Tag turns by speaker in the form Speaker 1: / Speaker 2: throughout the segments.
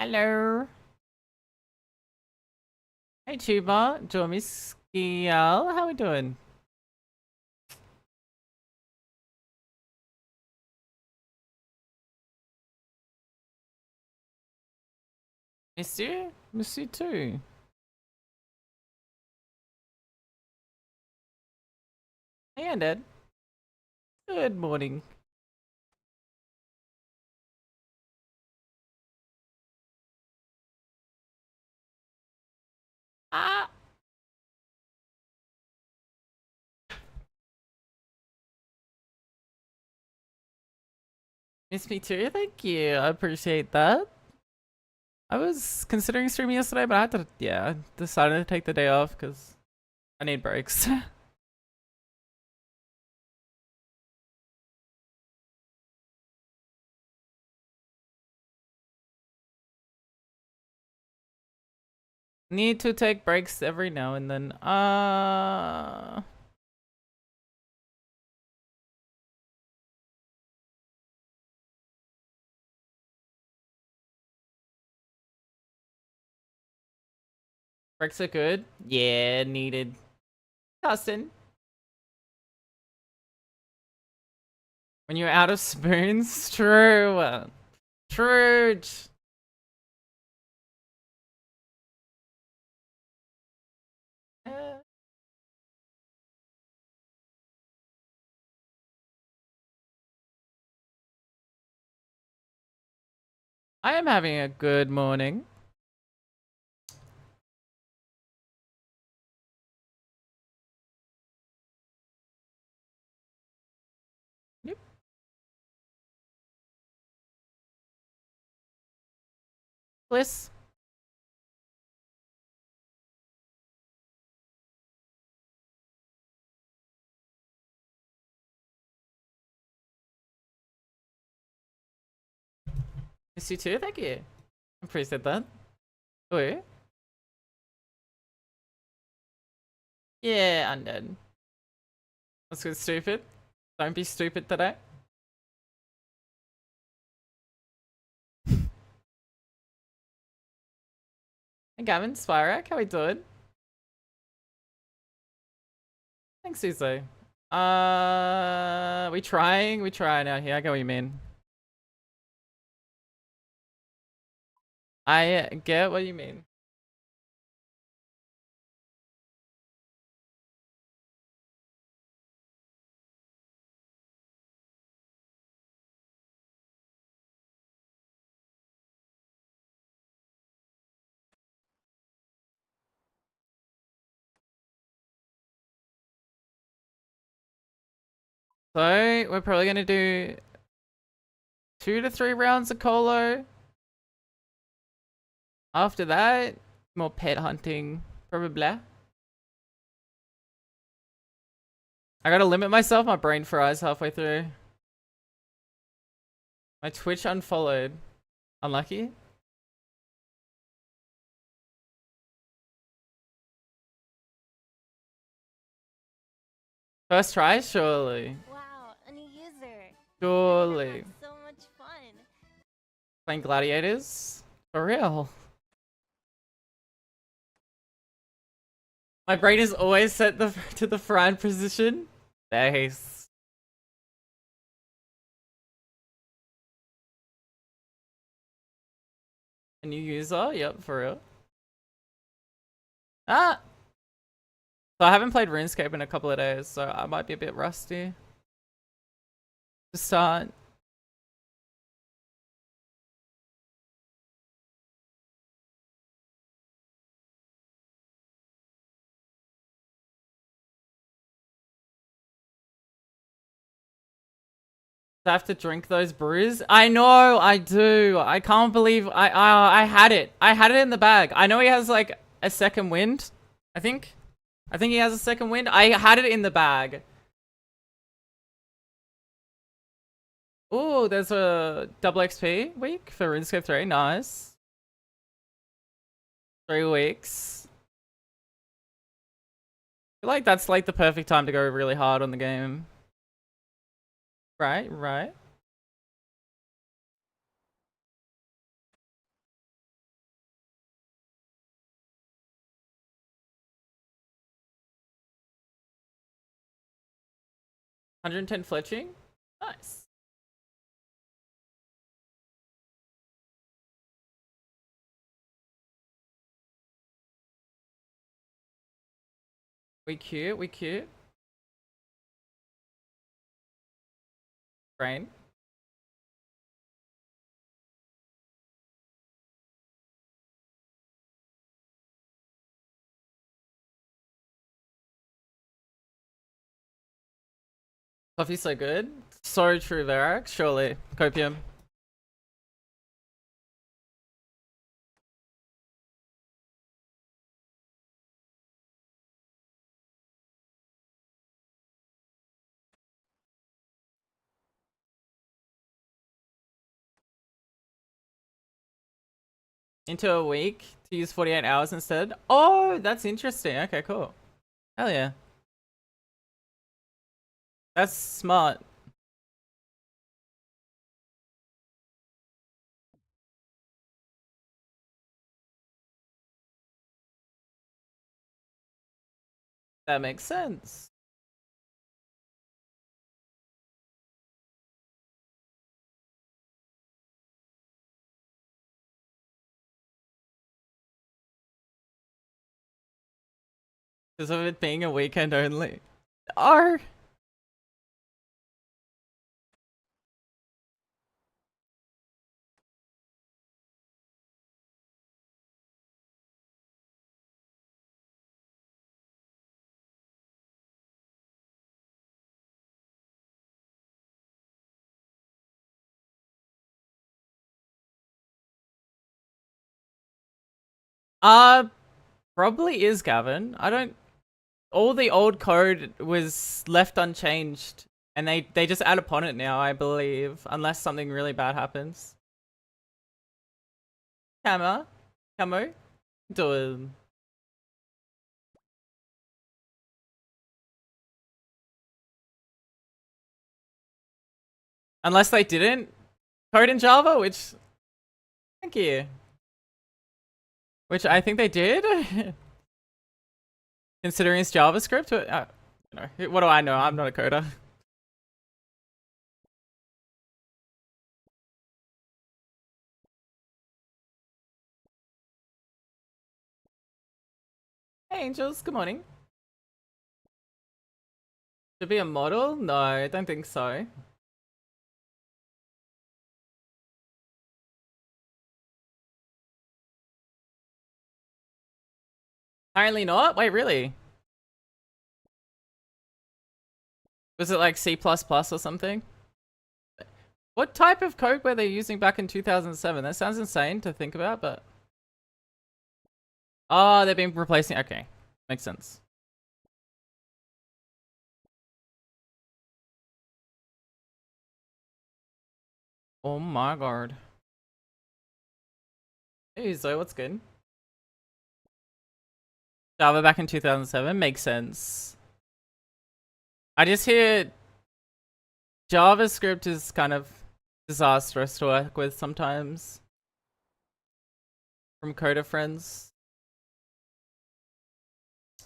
Speaker 1: Hello. Hey Tuba, Jomiskiel, how we doing? Miss you? Miss you too. Hey Undead. Good morning. Ah! Miss me too, thank you. I appreciate that. I was considering streaming yesterday, but I had to, yeah, decided to take the day off because I need breaks. Need to take breaks every now and then. Breaks are good. Yeah, needed. Dustin. When you're out of spoons, true. True. I am having a good morning. Yep. Bliss. Miss you too, thank you. Appreciate that. Oh, yeah, undead. Let's go stupid. Don't be stupid today. Hey Gavin, Spyrak, how we doing? Thanks, Suzo. We trying out here. I get what you mean. I get what you mean. So, we're probably gonna do 2 to 3 rounds of Colo. After that, more pet hunting, probably. I gotta limit myself, my brain fries halfway through. My Twitch unfollowed. Unlucky? First try? Surely.
Speaker 2: Wow, a new user.
Speaker 1: Surely.
Speaker 2: So much fun.
Speaker 1: Playing gladiators? For real. My brain is always set to the fried position. Nice. A new user? Yep, for real. Ah! So I haven't played RuneScape in a couple of days, so I might be a bit rusty. To start. I have to drink those brews. I know, I do. I can't believe I had it. I had it in the bag. I know he has like a second wind. I think he has a second wind. I had it in the bag. Oh, there's a double XP week for RuneScape 3. Nice. 3 weeks. I feel like that's like the perfect time to go really hard on the game. Right. 110 fletching? Nice. We cute, we cute. Brain. Coffee's so good. So true, Verax. Surely. Copium. Into a week to use 48 hours instead. Oh, that's interesting. Okay, cool. Hell yeah. That's smart. That makes sense. Because of it being a weekend only. Oh. Probably is Gavin. I don't. All the old code was left unchanged, and they just add upon it now, I believe, unless something really bad happens. Camo, doing. Unless they didn't code in Java, which thank you. Which I think they did. Considering it's JavaScript, what do I know? I'm not a coder. Hey Angels, good morning. Should be a model? No, I don't think so. Apparently not? Wait, really? Was it like C++ or something? What type of code were they using back in 2007? That sounds insane to think about, but... Oh, they've been replacing... Okay, makes sense. Oh my god. Hey Zoe, what's good? Java back in 2007? Makes sense. I just hear... JavaScript is kind of disastrous to work with sometimes. From coder friends.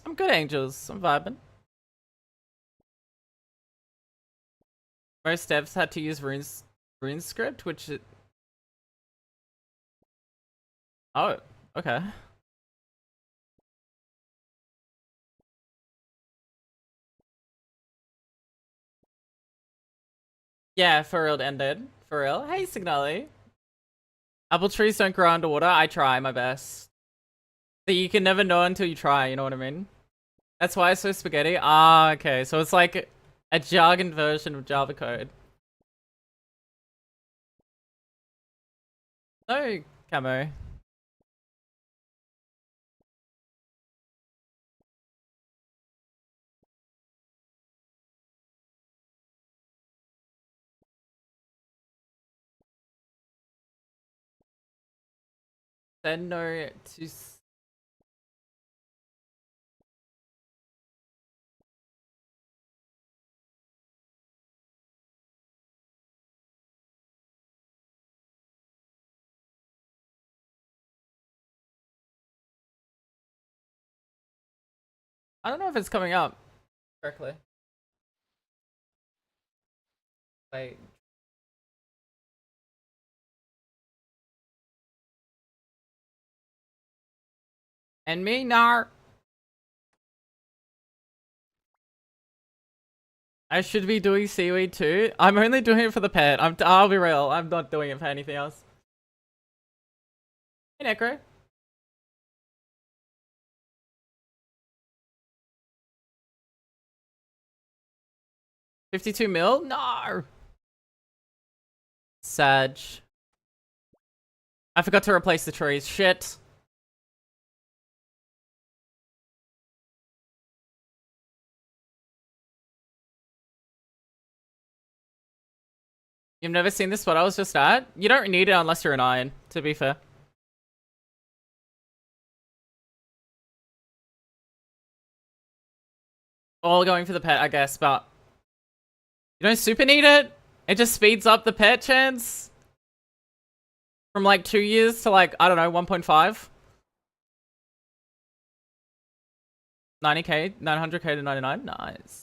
Speaker 1: I'm good, Angels. I'm vibing. Most devs had to use RuneScript, which it... Oh, okay. Yeah, for real, it ended. For real. Hey, Signali. Apple trees don't grow underwater. I try my best. But you can never know until you try, you know what I mean? That's why it's so spaghetti. Ah, okay. So it's like a jargon version of Java code. No, Camo. Then no to... I don't know if it's coming up correctly. Wait. And me, nar. I should be doing seaweed too. I'm only doing it for the pet. I'll be real. I'm not doing it for anything else. Hey, Necro. $52 mil? No. Sag. I forgot to replace the trees. Shit. You've never seen this spot I was just at? You don't need it unless you're an iron, to be fair. All going for the pet, I guess, but you don't super need it. It just speeds up the pet chance from like 2 years to like, I don't know, 1.5. 90k, 900k to 99. Nice.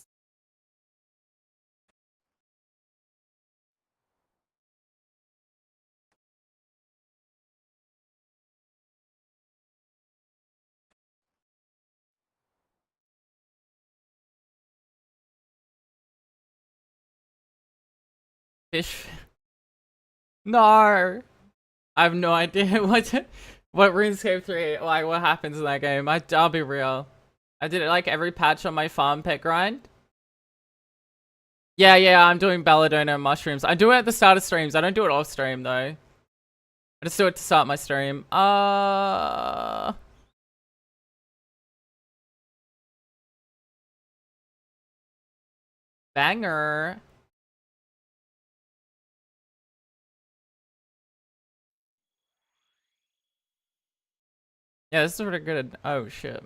Speaker 1: Fish. No. I have no idea what RuneScape 3, like what happens in that game. I'll be real. I did it like every patch on my farm pet grind. Yeah, I'm doing belladonna and mushrooms. I do it at the start of streams. I don't do it off stream though. I just do it to start my stream. Banger. Yeah, this is pretty good. Oh shit.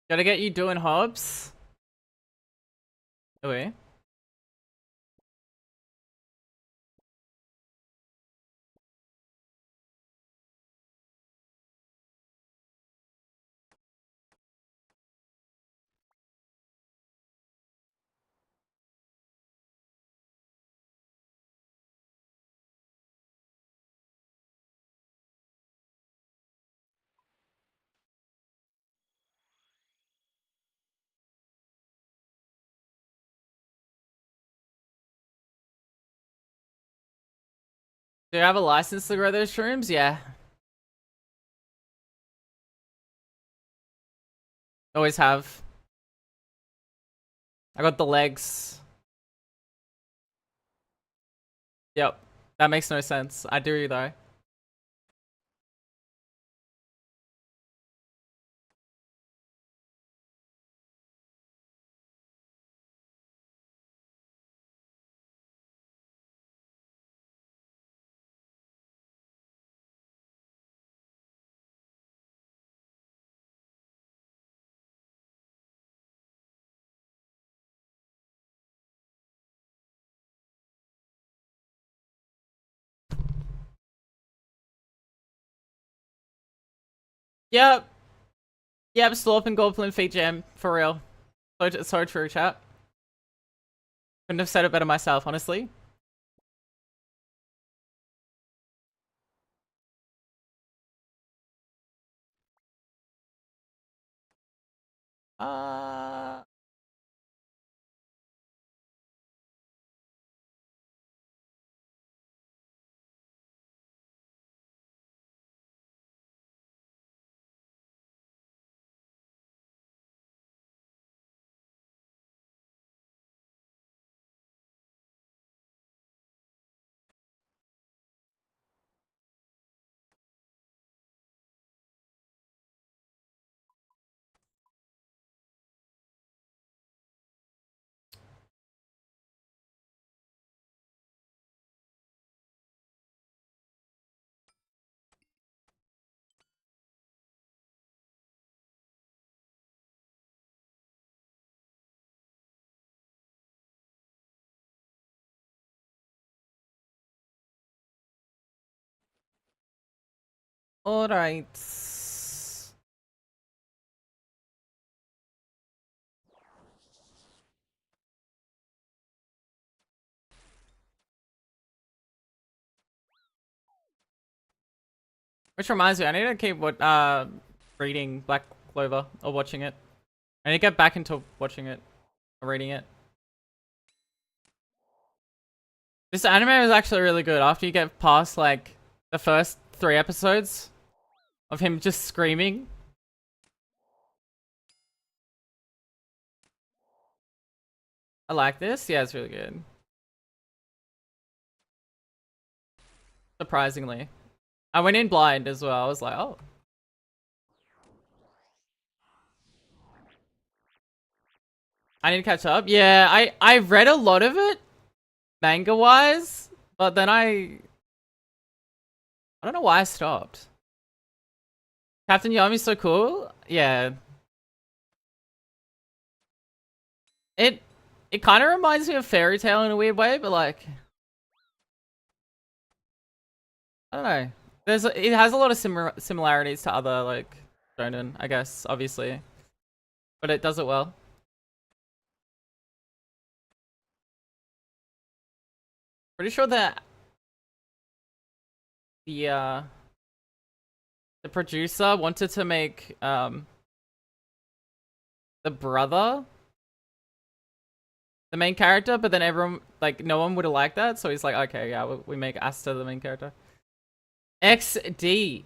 Speaker 1: Gotta get you doing hobs. Wait. Do you have a license to grow those shrooms? Yeah. Always have. I got the legs. Yep. That makes no sense. I do though. Yep. Yep, Slorp and Goblin feet jam. For real. So true, chat. Couldn't have said it better myself, honestly. Uh... Alright. Which reminds me, I need to keep reading Black Clover or watching it. I need to get back into watching it or reading it. This anime is actually really good after you get past like the first 3 episodes of him just screaming. I like this. Yeah, it's really good. Surprisingly. I went in blind as well. I was like, oh. I need to catch up. Yeah, I read a lot of it manga wise, but then I don't know why I stopped. Captain Yami's so cool. Yeah. It kind of reminds me of Fairy Tail in a weird way, but like I don't know. It has a lot of similarities to other like shonen, I guess, obviously. But it does it well. Pretty sure that the producer wanted to make the brother the main character, but then everyone like no one would have liked that, so he's like, okay, yeah, we make Asta the main character. XD.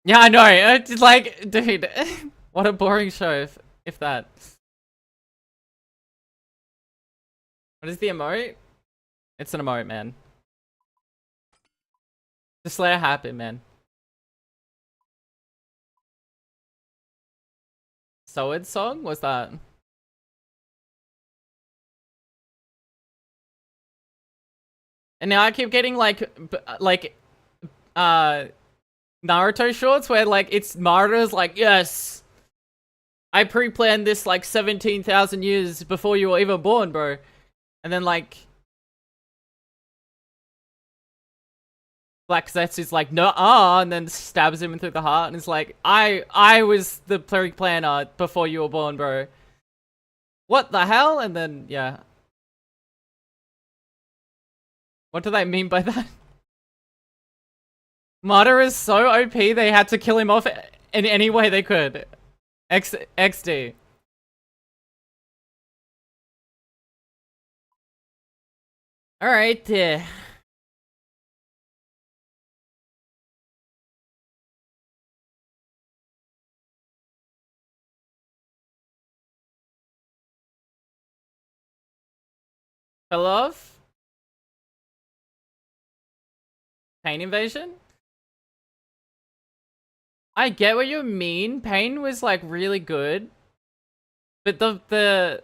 Speaker 1: Yeah, I know. It's like, dude, what a boring show if that. What is the emote? It's an emote, man. Just let it happen, man. Soed song? What's that? And now I keep getting like Naruto shorts where like it's Madara's like, yes, I pre-planned this like 17,000 years before you were even born, bro. And then like Black Zetsu's like, no, and then stabs him through the heart and is like, I was the planner before you were born, bro. What the hell? And then, yeah. What do they mean by that? Madara is so OP, they had to kill him off in any way they could. XD. Alright, Love? Pain Invasion? I get what you mean. Pain was like really good. But the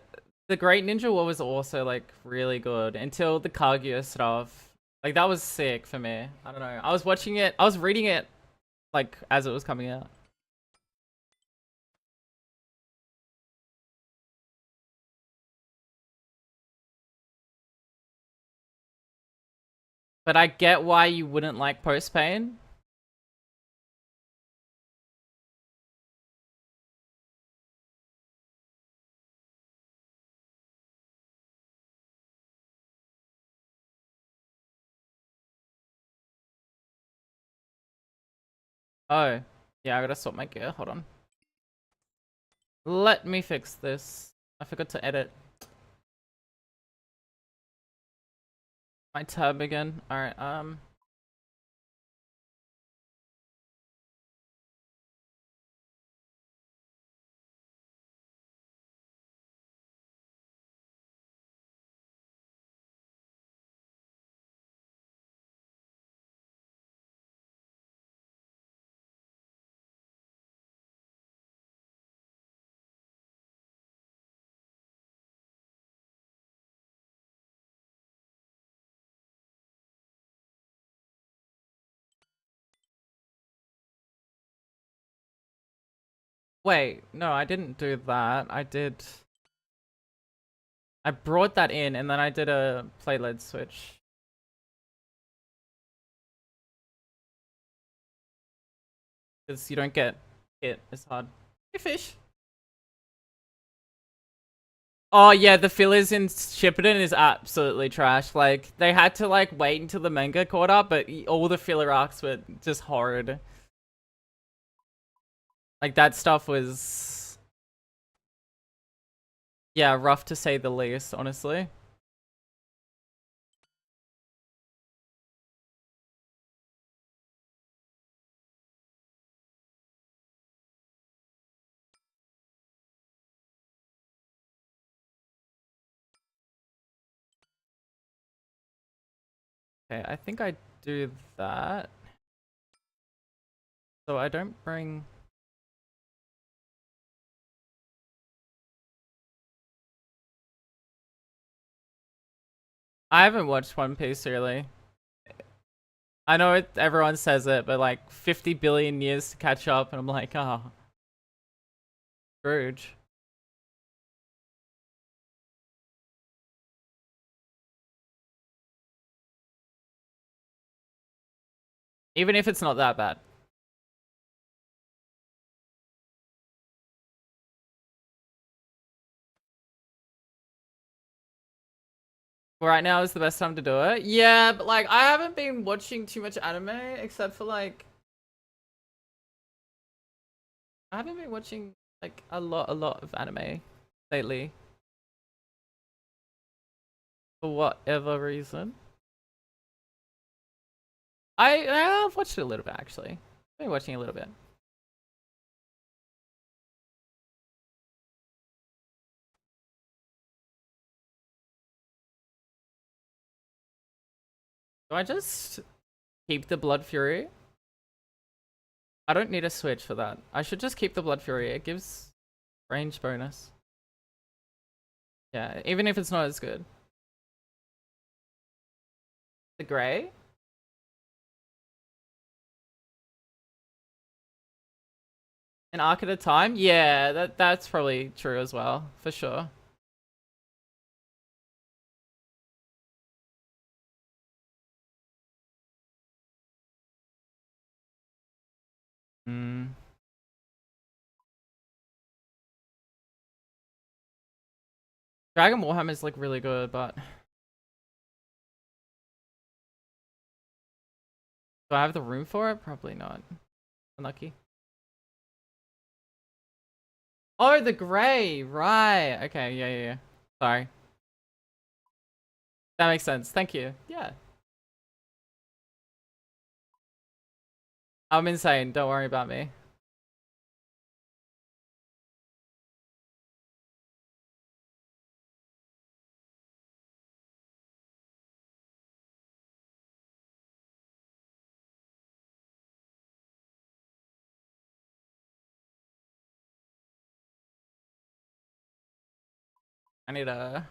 Speaker 1: Great Ninja War was also like really good until the Kaguya stuff. Like that was sick for me. I don't know. I was watching it, I was reading it like as it was coming out. But I get why you wouldn't like Post Pain. Oh, yeah, I gotta sort my gear. Hold on. Let me fix this. I forgot to edit my tab again. Alright, wait, no, I didn't do that. I brought that in and then I did a playload switch. Because you don't get hit as hard. Hey, fish. Oh yeah, the fillers in Shippuden is absolutely trash. Like, they had to like wait until the manga caught up, but all the filler arcs were just horrid. Like, that stuff was, yeah, rough to say the least, honestly. Okay, I think I do that. So I don't bring... I haven't watched One Piece really. I know everyone says it, but like 50 billion years to catch up, and I'm like, oh, Scrooge. Even if it's not that bad. Right now is the best time to do it. Yeah, but like, I haven't been watching too much anime, except for like... I haven't been watching like a lot of anime lately. For whatever reason. I've watched it a little bit actually. I've been watching a little bit. Do I just keep the Blood Fury? I don't need a switch for that. I should just keep the Blood Fury. It gives range bonus. Yeah, even if it's not as good. The gray? An arc at a time? Yeah, that's probably true as well, for sure. Hmm. Dragon Warhammer is like really good, but do I have the room for it? Probably not. Unlucky. Oh, the gray, right? Okay, yeah. Sorry. That makes sense. Thank you. Yeah. I'm insane. Don't worry about me. I need a...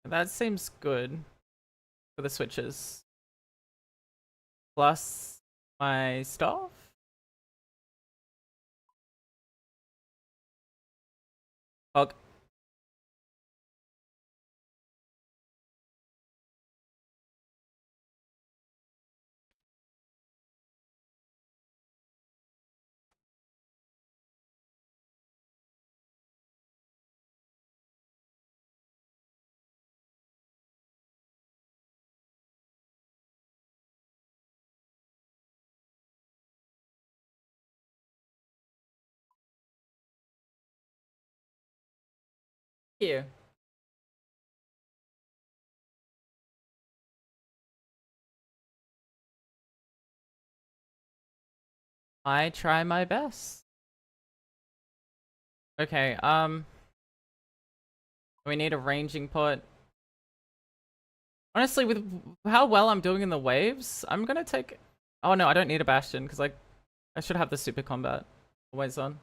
Speaker 1: That seems good for the switches. Plus my stuff. Okay. Here. I try my best. Okay, we need a ranging pot. Honestly, with how well I'm doing in the waves, I'm gonna take... Oh no, I don't need a bastion, because I should have the super combat always on.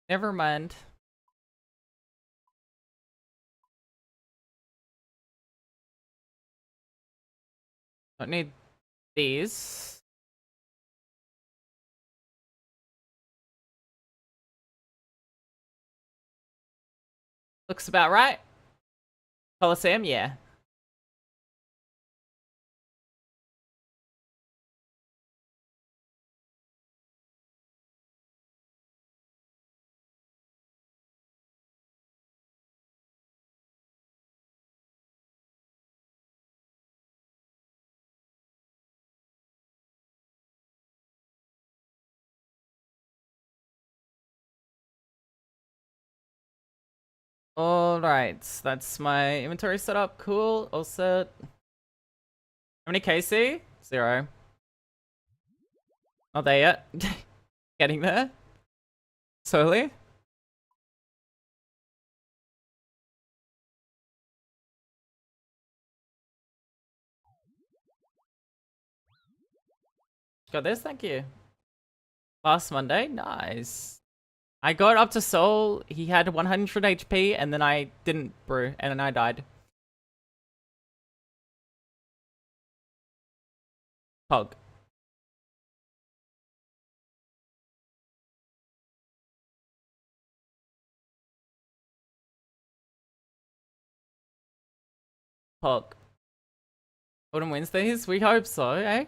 Speaker 1: Never mind. Don't need these. Looks about right. Coliseum, yeah. Alright, that's my inventory setup. Cool, all set. How many KC? 0. Not there yet. Getting there. Slowly. Got this, thank you. Last Monday, nice. I got up to Soul, he had 100 HP, and then I didn't brew, and then I died. Pog. Pog. Autumn Wednesdays? We hope so, eh?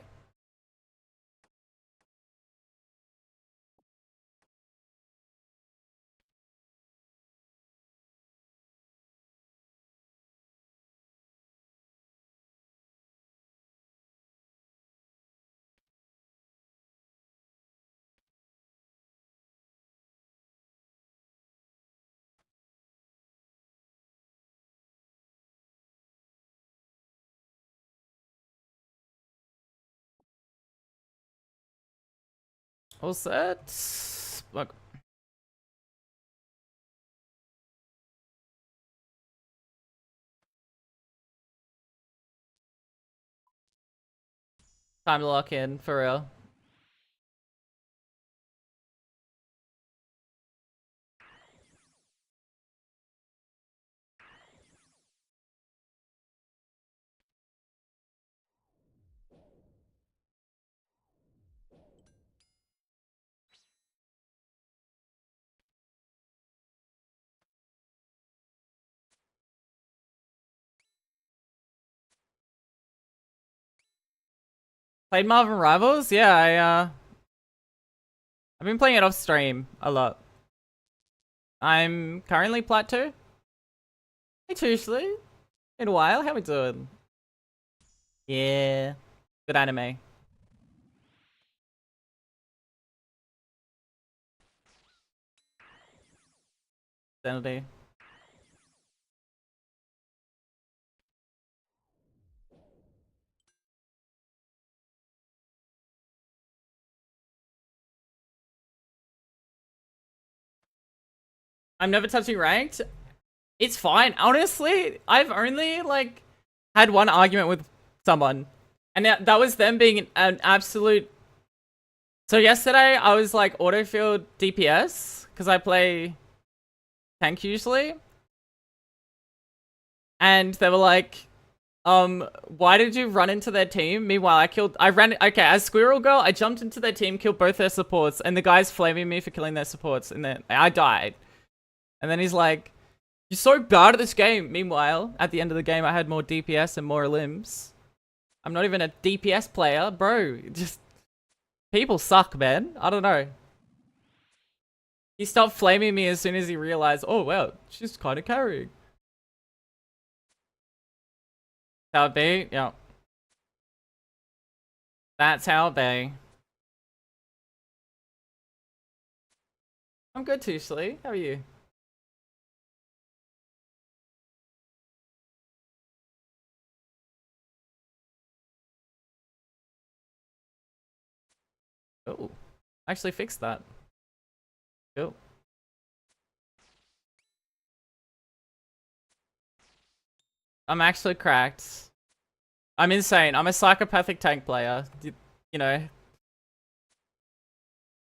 Speaker 1: All set. Look. Time to lock in, for real. Played Marvel Rivals? Yeah, I've been playing it off stream a lot. I'm currently Plat 2. Hey Tushly. In a while, how we doing? Yeah. Good anime. Sanity. I'm never touching ranked. It's fine. Honestly, I've only like had one argument with someone, and that was them being an absolute. So yesterday I was like autofield DPS because I play tank usually, and they were like, why did you run into their team? Meanwhile, okay, as Squirrel Girl, I jumped into their team, killed both their supports, and the guy's flaming me for killing their supports, and then I died. And then he's like, you're so bad at this game. Meanwhile, at the end of the game, I had more DPS and more limbs. I'm not even a DPS player, bro. Just, people suck, man. I don't know. He stopped flaming me as soon as he realized, oh, wow, she's kind of carrying. How it be? Yeah. That's how it be. I'm good, Tushly. How are you? Oh, actually fixed that. Cool. I'm actually cracked. I'm insane. I'm a psychopathic tank player. You know.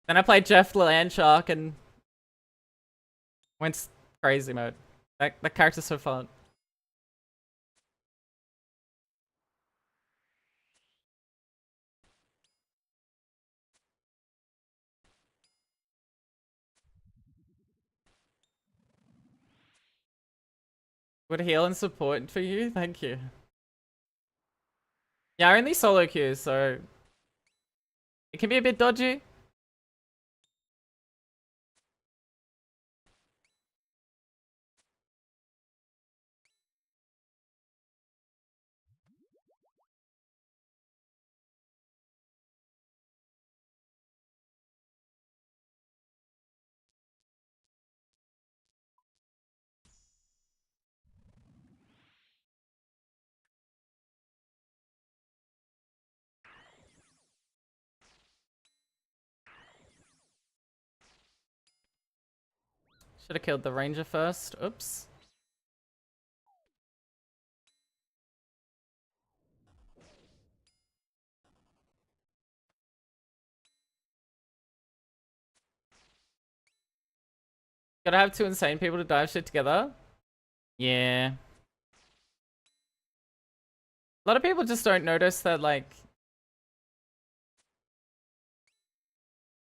Speaker 1: Then I played Jeff Landshark and went crazy mode. That character's so fun. Would heal and support for you? Thank you. Yeah, I only solo queue, so it can be a bit dodgy. Should have killed the ranger first. Oops. Gotta have two insane people to dive shit together. Yeah. A lot of people just don't notice that, like...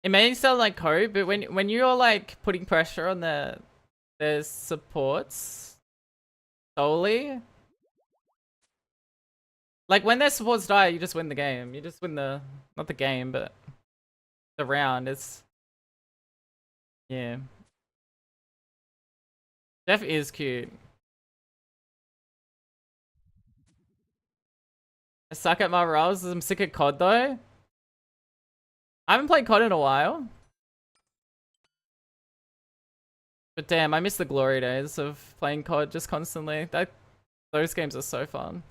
Speaker 1: It may sound like code, but when you're, like, putting pressure on the supports solely... Like, when their supports die, you just win the game. You just win the... Not the game, but... The round. It's... Yeah. Def is cute. I suck at Marvel Rivals. I'm sick at COD though. I haven't played COD in a while. But damn, I miss the glory days of playing COD just constantly. Those games are so fun.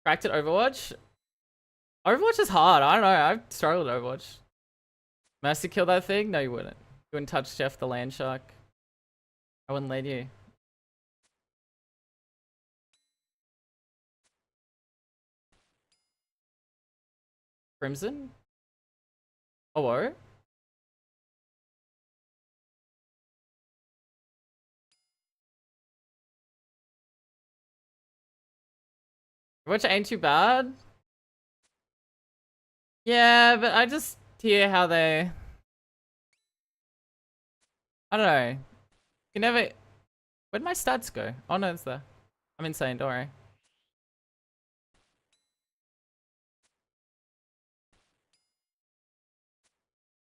Speaker 1: Cracked at Overwatch? Overwatch is hard. I don't know. I've struggled at Overwatch. Mercy kill that thing? No, you wouldn't. You wouldn't touch Jeff the land shark. I wouldn't let you. Crimson? Oh, whoa. Overwatch ain't too bad. Yeah, but I just hear how they... I don't know. You never... Where'd my stats go? Oh no, it's there. I'm insane, don't worry.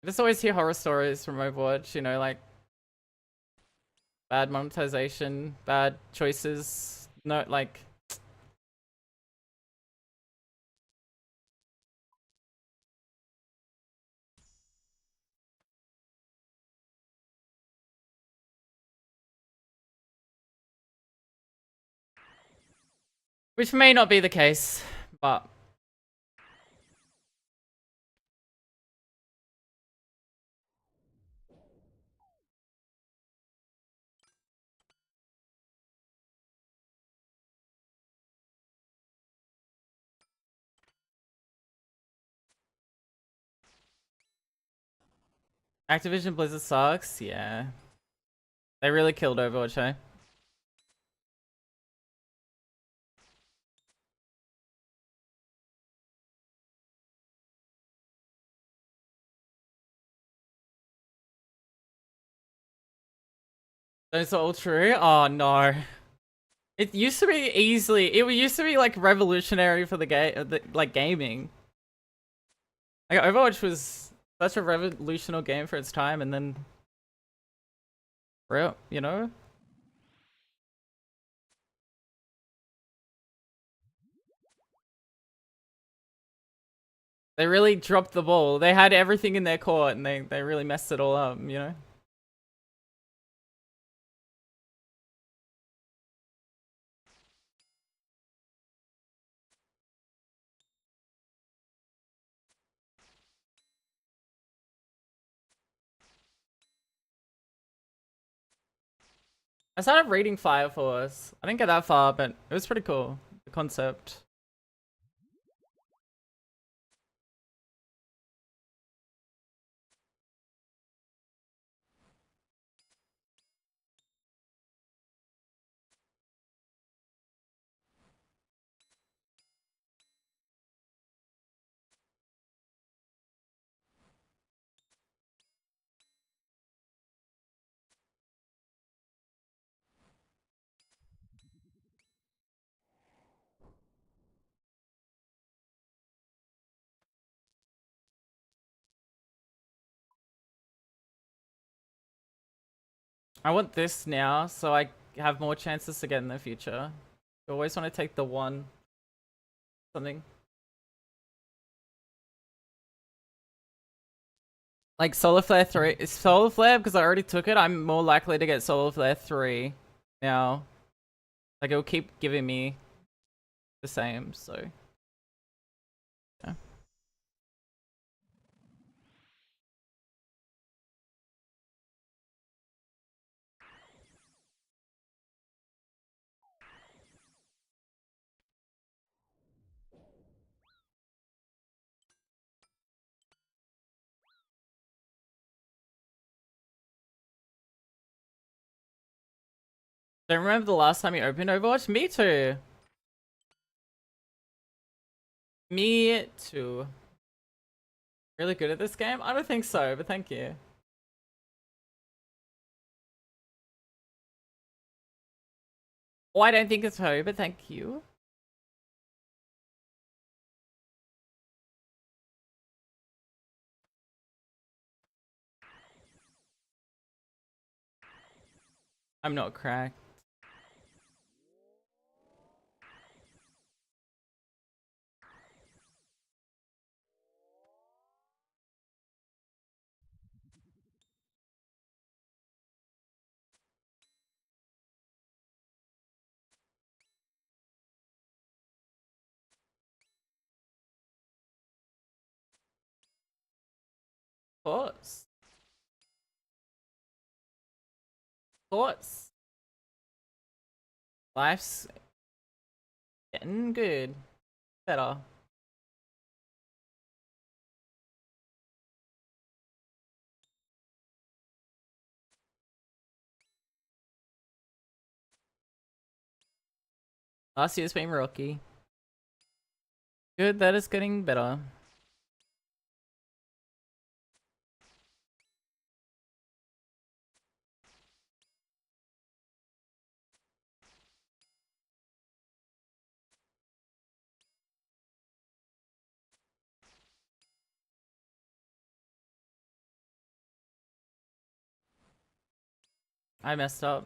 Speaker 1: I just always hear horror stories from Overwatch, you know, like... Bad monetization, bad choices, no, like... Which may not be the case, but... Activision Blizzard sucks, yeah. They really killed Overwatch, eh? Those are all true? Oh no. It used to be it used to be like revolutionary for the game, like gaming. Like Overwatch was such a revolutionary game for its time, and then, real, you know. They really dropped the ball. They had everything in their court, and they really messed it all up, you know. I started reading Fire Force. I didn't get that far, but it was pretty cool. The concept. I want this now, so I have more chances to get in the future. I always want to take the one something. Like Solar Flare 3. Is Solar Flare, because I already took it, I'm more likely to get Solar Flare 3 now. Like, it'll keep giving me the same, so. Don't remember the last time you opened Overwatch? Me too. Me too. Really good at this game? I don't think so, but thank you. Oh, I don't think it's so, but thank you. I'm not cracked. Thoughts? Thoughts? Life's getting good. Better. Last year's been rocky. Good that it's getting better. I messed up.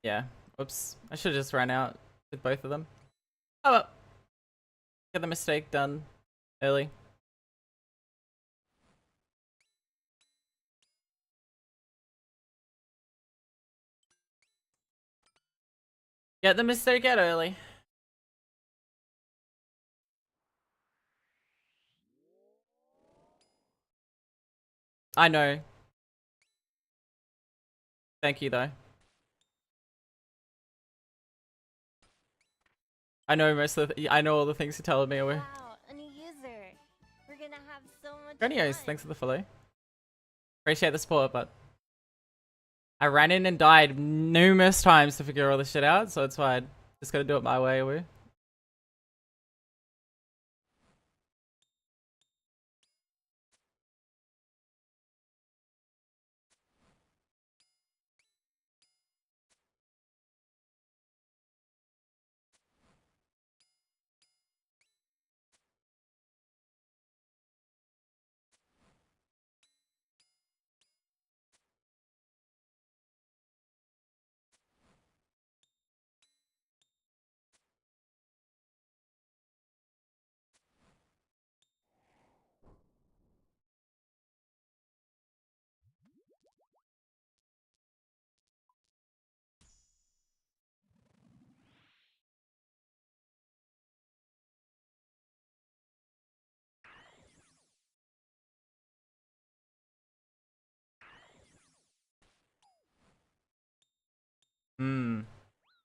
Speaker 1: Yeah. Oops. I should have just ran out with both of them. Oh well. Get the mistake done early. Get the mistake out early. I know. Thank you though. I know most of the, I know all the things you're telling me.
Speaker 2: Wow, a new user. We're gonna have so much
Speaker 1: Granios,
Speaker 2: fun.
Speaker 1: thanks for the follow. Appreciate the support, but I ran in and died numerous times to figure all this shit out, so it's fine. Just gotta do it my way, we.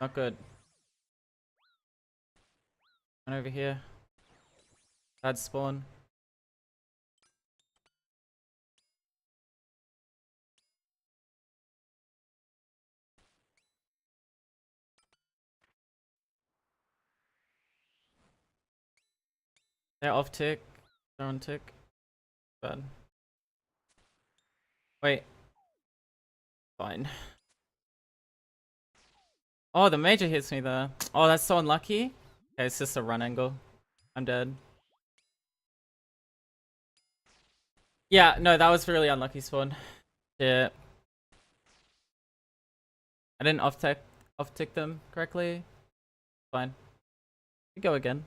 Speaker 1: Not good. One over here. Bad spawn. They're off tick. They're on tick. Bad. Wait. Fine. Oh, the major hits me there. Oh, that's so unlucky. Okay, it's just a run angle. I'm dead. Yeah, no, that was really unlucky spawn. Yeah. I didn't off tick them correctly. Fine. We go again.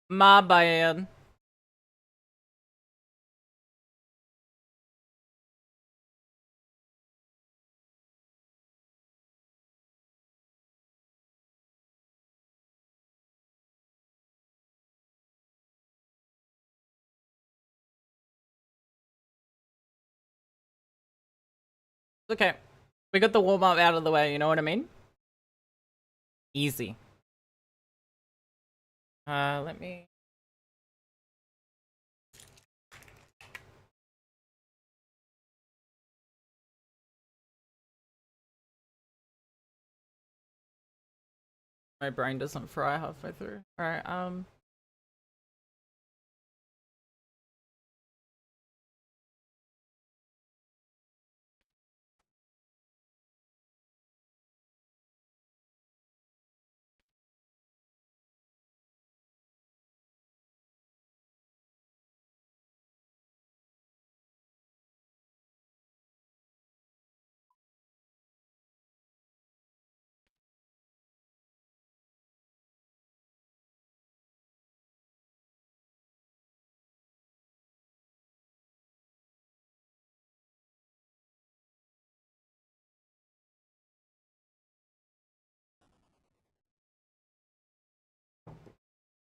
Speaker 1: My bad. Okay. We got the warm up out of the way, you know what I mean? Easy. Let me. My brain doesn't fry halfway through. Alright,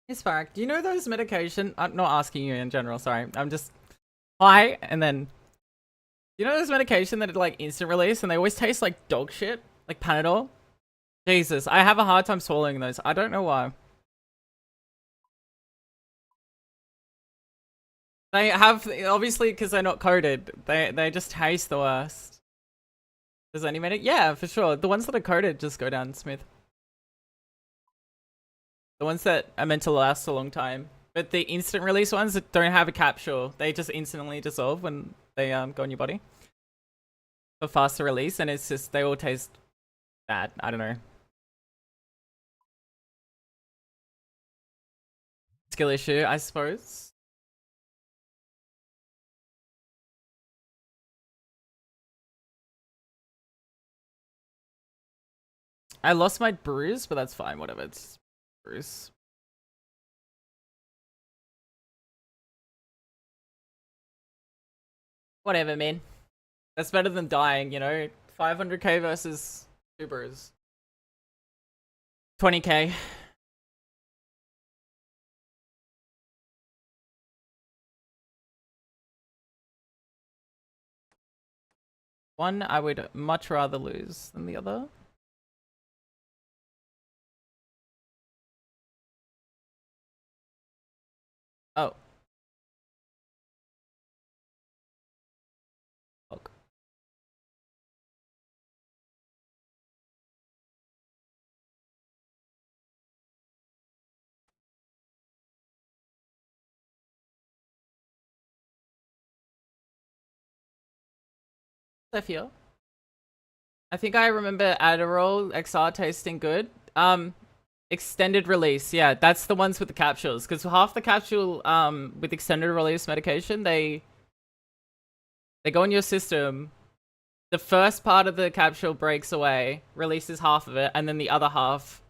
Speaker 1: hey Spark, do you know those medication? I'm not asking you in general, sorry. I'm just hi, and then you know those medication that are like instant release and they always taste like dog shit? Like Panadol? Jesus, I have a hard time swallowing those. I don't know why. They have, obviously because they're not coated, they just taste the worst. Does any medic? Yeah, for sure. The ones that are coated just go down smooth. The ones that are meant to last a long time. But the instant release ones that don't have a capsule, they just instantly dissolve when they go in your body. For faster release, and it's just, they all taste bad. I don't know. Skill issue, I suppose. I lost my bruise, but that's fine, whatever, it's bruise. Whatever, man. That's better than dying, you know? 500k versus 2 bruise. 20k. One I would much rather lose than the other. Oh. Fuck. I feel. I think I remember Adderall XR tasting good. Extended release, yeah, that's the ones with the capsules. Because half the capsule, with extended release medication, they go in your system. The first part of the capsule breaks away, releases half of it, and then the other half.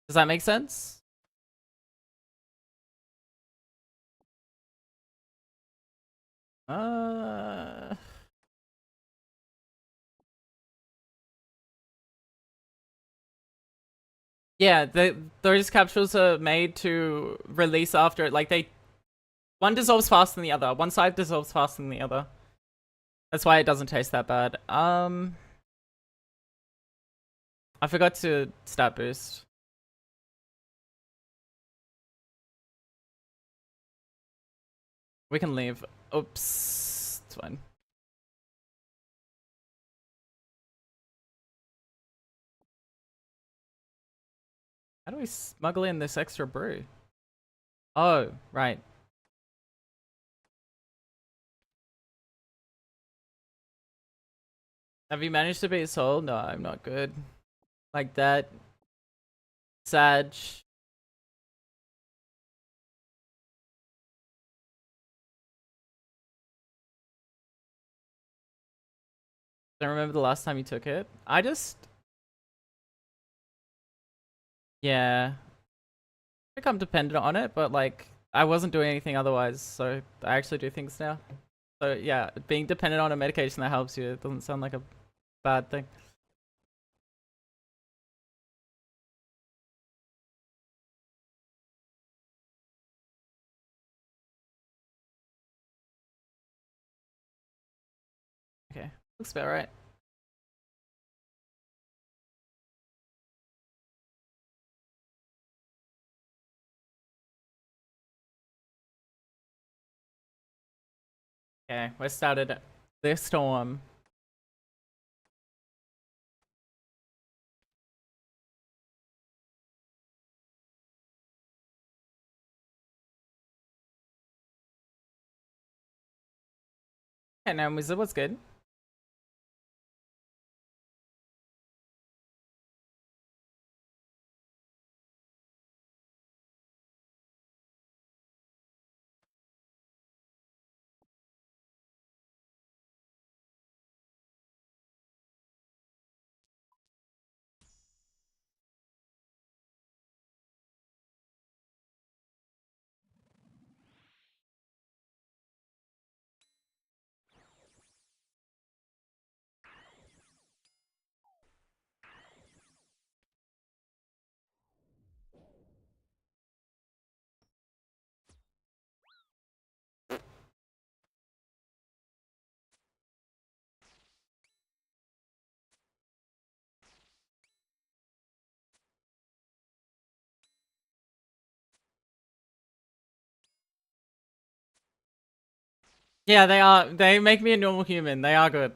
Speaker 1: Does that make sense? Yeah, those capsules are made to release after it. Like one dissolves faster than the other. One side dissolves faster than the other. That's why it doesn't taste that bad. I forgot to stat boost. We can leave. Oops. It's fine. How do we smuggle in this extra brew? Oh, right. Have you managed to beat Soul? No, I'm not good. Like that. Sag. Don't remember the last time you took it. I just... Yeah. I think I'm dependent on it, but like, I wasn't doing anything otherwise, so I actually do things now. So yeah, being dependent on a medication that helps you, it doesn't sound like a bad thing. Okay, looks about right. Okay, we started this storm. Okay, now Wizard was good. Yeah, they are. They make me a normal human. They are good.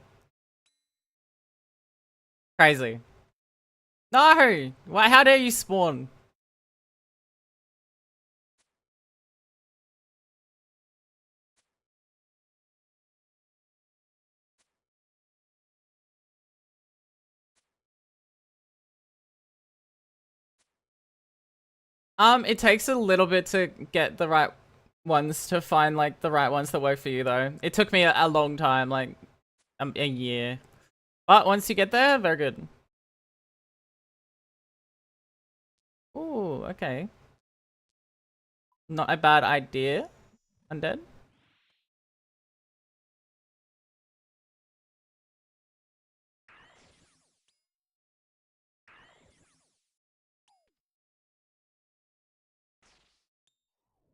Speaker 1: Crazy. No! Why? How dare you spawn? It takes a little bit to get the right ones to find like the right ones that work for you though. It took me a long time, like a year. But once you get there, very good. Ooh, okay. Not a bad idea. Undead.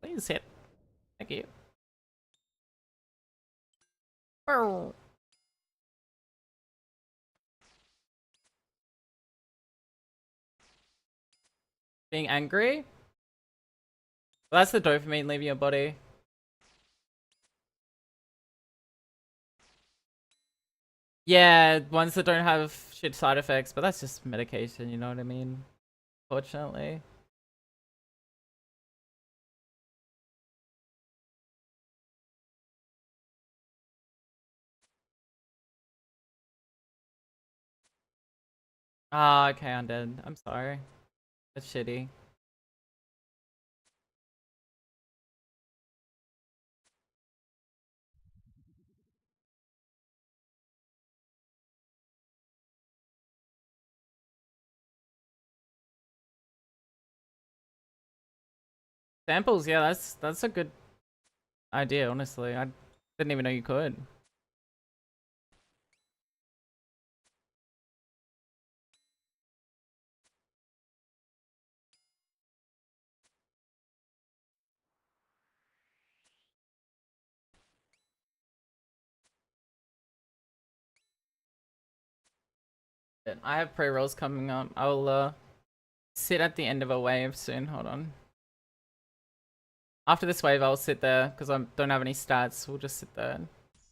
Speaker 1: Please hit. Thank you. Oh. Being angry? Well, that's the dopamine leaving your body. Yeah, ones that don't have shit side effects, but that's just medication, you know what I mean? Fortunately. Ah, okay, undead. I'm sorry. That's shitty. Samples, yeah, that's a good idea, honestly. I didn't even know you could. I have pre-rolls coming up. I'll sit at the end of a wave soon. Hold on. After this wave, I'll sit there because I don't have any stats. We'll just sit there.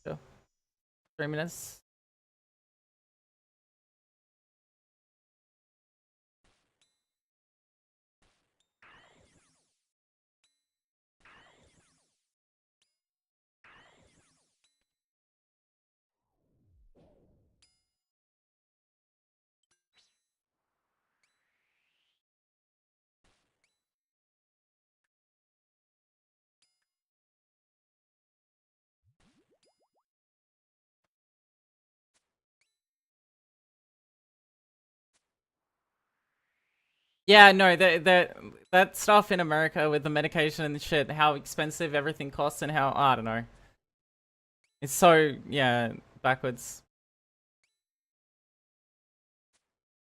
Speaker 1: For 3 minutes. Yeah, no, that stuff in America with the medication and shit, how expensive everything costs and how, I don't know. It's so, yeah, backwards.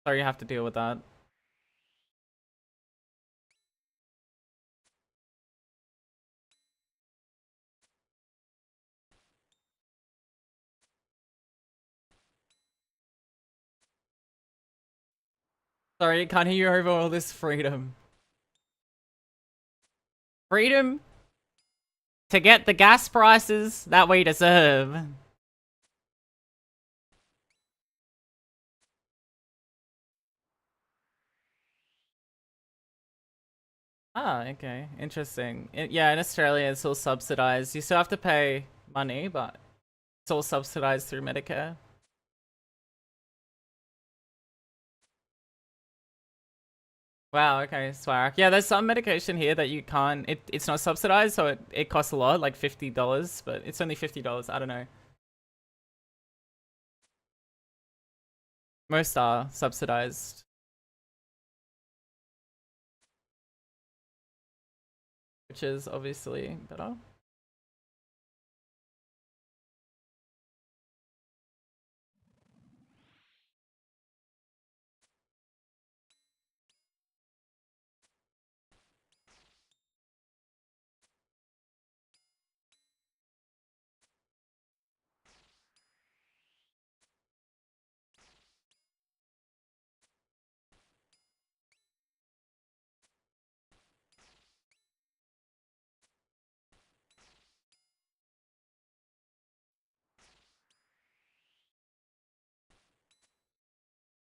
Speaker 1: So you have to deal with that. Sorry, I can't hear you over all this freedom. Freedom? to get the gas prices that we deserve. Ah, okay. Interesting. Yeah, in Australia it's all subsidized. You still have to pay money, but it's all subsidized through Medicare. Wow, okay, Swarak. Yeah, there's some medication here that you can't, it's not subsidized, so it costs a lot, like $50, but it's only $50, I don't know. Most are subsidized. Which is obviously better.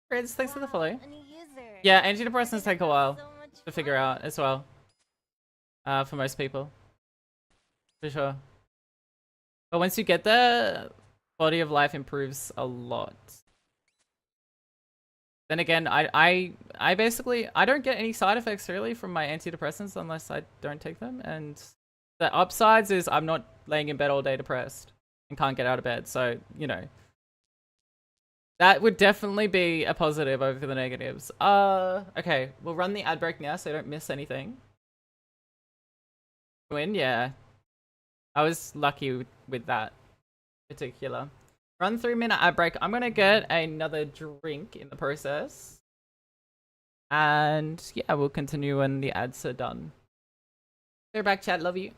Speaker 1: Great, thanks for the follow.
Speaker 2: A new user.
Speaker 1: Yeah,
Speaker 2: We're
Speaker 1: antidepressants
Speaker 2: gonna
Speaker 1: take a
Speaker 2: have
Speaker 1: while
Speaker 2: so much
Speaker 1: to figure
Speaker 2: fun.
Speaker 1: out as well. For most people. For sure. But once you get there, quality of life improves a lot. Then again, I basically, I don't get any side effects really from my antidepressants unless I don't take them. And the upsides is I'm not laying in bed all day depressed and can't get out of bed. So, you know, that would definitely be a positive over the negatives. Okay, we'll run the ad break now so I don't miss anything. Win, yeah. I was lucky with that particular. Run 3-minute ad break. I'm gonna get another drink in the process. And yeah, we'll continue when the ads are done. Go back, chat. Love you.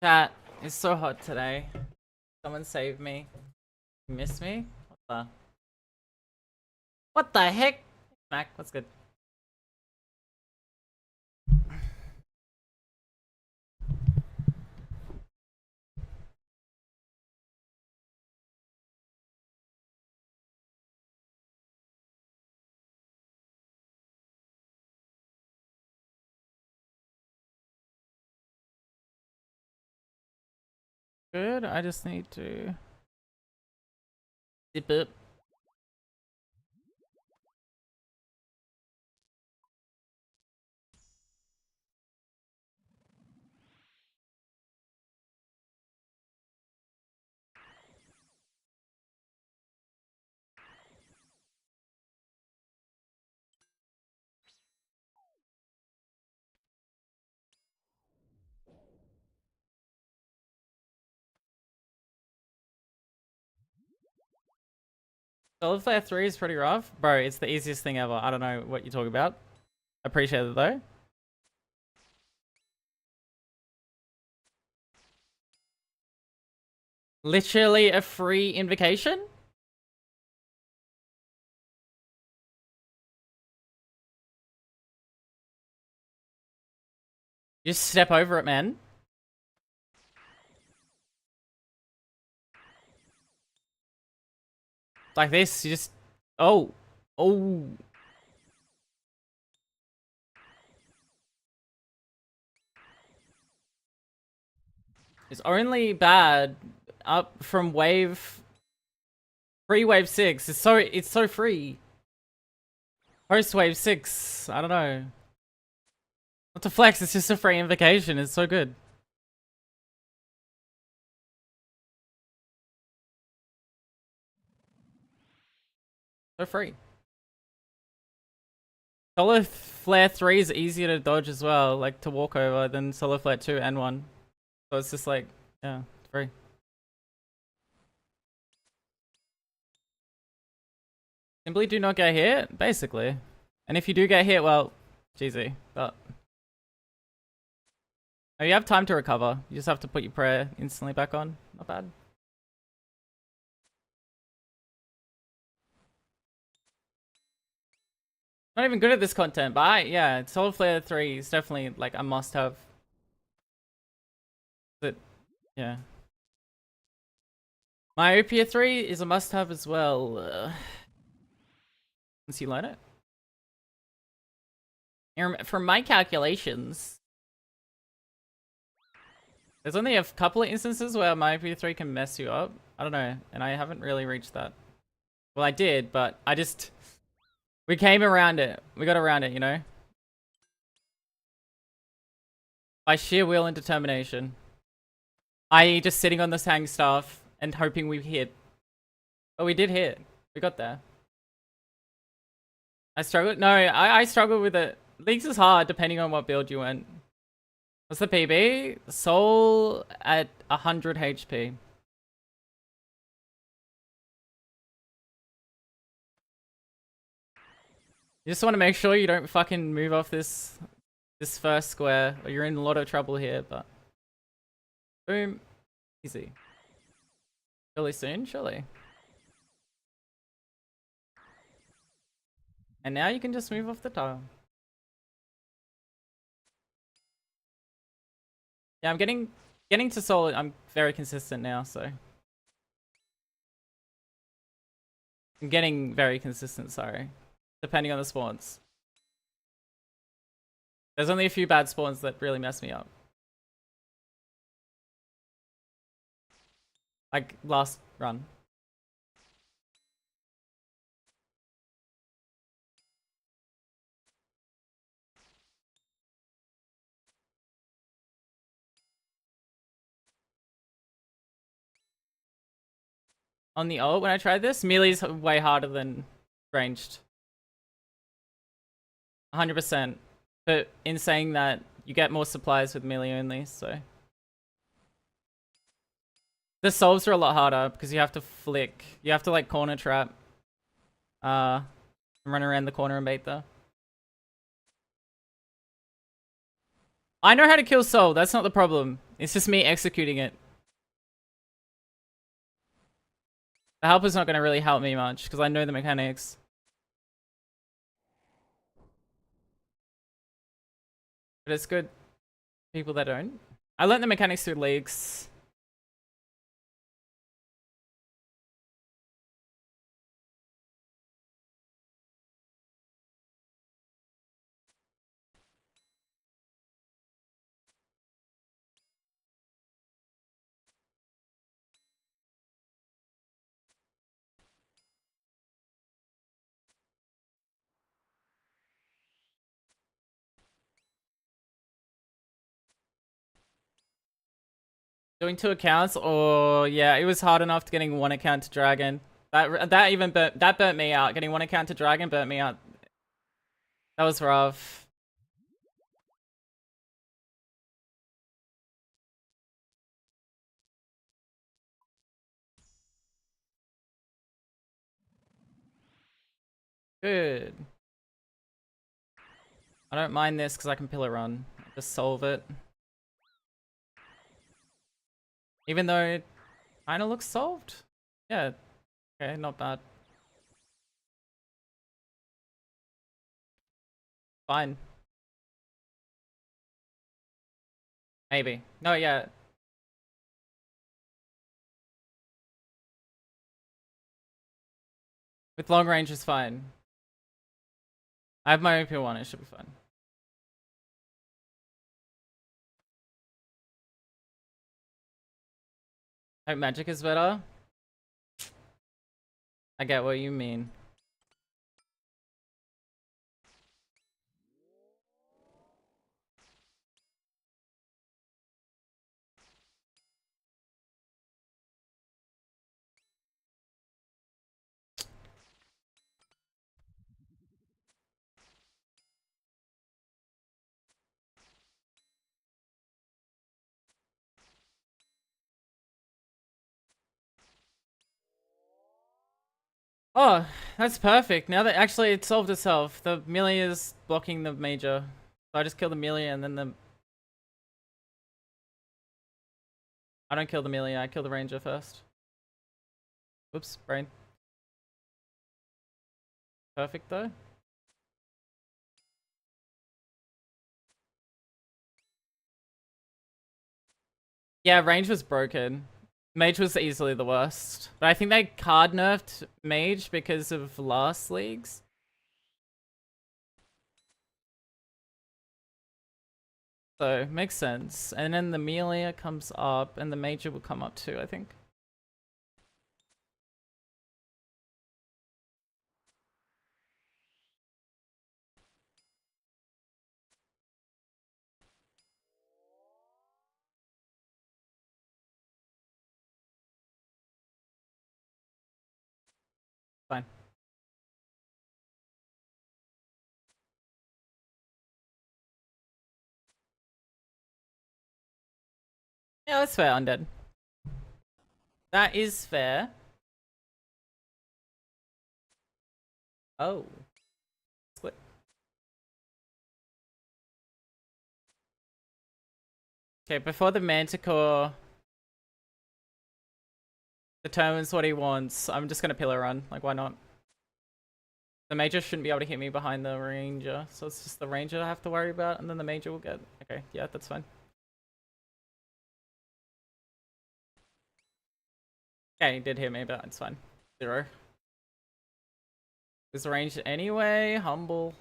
Speaker 1: Chat, it's so hot today. Someone save me. You miss me? What the heck? Mac, what's good? Good, I just need to zip it. Solid Flare 3 is pretty rough. Bro, it's the easiest thing ever. I don't know what you're talking about. Appreciate it though. Literally a free invocation? Just step over it, man. Like this, you just... Oh. Oh. It's only bad up from wave... Pre-wave 6. It's so free. Post-wave 6. I don't know. Not to flex, it's just a free invocation. It's so good. So free. Solo Flare 3 is easier to dodge as well, like to walk over, than Solo Flare 2 and 1. So it's just like, yeah, it's free. Simply do not get hit, basically. And if you do get hit, well, GG. But oh, you have time to recover. You just have to put your prayer instantly back on. Not bad. Not even good at this content, but yeah, Solar Flare 3 is definitely like a must-have. But yeah, Myopia 3 is a must-have as well. Once you learn it. From my calculations, there's only a couple of instances where Myopia 3 can mess you up. I don't know, and I haven't really reached that. Well, I did, but we came around it. We got around it, you know? By sheer will and determination. I.e. just sitting on this hang staff and hoping we hit. But we did hit. We got there. I struggled? No, I struggled with it. Leagues is hard depending on what build you went. What's the PB? Soul at 100 HP. You just want to make sure you don't fucking move off this first square, or you're in a lot of trouble here, but... Boom. Easy. Surely soon? Surely. And now you can just move off the tile. Yeah, I'm getting to solid. I'm very consistent now, so... I'm getting very consistent, sorry. Depending on the spawns. There's only a few bad spawns that really mess me up. Like last run. On the ult, when I tried this, melee's way harder than ranged. 100%. But in saying that, you get more supplies with melee only, so... The solves are a lot harder because you have to flick. You have to like corner trap. And run around the corner and bait there. I know how to kill Soul, that's not the problem. It's just me executing it. The helper's not gonna really help me much because I know the mechanics. But it's good. People that don't. I learned the mechanics through leagues. Doing 2 accounts, or yeah, it was hard enough to getting 1 account to dragon. That even burnt me out. Getting 1 account to dragon burnt me out. That was rough. Good. I don't mind this because I can pillar run. Just solve it. Even though it kind of looks solved. Yeah. Okay, not bad. Fine. Maybe. No, yeah. With long range is fine. I have my OP1, it should be fine. Hope magic is better. I get what you mean. Oh, that's perfect. Now that actually it solved itself. The melee is blocking the major. So I just kill the melee and then the... I don't kill the melee, I kill the ranger first. Oops, brain. Perfect though. Yeah, range was broken. Mage was easily the worst. But I think they card nerfed Mage because of last leagues. So, makes sense. And then the melee comes up, and the Major will come up too, I think. Fine. Yeah, that's fair, undead. That is fair. Oh. Split. Okay, before the Manticore determines what he wants, I'm just gonna pillar run. Like, why not? The Major shouldn't be able to hit me behind the Ranger, so it's just the Ranger I have to worry about, and then the Major will get... Okay, yeah, that's fine. Okay, he did hit me, but it's fine. 0. Is the range anyway? Humble.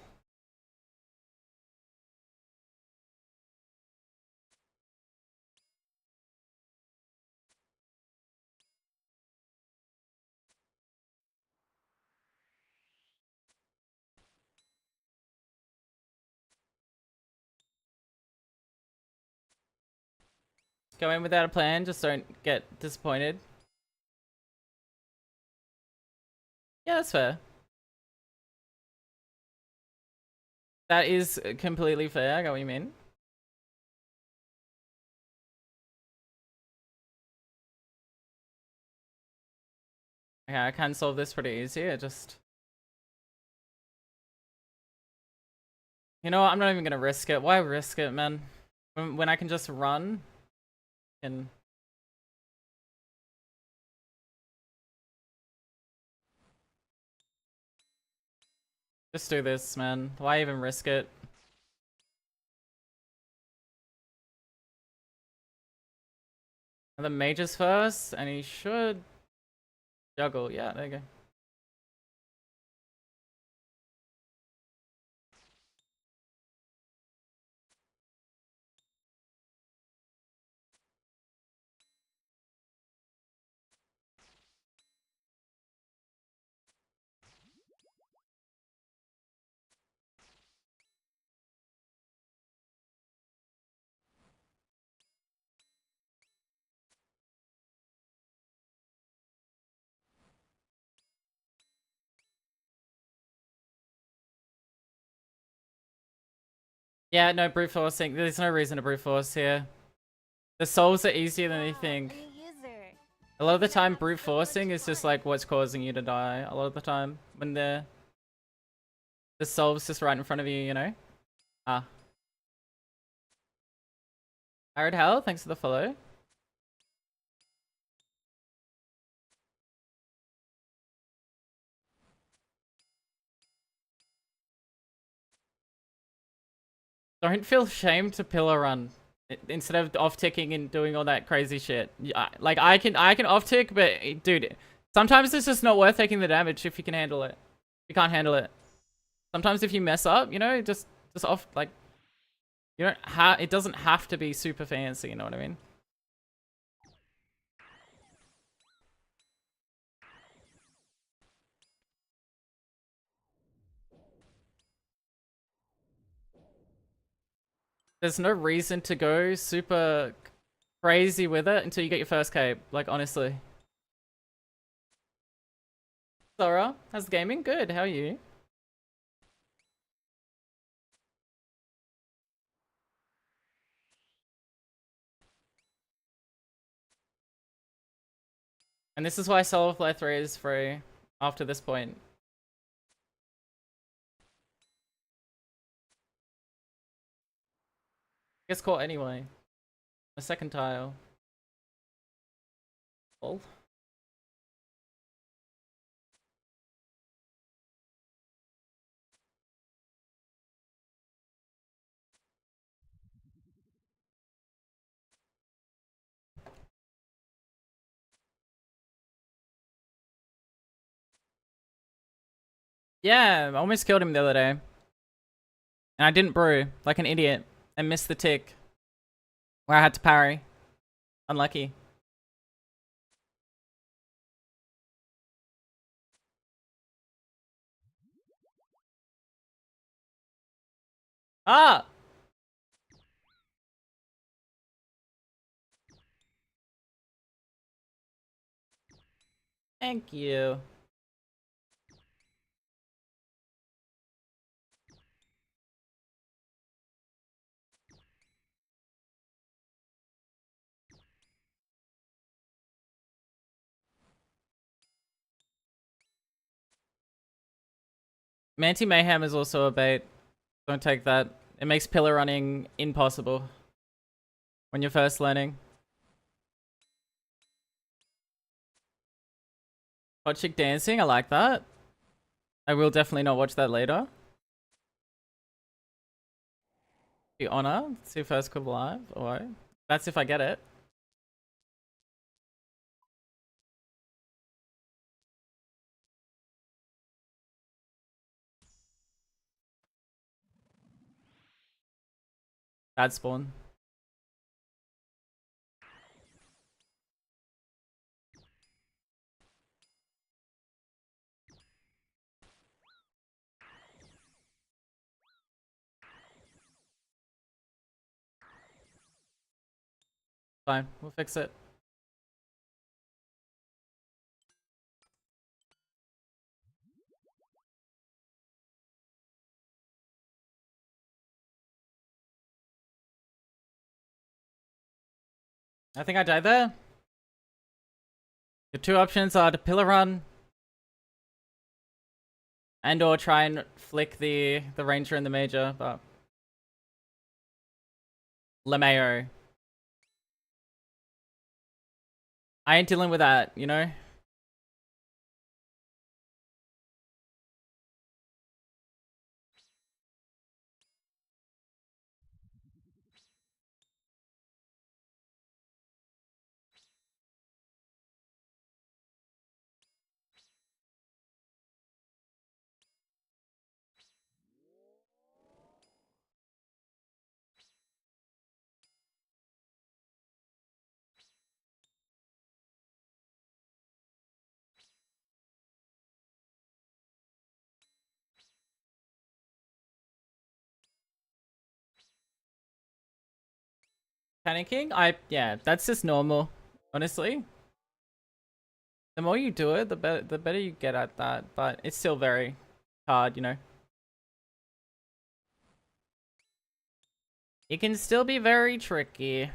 Speaker 1: Go in without a plan, just don't get disappointed. Yeah, that's fair. That is completely fair, I get what you mean. Okay, I can solve this pretty easy, I just... You know what, I'm not even gonna risk it. Why risk it, man? When I can just run? And just do this, man. Why even risk it? And the mages first, and he should juggle. Yeah, there you go. Yeah, no brute forcing. There's no reason to brute force here. The souls are easier than you think. A lot of the time, brute forcing is just like what's causing you to die. A lot of the time, when the soul's just right in front of you, you know? Ah. Iron Hell, thanks for the follow. Don't feel shame to pillar run instead of off-ticking and doing all that crazy shit. Like I can off-tick, but dude, sometimes it's just not worth taking the damage if you can handle it. You can't handle it. Sometimes if you mess up, you know, just off, like, you don't have, it doesn't have to be super fancy, you know what I mean? There's no reason to go super crazy with it until you get your first cape, like, honestly. Sora, how's the gaming? Good, how are you? And this is why Solo Play 3 is free after this point. Gets caught anyway. A second tile. Oh. Yeah, I almost killed him the other day. And I didn't brew, like an idiot, and missed the tick. Where I had to parry. Unlucky. Ah! Thank you. Manti Mayhem is also a bait. Don't take that. It makes pillar running impossible when you're first learning. Hot chick dancing, I like that. I will definitely not watch that later. The honor, see first club live. Alright. That's if I get it. Bad spawn. Fine, we'll fix it. I think I died there. The two options are to pillar run and or try and flick the ranger and the major, but LeMayo. I ain't dealing with that, you know? Panicking? Yeah, that's just normal, honestly. The more you do it, the better you get at that, but it's still very hard, you know? It can still be very tricky.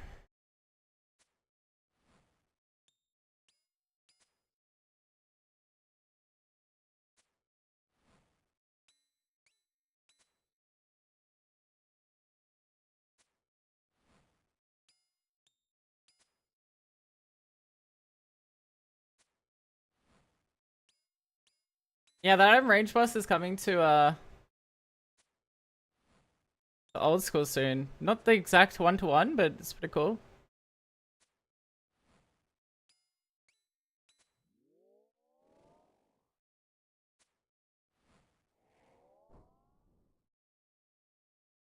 Speaker 1: Yeah, that item range boss is coming to the old school soon. Not the exact one-to-one, but it's pretty cool.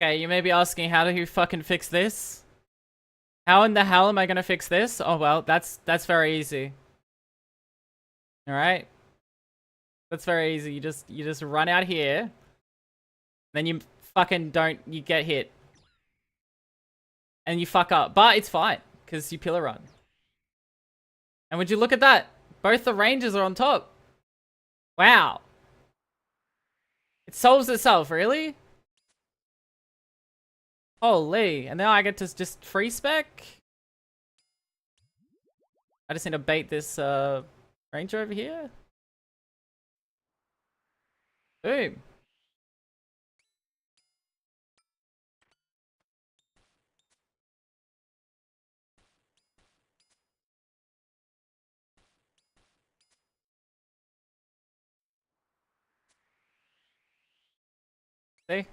Speaker 1: Okay, you may be asking, how do you fucking fix this? How in the hell am I gonna fix this? Oh well, that's very easy. Alright? That's very easy. You just run out here. Then you fucking you get hit. And you fuck up. But it's fine, because you pillar run. And would you look at that? Both the ranges are on top. Wow. It solves itself, really? Holy. And now I get to just free spec? I just need to bait this ranger over here. Boom. See?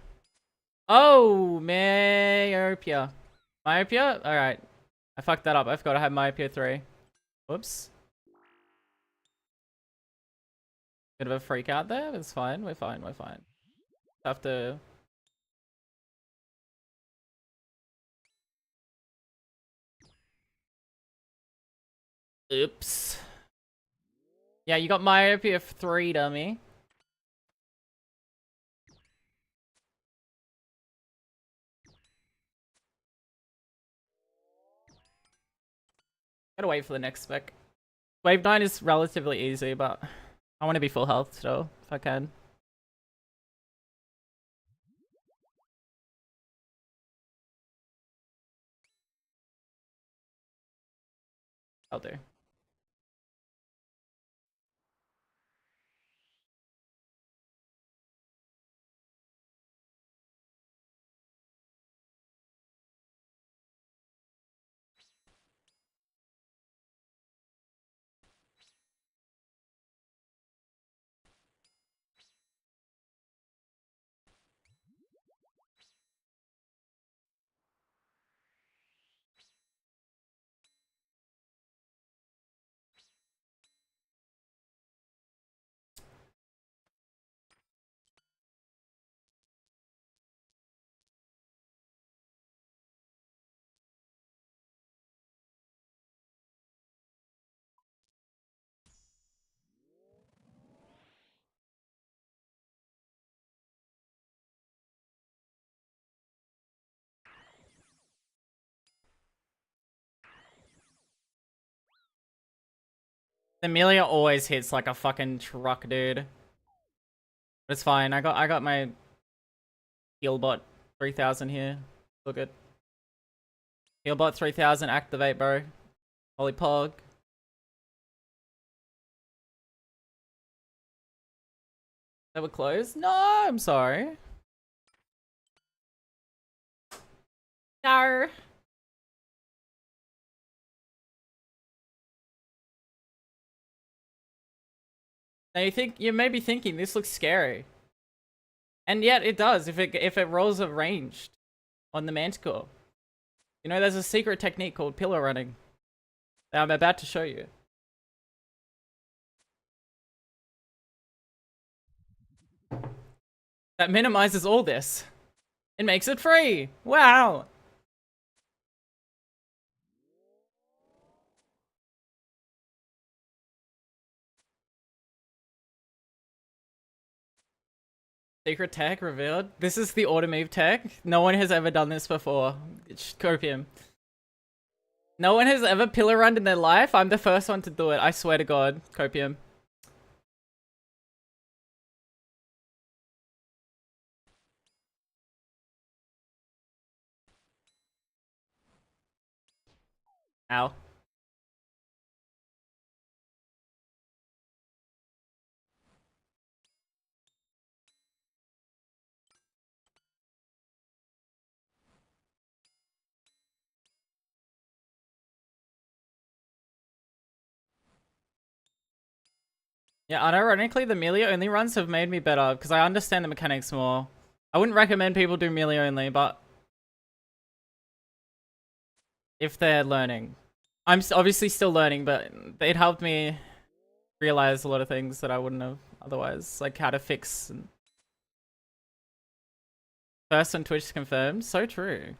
Speaker 1: Oh, myopia. Myopia? Alright. I fucked that up. I forgot I had myopia 3. Whoops. Bit of a freak out there. It's fine. We're fine. We're fine. Have to... Oops. Yeah, you got myopia 3, dummy. Gotta wait for the next spec. Wave 9 is relatively easy, but I want to be full health still, if I can. I'll do. Amelia always hits like a fucking truck, dude. But it's fine. I got my healbot 3000 here. Look good. Healbot 3000 activate, bro. Holy pog. They were closed? No, I'm sorry. No. Now you may be thinking this looks scary. And yet it does if it rolls a ranged on the Manticore. You know, there's a secret technique called pillar running that I'm about to show you. That minimizes all this. It makes it free. Wow. Secret tech revealed. This is the automove tech. No one has ever done this before. It's copium. No one has ever pillar run in their life. I'm the first one to do it. I swear to God. Copium. Ow. Yeah, unironically, the melee only runs have made me better because I understand the mechanics more. I wouldn't recommend people do melee only, but if they're learning. I'm obviously still learning, but it helped me realize a lot of things that I wouldn't have otherwise, like how to fix. First on Twitch confirmed. So true.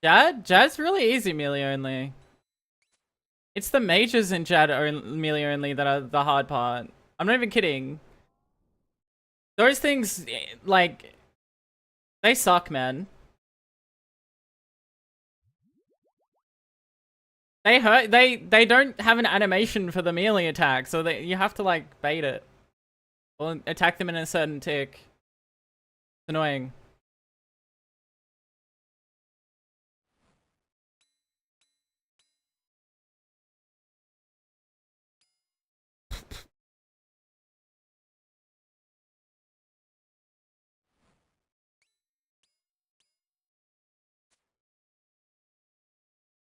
Speaker 1: Jad's really easy melee only. It's the mages in melee only that are the hard part. I'm not even kidding. Those things, like, they suck, man. They hurt. They don't have an animation for the melee attack, so you have to like bait it or attack them in a certain tick. It's annoying.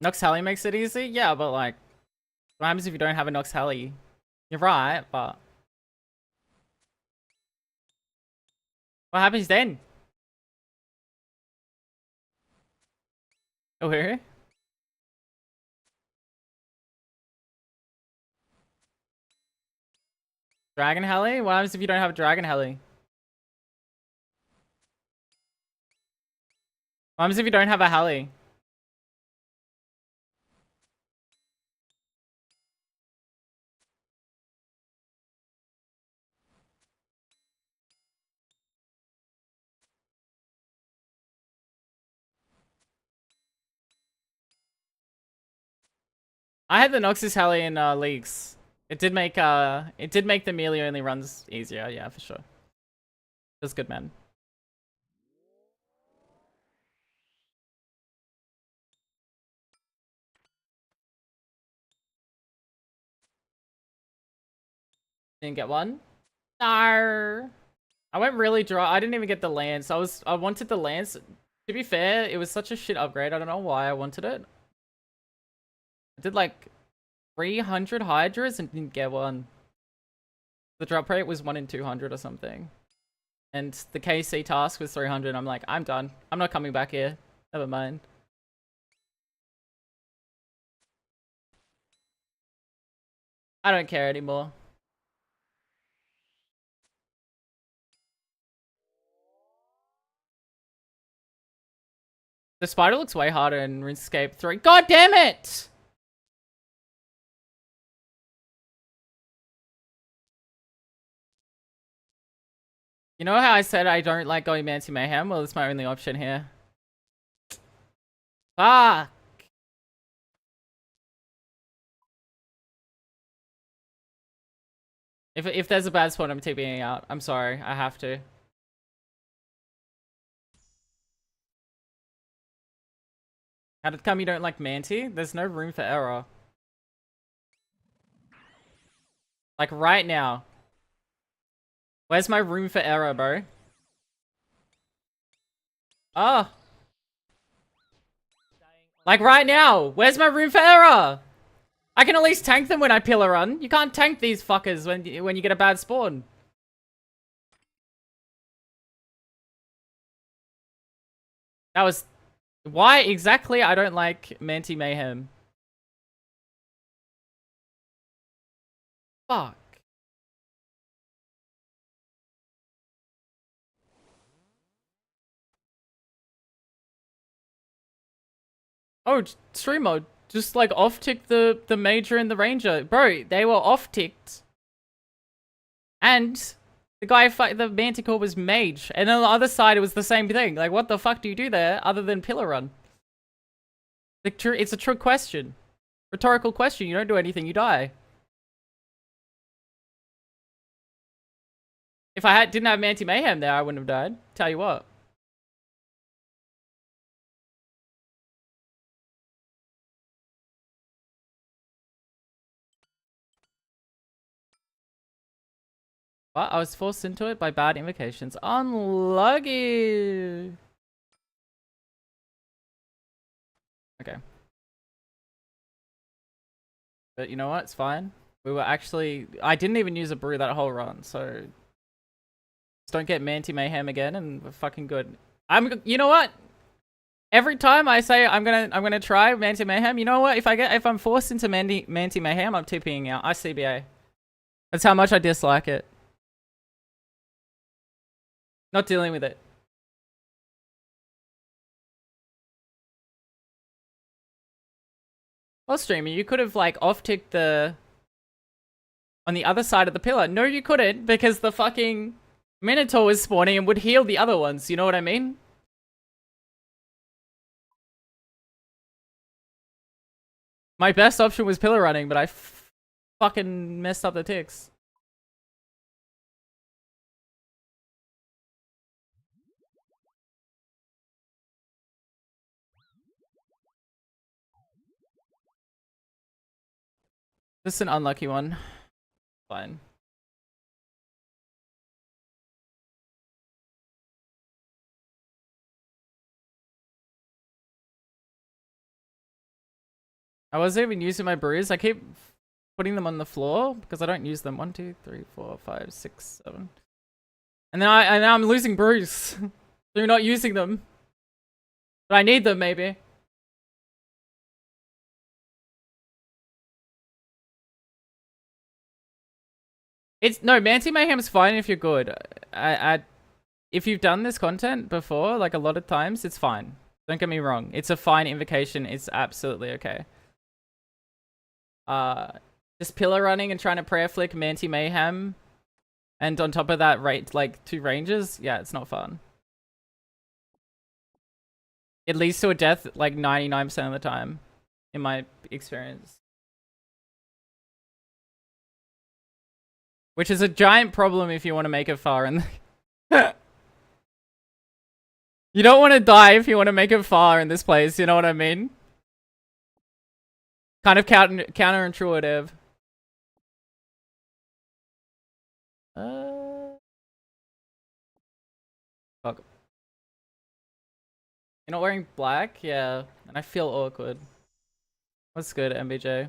Speaker 1: Nox Heli makes it easy? Yeah, but like, what happens if you don't have a Nox Heli? You're right, but what happens then? Oh, who? Dragon Heli? What happens if you don't have a Dragon Heli? What happens if you don't have a Heli? I had the Noxus Heli in leagues. It did make the melee only runs easier, yeah, for sure. It was good, man. Didn't get one? No. I went really dry. I didn't even get the lance. I wanted the lance. To be fair, it was such a shit upgrade. I don't know why I wanted it. I did like 300 Hydras and didn't get one. The drop rate was 1 in 200 or something. And the KC task was 300. I'm like, I'm done. I'm not coming back here. Never mind. I don't care anymore. The spider looks way harder in RuneScape 3. God damn it! You know how I said I don't like going Manti Mayhem? Well, it's my only option here. Fuck! If there's a bad spot, I'm TPing out. I'm sorry. I have to. How did it come you don't like Manti? There's no room for error. Like right now. Where's my room for error, bro? Oh. Like right now. Where's my room for error? I can at least tank them when I pillar run. You can't tank these fuckers when you get a bad spawn. That was... Why exactly I don't like Manti Mayhem. Fuck. Oh, stream mode. Just like off-tick the Major and the Ranger. Bro, they were off-ticked. And the guy the Manticore was Mage. And on the other side, it was the same thing. Like, what the fuck do you do there other than pillar run? It's a trick question. Rhetorical question. You don't do anything, you die. If I didn't have Manti Mayhem there, I wouldn't have died. Tell you what. What? I was forced into it by bad invocations. Unlucky. Okay. But you know what? It's fine. We were actually... I didn't even use a brew that whole run, so... Just don't get Manti Mayhem again and we're fucking good. You know what? Every time I say I'm gonna try Manti Mayhem, you know what? If I'm forced into Manti Mayhem, I'm TPing out. I CBA. That's how much I dislike it. Not dealing with it. Well, streamer, you could have like off-ticked the... on the other side of the pillar. No, you couldn't, because the fucking Minotaur was spawning and would heal the other ones. You know what I mean? My best option was pillar running, but I fucking messed up the ticks. This is an unlucky one. Fine. I wasn't even using my brews. I keep putting them on the floor because I don't use them. 1, 2, 3, 4, 5, 6, 7. And now I'm losing brews. So you're not using them. But I need them maybe. No, Manti Mayhem's fine if you're good. If you've done this content before, like a lot of times, it's fine. Don't get me wrong. It's a fine invocation. It's absolutely okay. Just pillar running and trying to prayer flick Manti Mayhem, and on top of that, like 2 ranges. Yeah, it's not fun. It leads to a death like 99% of the time, in my experience. Which is a giant problem if you want to make it far in the... You don't want to die if you want to make it far in this place, you know what I mean? Kind of counterintuitive. Fuck. You're not wearing black? Yeah. And I feel awkward. What's good, MBJ?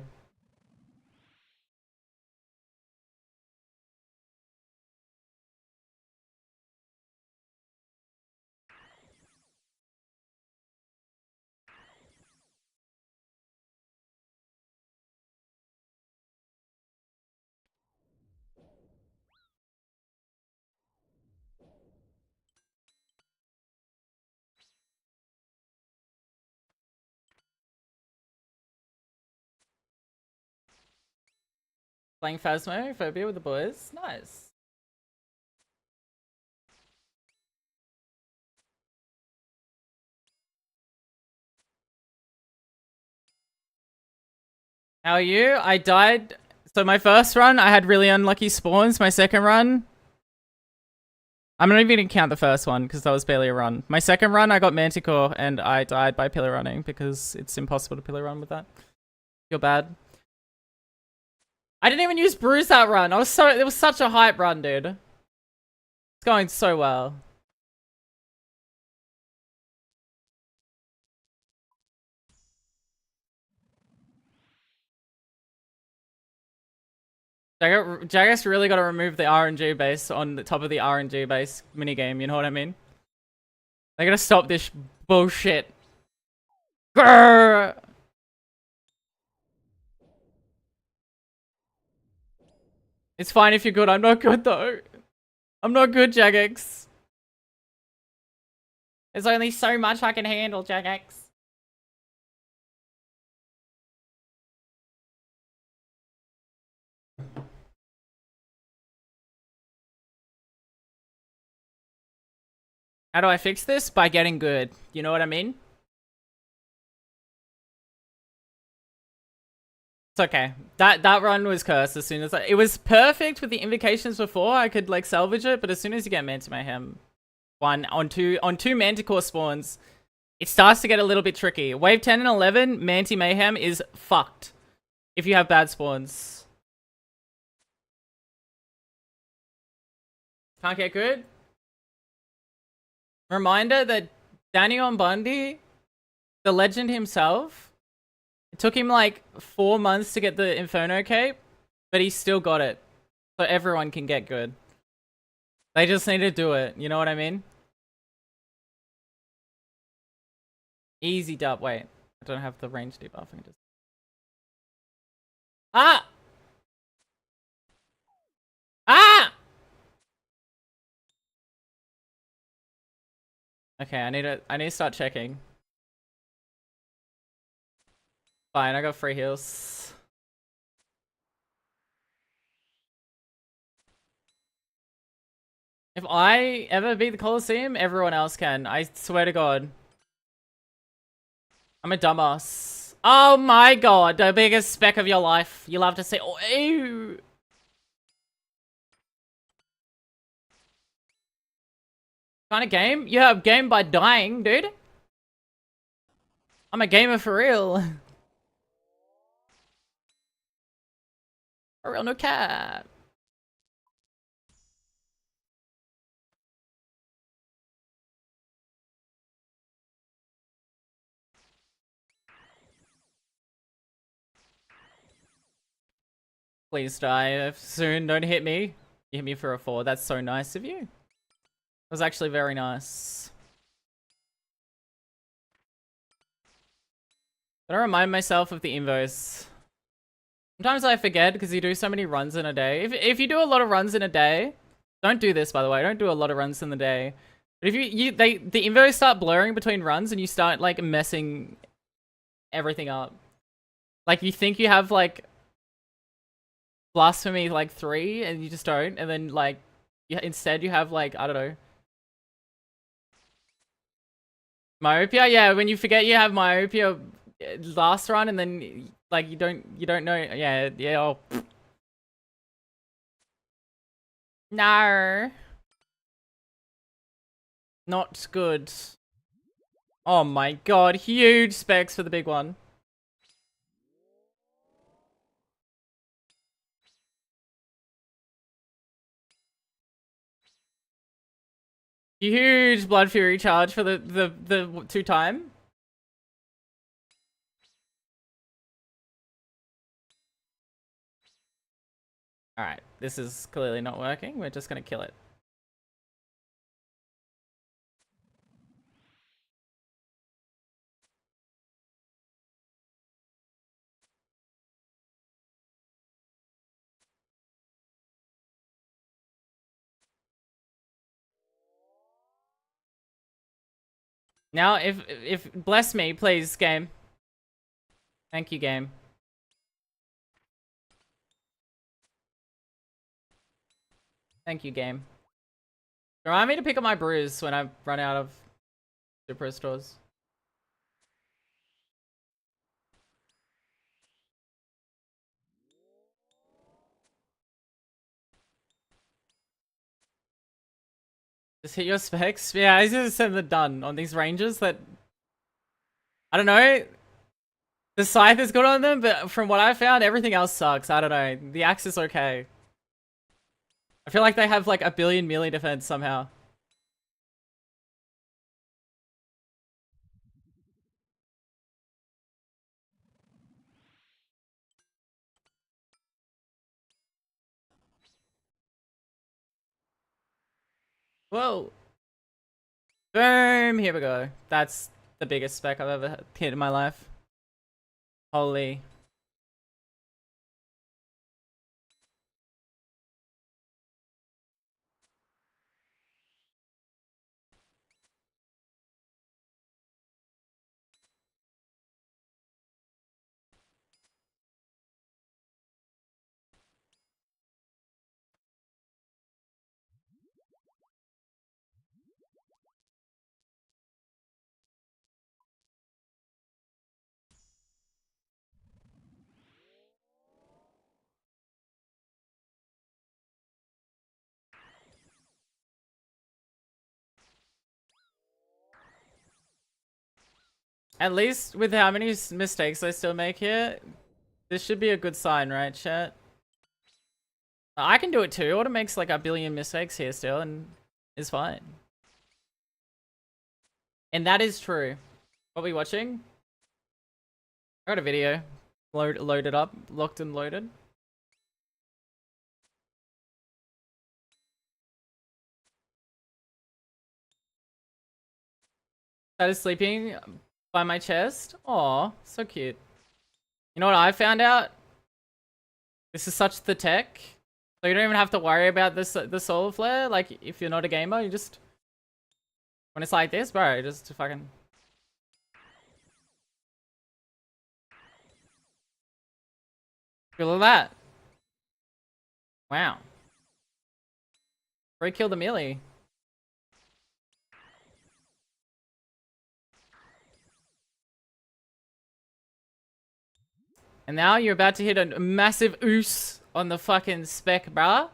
Speaker 1: Playing Phasmophobia with the boys? Nice. How are you? I died. So my first run, I had really unlucky spawns. My second run... I'm not even gonna count the first one, because that was barely a run. My second run, I got Manticore, and I died by pillar running, because it's impossible to pillar run with that. Feel bad. I didn't even use Bruise that run. It was such a hype run, dude. It's going so well. Jagex really got to remove the RNG base on the top of the RNG base minigame, you know what I mean? They gotta stop this bullshit. Grrr! It's fine if you're good, I'm not good though. I'm not good, Jagex. There's only so much I can handle, Jagex. How do I fix this? By getting good. You know what I mean? It's okay. That run was cursed as soon as it was perfect with the invocations before. I could like salvage it, but as soon as you get Manta Mayhem on two Manticore spawns, it starts to get a little bit tricky. Wave 10 and 11, Manta Mayhem is fucked if you have bad spawns. Can't get good. Reminder that Daniel Bundy, the legend himself, it took him like 4 months to get the Inferno cape, but he still got it. So everyone can get good. They just need to do it, you know what I mean? Easy dub. Wait, I don't have the range debuff. I can just... Ah! Ah! Okay, I need to start checking. Fine, I got free heals. If I ever beat the Colosseum, everyone else can. I swear to God. I'm a dumbass. Oh my God, the biggest speck of your life. You love to see. Oh, ew. Kind of game? You have game by dying, dude. I'm a gamer for real. For real, no cap. Please die soon. Don't hit me. You hit me for a 4. That's so nice of you. It was actually very nice. Gotta remind myself of the invos. Sometimes I forget because you do so many runs in a day. If you do a lot of runs in a day, don't do this by the way. Don't do a lot of runs in the day. But if the invos start blurring between runs and you start like messing everything up. Like you think you have like Blasphemy like 3 and you just don't, and then like instead you have like, I don't know, myopia. Yeah, when you forget you have myopia last run and then like you don't know. Yeah, oh. No, not good. Oh my God, huge specs for the big one. Huge Blood Fury charge for the 2-time. Alright, this is clearly not working. We're just gonna kill it. Now, if bless me, please, game. Thank you, game. Thank you, game. Remind me to pick up my brews when I run out of super stores. Just hit your specs. Yeah, I just said they're done on these ranges that... I don't know. The scythe is good on them, but from what I found, everything else sucks. I don't know. The axe is okay. I feel like they have like a billion melee defense somehow. Whoa. Boom, here we go. That's the biggest spec I've ever hit in my life. Holy. At least with how many mistakes I still make here, this should be a good sign, right, chat? I can do it too. Auto makes like a billion mistakes here still and is fine. And that is true. What are we watching? I got a video. Loaded up. Locked and loaded. That is sleeping by my chest. Aw, so cute. You know what I found out? This is such the tech. So you don't even have to worry about this the solar flare. Like if you're not a gamer, you just when it's like this, bro, just fucking feel that. Wow. Bro killed the melee. And now you're about to hit a massive oos on the fucking spec, bruh.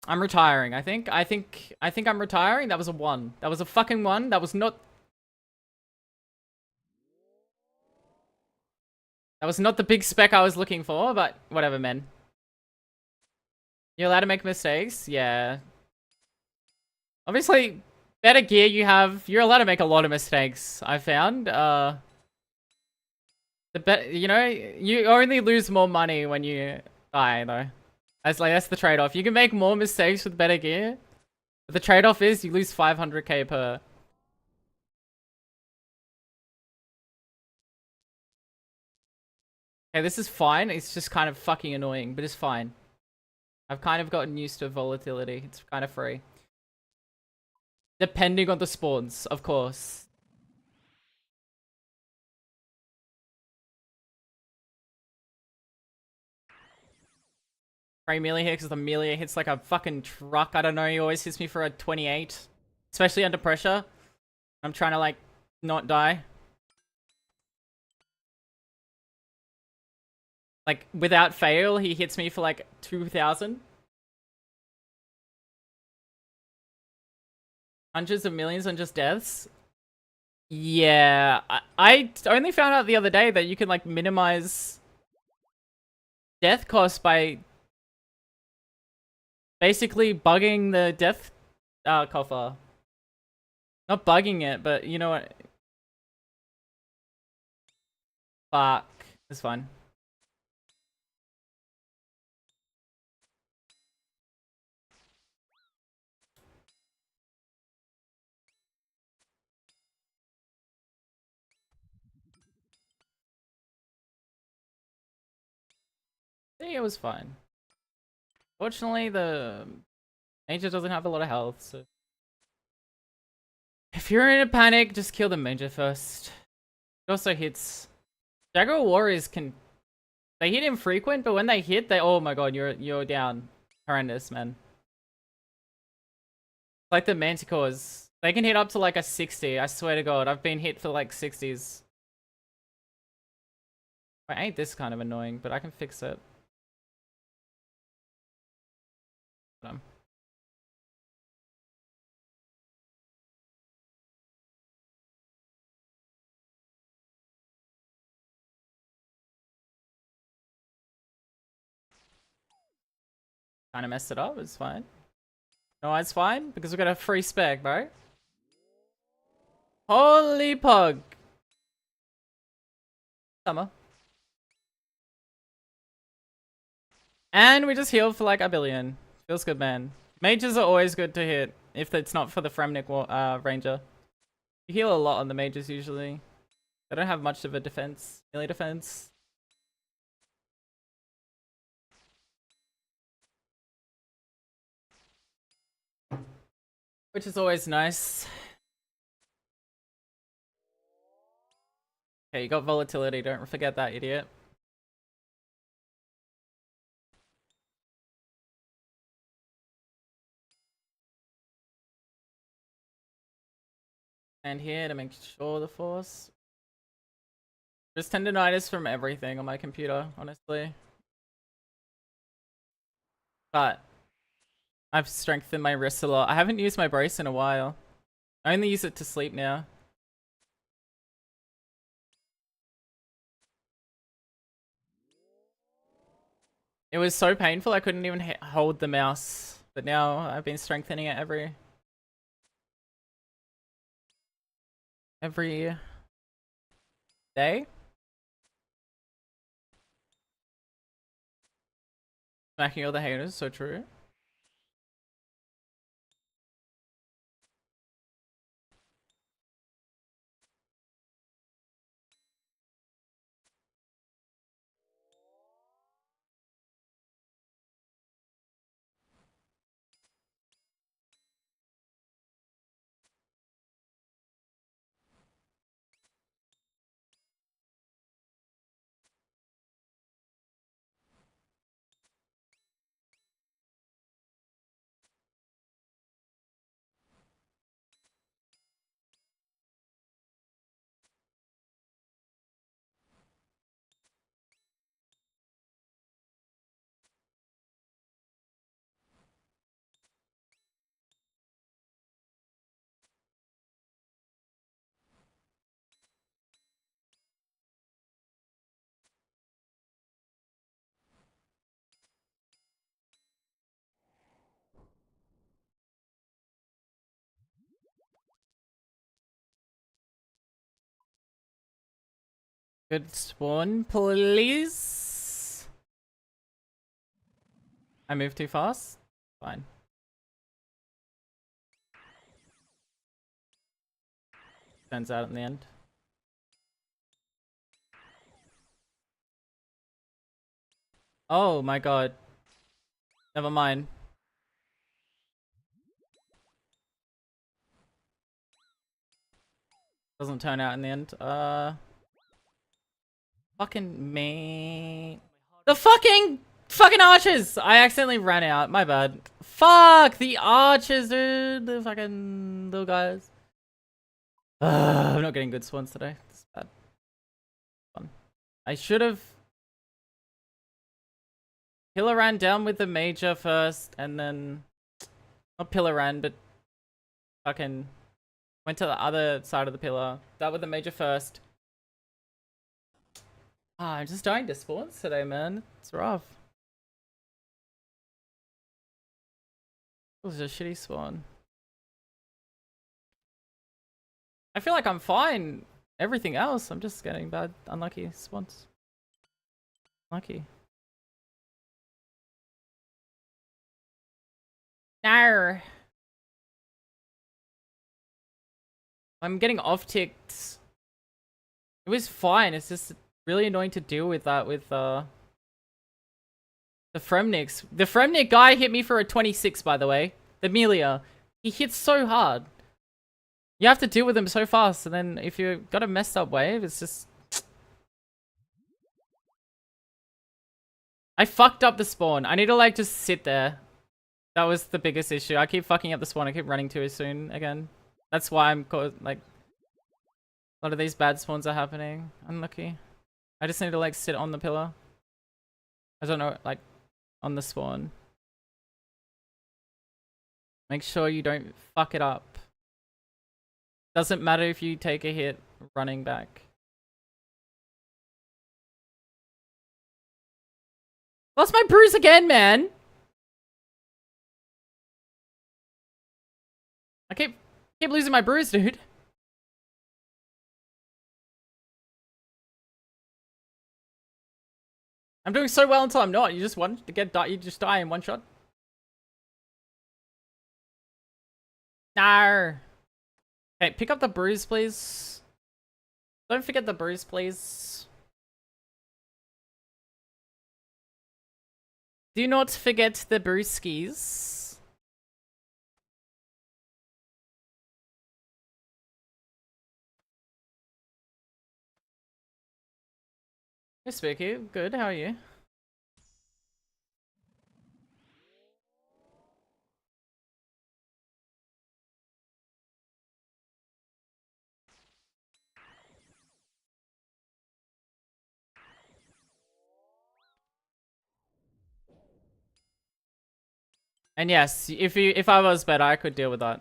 Speaker 1: I'm retiring, I think. I think I'm retiring. That was a 1. That was a fucking 1. That was not... That was not the big spec I was looking for, but whatever, man. You're allowed to make mistakes? Yeah. Obviously, better gear you have, you're allowed to make a lot of mistakes, I found. You know, you only lose more money when you die, though. That's the trade-off. You can make more mistakes with better gear, but the trade-off is you lose 500k per. Okay, this is fine. It's just kind of fucking annoying, but it's fine. I've kind of gotten used to volatility. It's kind of free. Depending on the spawns, of course. Free melee hit because the melee hits like a fucking truck. I don't know, he always hits me for a 28. Especially under pressure. I'm trying to like not die. Like without fail, he hits me for like 2,000. Hundreds of millions on just deaths. Yeah, I only found out the other day that you can like minimize death costs by basically bugging the death coffer. Not bugging it, but you know what? Fuck. It's fine. I think it was fine. Fortunately, the Major doesn't have a lot of health, so... If you're in a panic, just kill the Major first. It also hits... Jaguar Warriors can... They hit infrequent, but when they hit, they... Oh my god, you're down. Horrendous, man. Like the Manticores. They can hit up to like a 60, I swear to god. I've been hit for like 60s. Ain't this kind of annoying, but I can fix it. Kind of messed it up, it's fine. No, it's fine, because we got a free spec, bro. Holy pug. Summer. And we just healed for like a billion. Feels good, man. Mages are always good to hit if it's not for the Fremnik Ranger. You heal a lot on the mages usually. They don't have much of a defense, melee defense. Which is always nice. Okay, you got volatility, don't forget that, idiot. And here to make sure the force. There's tendonitis from everything on my computer, honestly. But I've strengthened my wrists a lot. I haven't used my brace in a while. I only use it to sleep now. It was so painful I couldn't even hold the mouse. But now I've been strengthening it every day. Smacking all the haters, so true. Good spawn, please. I moved too fast? Fine. Turns out in the end. Oh my god. Never mind. Doesn't turn out in the end. Fucking me. The fucking archers! I accidentally ran out. My bad. Fuck the archers, dude. The fucking little guys. I'm not getting good spawns today. It's bad. Fun. I should have. Pillar ran down with the major first, and then not pillar ran, but fucking went to the other side of the pillar. That with the major first. Ah, I'm just dying to spawns today, man. It's rough. It was a shitty spawn. I feel like I'm fine. Everything else, I'm just getting bad, unlucky spawns. Lucky. No. I'm getting off ticked. It was fine. It's just really annoying to deal with that with the Fremniks. The Fremnik guy hit me for a 26, by the way. The Melia. He hits so hard. You have to deal with him so fast, and then if you got a messed up wave, it's just... I fucked up the spawn. I need to like just sit there. That was the biggest issue. I keep fucking up the spawn. I keep running too soon again. That's why I'm like... A lot of these bad spawns are happening. Unlucky. I just need to like sit on the pillar. I don't know, like on the spawn. Make sure you don't fuck it up. Doesn't matter if you take a hit running back. Lost my bruise again, man. I keep losing my bruise, dude. I'm doing so well until I'm not. You just want to get you just die in one shot. No. Okay, pick up the bruise, please. Don't forget the bruise, please. Do not forget the brewskis. Hey, Spooky. Good, how are you? And yes, if I was better, I could deal with that.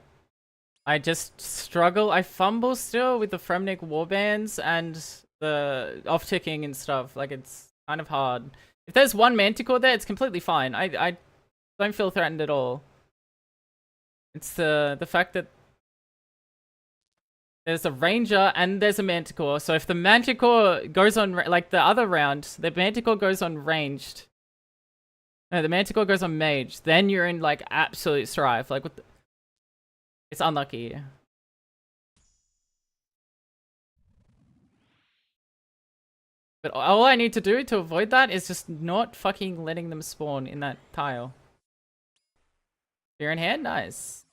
Speaker 1: I just struggle. I fumble still with the Fremnik warbands and the off-ticking and stuff. Like, it's kind of hard. If there's one Manticore there, it's completely fine. I don't feel threatened at all. It's the fact that there's a Ranger and there's a Manticore. So if the Manticore goes on, like the other round, the Manticore goes on ranged. No, the Manticore goes on mage. Then you're in, like, absolute strife. Like, what the... It's unlucky. But all I need to do to avoid that is just not fucking letting them spawn in that tile. Fear in hand? Nice.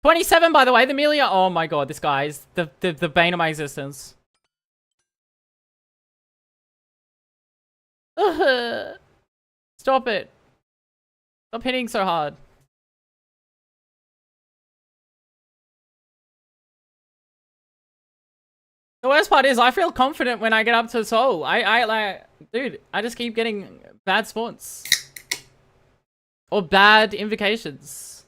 Speaker 1: 27, by the way, the Melia. Oh my god, this guy is the bane of my existence. Ugh. Stop it. Stop hitting so hard. The worst part is I feel confident when I get up to soul. I like, dude, I just keep getting bad spawns. Or bad invocations.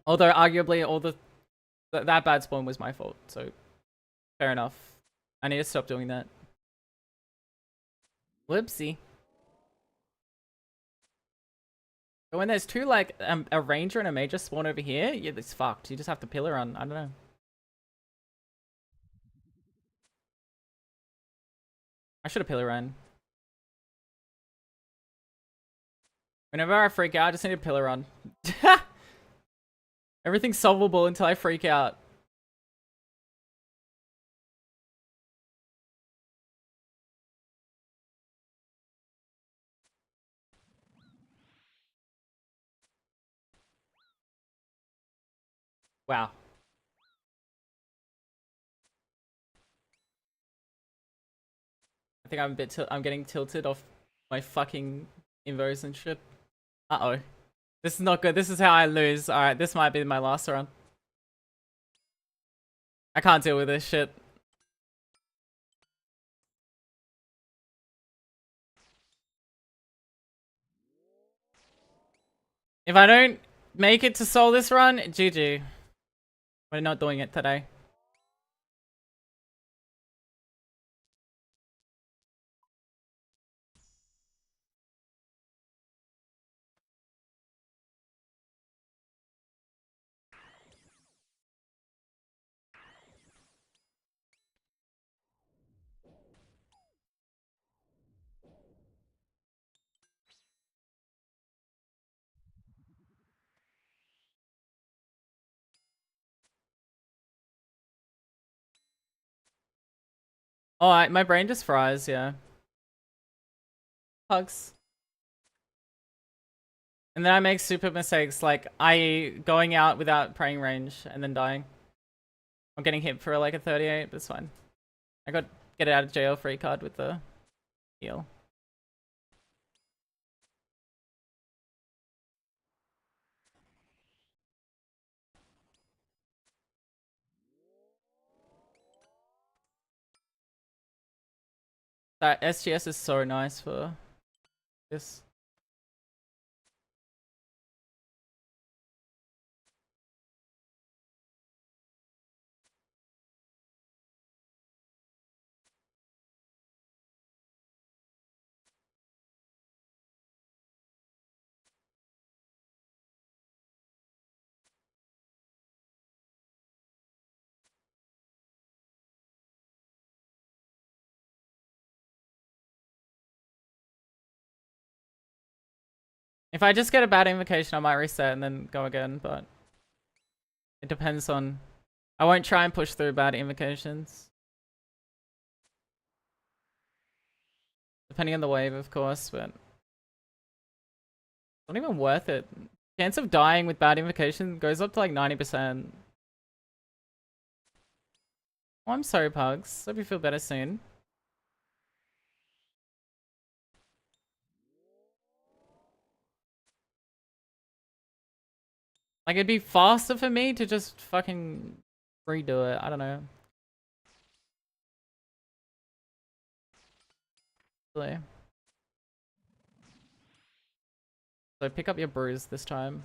Speaker 1: Although arguably all that bad spawn was my fault, so fair enough. I need to stop doing that. Whoopsie. But when there's two, like, a ranger and a major spawn over here, yeah, it's fucked. You just have to pillar on. I don't know. I should have pillar run. Whenever I freak out, I just need to pillar run. Everything's solvable until I freak out. Wow. I think I'm getting tilted off my fucking invos and shit. Uh-oh. This is not good. This is how I lose. Alright, this might be my last run. I can't deal with this shit. If I don't make it to soul this run, GG. We're not doing it today. Alright, my brain just fries, yeah. Hugs. And then I make stupid mistakes, like I going out without praying range and then dying. I'm getting hit for like a 38, but it's fine. I got get it out of jail free card with the heal. That SGS is so nice for this. If I just get a bad invocation, I might reset and then go again, but it depends on... I won't try and push through bad invocations. Depending on the wave, of course, but... Not even worth it. Chance of dying with bad invocation goes up to like 90%. Oh, I'm sorry, Pugs. Hope you feel better soon. Like, it'd be faster for me to just fucking redo it. I don't know. Really. So pick up your bruise this time.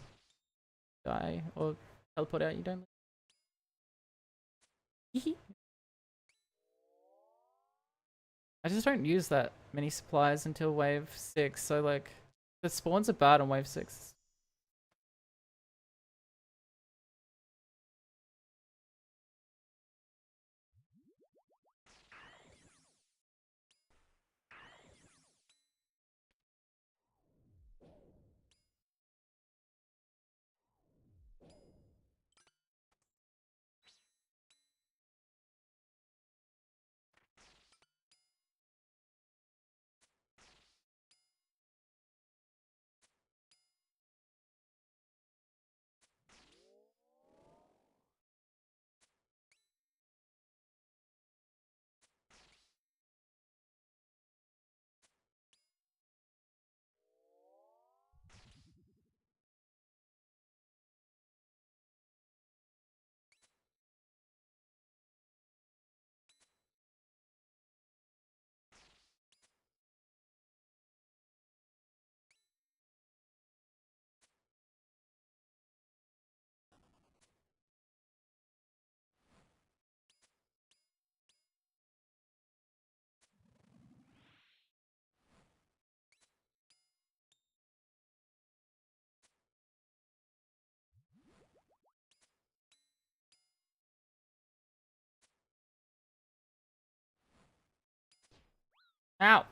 Speaker 1: Die. Or teleport out, you don't. I just don't use that many supplies until wave 6, so like, the spawns are bad on wave 6. Ow!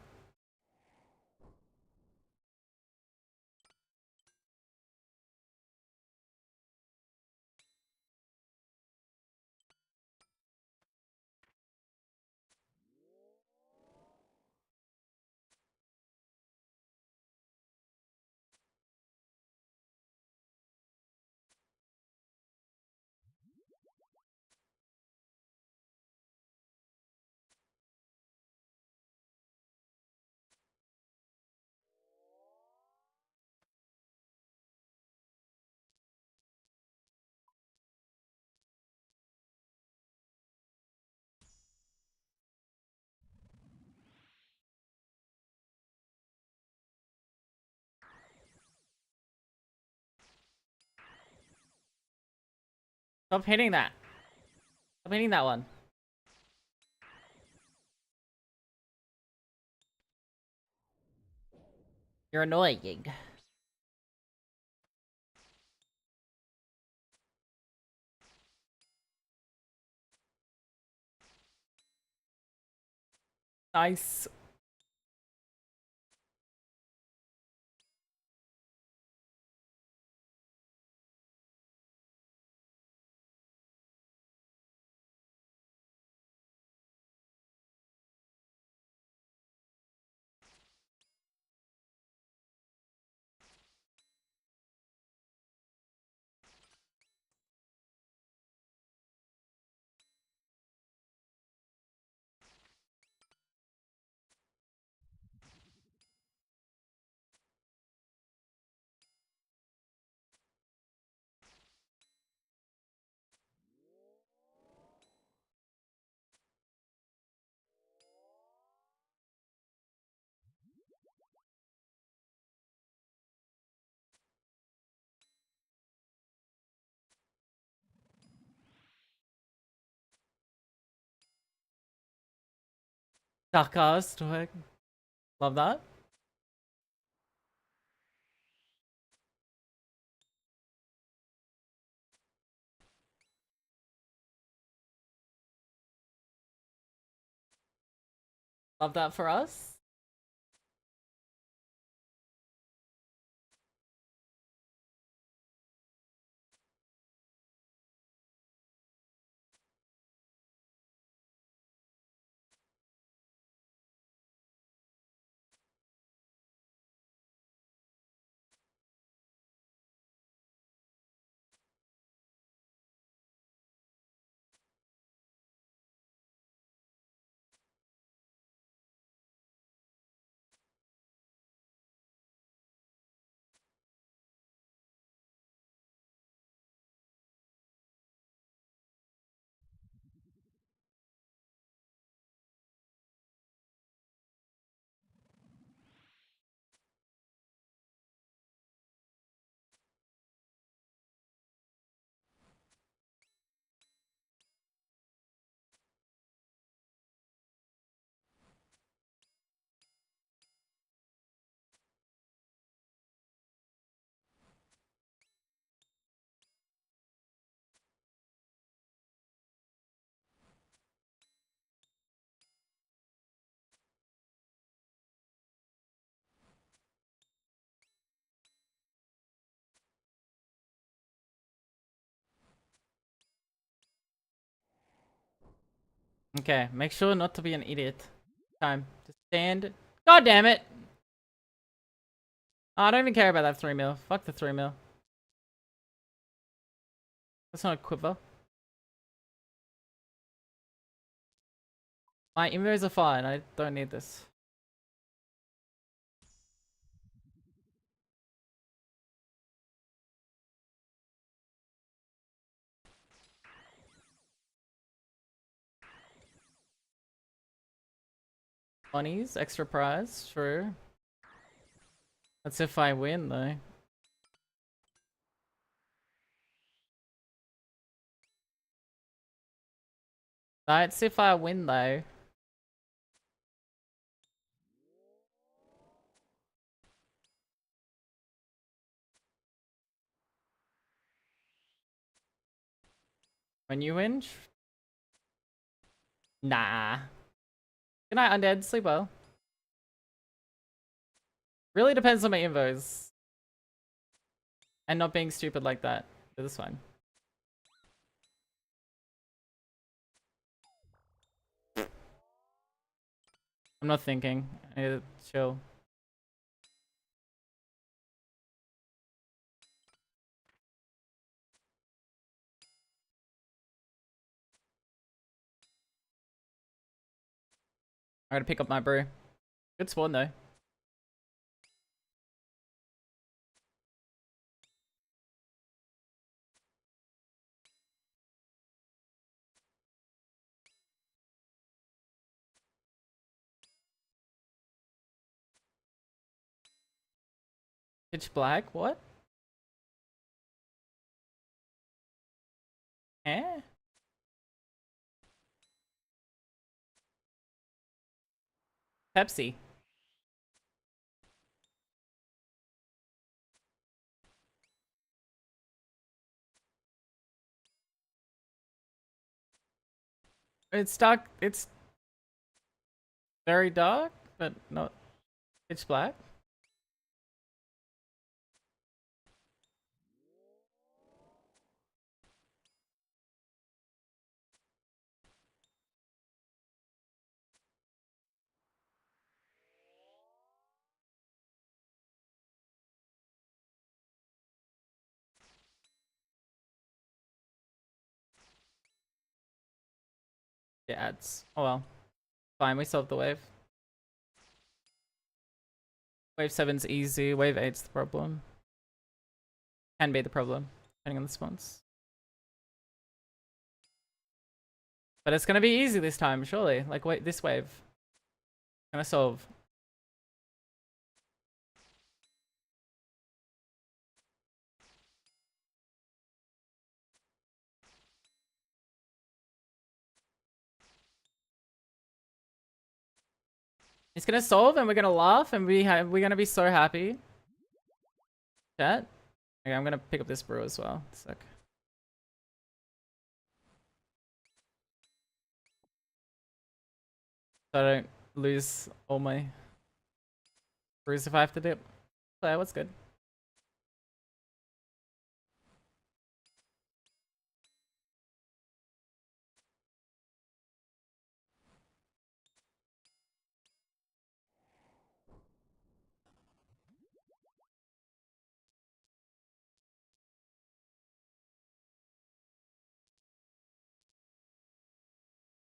Speaker 1: Stop hitting that. Stop hitting that one. You're annoying. Nice. Sarcast. Love that. Love that for us. Okay, make sure not to be an idiot. Time to stand. God damn it! Oh, I don't even care about that 3 mil. Fuck the 3 mil. That's not a quiver. My invos are fine. I don't need this. Monies, extra prize, true. That's if I win though. That's if I win though. When you win? Nah. Good night, undead. Sleep well. Really depends on my invos. And not being stupid like that. But this one. I'm not thinking. I need to chill. I gotta pick up my brew. Good spawn though. Pitch black? What? Eh? Pepsi. It's dark. It's very dark, but not pitch black. It adds. Oh well. Fine, we solved the wave. Wave 7's easy. Wave 8's the problem. Can be the problem, depending on the spawns. But it's gonna be easy this time, surely. Like, wait, this wave. Gonna solve. It's gonna solve and we're gonna laugh and we're gonna be so happy. Chat? Okay, I'm gonna pick up this brew as well. Sick. So I don't lose all my brews if I have to dip. So yeah, what's good?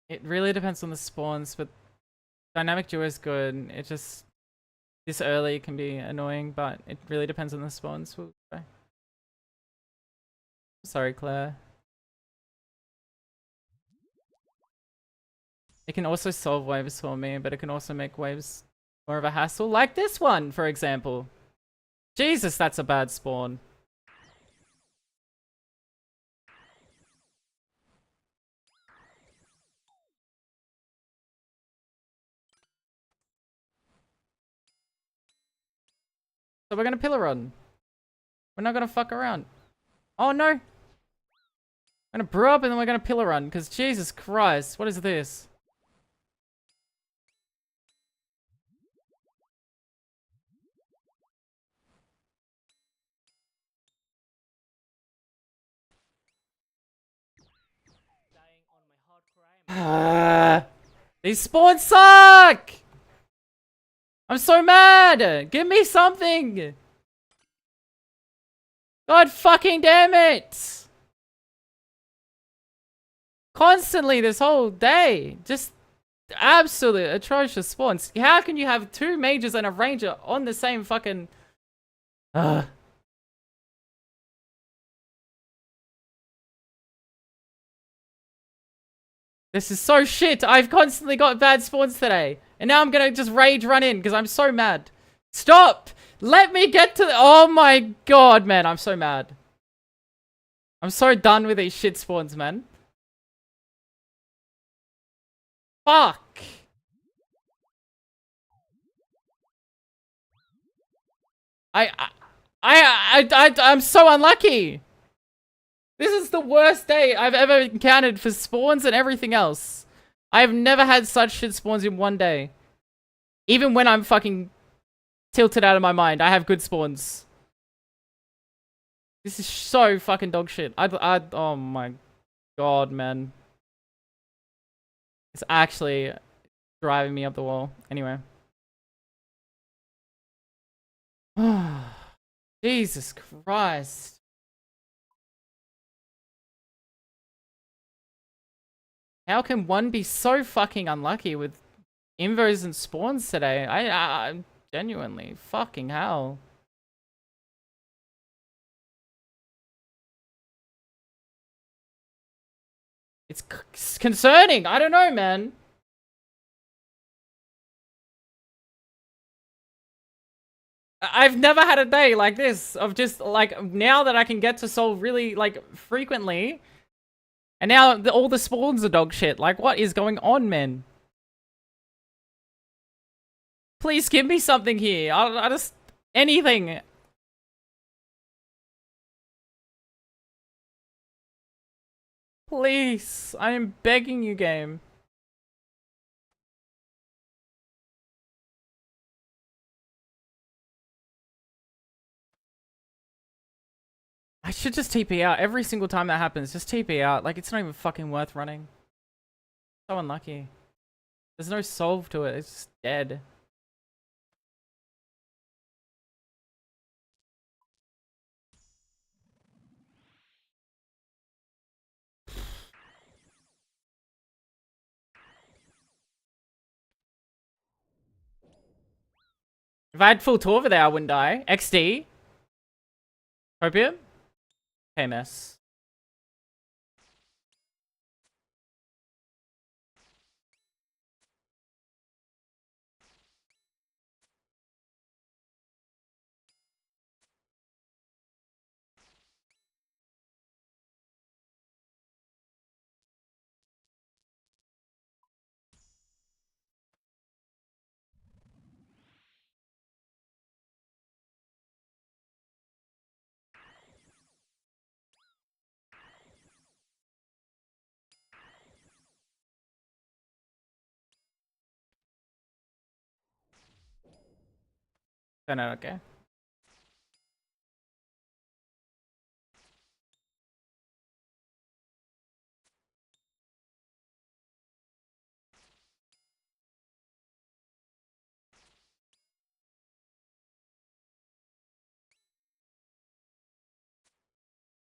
Speaker 1: It really depends on the spawns, but dynamic duo is good. It just this early can be annoying, but it really depends on the spawns. We'll try. Sorry, Claire. It can also solve waves for me, but it can also make waves more of a hassle. Like this one, for example. Jesus, that's a bad spawn. So we're gonna pillar run. We're not gonna fuck around. Oh no! We're gonna brew up and then we're gonna pillar run, because Jesus Christ, what is this? These spawns suck! I'm so mad! Give me something! God fucking damn it! Constantly this whole day. Just absolute atrocious spawns. How can you have 2 mages and a ranger on the same fucking... This is so shit. I've constantly got bad spawns today. And now I'm gonna just rage run in because I'm so mad. Stop! Let me get to the... Oh my god, man. I'm so mad. I'm so done with these shit spawns, man. Fuck. I'm so unlucky. This is the worst day I've ever encountered for spawns and everything else. I've never had such shit spawns in one day. Even when I'm fucking tilted out of my mind, I have good spawns. This is so fucking dog shit. Oh my god, man. It's actually driving me up the wall. Anyway. Jesus Christ. How can one be so fucking unlucky with invos and spawns today? I genuinely fucking hell. It's concerning. I don't know, man. I've never had a day like this of just like now that I can get to Sol really like frequently. And now all the spawns are dog shit. Like, what is going on, man? Please give me something here. I just... Anything. Please. I am begging you, game. I should just TP out. Every single time that happens, just TP out. Like, it's not even fucking worth running. So unlucky. There's no solve to it. It's just dead. If I had full tour over there, I wouldn't die. XD. Hopium. KMS. No, okay.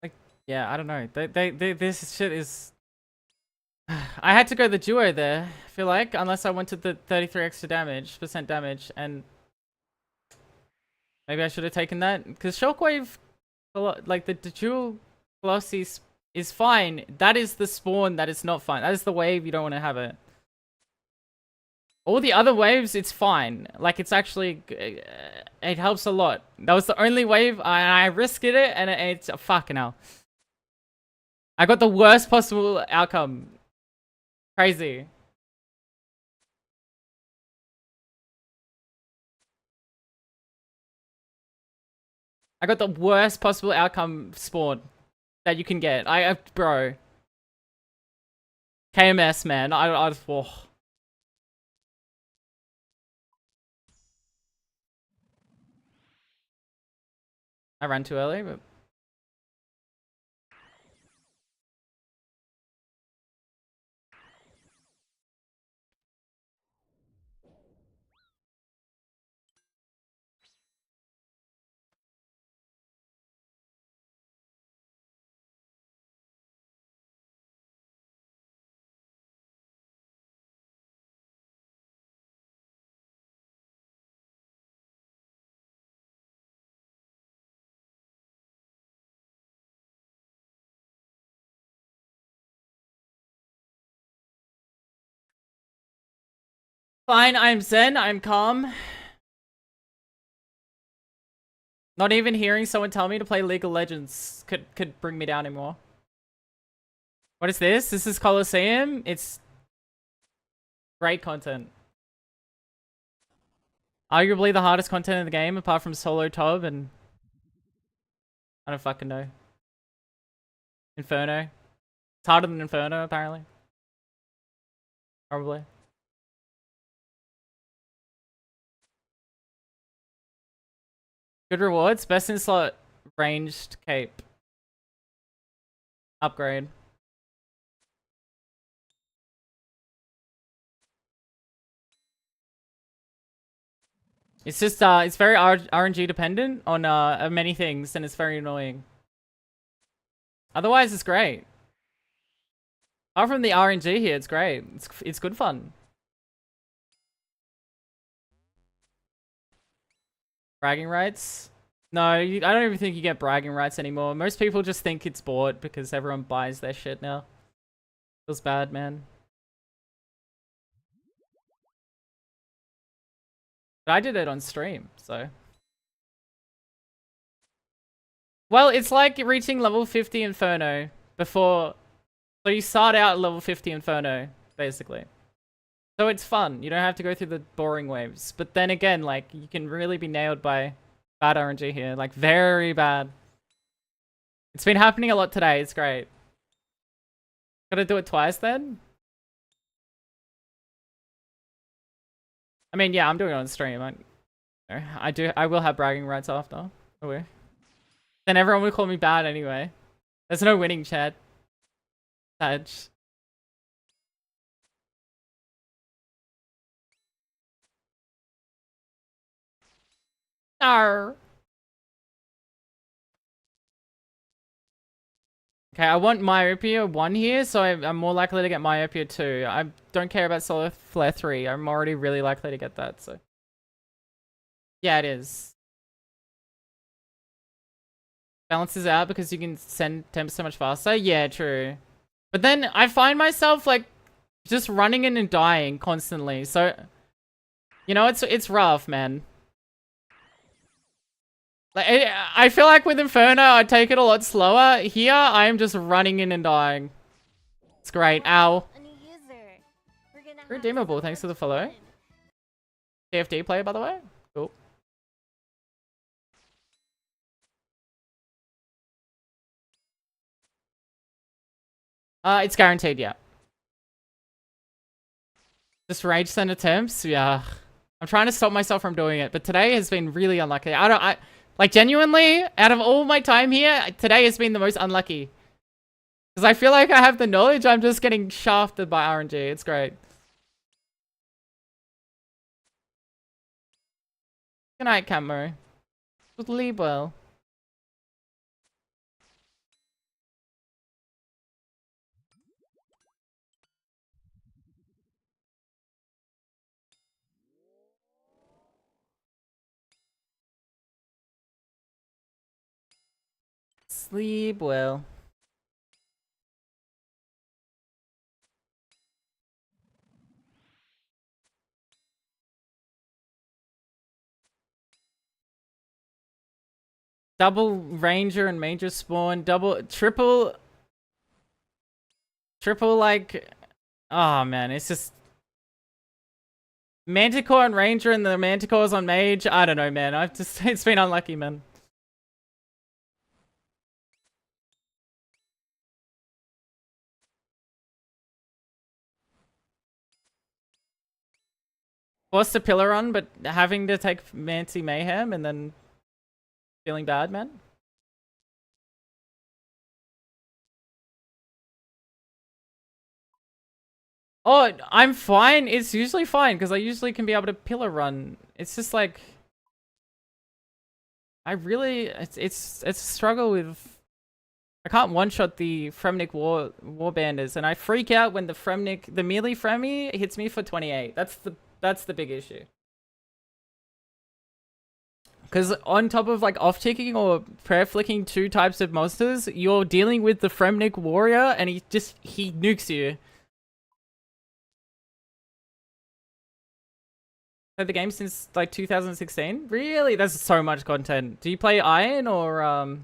Speaker 1: Like, yeah, I don't know. This shit is... I had to go the duo there, I feel like, unless I went to the 33 extra percent damage, and maybe I should have taken that, because Shockwave, like the dual Colossi is fine. That is the spawn that is not fine. That is the wave you don't want to have it. All the other waves, it's fine. Like, it's actually, it helps a lot. That was the only wave, I risked it, and it's fucking hell. I got the worst possible outcome. Crazy. I got the worst possible outcome spawn that you can get. Bro. KMS, man. I just... Oh. I ran too early, but... Fine, I'm zen, I'm calm. Not even hearing someone tell me to play League of Legends could bring me down anymore. What is this? This is Colosseum? It's great content. Arguably the hardest content in the game, apart from Solo Tob and... I don't fucking know. Inferno. It's harder than Inferno, apparently. Probably. Good rewards. Best in slot ranged cape. Upgrade. It's just, it's very RNG dependent on many things, and it's very annoying. Otherwise, it's great. Apart from the RNG here, it's great. It's good fun. Bragging rights? No, I don't even think you get bragging rights anymore. Most people just think it's bought because everyone buys their shit now. Feels bad, man. But I did it on stream, so... Well, it's like reaching level 50 Inferno before... So you start out at level 50 Inferno, basically. So it's fun. You don't have to go through the boring waves. But then again, like, you can really be nailed by bad RNG here. Like, very bad. It's been happening a lot today. It's great. Gotta do it twice then? I mean, yeah, I'm doing it on stream. I will have bragging rights after. Oh, then everyone will call me bad anyway. There's no winning, chat. Sadge. Arr. Okay, I want Myopia 1 here, so I'm more likely to get Myopia 2. I don't care about Solar Flare 3. I'm already really likely to get that, so... Yeah, it is. Balances out because you can send temps so much faster? Yeah, true. But then I find myself, like, just running in and dying constantly, so... You know, it's rough, man. Like, I feel like with Inferno, I'd take it a lot slower. Here, I'm just running in and dying. It's great. Ow. Redeemable, thanks for the follow. TFD player, by the way. Cool. It's guaranteed, yeah. Just rage send attempts? Yeah. I'm trying to stop myself from doing it, but today has been really unlucky. Like, genuinely, out of all my time here, today has been the most unlucky. Because I feel like I have the knowledge, I'm just getting shafted by RNG. It's great. Good night, Camo. Sleep well. Sleep well. Double Ranger and Major spawn. Triple, like... Oh, man, it's just... Manticore and Ranger and the Manticores on Mage. I don't know, man. It's been unlucky, man. Forced to pillar run, but having to take Mancy Mayhem and then feeling bad, man. Oh, I'm fine. It's usually fine because I usually can be able to pillar run. It's just like I really it's a struggle with. I can't one-shot the Fremnik Warbanders, and I freak out when the melee Fremi hits me for 28. That's the big issue. Because on top of like off-ticking or prayer flicking 2 types of monsters, you're dealing with the Fremnik Warrior, and he nukes you. Played the game since like 2016. Really? That's so much content. Do you play Iron or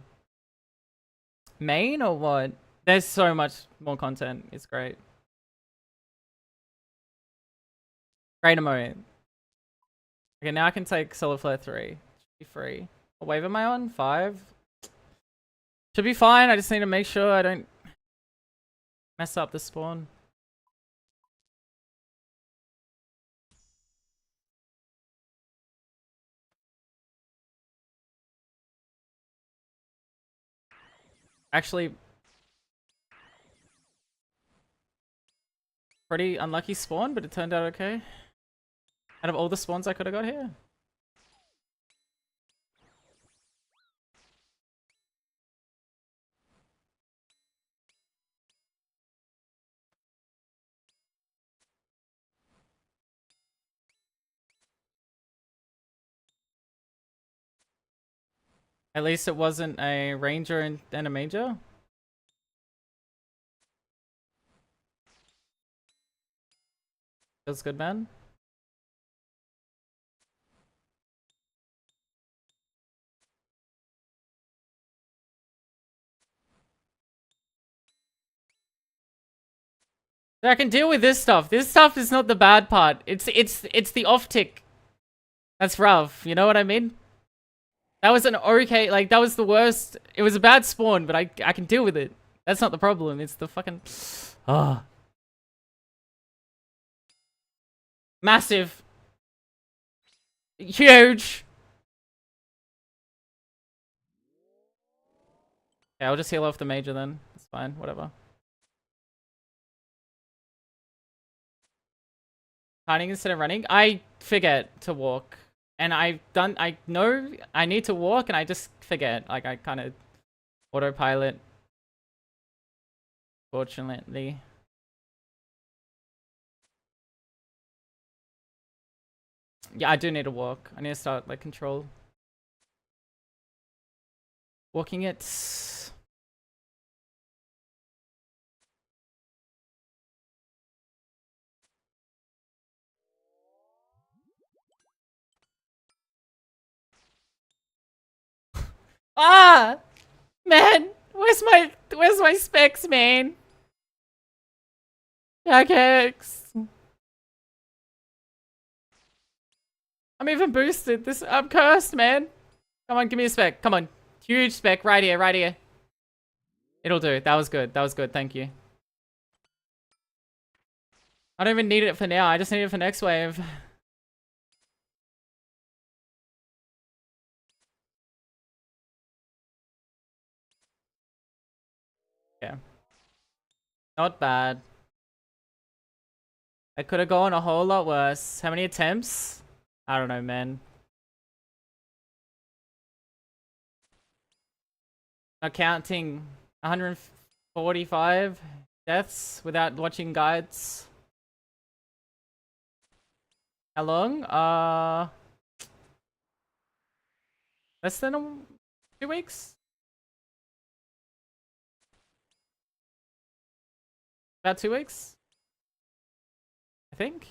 Speaker 1: main or what? There's so much more content. It's great. Great emote. Okay, now I can take Solar Flare 3. Should be free. What wave am I on? 5? Should be fine. I just need to make sure I don't mess up the spawn. Actually, pretty unlucky spawn, but it turned out okay. Out of all the spawns I could have got here. At least it wasn't a ranger and a major. Feels good, man. I can deal with this stuff. This stuff is not the bad part. It's the off tick. That's rough. You know what I mean? That was an okay, like that was the worst. It was a bad spawn, but I can deal with it. That's not the problem. It's the fucking massive. Huge. Yeah, I'll just heal off the major then. It's fine, whatever. Hiding instead of running. I forget to walk. And I know I need to walk and I just forget. Like I kind of autopilot. Fortunately. Yeah, I do need to walk. I need to start like control. Walking it. Ah! Man! Where's my specs, man? Jackass. I'm even boosted. I'm cursed, man. Come on, give me a spec. Come on. Huge spec. Right here, right here. It'll do. That was good. That was good. Thank you. I don't even need it for now. I just need it for next wave. Yeah. Not bad. It could have gone a whole lot worse. How many attempts? I don't know, man. Not counting 145 deaths without watching guides. How long? Less than 2 weeks? About 2 weeks? I think.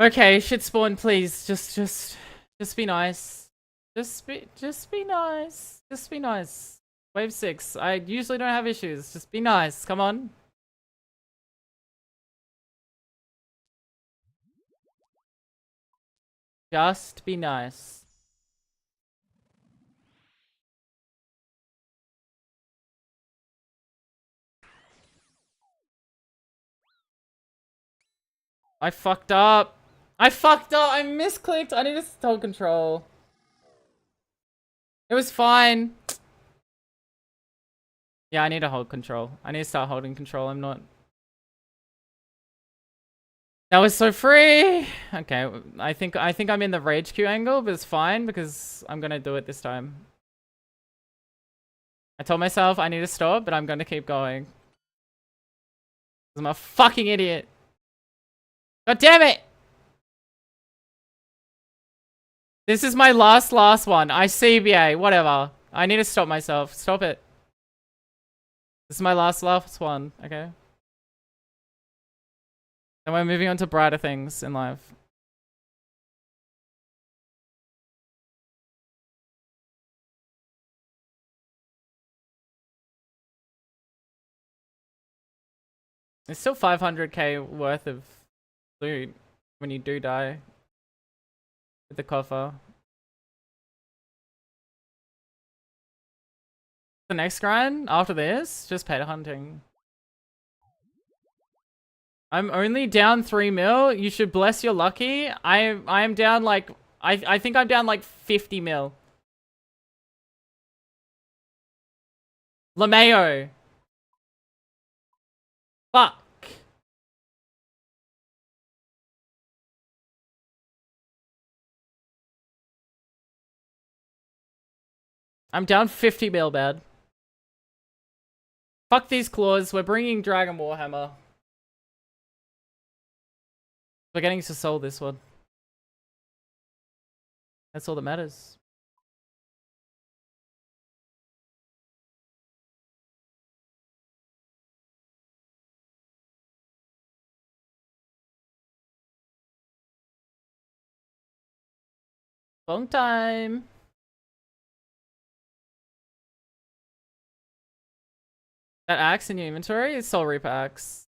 Speaker 1: Okay, shit spawn, please. Just be nice. Just be nice. Just be nice. Wave 6. I usually don't have issues. Just be nice. Come on. Just be nice. I fucked up. I misclicked. I need to hold control. It was fine. Yeah, I need to hold control. I need to start holding control. I'm not. That was so free. Okay, I think I'm in the rage queue angle, but it's fine because I'm gonna do it this time. I told myself I need to stop, but I'm gonna keep going. I'm a fucking idiot. God damn it! This is my last one. I CBA, whatever. I need to stop myself. Stop it. This is my last one, okay? Then we're moving on to brighter things in life. It's still 500k worth of loot when you do die with the coffer. The next grind after this, just pet hunting. I'm only down 3 mil. You should bless your lucky. I'm down like I think I'm down like 50 mil. LeMayo. Fuck. I'm down 50 mil, bad. Fuck these claws. We're bringing Dragon Warhammer. We're getting to soul this one. That's all that matters. Long time. That axe in your inventory is Soul Reaper axe.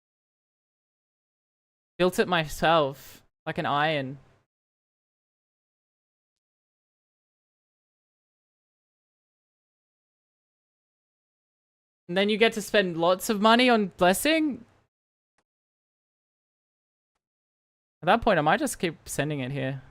Speaker 1: Built it myself, like an iron. And then you get to spend lots of money on blessing. At that point, I might just keep sending it here.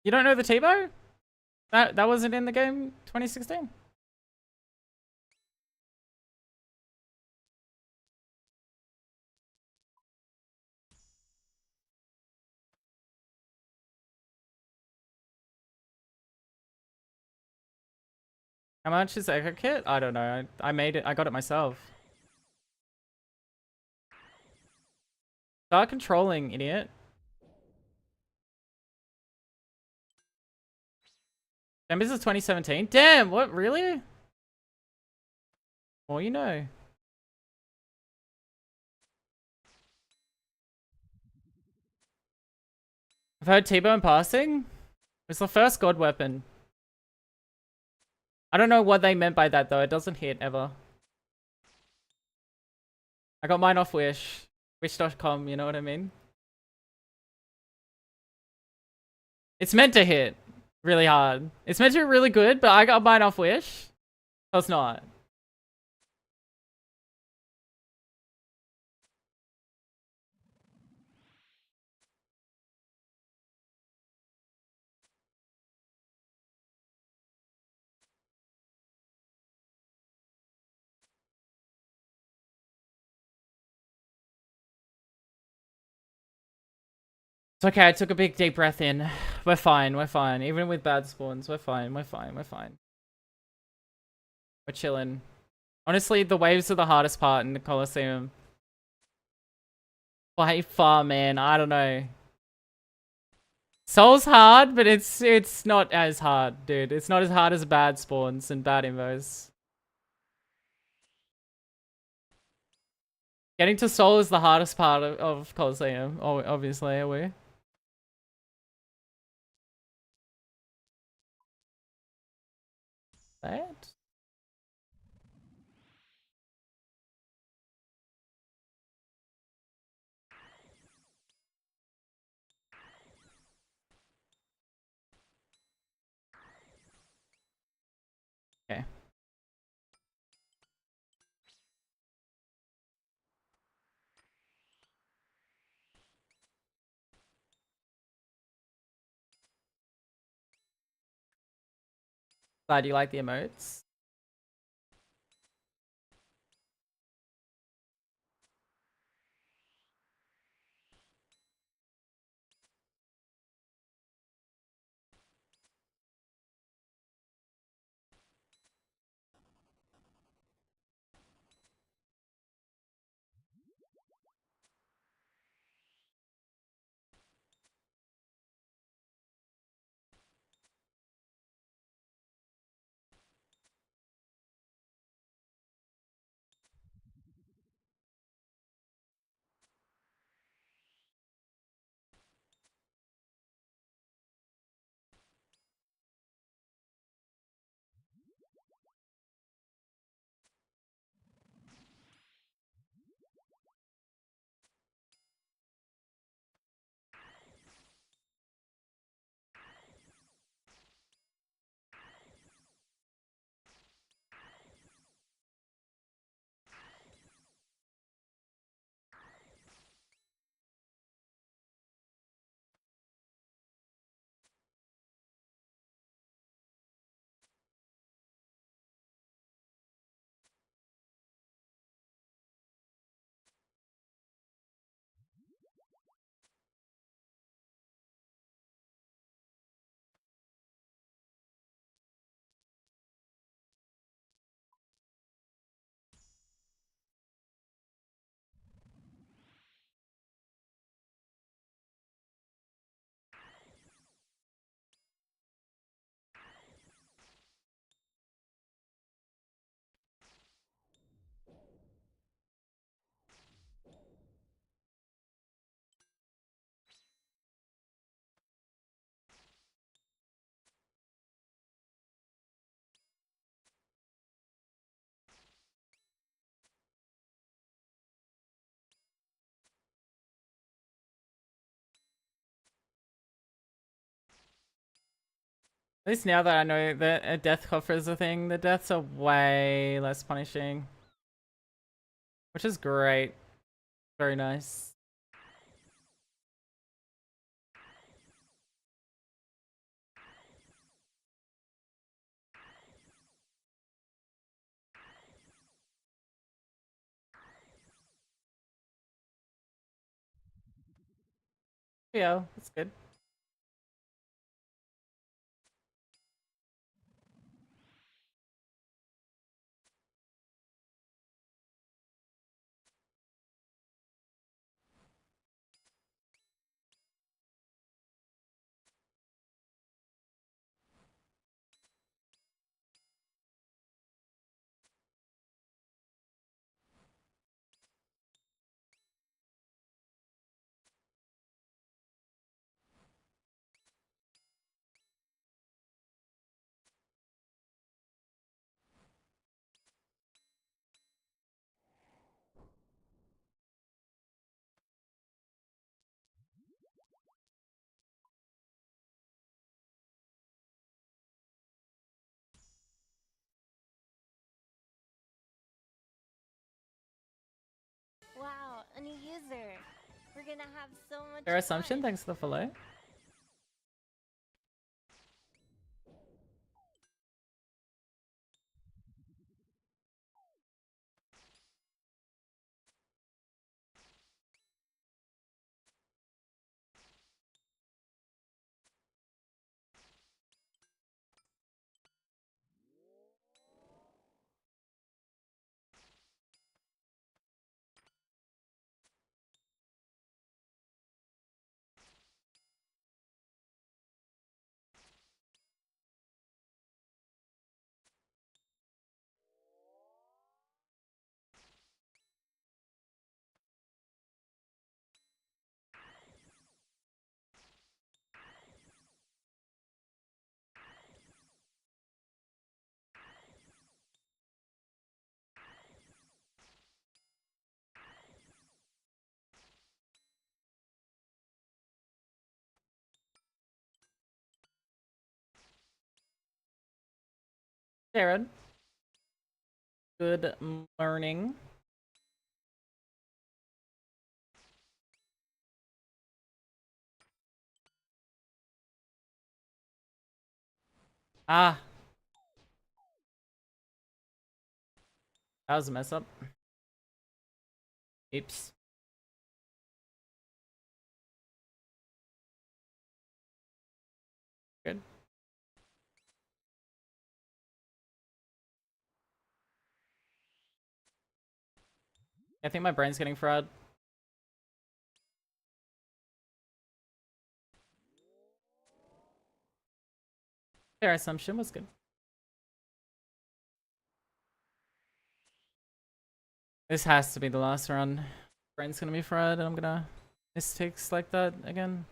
Speaker 1: You don't know the Tebow? That wasn't in the game 2016? How much is Echo Kit? I don't know. I made it. I got it myself. Start controlling, idiot. Damn, this is 2017? Damn, what? Really? Well, you know. I've heard T-Bone in passing. It's the first god weapon. I don't know what they meant by that though. It doesn't hit ever. I got mine off Wish. Wish.com, you know what I mean? It's meant to hit really hard. It's meant to be really good, but I got mine off Wish. So it's not. It's okay, I took a big deep breath in. We're fine, we're fine. Even with bad spawns, we're fine, we're fine, we're fine. We're chilling. Honestly, the waves are the hardest part in the Colosseum. By far, man, I don't know. Soul's hard, but it's not as hard, dude. It's not as hard as bad spawns and bad invos. Getting to Soul is the hardest part of Colosseum, obviously, are we? That? Glad you like the emotes. At least now that I know that a death coffer is a thing, the deaths are way less punishing. Which is great. Very nice. Yeah, that's good.
Speaker 2: Wow, a new user. We're gonna have so much
Speaker 1: Fair assumption,
Speaker 2: fun.
Speaker 1: thanks for the follow. Jared. Good morning. Ah, That was a mess up. Oops. Good. I think my brain's getting fried. Fair assumption was good. This has to be the last run. Brain's gonna be fried and I'm gonna miss ticks like that again.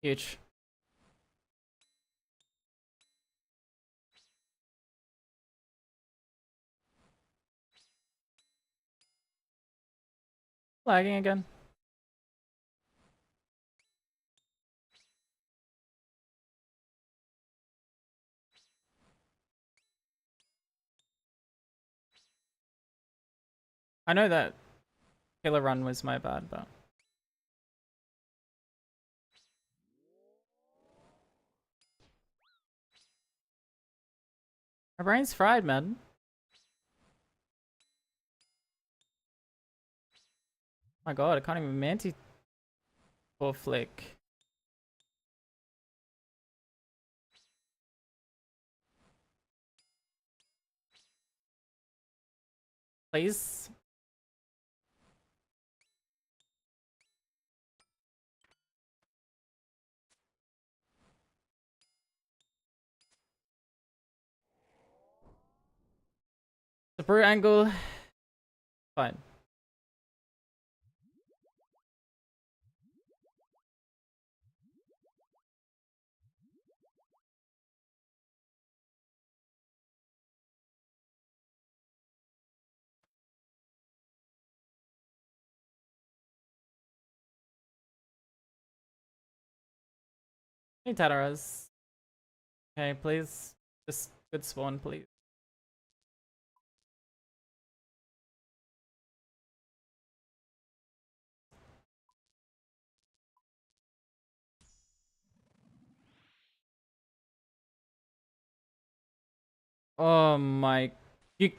Speaker 1: Huge. Lagging again. I know that killer run was my bad, but my brain's fried, man. My god, I can't even manti or flick. Please. The brew angle. Fine. Hey, Tataras. Okay, please. Just good spawn, please. Oh my. You.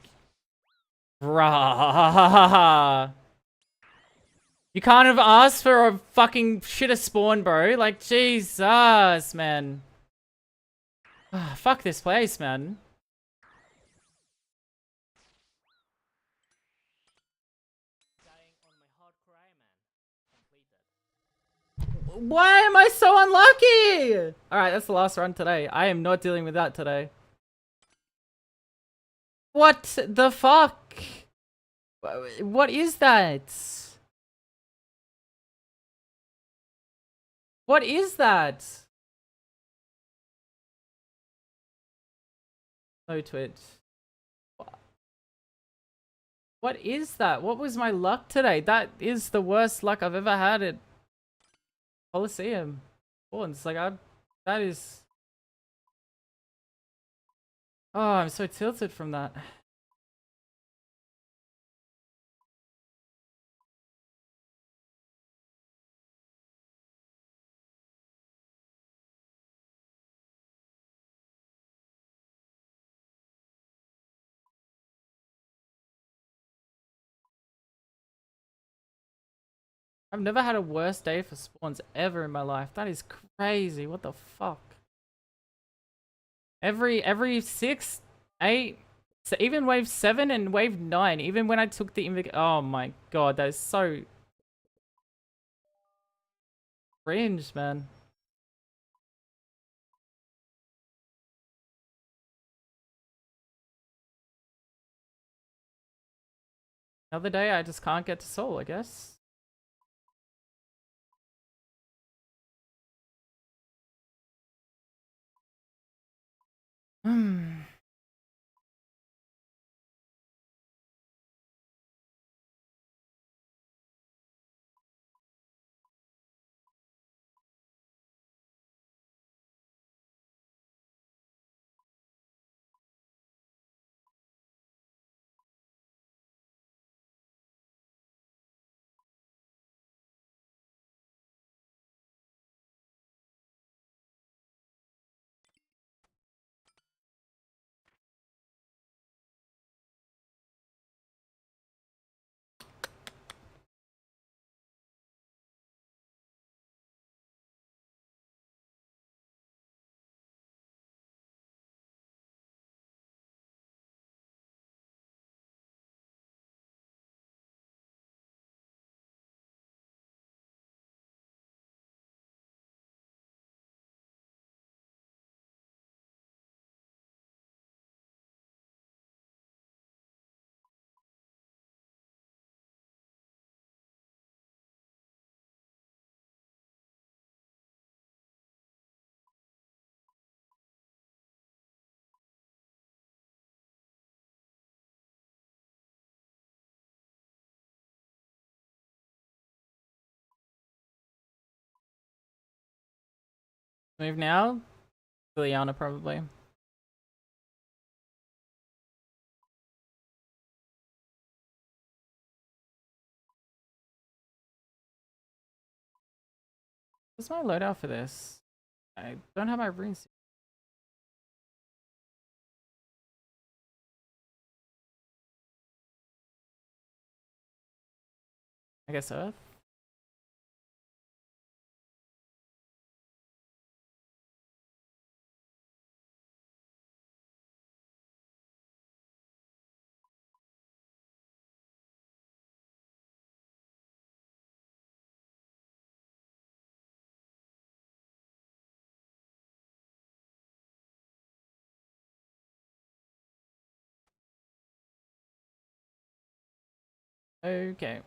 Speaker 1: Bruh. You can't have asked for a fucking shitter spawn, bro. Like, Jesus, man. Fuck this place, man. Why am I so unlucky? Alright, that's the last run today. I am not dealing with that today. What the fuck? What is that? What is that? No Twitch. What is that? What was my luck today? That is the worst luck I've ever had at Coliseum. Oh, it's like that is. Oh, I'm so tilted from that. I've never had a worse day for spawns ever in my life. That is crazy. What the fuck? Every 6, 8, so even wave 7 and wave 9, even when I took the invic, oh my god, that is so cringe, man. Another day I just can't get to Seoul, I guess. Hmm. Move now? Liliana probably. What's my loadout for this? I don't have my runes. I guess Earth? Okay.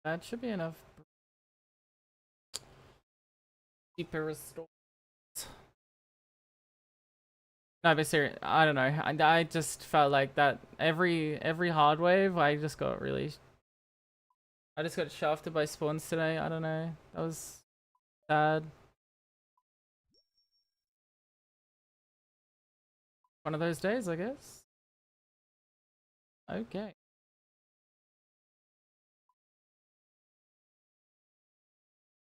Speaker 1: That should be enough. Deeper restore. No, but serious. I don't know. I just felt like that every hard wave, I just got shafted by spawns today. I don't know. That was sad. One of those days, I guess. Okay.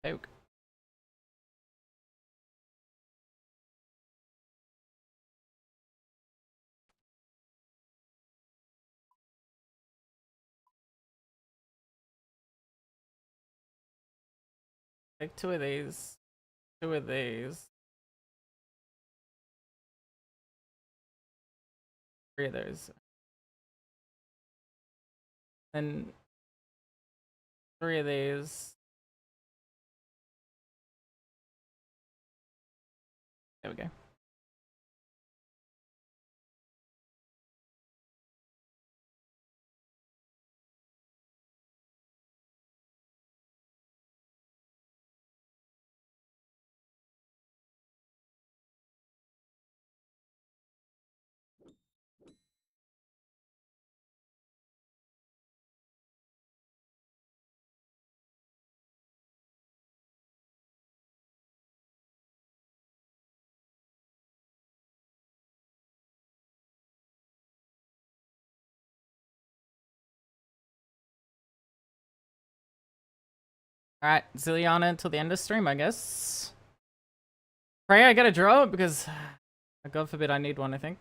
Speaker 1: Oak. Take two of these. Two of these. Three of those. And three of these. There we go. Alright, Zilliana until the end of stream, I guess. Pray I get a draw because, God forbid, I need one, I think.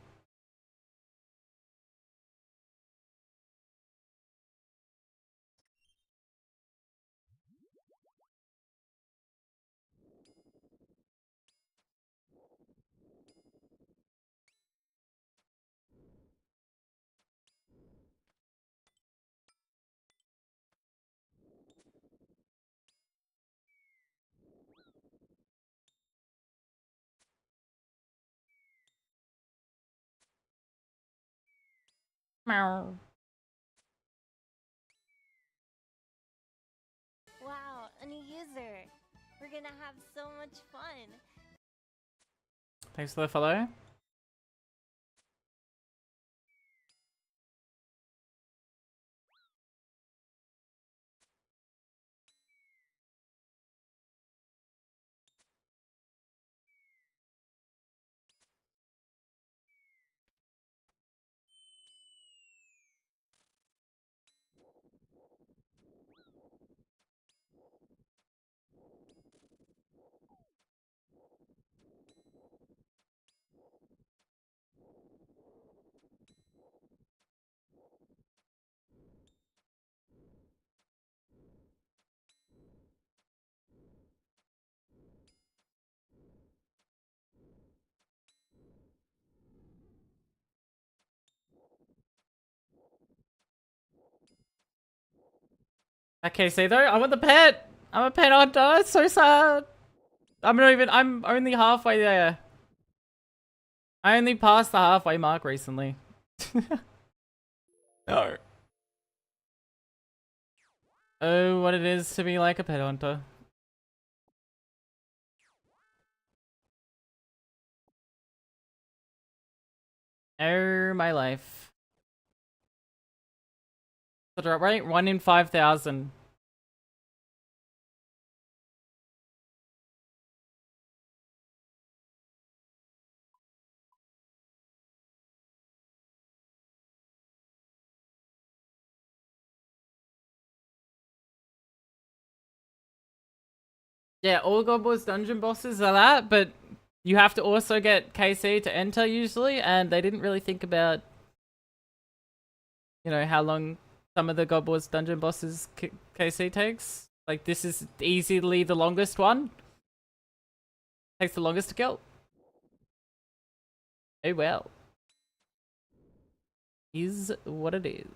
Speaker 1: Meow.
Speaker 2: Wow, a new user. We're gonna have so much fun.
Speaker 1: Thanks for the follow. Okay, say though, I want the pet! I'm a pet hunter, it's so sad! I'm only halfway there. I only passed the halfway mark recently. No. Oh, what it is to be like a pet hunter. Oh, my life. The drop rate? 1 in 5,000. Yeah, all God Wars dungeon bosses are that, but you have to also get KC to enter usually, and they didn't really think about, you know, how long some of the God Wars dungeon bosses KC takes. Like, this is easily the longest one. Takes the longest to kill. Oh well. Is what it is.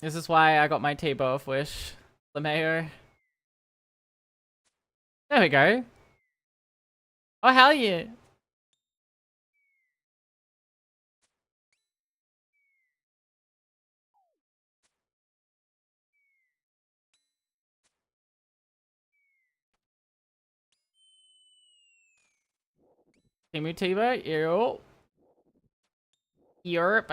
Speaker 1: This is why I got my T-bow of Wish. LeMayo. There we go. Oh, hell yeah. Timu T-bow? Yo. Europe.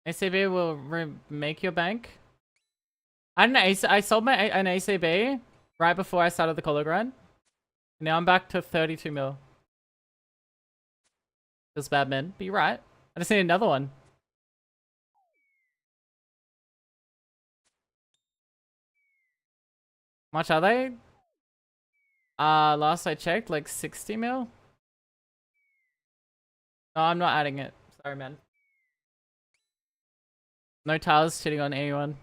Speaker 1: ACB will make your bank. I don't know. I sold an ACB right before I started the COLO grind. Now I'm back to 32 mil. Just bad, man. But you're right. I just need another one. How much are they? Last I checked, like 60 mil. No, I'm not adding it. Sorry, man. No Tyler's cheating on anyone.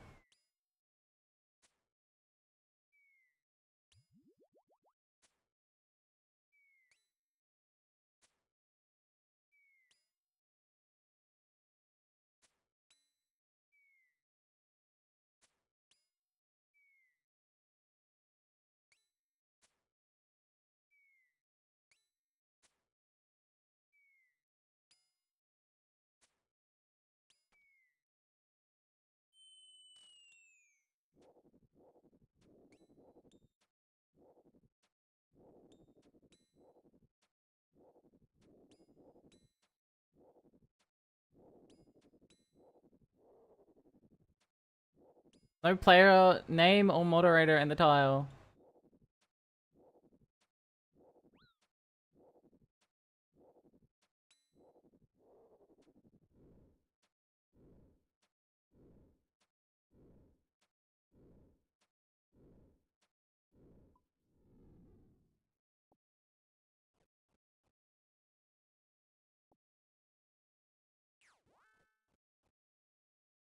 Speaker 1: No player name or moderator in the tile.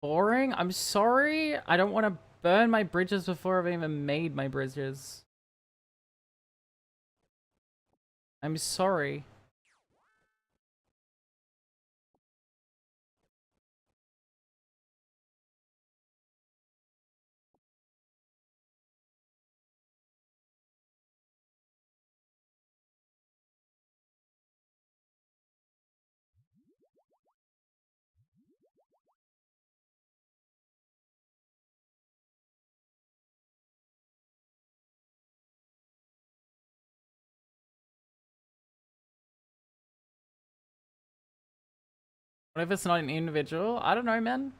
Speaker 1: Boring? I'm sorry. I don't want to burn my bridges before I've even made my bridges. I'm sorry. What if it's not an individual? I don't know, man.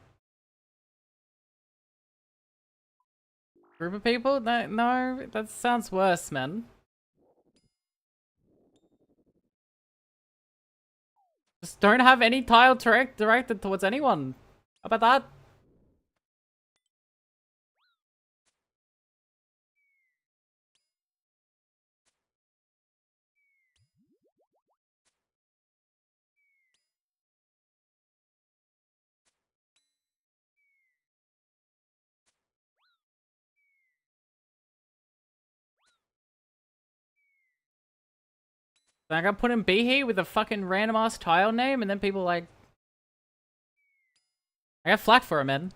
Speaker 1: Group of people? No, no, that sounds worse, man. Just don't have any tile directed towards anyone. How about that? Like, I put in B here with a fucking random ass tile name, and then people like... I got flack for it, man.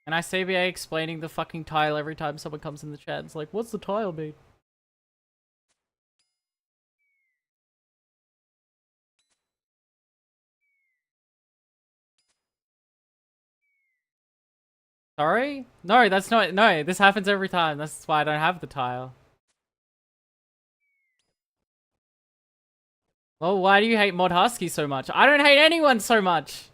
Speaker 1: And I CBA explaining the fucking tile every time someone comes in the chat. It's like, what's the tile mean? Sorry? No, that's not... No, this happens every time. That's why I don't have the tile. Well, why do you hate Mod Husky so much? I don't hate anyone so much!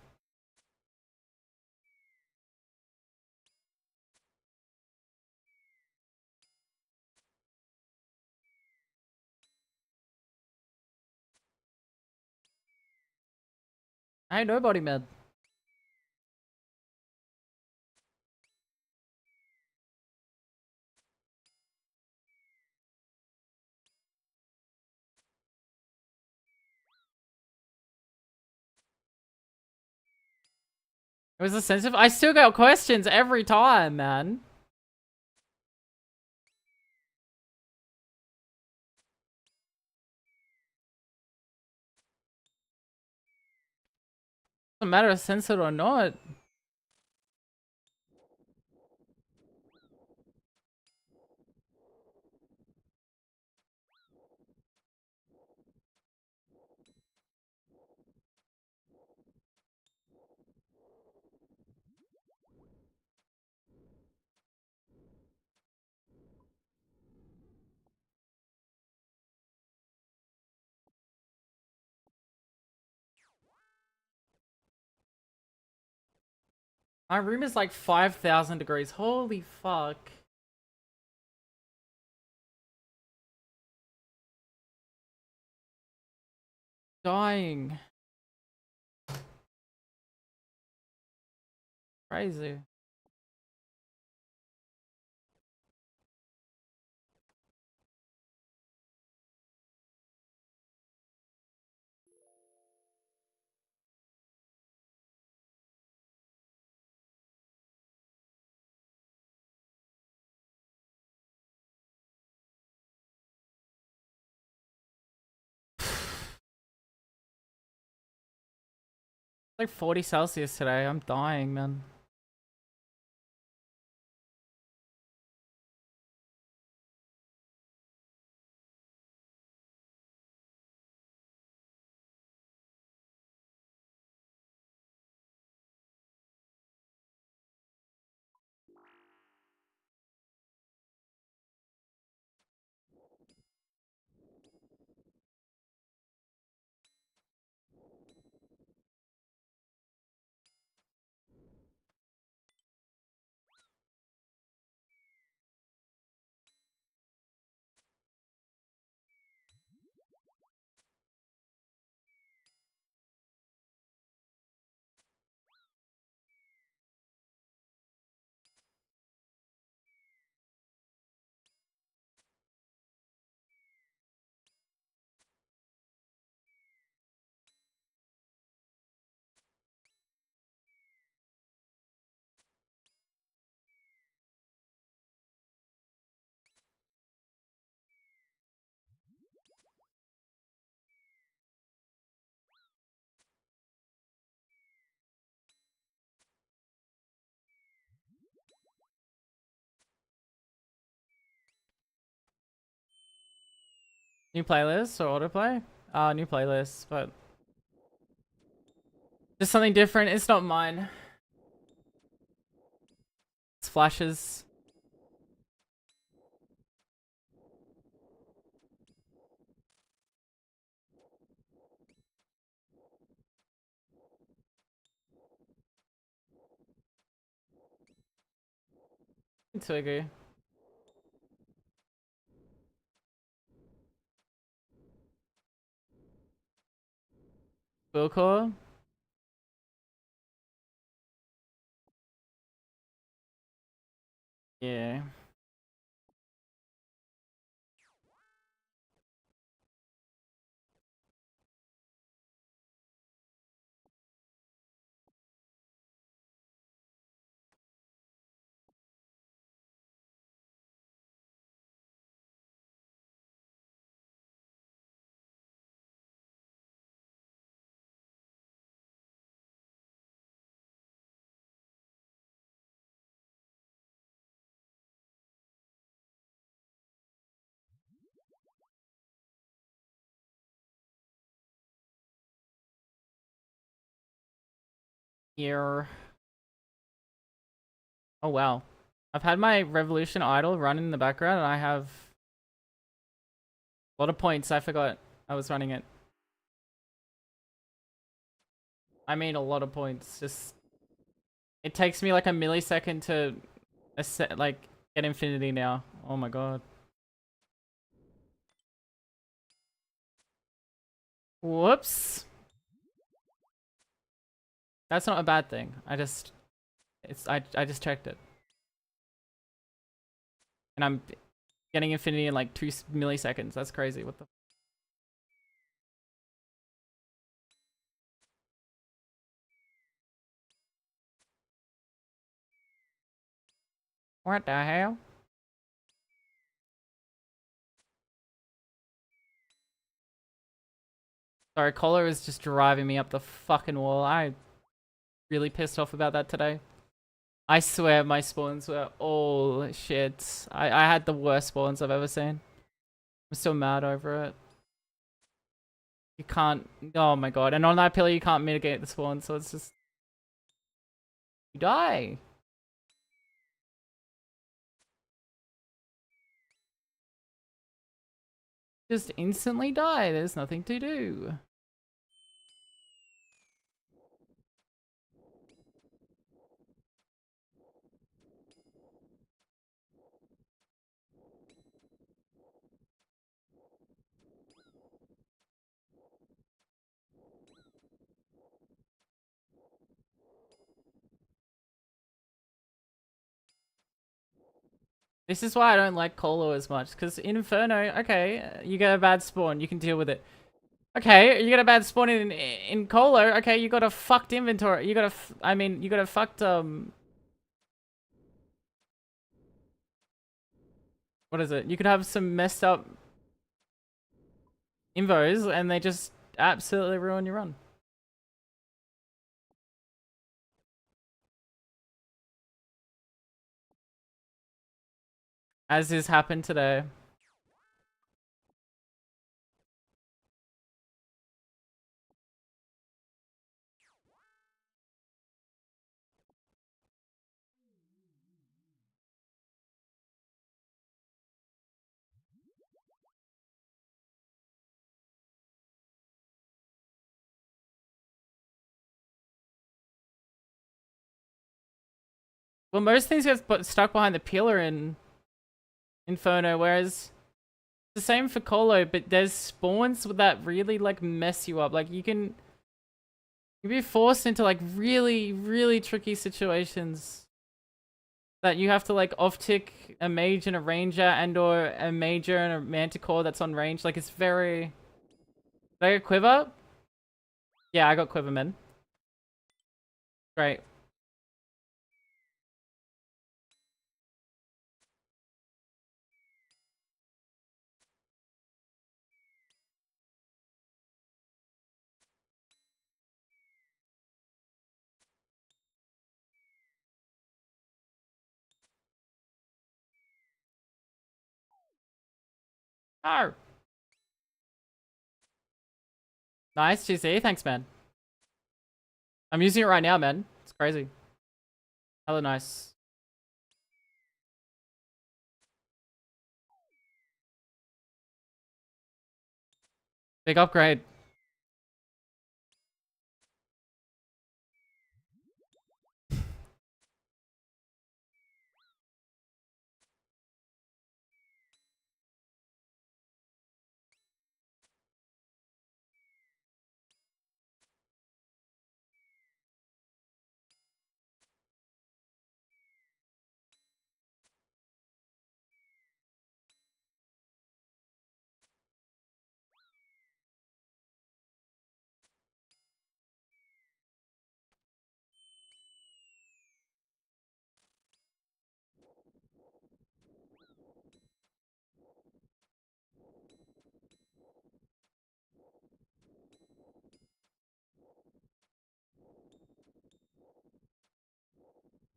Speaker 1: I hate nobody, man. It was a sensitive... I still got questions every time, man. Doesn't matter if censored or not. My room is like 5,000 degrees. Holy fuck. Dying. Crazy. Like 40 Celsius today. I'm dying, man. New playlist or autoplay? New playlist, but just something different. It's not mine. It's Flash's. Twiggy. Willcore? Yeah. Here. Oh wow. I've had my Revolution idle running in the background and I have a lot of points. I forgot I was running it. I made a lot of points. Just it takes me like a millisecond to like get infinity now. Oh my god. Whoops. That's not a bad thing. I just checked it. And I'm getting infinity in like 2 milliseconds. That's crazy. What the What the hell? Sorry, Cola is just driving me up the fucking wall. I'm really pissed off about that today. I swear my spawns were all shit. I had the worst spawns I've ever seen. I'm still mad over it. You can't... Oh my god. And on that pillar you can't mitigate the spawn, so it's just... You die. Just instantly die. There's nothing to do. This is why I don't like Colo as much, because Inferno, okay, you get a bad spawn, you can deal with it. Okay, you get a bad spawn in Colo, okay, you got a fucked inventory, you got a, you got a fucked, what is it? You could have some messed up invos, and they just absolutely ruin your run. As has happened today. Well, most things get stuck behind the pillar in Inferno, whereas the same for Colo, but there's spawns that really like mess you up. Like you can be forced into like really, really tricky situations that you have to like off tick a mage and a ranger and or a major and a manticore that's on range. Like it's very... Did I get quiver? Yeah, I got quiver, man. Great. Oh. Nice, GC. Thanks, man. I'm using it right now, man. It's crazy. Hella nice. Big upgrade.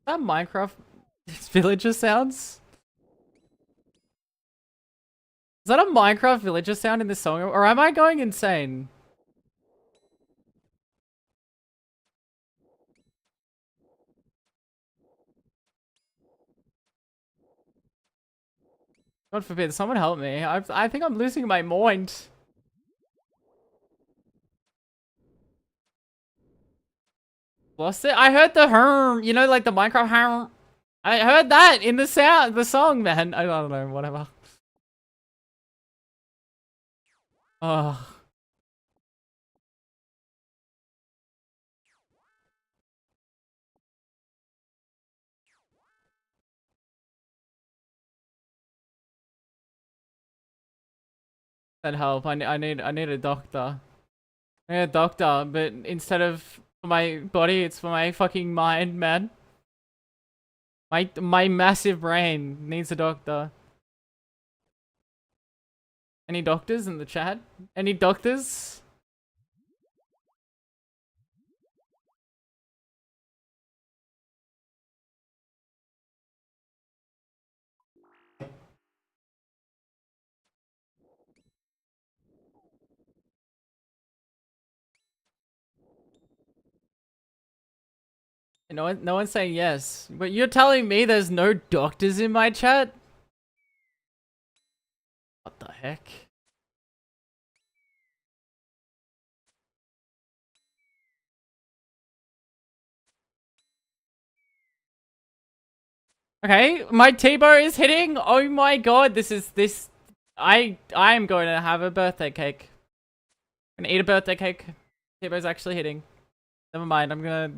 Speaker 1: That Minecraft villager sounds? Is that a Minecraft villager sound in this song? Or am I going insane? God forbid, someone help me. I think I'm losing my mind. Lost it? I heard the herm, you know, like the Minecraft herm. I heard that in the song, man. I don't know, whatever. Oh. That help. I need a doctor. I need a doctor, but instead of for my body, it's for my fucking mind, man. My massive brain needs a doctor. Any doctors in the chat? Any doctors? No one's saying yes. But you're telling me there's no doctors in my chat? What the heck? Okay, my T-bow is hitting. Oh my god, this. I am going to have a birthday cake. I'm gonna eat a birthday cake. T-bow's actually hitting. Never mind, I'm gonna.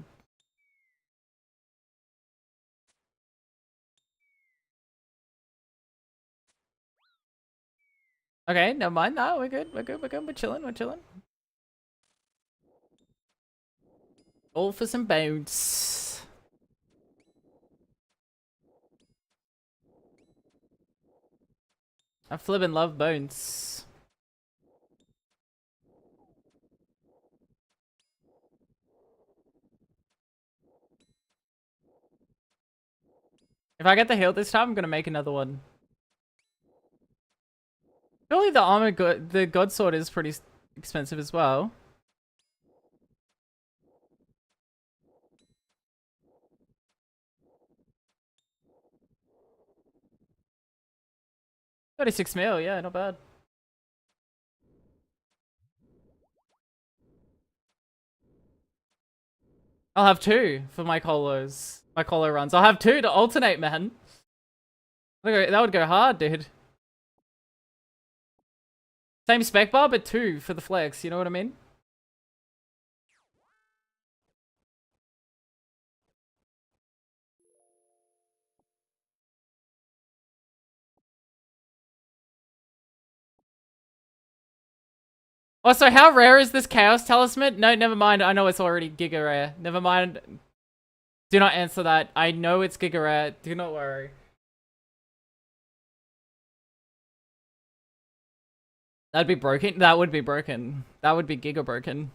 Speaker 1: Okay, never mind. No, we're good. We're good. We're good. We're chilling. We're chilling. All for some bones. I flippin' love bones. If I get the heal this time, I'm gonna make another one. Surely the armor, the god sword is pretty expensive as well. $36 mil, yeah, not bad. I'll have two for my colos. My colo runs. I'll have two to alternate, man. That would go hard, dude. Same spec bar, but two for the flex, you know what I mean? Also, how rare is this Chaos Talisman? No, never mind. I know it's already Giga Rare. Never mind. Do not answer that. I know it's Giga Rare. Do not worry. That'd be broken. That would be broken. That would be Giga broken.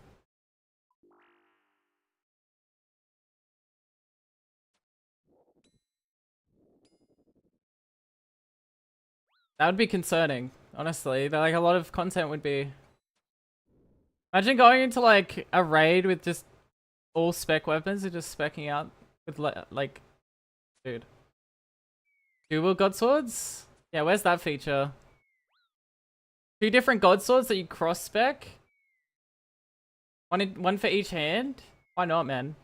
Speaker 1: That would be concerning, honestly. Like, a lot of content would be... Imagine going into like a raid with just all spec weapons and just specking out with like, dude. Dual god swords? Yeah, where's that feature? 2 different god swords that you cross spec? One for each hand? Why not, man?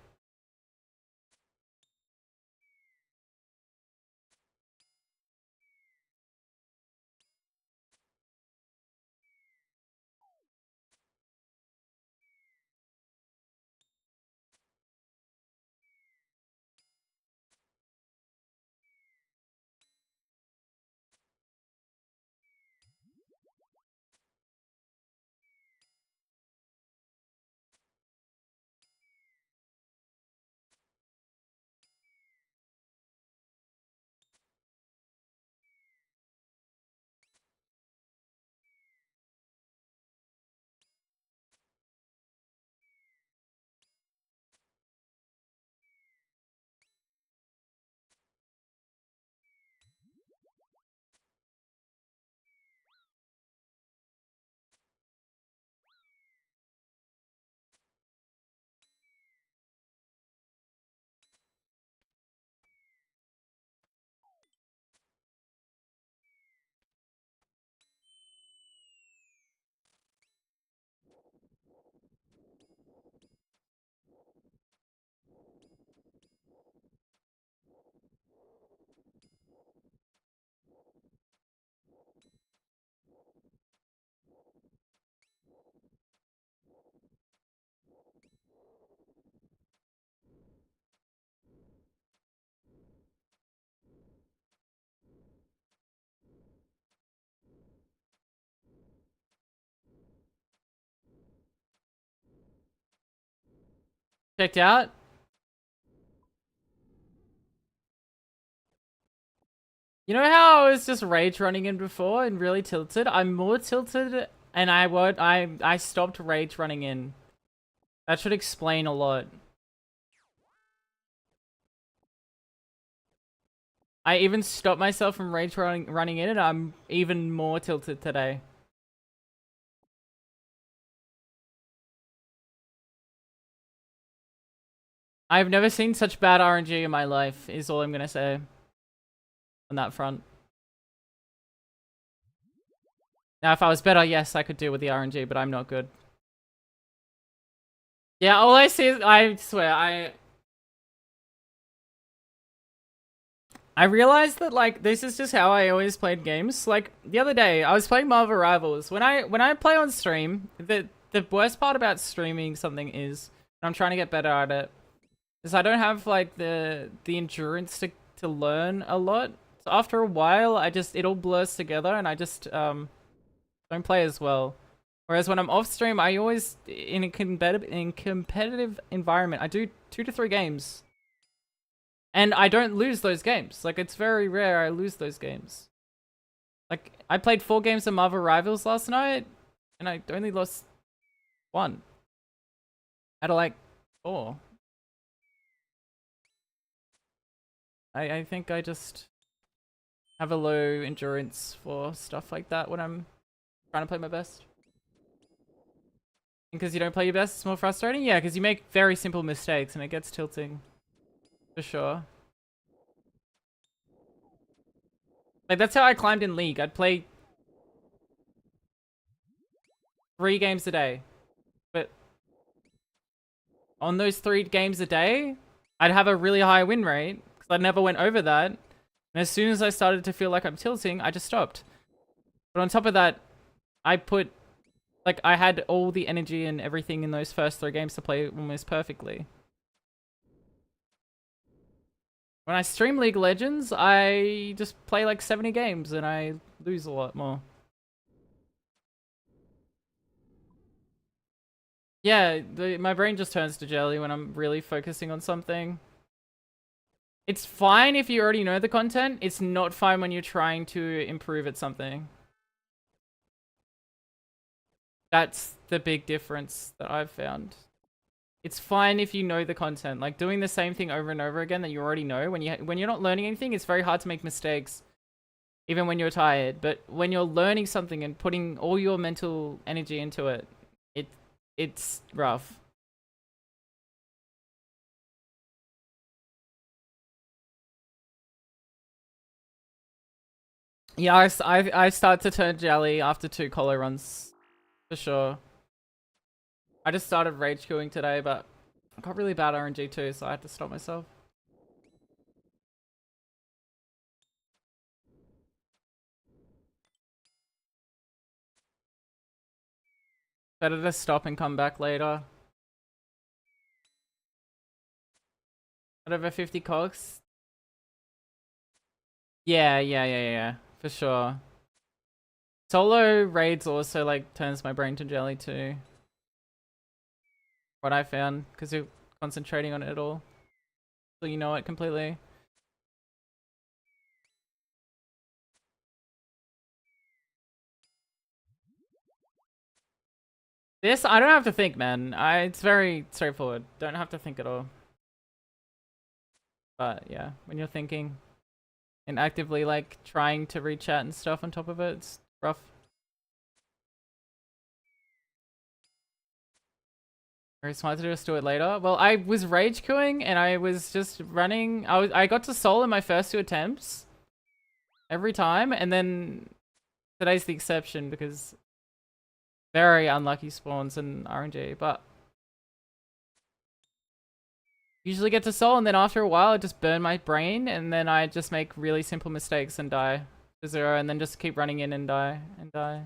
Speaker 1: Checked out? You know how I was just rage running in before and really tilted? I'm more tilted and I stopped rage running in. That should explain a lot. I even stopped myself from rage running in and I'm even more tilted today. I've never seen such bad RNG in my life, is all I'm gonna say. On that front. Now, if I was better, yes, I could deal with the RNG, but I'm not good. Yeah, all I see is, I swear, I realized that, like, this is just how I always played games. Like, the other day, I was playing Marvel Rivals. When I play on stream, the worst part about streaming something is, and I'm trying to get better at it, is I don't have, like, the endurance to learn a lot. So after a while, it all blurs together, and I just, don't play as well. Whereas when I'm off stream, I always, in a competitive environment, I do 2 to 3 games. And I don't lose those games. Like, it's very rare I lose those games. Like, I played 4 games of Marvel Rivals last night, and I only lost 1. Out of, like, 4. I think I just have a low endurance for stuff like that when I'm trying to play my best. Because you don't play your best, it's more frustrating? Yeah, because you make very simple mistakes, and it gets tilting. For sure. Like, that's how I climbed in League. I'd play 3 games a day. But on those 3 games a day, I'd have a really high win rate. Because I never went over that. And as soon as I started to feel like I'm tilting, I just stopped. But on top of that, I had all the energy and everything in those first 3 games to play almost perfectly. When I stream League of Legends, I just play like 70 games and I lose a lot more. Yeah, my brain just turns to jelly when I'm really focusing on something. It's fine if you already know the content. It's not fine when you're trying to improve at something. That's the big difference that I've found. It's fine if you know the content. Like, doing the same thing over and over again that you already know, when you're not learning anything, it's very hard to make mistakes. Even when you're tired. But when you're learning something and putting all your mental energy into it, it's rough. Yeah, I start to turn jelly after 2 colo runs. For sure. I just started rage queuing today, but I got really bad RNG too, so I had to stop myself. Better to stop and come back later. At over 50 cogs? Yeah, for sure. Solo raids also like turns my brain to jelly too. What I found, because you're concentrating on it all. So you know it completely. This, I don't have to think, man. It's very straightforward. Don't have to think at all. But yeah, when you're thinking and actively like trying to read chat and stuff on top of it, it's rough. Very smart to just do it later. Well, I was rage queuing and I was just running. I got to soul in my first 2 attempts every time, and then today's the exception because very unlucky spawns and RNG, but usually get to soul, and then after a while I just burn my brain, and then I just make really simple mistakes and die to 0, and then just keep running in and die and die.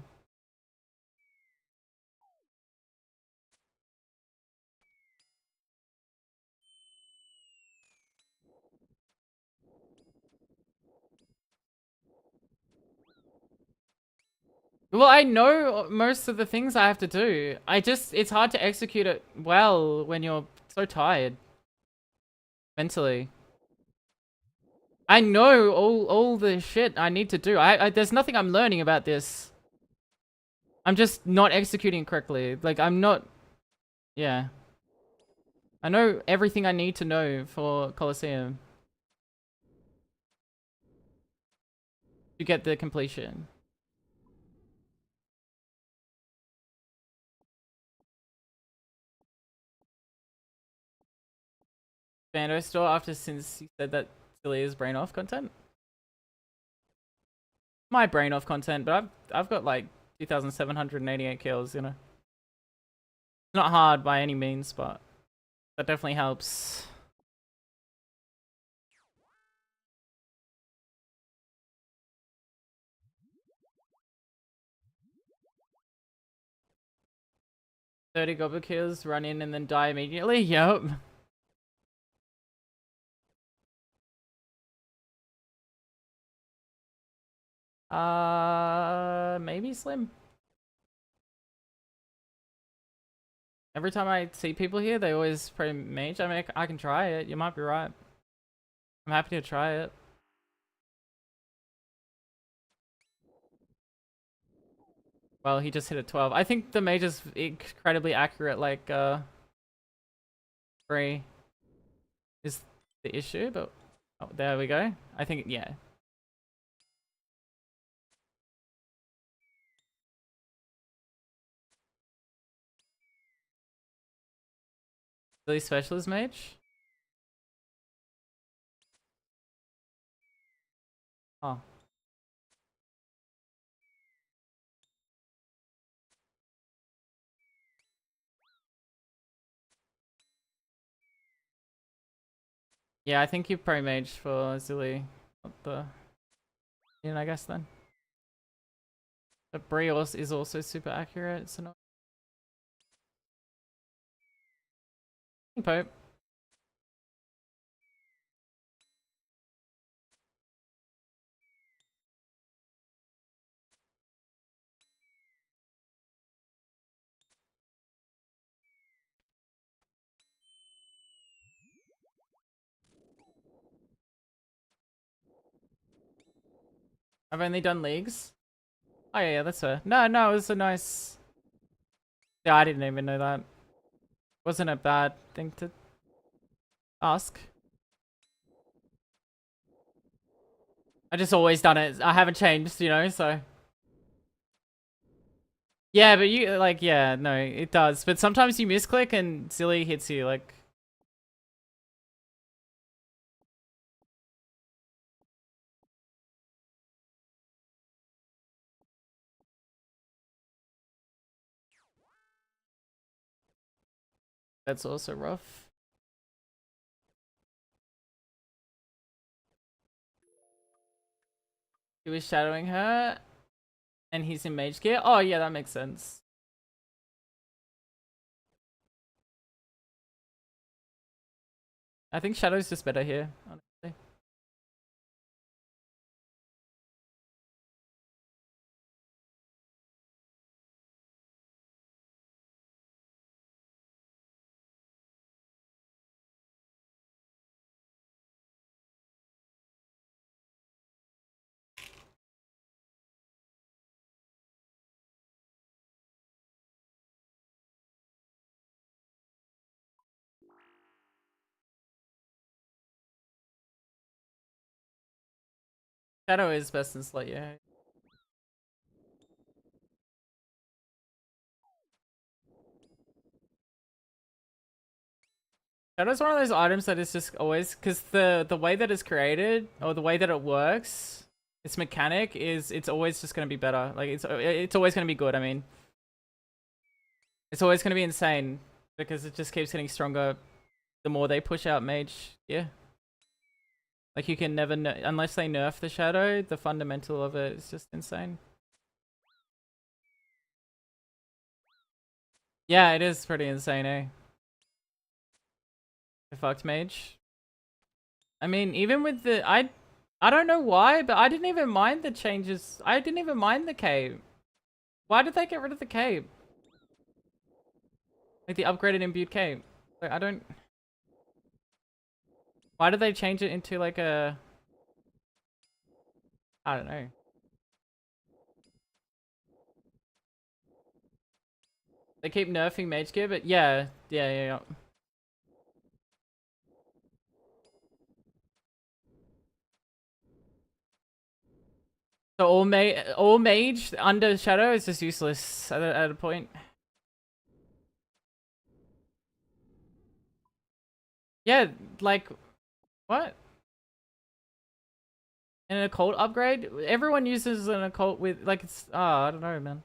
Speaker 1: Well, I know most of the things I have to do. It's hard to execute it well when you're so tired. Mentally. I know all the shit I need to do. There's nothing I'm learning about this. I'm just not executing correctly. Like, I'm not... Yeah. I know everything I need to know for Colosseum. To get the completion. Bando store after since you said that silly is brain off content? My brain off content, but I've got like 2,788 kills, you know. It's not hard by any means, but that definitely helps. "30 goblin kills, run in and then die immediately." Yup. Maybe Slim. Every time I see people here, they always pray mage. I mean, I can try it. You might be right. I'm happy to try it. Well, he just hit a 12. I think the mage is incredibly accurate, like, 3 is the issue, but... Oh, there we go. I think, yeah. Really specialist mage? Oh. Yeah, I think you pro mage for Zilly. Not the... I guess then. But Brios is also super accurate, so not... Pope. I've only done leagues. Oh yeah, that's fair. No, it was a nice... Yeah, I didn't even know that. Wasn't a bad thing to ask. I just always done it. I haven't changed, you know, so... Yeah, but you like, yeah, no, it does. But sometimes you misclick and silly hits you. Like, that's also rough. He was shadowing her, and he's in mage gear. Oh yeah, that makes sense. I think shadow's just better here, honestly. Shadow is best in slot, yeah. Shadow's one of those items that is just always, because the way that it's created or the way that it works, its mechanic is it's always just gonna be better. Like it's always gonna be good. I mean, it's always gonna be insane because it just keeps getting stronger the more they push out mage. Yeah, like you can never unless they nerf the shadow. The fundamental of it is just insane. Yeah, it is pretty insane, eh? The fucked mage. I mean, even with the I don't know why, but I didn't even mind the changes. I didn't even mind the cape. Why did they get rid of the cape? Like the upgraded imbued cape. Like I don't. Why did they change it into like a? I don't know. They keep nerfing mage gear, but yeah. So all mage under shadow is just useless at a point. Yeah, like what? In an occult upgrade, everyone uses an occult with like it's I don't know, man.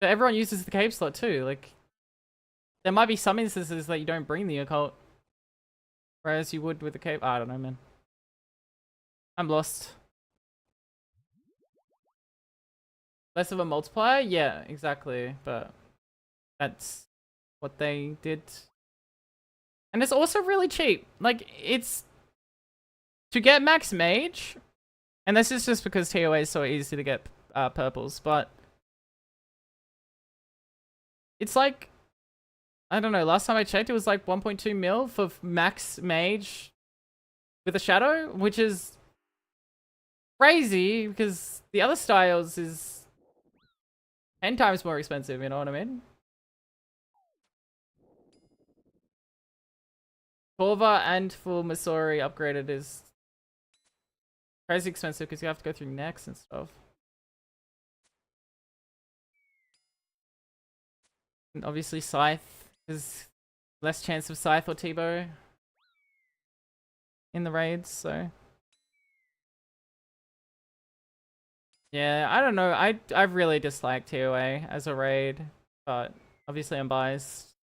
Speaker 1: But everyone uses the cape slot too. Like there might be some instances that you don't bring the occult, whereas you would with the cape. I don't know, man. I'm lost. Less of a multiplier? Yeah, exactly. But that's what they did. And it's also really cheap. Like, it's... To get max mage... And this is just because TOA is so easy to get purples, but... It's like... I don't know, last time I checked it was like 1.2 mil for max mage with a shadow, which is crazy because the other styles is 10 times more expensive, you know what I mean? Corva and full Masori upgraded is crazy expensive because you have to go through necks and stuff. And obviously Scythe is less chance of Scythe or T-Bow in the raids, so... Yeah, I don't know. I really dislike TOA as a raid, but obviously I'm biased.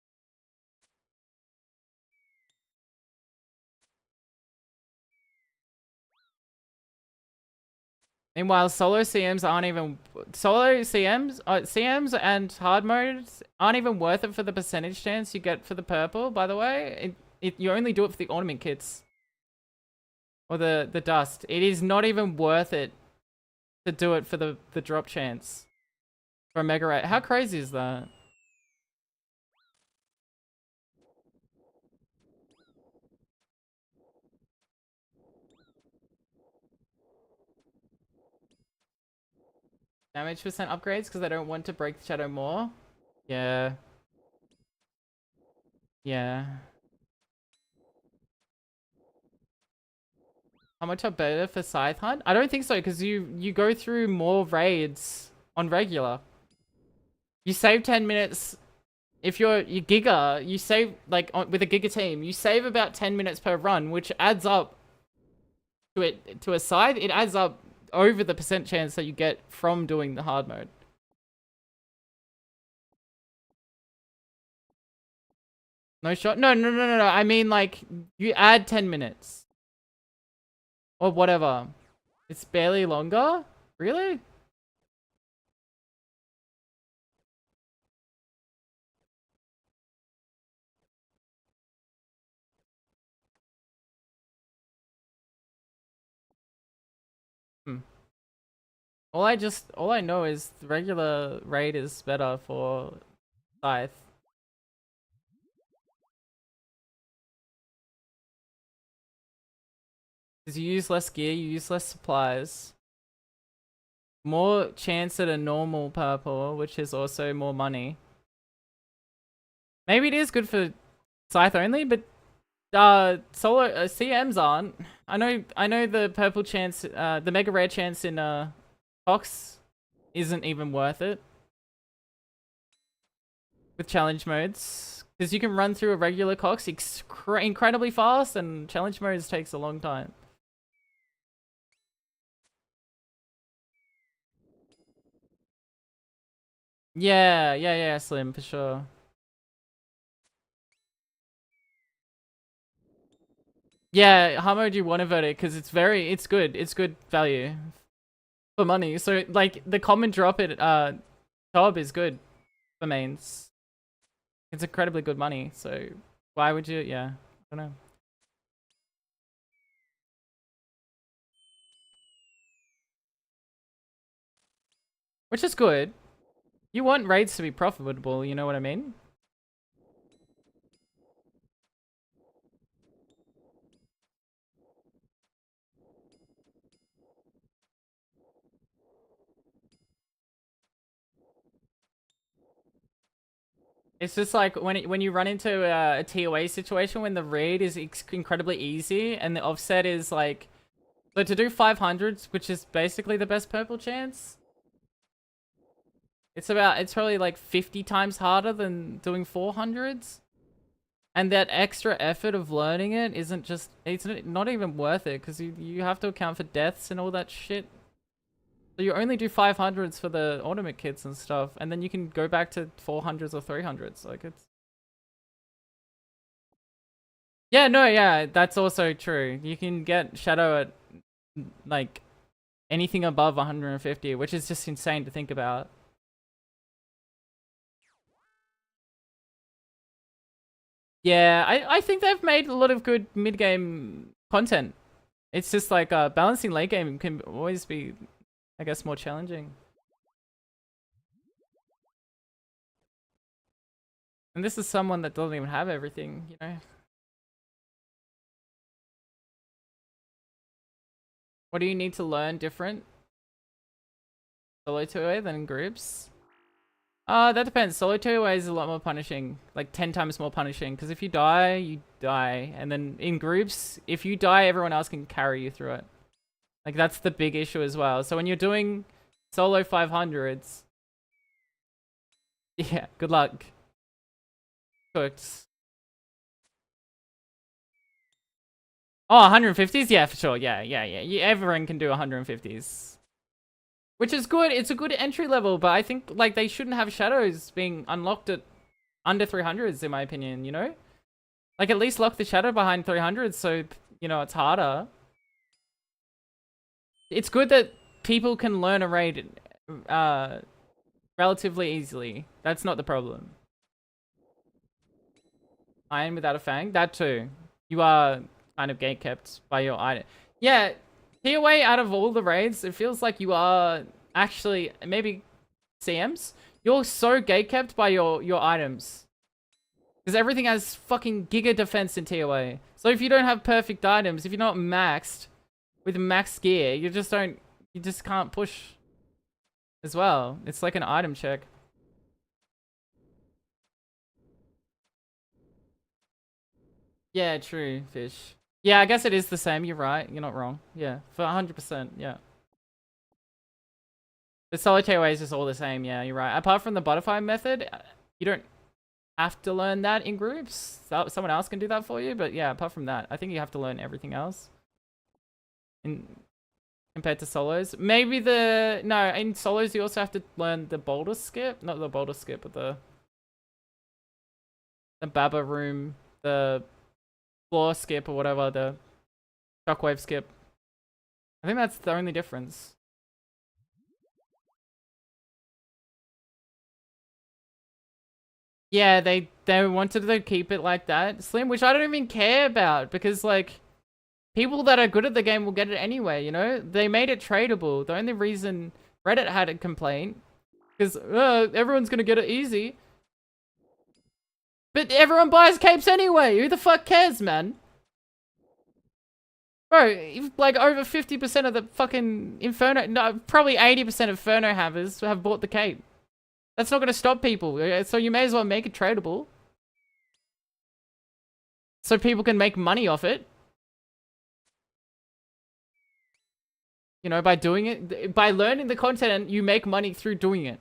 Speaker 1: Meanwhile, solo CMs aren't even CMs and hard modes aren't even worth it for the percentage chance you get for the purple. By the way, you only do it for the ornament kits or the dust. It is not even worth it to do it for the drop chance for a mega raid. How crazy is that? Damage percent upgrades because I don't want to break the shadow more. Yeah. Yeah. How much are better for Scythe Hunt? I don't think so because you go through more raids on regular. You save 10 minutes. If you're Giga, you save, like, with a Giga team, you save about 10 minutes per run, which adds up to a side. It adds up over the percent chance that you get from doing the hard mode. No shot? No, no, no, no, no. I mean, like, you add 10 minutes. Or whatever. It's barely longer? Really? Hmm. All I know is the regular raid is better for Scythe. Because you use less gear, you use less supplies. More chance at a normal purple, which is also more money. Maybe it is good for Scythe only, but solo CMs aren't. I know the purple chance, the mega rare chance in Fox isn't even worth it with challenge modes, because you can run through a regular Cox incredibly fast, and challenge modes takes a long time. Yeah, yeah, yeah, Slim, for sure. Yeah, how much do you want to vote it? Because it's good. It's good value for money. So, like, the common drop at Tob is good for mains. It's incredibly good money. So, why would you? Yeah, I don't know. Which is good. You want raids to be profitable, you know what I mean? It's just like when you run into a TOA situation when the raid is incredibly easy and the offset is like, so to do 500s, which is basically the best purple chance, it's probably like 50 times harder than doing 400s. And that extra effort of learning it isn't just, it's not even worth it, because you have to account for deaths and all that shit. So you only do 500s for the ultimate kits and stuff, and then you can go back to 400s or 300s. Like, it's... Yeah, no, yeah, that's also true. You can get Shadow at, like, anything above 150, which is just insane to think about. Yeah, I think they've made a lot of good mid-game content. It's just like balancing late game can always be, I guess, more challenging. And this is someone that doesn't even have everything, you know? What do you need to learn different? Solo 2A than in groups? That depends. Solo 2A is a lot more punishing. Like 10 times more punishing. Because if you die, you die. And then in groups, if you die, everyone else can carry you through it. Like, that's the big issue as well. So when you're doing solo 500s... Yeah, good luck. Cooked. Oh, 150s? Yeah, for sure. Yeah. Everyone can do 150s. Which is good. It's a good entry level, but I think, like, they shouldn't have shadows being unlocked at under 300s, in my opinion, you know? Like, at least lock the shadow behind 300s so, you know, it's harder. It's good that people can learn a raid relatively easily. That's not the problem. Iron without a fang? That too. You are kind of gatekept by your item. Yeah, TOA out of all the raids, it feels like you are actually, maybe CMs, you're so gatekept by your items. Because everything has fucking giga defense in TOA. So if you don't have perfect items, if you're not maxed with max gear, you just can't push as well. It's like an item check. Yeah, true, fish. Yeah, I guess it is the same. You're right. You're not wrong. Yeah, for 100%. Yeah. The solitaire way is just all the same. Yeah, you're right. Apart from the butterfly method, you don't have to learn that in groups. Someone else can do that for you. But yeah, apart from that, I think you have to learn everything else. Compared to solos. Maybe no, in solos you also have to learn the boulder skip. Not the boulder skip, but the Baba room, the floor skip or whatever, the shockwave skip. I think that's the only difference. Yeah, they wanted to keep it like that, Slim, which I don't even care about because like people that are good at the game will get it anyway, you know? They made it tradable. The only reason Reddit had a complaint because everyone's gonna get it easy. But everyone buys capes anyway. Who the fuck cares, man? Bro, like over 50% of the fucking Inferno, no, probably 80% of Inferno havers have bought the cape. That's not gonna stop people. So you may as well make it tradable. So people can make money off it. You know, by doing it, by learning the content, you make money through doing it.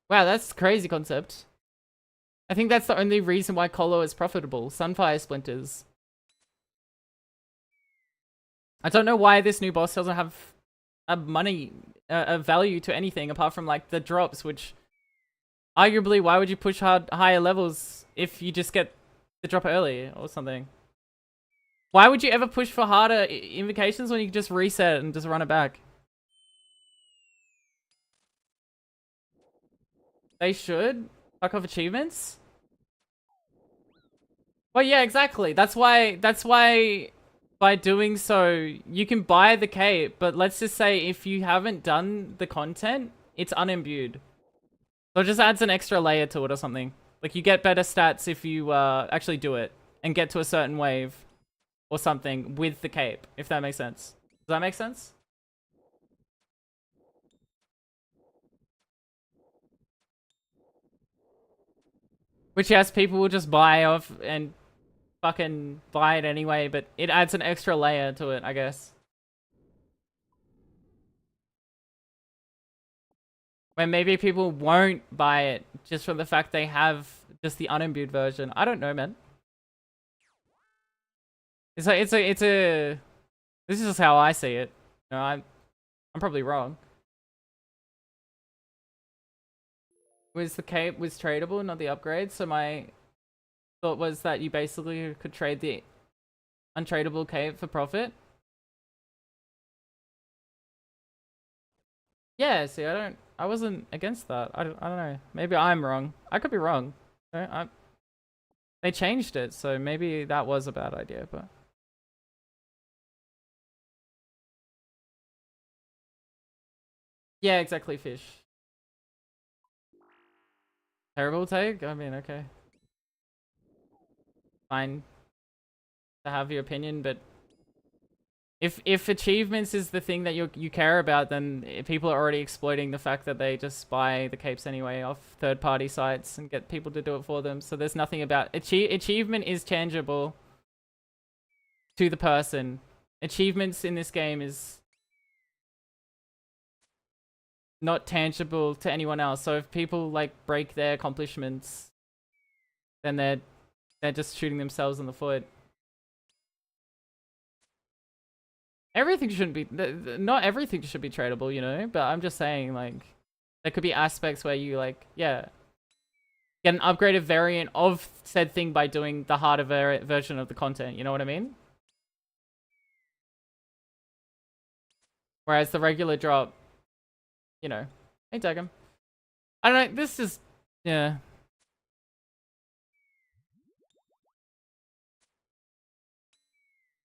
Speaker 1: Wow, that's a crazy concept. I think that's the only reason why COLO is profitable. Sunfire splinters. I don't know why this new boss doesn't have a value to anything apart from like the drops, which arguably, why would you push higher levels if you just get the drop early or something? Why would you ever push for harder invocations when you can just reset and just run it back? They should fuck off achievements. Well, yeah, exactly. That's why by doing so, you can buy the cape, but let's just say if you haven't done the content, it's unimbued. So it just adds an extra layer to it or something. Like you get better stats if you actually do it and get to a certain wave or something with the cape, if that makes sense. Does that make sense? Which yes, people will just buy off and fucking buy it anyway, but it adds an extra layer to it, I guess. When maybe people won't buy it just from the fact they have just the unimbued version. I don't know, man. It's a this is just how I see it. You know, I'm probably wrong. Was the cape was tradable, not the upgrade? So my thought was that you basically could trade the untradable cape for profit. Yeah, see, I wasn't against that. I don't know. Maybe I'm wrong. I could be wrong. They changed it, so maybe that was a bad idea, but yeah, exactly, fish. Terrible take? I mean, okay. Fine to have your opinion, but if achievements is the thing that you care about, then people are already exploiting the fact that they just buy the capes anyway off third-party sites and get people to do it for them. So there's nothing about achievement is tangible to the person. Achievements in this game is not tangible to anyone else. So if people like break their accomplishments, then they're just shooting themselves in the foot. Everything shouldn't be, not everything should be tradable, you know, but I'm just saying, like, there could be aspects where you, like, yeah, get an upgraded variant of said thing by doing the harder version of the content, you know what I mean? Whereas the regular drop, you know, hey, Dagum. I don't know, this is, yeah.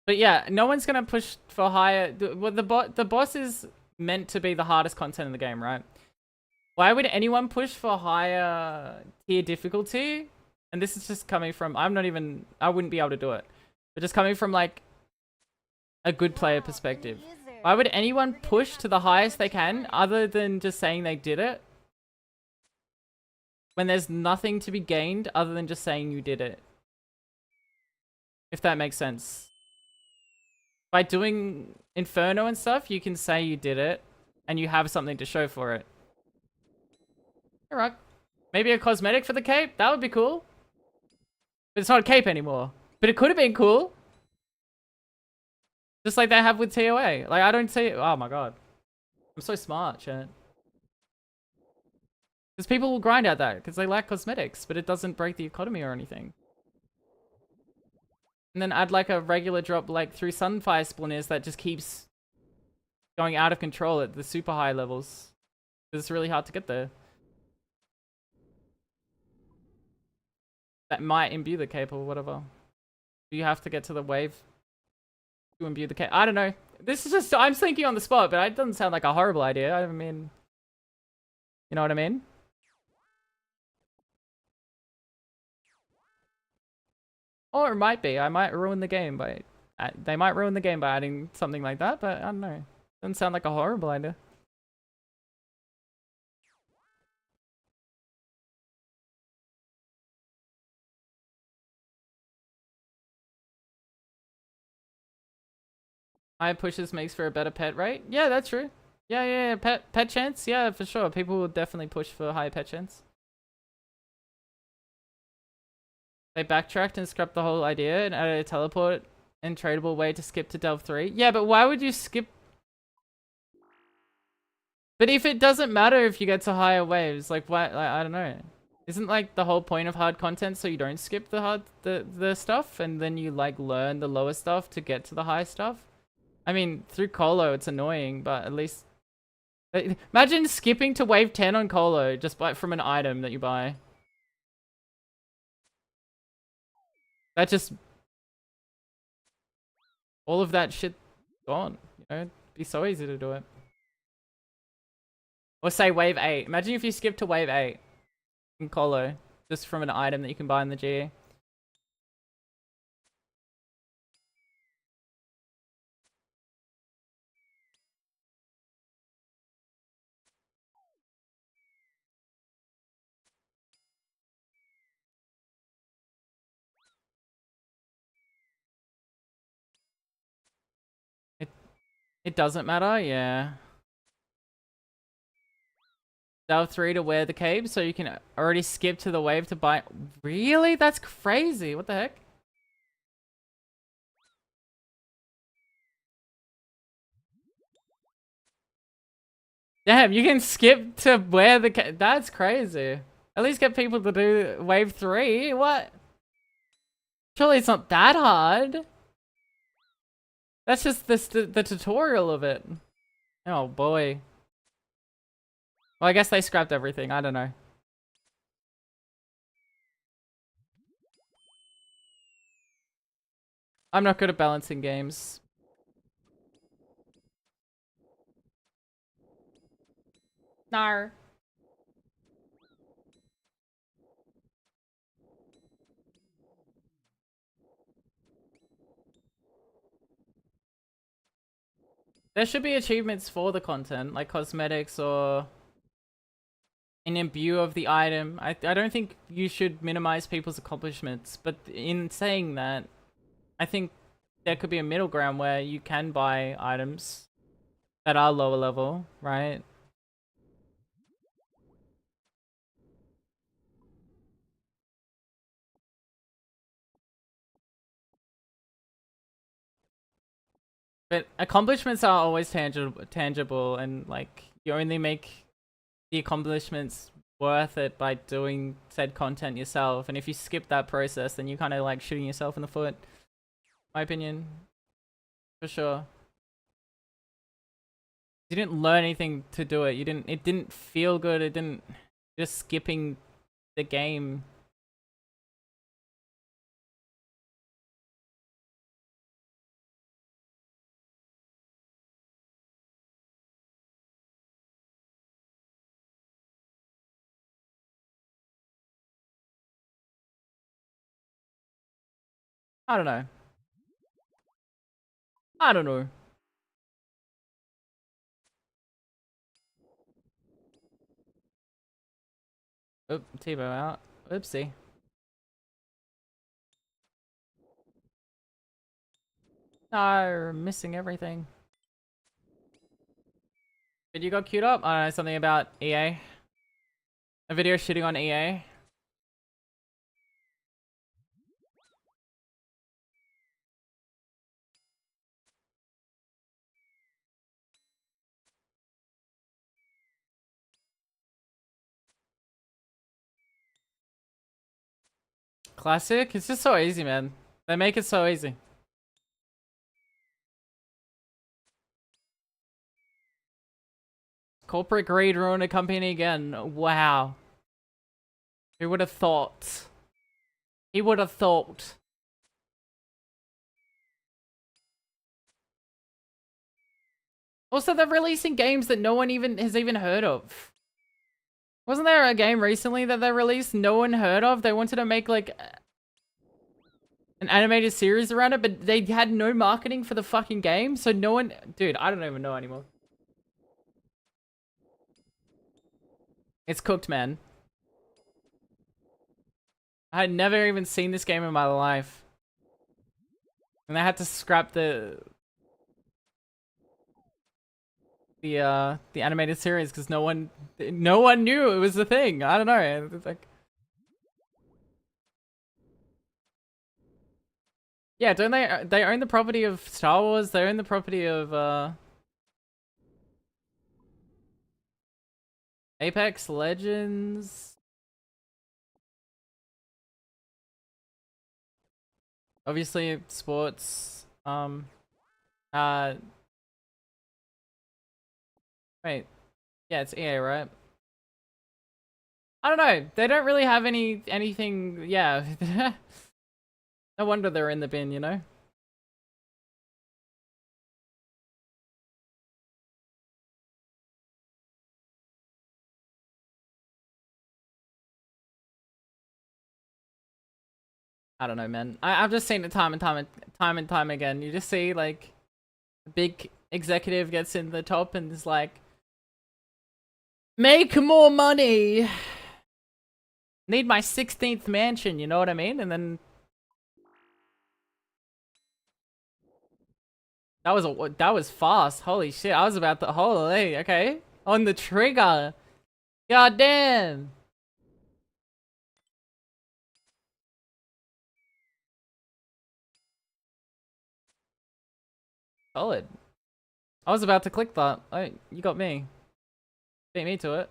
Speaker 1: But yeah, no one's gonna push for higher. The boss is meant to be the hardest content in the game, right? Why would anyone push for higher tier difficulty? And this is just coming from, I wouldn't be able to do it. But just coming from like a good player perspective. Why would anyone push to the highest they can other than just saying they did it? When there's nothing to be gained other than just saying you did it. If that makes sense. By doing Inferno and stuff, you can say you did it, and you have something to show for it. Alright. Maybe a cosmetic for the cape? That would be cool. But it's not a cape anymore. But it could have been cool. Just like they have with TOA. Like, I don't see it. Oh my god. I'm so smart, chat. Because people will grind out that because they like cosmetics, but it doesn't break the economy or anything. And then add like a regular drop like through Sunfire Splinters that just keeps going out of control at the super high levels. It's really hard to get there. That might imbue the cape or whatever. You have to get to the wave to imbue the cape. I don't know. This is just, I'm thinking on the spot, but it doesn't sound like a horrible idea. I mean, you know what I mean? Or it might be. I might ruin the game by... They might ruin the game by adding something like that, but I don't know. Doesn't sound like a horrible idea. High pushes makes for a better pet rate? Yeah, that's true. Yeah. Pet chance? Yeah, for sure. People will definitely push for high pet chance. They backtracked and scrapped the whole idea and added a teleport and tradable way to skip to Delve 3. Yeah, but why would you skip? But if it doesn't matter if you get to higher waves, like why? Like, I don't know. Isn't like the whole point of hard content so you don't skip the stuff and then you like learn the lower stuff to get to the high stuff? I mean, through Colo it's annoying, but at least imagine skipping to wave 10 on Colo just from an item that you buy. That just all of that shit gone. You know, it'd be so easy to do it. Or say wave 8. Imagine if you skip to wave 8 in Colo just from an item that you can buy in the GE. It doesn't matter, yeah. Delve 3 to wear the cape so you can already skip to the wave to buy. Really? That's crazy. What the heck? Damn, you can skip to wear the cape. That's crazy. At least get people to do wave 3. What? Surely it's not that hard. That's just the tutorial of it. Oh boy. Well, I guess they scrapped everything. I don't know. I'm not good at balancing games. No. There should be achievements for the content, like cosmetics or an imbue of the item. I don't think you should minimize people's accomplishments, but in saying that, I think there could be a middle ground where you can buy items that are lower level, right? But accomplishments are always tangible, and like you only make the accomplishments worth it by doing said content yourself. And if you skip that process, then you're kind of like shooting yourself in the foot. My opinion, for sure. You didn't learn anything to do it. It didn't feel good. It didn't. Just skipping the game. I don't know. I don't know. Oop, Tebow out. Oopsie. No, missing everything. But you got queued up? I don't know, something about EA. A video shitting on EA. Classic? It's just so easy, man. They make it so easy. Corporate greed ruined a company again. Wow. Who would have thought? He would have thought. Also, they're releasing games that no one has even heard of. Wasn't there a game recently that they released no one heard of? They wanted to make like an animated series around it, but they had no marketing for the fucking game, so no one... Dude, I don't even know anymore. It's cooked, man. I had never even seen this game in my life. And I had to scrap the animated series because no one knew it was the thing. I don't know. It's like... Yeah, don't they own the property of Star Wars? They own the property of Apex Legends. Obviously sports. Wait. Yeah, it's EA, right? I don't know. They don't really have anything, yeah. No wonder they're in the bin, you know? I don't know, man. I've just seen it time and time again. You just see, like, a big executive gets in the top and is like, make more money! Need my 16th mansion, you know what I mean? And then... That was fast. Holy shit, I was about to... Holy, okay. On the trigger. God damn. Solid. I was about to click that. Oh, you got me. Beat me to it.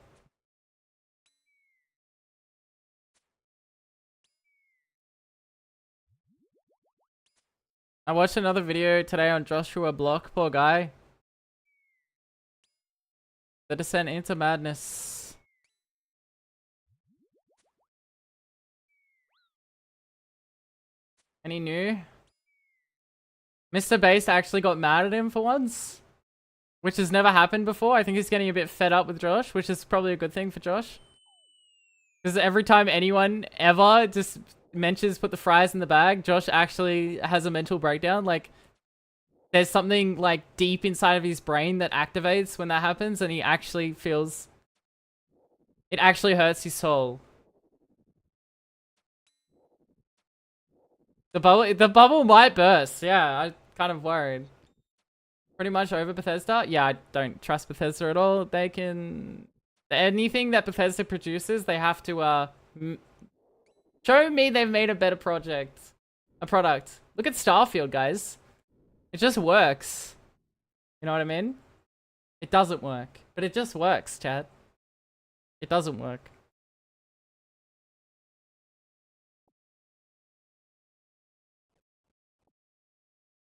Speaker 1: I watched another video today on Joshua Block, poor guy. The descent into madness. Any new? Mr. Bass actually got mad at him for once, which has never happened before. I think he's getting a bit fed up with Josh, which is probably a good thing for Josh. Because every time anyone ever just mentions put the fries in the bag, Josh actually has a mental breakdown. Like, there's something like deep inside of his brain that activates when that happens, and he actually feels... It actually hurts his soul. The bubble might burst. Yeah, I'm kind of worried. Pretty much over Bethesda? Yeah, I don't trust Bethesda at all. They can... Anything that Bethesda produces, they have to, show me they've made a better product. Look at Starfield, guys. It just works. You know what I mean? It doesn't work. But it just works, chat. It doesn't work.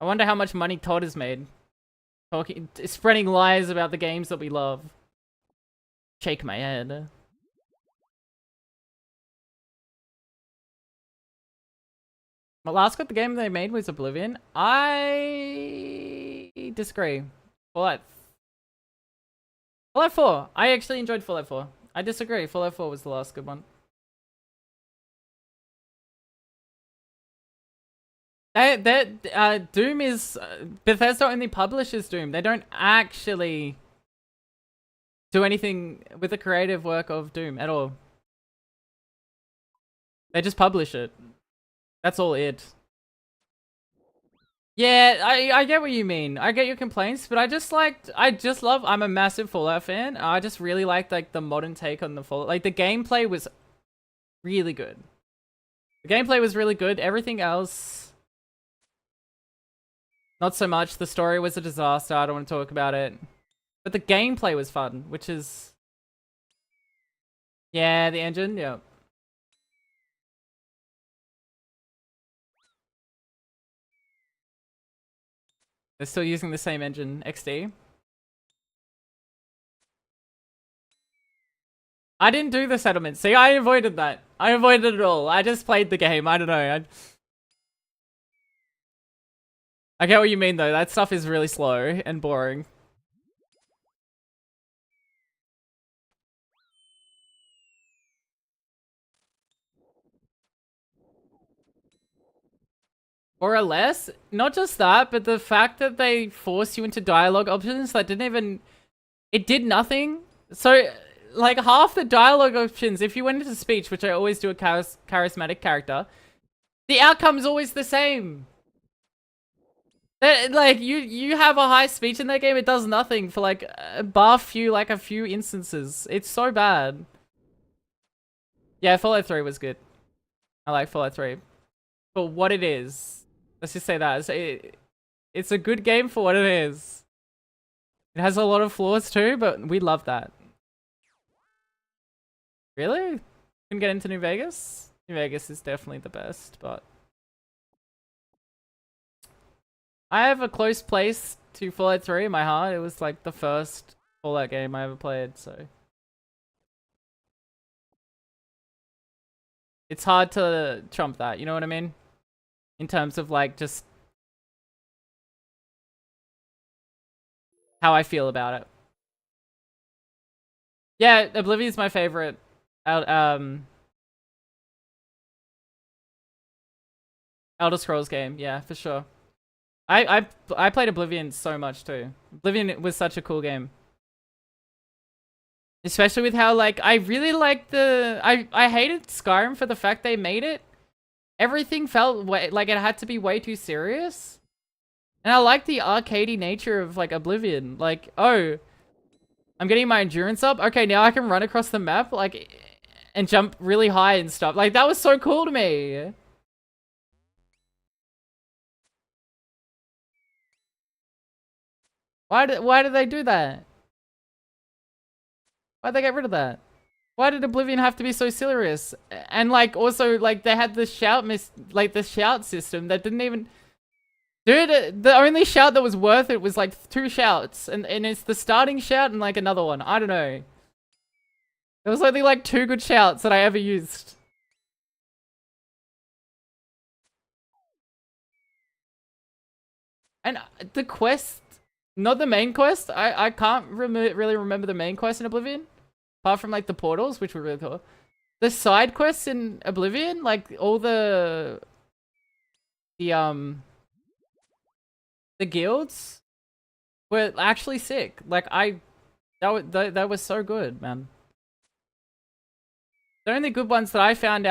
Speaker 1: I wonder how much money Todd has made. Spreading lies about the games that we love. Shake my head. Well, last got the game they made was Oblivion. I disagree. Fallout 4. I actually enjoyed Fallout 4. I disagree. Fallout 4 was the last good one. Doom is... Bethesda only publishes Doom. They don't actually do anything with the creative work of Doom at all. They just publish it. That's all it. Yeah, I get what you mean. I get your complaints, but I'm a massive Fallout fan. I just really liked like the modern take on the Fallout. Like the gameplay was really good. The gameplay was really good. Everything else, not so much. The story was a disaster. I don't want to talk about it. But the gameplay was fun, which is... Yeah, the engine, yeah. They're still using the same engine, XD. I didn't do the settlement. See, I avoided that. I avoided it all. I just played the game. I don't know. I get what you mean, though. That stuff is really slow and boring. Or less. Not just that, but the fact that they force you into dialogue options that didn't even... It did nothing. So, like, half the dialogue options, if you went into speech, which I always do a charismatic character, the outcome's always the same. Like, you have a high speech in that game, it does nothing for, like, a few instances. It's so bad. Yeah, Fallout 3 was good. I like Fallout 3. For what it is. Let's just say that. It's a good game for what it is. It has a lot of flaws too, but we love that. Really? Couldn't get into New Vegas? New Vegas is definitely the best, but... I have a close place to Fallout 3 in my heart. It was like the first Fallout game I ever played, so... It's hard to trump that, you know what I mean? In terms of like just... how I feel about it. Yeah, Oblivion's my favorite. Elder Scrolls game, yeah, for sure. I played Oblivion so much too. Oblivion was such a cool game. Especially with how, like, I really liked the... I hated Skyrim for the fact they made it. Everything felt like it had to be way too serious. And I like the arcadey nature of, like, Oblivion. Like, oh, I'm getting my endurance up. Okay, now I can run across the map, like, and jump really high and stuff. Like, that was so cool to me. Why did they do that? Why'd they get rid of that? Why did Oblivion have to be so serious? And like, also, like, they had the the shout system that didn't even... Dude, the only shout that was worth it was like 2 shouts. And it's the starting shout and like another one. I don't know. There was only like 2 good shouts that I ever used. And the quest... Not the main quest. I can't really remember the main quest in Oblivion. Apart from like the portals, which were really cool. The side quests in Oblivion, like all the guilds were actually sick. Like that was so good, man. The only good ones that I found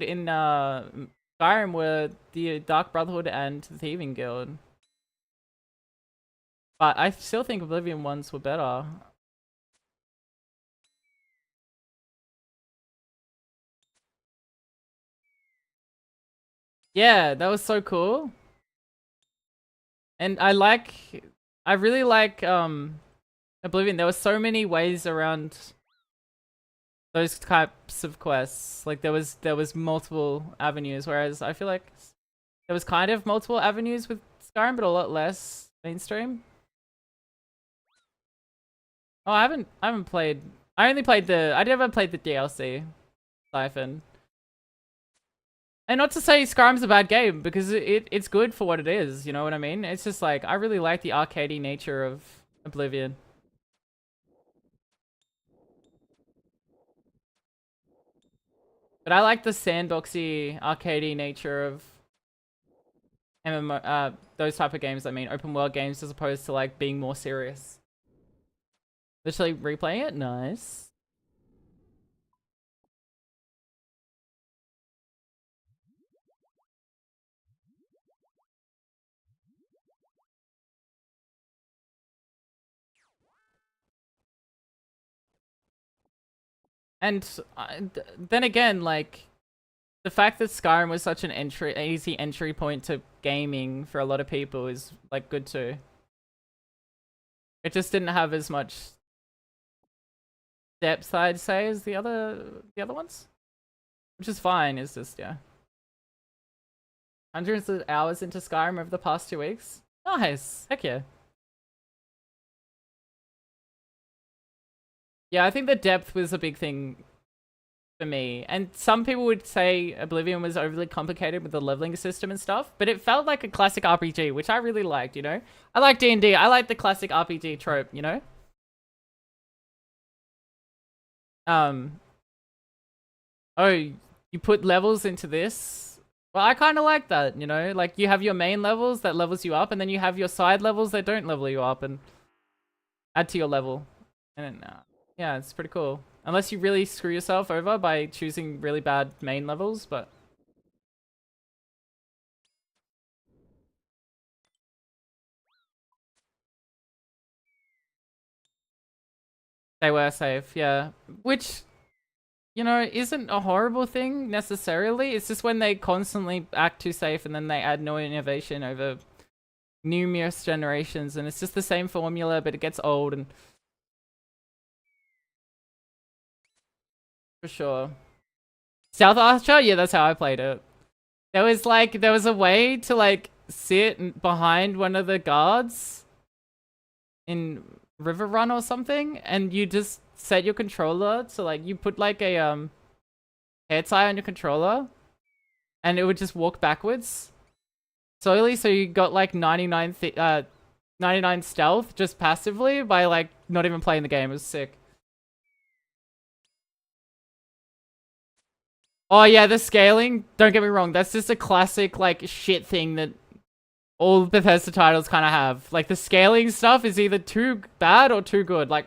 Speaker 1: in Skyrim were the Dark Brotherhood and the Thieving Guild. But I still think Oblivion ones were better. Yeah, that was so cool. And I really like Oblivion. There were so many ways around those types of quests. Like there was multiple avenues, whereas I feel like there was kind of multiple avenues with Skyrim, but a lot less mainstream. Oh, I haven't played. I never played the DLC Siphon. And not to say Skyrim's a bad game, because it's good for what it is, you know what I mean? It's just like, I really like the arcadey nature of Oblivion. But I like the sandboxy, arcadey nature of MMO, those type of games, I mean, open world games, as opposed to like being more serious. Literally replaying it? Nice. And then again, like, the fact that Skyrim was such an easy entry point to gaming for a lot of people is, like, good too. It just didn't have as much depth, I'd say, as the other ones. Which is fine, it's just, yeah. Hundreds of hours into Skyrim over the past 2 weeks. Nice! Heck yeah. Yeah, I think the depth was a big thing for me. And some people would say Oblivion was overly complicated with the leveling system and stuff, but it felt like a classic RPG, which I really liked, you know? I like D&D. I like the classic RPG trope, you know? Oh, you put levels into this? Well, I kind of like that, you know? Like, you have your main levels that levels you up, and then you have your side levels that don't level you up and add to your level. And yeah, it's pretty cool. Unless you really screw yourself over by choosing really bad main levels, but... They were safe, yeah. Which, you know, isn't a horrible thing necessarily. It's just when they constantly act too safe and then they add no innovation over numerous generations, and it's just the same formula, but it gets old and... For sure. South Archer? Yeah, that's how I played it. There was a way to, like, sit behind one of the guards in River Run or something, and you just set your controller to, like, you put, like, a, hair tie on your controller, and it would just walk backwards slowly, so you got, like, 99 stealth just passively by, like, not even playing the game. It was sick. Oh yeah, the scaling, don't get me wrong, that's just a classic, like, shit thing that all Bethesda titles kind of have. Like, the scaling stuff is either too bad or too good, like,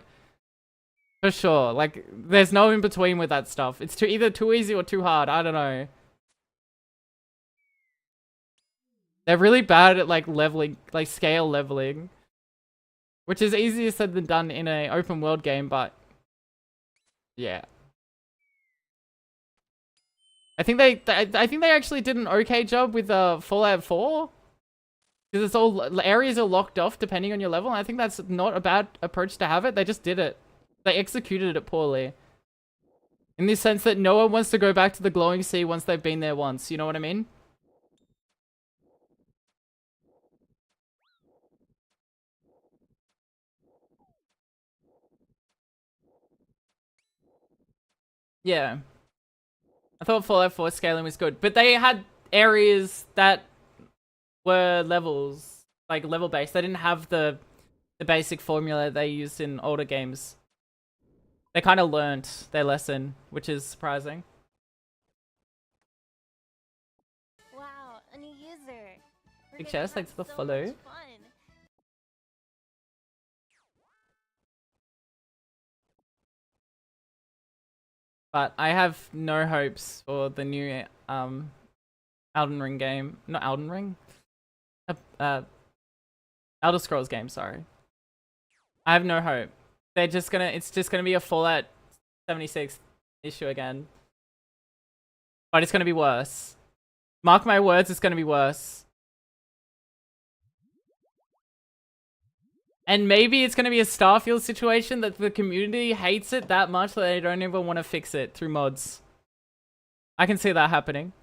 Speaker 1: for sure. Like, there's no in between with that stuff. It's either too easy or too hard, I don't know. They're really bad at, like, leveling, like, scale leveling. Which is easier said than done in an open world game, but... yeah. I think they actually did an okay job with Fallout 4. Because it's all areas are locked off depending on your level, and I think that's not a bad approach to have it. They just did it. They executed it poorly. In the sense that no one wants to go back to the glowing sea once they've been there once, you know what I mean? Yeah. I thought Fallout 4 scaling was good, but they had areas that were levels, like level based. They didn't have the basic formula they used in older games. They kind of learned their lesson, which is surprising.
Speaker 2: Wow, a new user.
Speaker 1: Big chest, thanks for the follow. But I have no hopes for the new Elden Ring game. Not Elden Ring. Elder Scrolls game, sorry. I have no hope. It's just gonna be a Fallout 76 issue again. But it's gonna be worse. Mark my words, it's gonna be worse. And maybe it's gonna be a Starfield situation that the community hates it that much that they don't even want to fix it through mods. I can see that happening.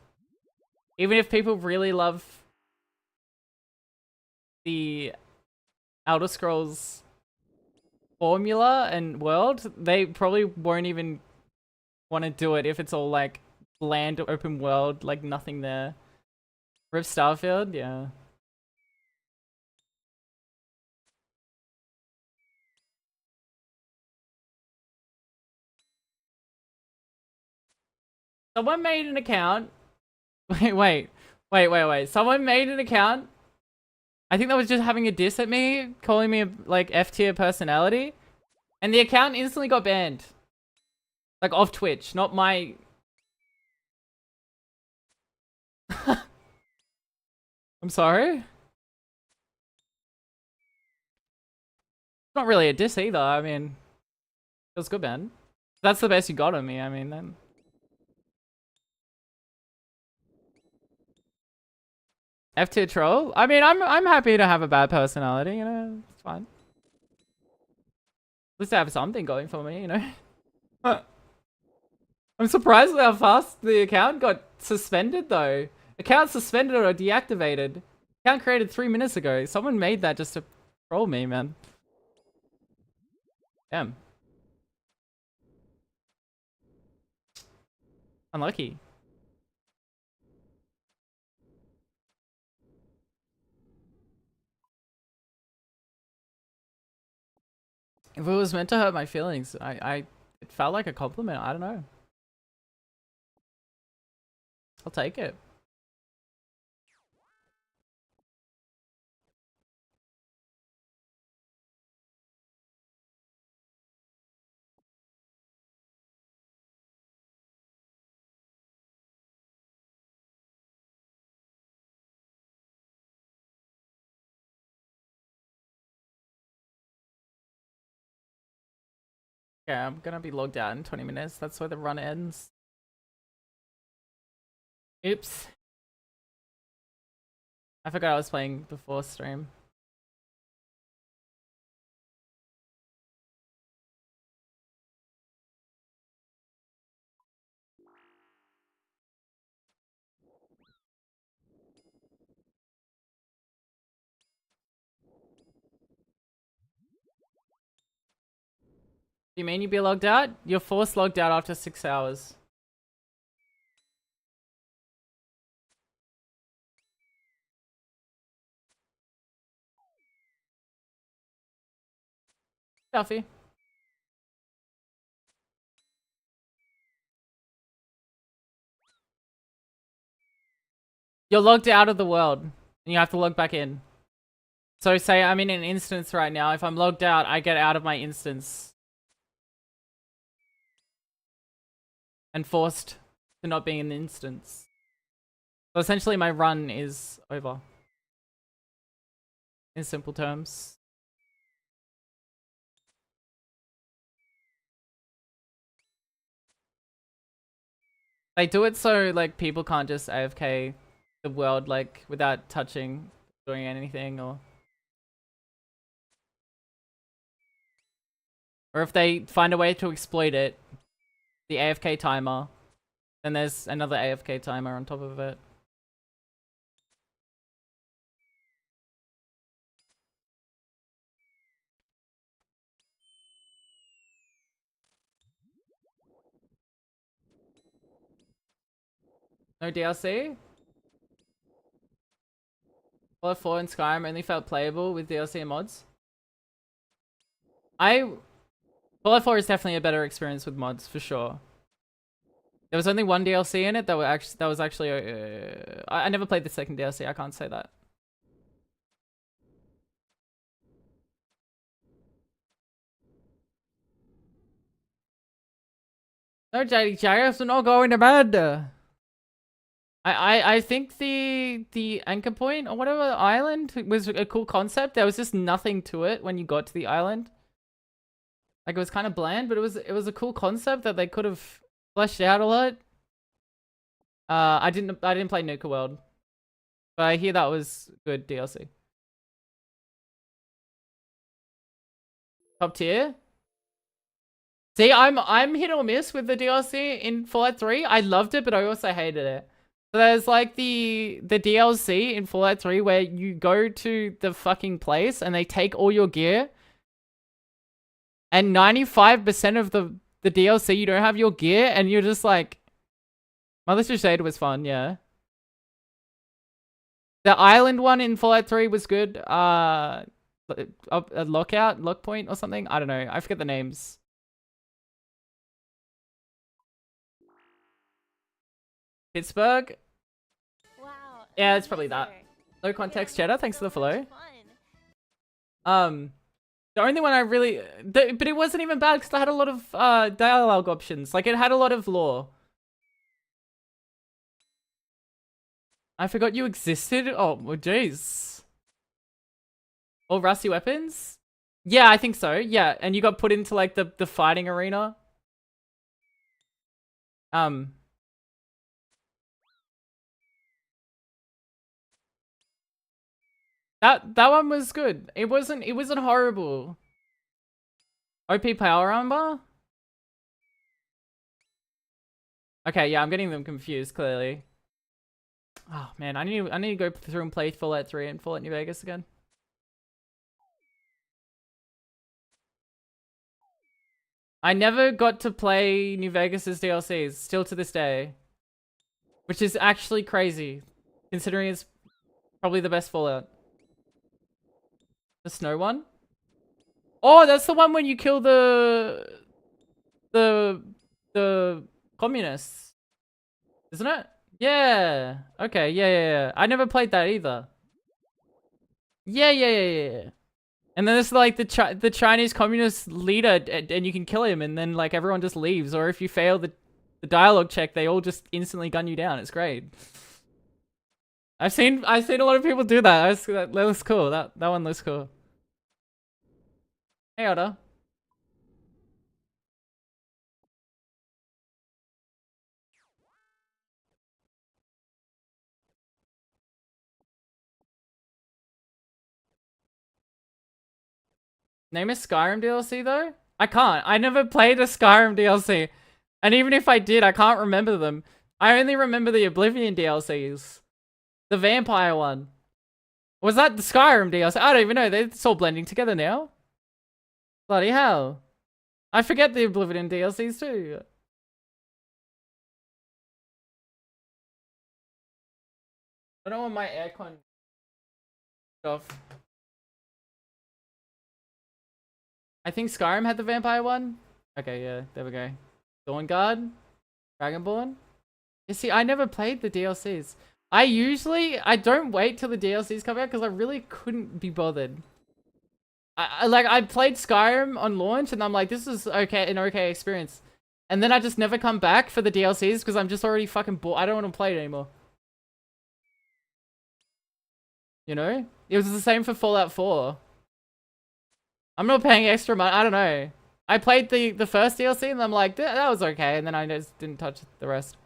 Speaker 1: Even if people really love the Elder Scrolls formula and world, they probably won't even want to do it if it's all like bland open world, like nothing there. Rip Starfield, yeah. Someone made an account. Wait. Someone made an account. I think that was just having a diss at me, calling me a, like, F-tier personality. And the account instantly got banned. Like, off Twitch, not my... I'm sorry? It's not really a diss either, I mean... It was good, man. That's the best you got on me, I mean, then. F-tier troll? I mean, I'm happy to have a bad personality, you know? It's fine. At least I have something going for me, you know? I'm surprised at how fast the account got suspended, though. Account suspended or deactivated. Account created 3 minutes ago. Someone made that just to troll me, man. Damn. Unlucky. If it was meant to hurt my feelings, it felt like a compliment. I don't know. I'll take it. Okay, I'm gonna be logged out in 20 minutes. That's where the run ends. Oops. I forgot I was playing before stream. You mean you'd be logged out? You're forced logged out after 6 hours. Duffy. You're logged out of the world. And you have to log back in. So say I'm in an instance right now. If I'm logged out, I get out of my instance. And forced to not be in the instance. So essentially my run is over. In simple terms. They do it so like people can't just AFK the world like without touching, doing anything, or if they find a way to exploit it, the AFK timer, then there's another AFK timer on top of it. No DLC? Fallout 4 and Skyrim only felt playable with DLC and mods. Fallout 4 is definitely a better experience with mods, for sure. There was only one DLC in it that was actually I never played the second DLC, I can't say that. No, JD Jaggers are not going to bed. I think the anchor point or whatever island was a cool concept. There was just nothing to it when you got to the island. Like it was kind of bland, but it was a cool concept that they could have fleshed out a lot. I didn't play Nuka World, but I hear that was good DLC. Top tier. See, I'm hit or miss with the DLC in Fallout 3. I loved it, but I also hated it. So there's like the DLC in Fallout 3 where you go to the fucking place and they take all your gear. And 95% of the DLC you don't have your gear and you're just like... Mother's Crusade was fun, yeah. The island one in Fallout 3 was good. A lock point or something? I don't know. I forget the names. Pittsburgh?
Speaker 2: Wow.
Speaker 1: Yeah, it's probably that. No context, Cheddar. Thanks for the follow. The only one I really... but it wasn't even bad because it had a lot of dialogue options. Like, it had a lot of lore. I forgot you existed? Oh, well, jeez. All rusty weapons? Yeah, I think so. Yeah, and you got put into, like, the fighting arena. Um. That one was good. It wasn't horrible. OP power armor? Okay, yeah, I'm getting them confused clearly. Oh man, I need to go through and play Fallout 3 and Fallout New Vegas again. I never got to play New Vegas's DLCs, still to this day. Which is actually crazy, considering it's probably the best Fallout. The snow one? Oh, that's the one when you kill the communists, isn't it? Yeah. Okay. Yeah. I never played that either. Yeah. And then there's like the Chinese communist leader, and you can kill him, and then like everyone just leaves. Or if you fail the dialogue check, they all just instantly gun you down. It's great. I've seen a lot of people do that. That looks cool. That one looks cool. Hey, Otter. Name a Skyrim DLC though? I can't. I never played a Skyrim DLC. And even if I did, I can't remember them. I only remember the Oblivion DLCs. The vampire one. Was that the Skyrim DLC? I don't even know. It's all blending together now. Bloody hell. I forget the Oblivion DLCs too. I don't want my aircon off. I think Skyrim had the vampire one. Okay, yeah, there we go. Dawnguard, Dragonborn. You see, I never played the DLCs. I don't wait till the DLCs come out because I really couldn't be bothered. I played Skyrim on launch and I'm like, this is an okay experience. And then I just never come back for the DLCs because I'm just already fucking bored. I don't want to play it anymore. You know? It was the same for Fallout 4. I'm not paying extra money. I don't know. I played the first DLC and I'm like, that was okay. And then I just didn't touch the rest.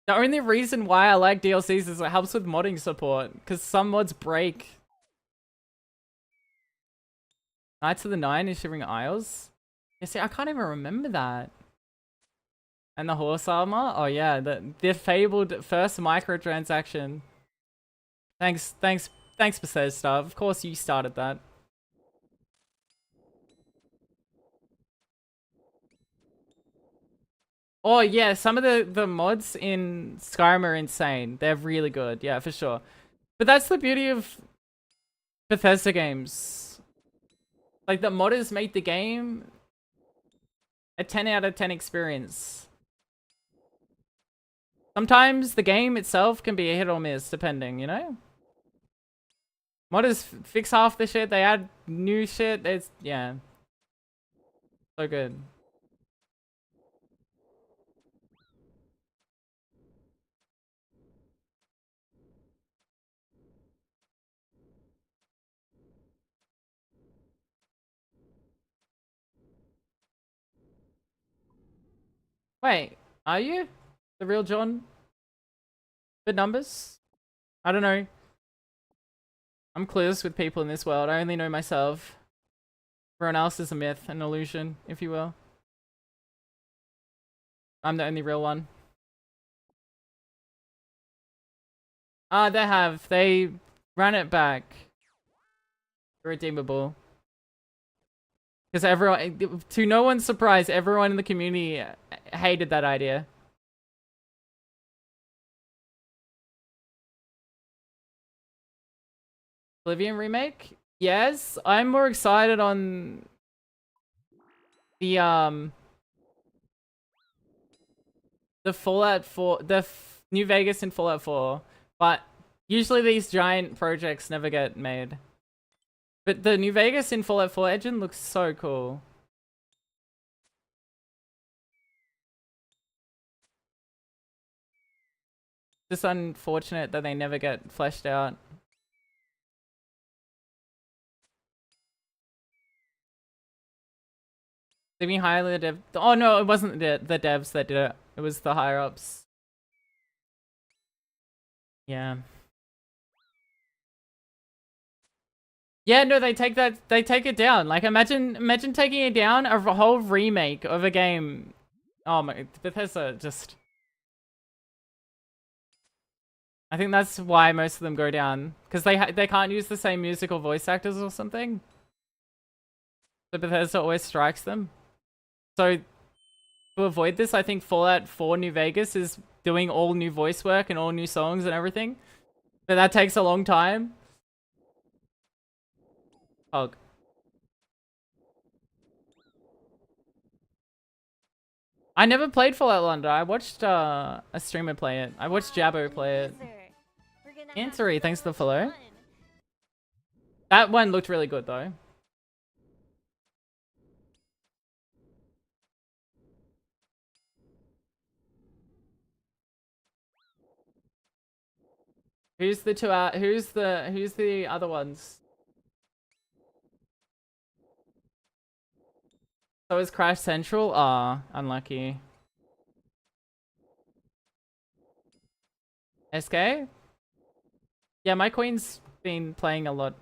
Speaker 1: The only reason why I like DLCs is it helps with modding support. Because some mods break. Knights of the Nine and Shivering Isles. Yeah, see, I can't even remember that. And the horse armor? Oh yeah, the fabled first microtransaction. Thanks Bethesda. Of course you started that. Oh yeah, some of the mods in Skyrim are insane. They're really good, yeah, for sure. But that's the beauty of Bethesda games. Like, the modders make the game a 10 out of 10 experience. Sometimes the game itself can be a hit or miss, depending, you know? Modders fix half the shit, they add new shit, it's, yeah. So good. Wait, are you? The real John? The numbers? I don't know. I'm clueless with people in this world. I only know myself. Everyone else is a myth, an illusion, if you will. I'm the only real one. They ran it back. Redeemable. Because everyone, to no one's surprise, everyone in the community hated that idea. Oblivion remake? Yes, I'm more excited on the Fallout 4, New Vegas and Fallout 4, but usually these giant projects never get made. But the New Vegas in Fallout 4 engine looks so cool. Just unfortunate that they never get fleshed out. Leaving highly the dev. Oh no, it wasn't the devs that did it. It was the higher ups. Yeah. Yeah, no, they take it down. Like imagine taking it down, a whole remake of a game. Oh my, Bethesda just. I think that's why most of them go down, because they can't use the same music or voice actors or something. So Bethesda always strikes them. So to avoid this, I think Fallout 4 New Vegas is doing all new voice work and all new songs and everything. But that takes a long time. Oh. I never played Fallout London. I watched a streamer play it. I watched Jabbo play it. Answery, thanks for the follow. That one looked really good though. Who's the two? Who's the other ones? So is Crash Central? Ah, unlucky. SK? Yeah, my queen's been playing a lot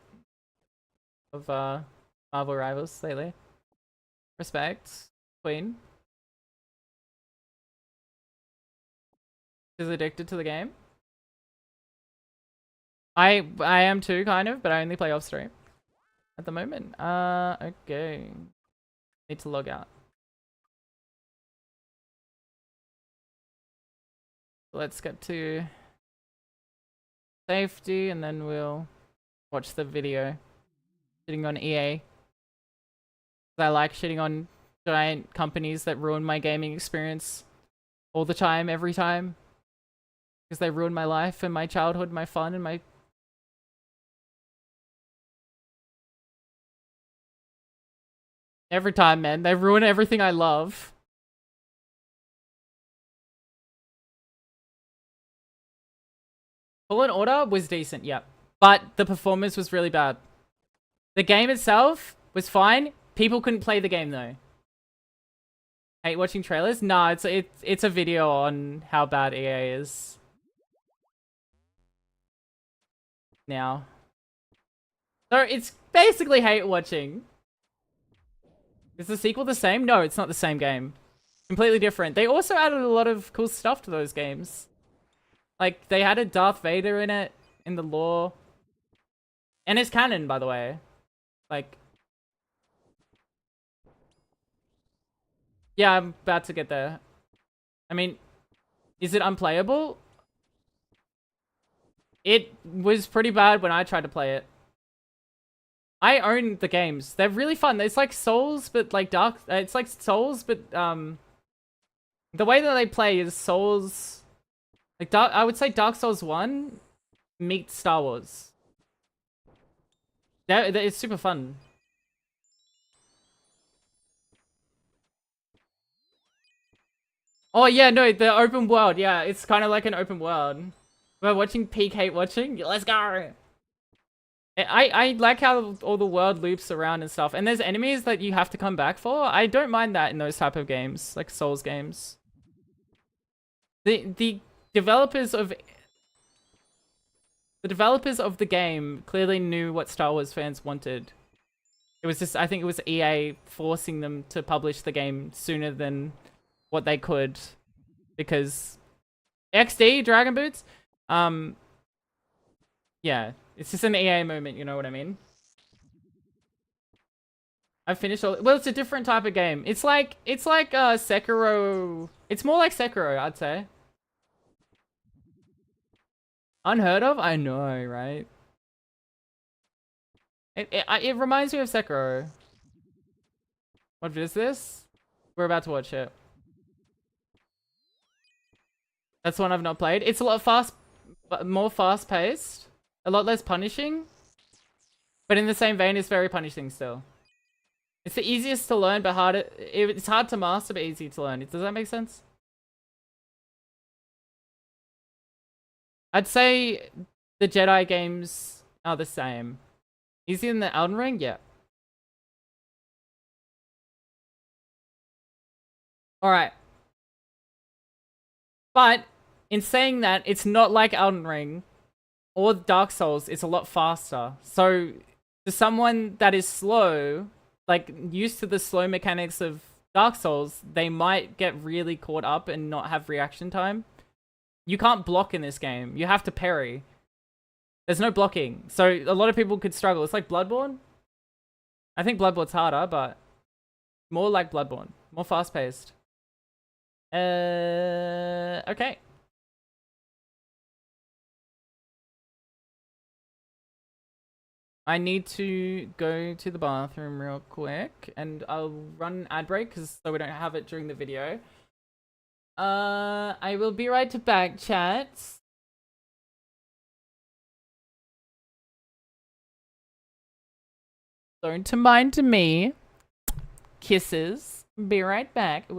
Speaker 1: of Marvel Rivals lately. Respect, queen. She's addicted to the game. I am too, kind of, but I only play off stream at the moment. Okay. Need to log out. Let's get to safety and then we'll watch the video. Shitting on EA. I like shitting on giant companies that ruin my gaming experience all the time, every time. Because they ruin my life and my childhood, my fun and my... Every time, man. They ruin everything I love. Fallen Order was decent, yep. But the performance was really bad. The game itself was fine. People couldn't play the game though. Hate watching trailers? Nah, it's a video on how bad EA is. Now. So it's basically hate watching. Is the sequel the same? No, it's not the same game. Completely different. They also added a lot of cool stuff to those games. Like, they had a Darth Vader in it, in the lore. And it's canon, by the way. Like... Yeah, I'm about to get there. I mean, is it unplayable? It was pretty bad when I tried to play it. I own the games. They're really fun. It's like Souls, but like Dark... it's like Souls, but the way that they play is Souls... Like, I would say Dark Souls 1 meets Star Wars. It's super fun. Oh yeah, no, the open world. Yeah, it's kind of like an open world. We're watching peak hate watching. Let's go! I like how all the world loops around and stuff. And there's enemies that you have to come back for. I don't mind that in those type of games, like Souls games. The developers of the game clearly knew what Star Wars fans wanted. It was just, I think it was EA forcing them to publish the game sooner than what they could, because XD Dragon Boots, yeah, it's just an EA moment, you know what I mean? I've finished all. Well, it's a different type of game. It's like Sekiro. It's more like Sekiro, I'd say. Unheard of? I know, right? It reminds me of Sekiro. What is this? We're about to watch it. That's one I've not played. It's a lot more fast-paced, a lot less punishing, but in the same vein, it's very punishing still. It's the easiest to learn, but harder. It's hard to master, but easy to learn. Does that make sense? I'd say the Jedi games are the same. Easier than the Elden Ring? Yeah. Alright. But, in saying that, it's not like Elden Ring or Dark Souls. It's a lot faster. So, to someone that is slow, like, used to the slow mechanics of Dark Souls, they might get really caught up and not have reaction time. You can't block in this game. You have to parry. There's no blocking. So, a lot of people could struggle. It's like Bloodborne. I think Bloodborne's harder, but more like Bloodborne. More fast-paced. Okay. I need to go to the bathroom real quick, and I'll run an ad break so we don't have it during the video. I will be right back, chat. Don't mind me. Kisses. Be right back.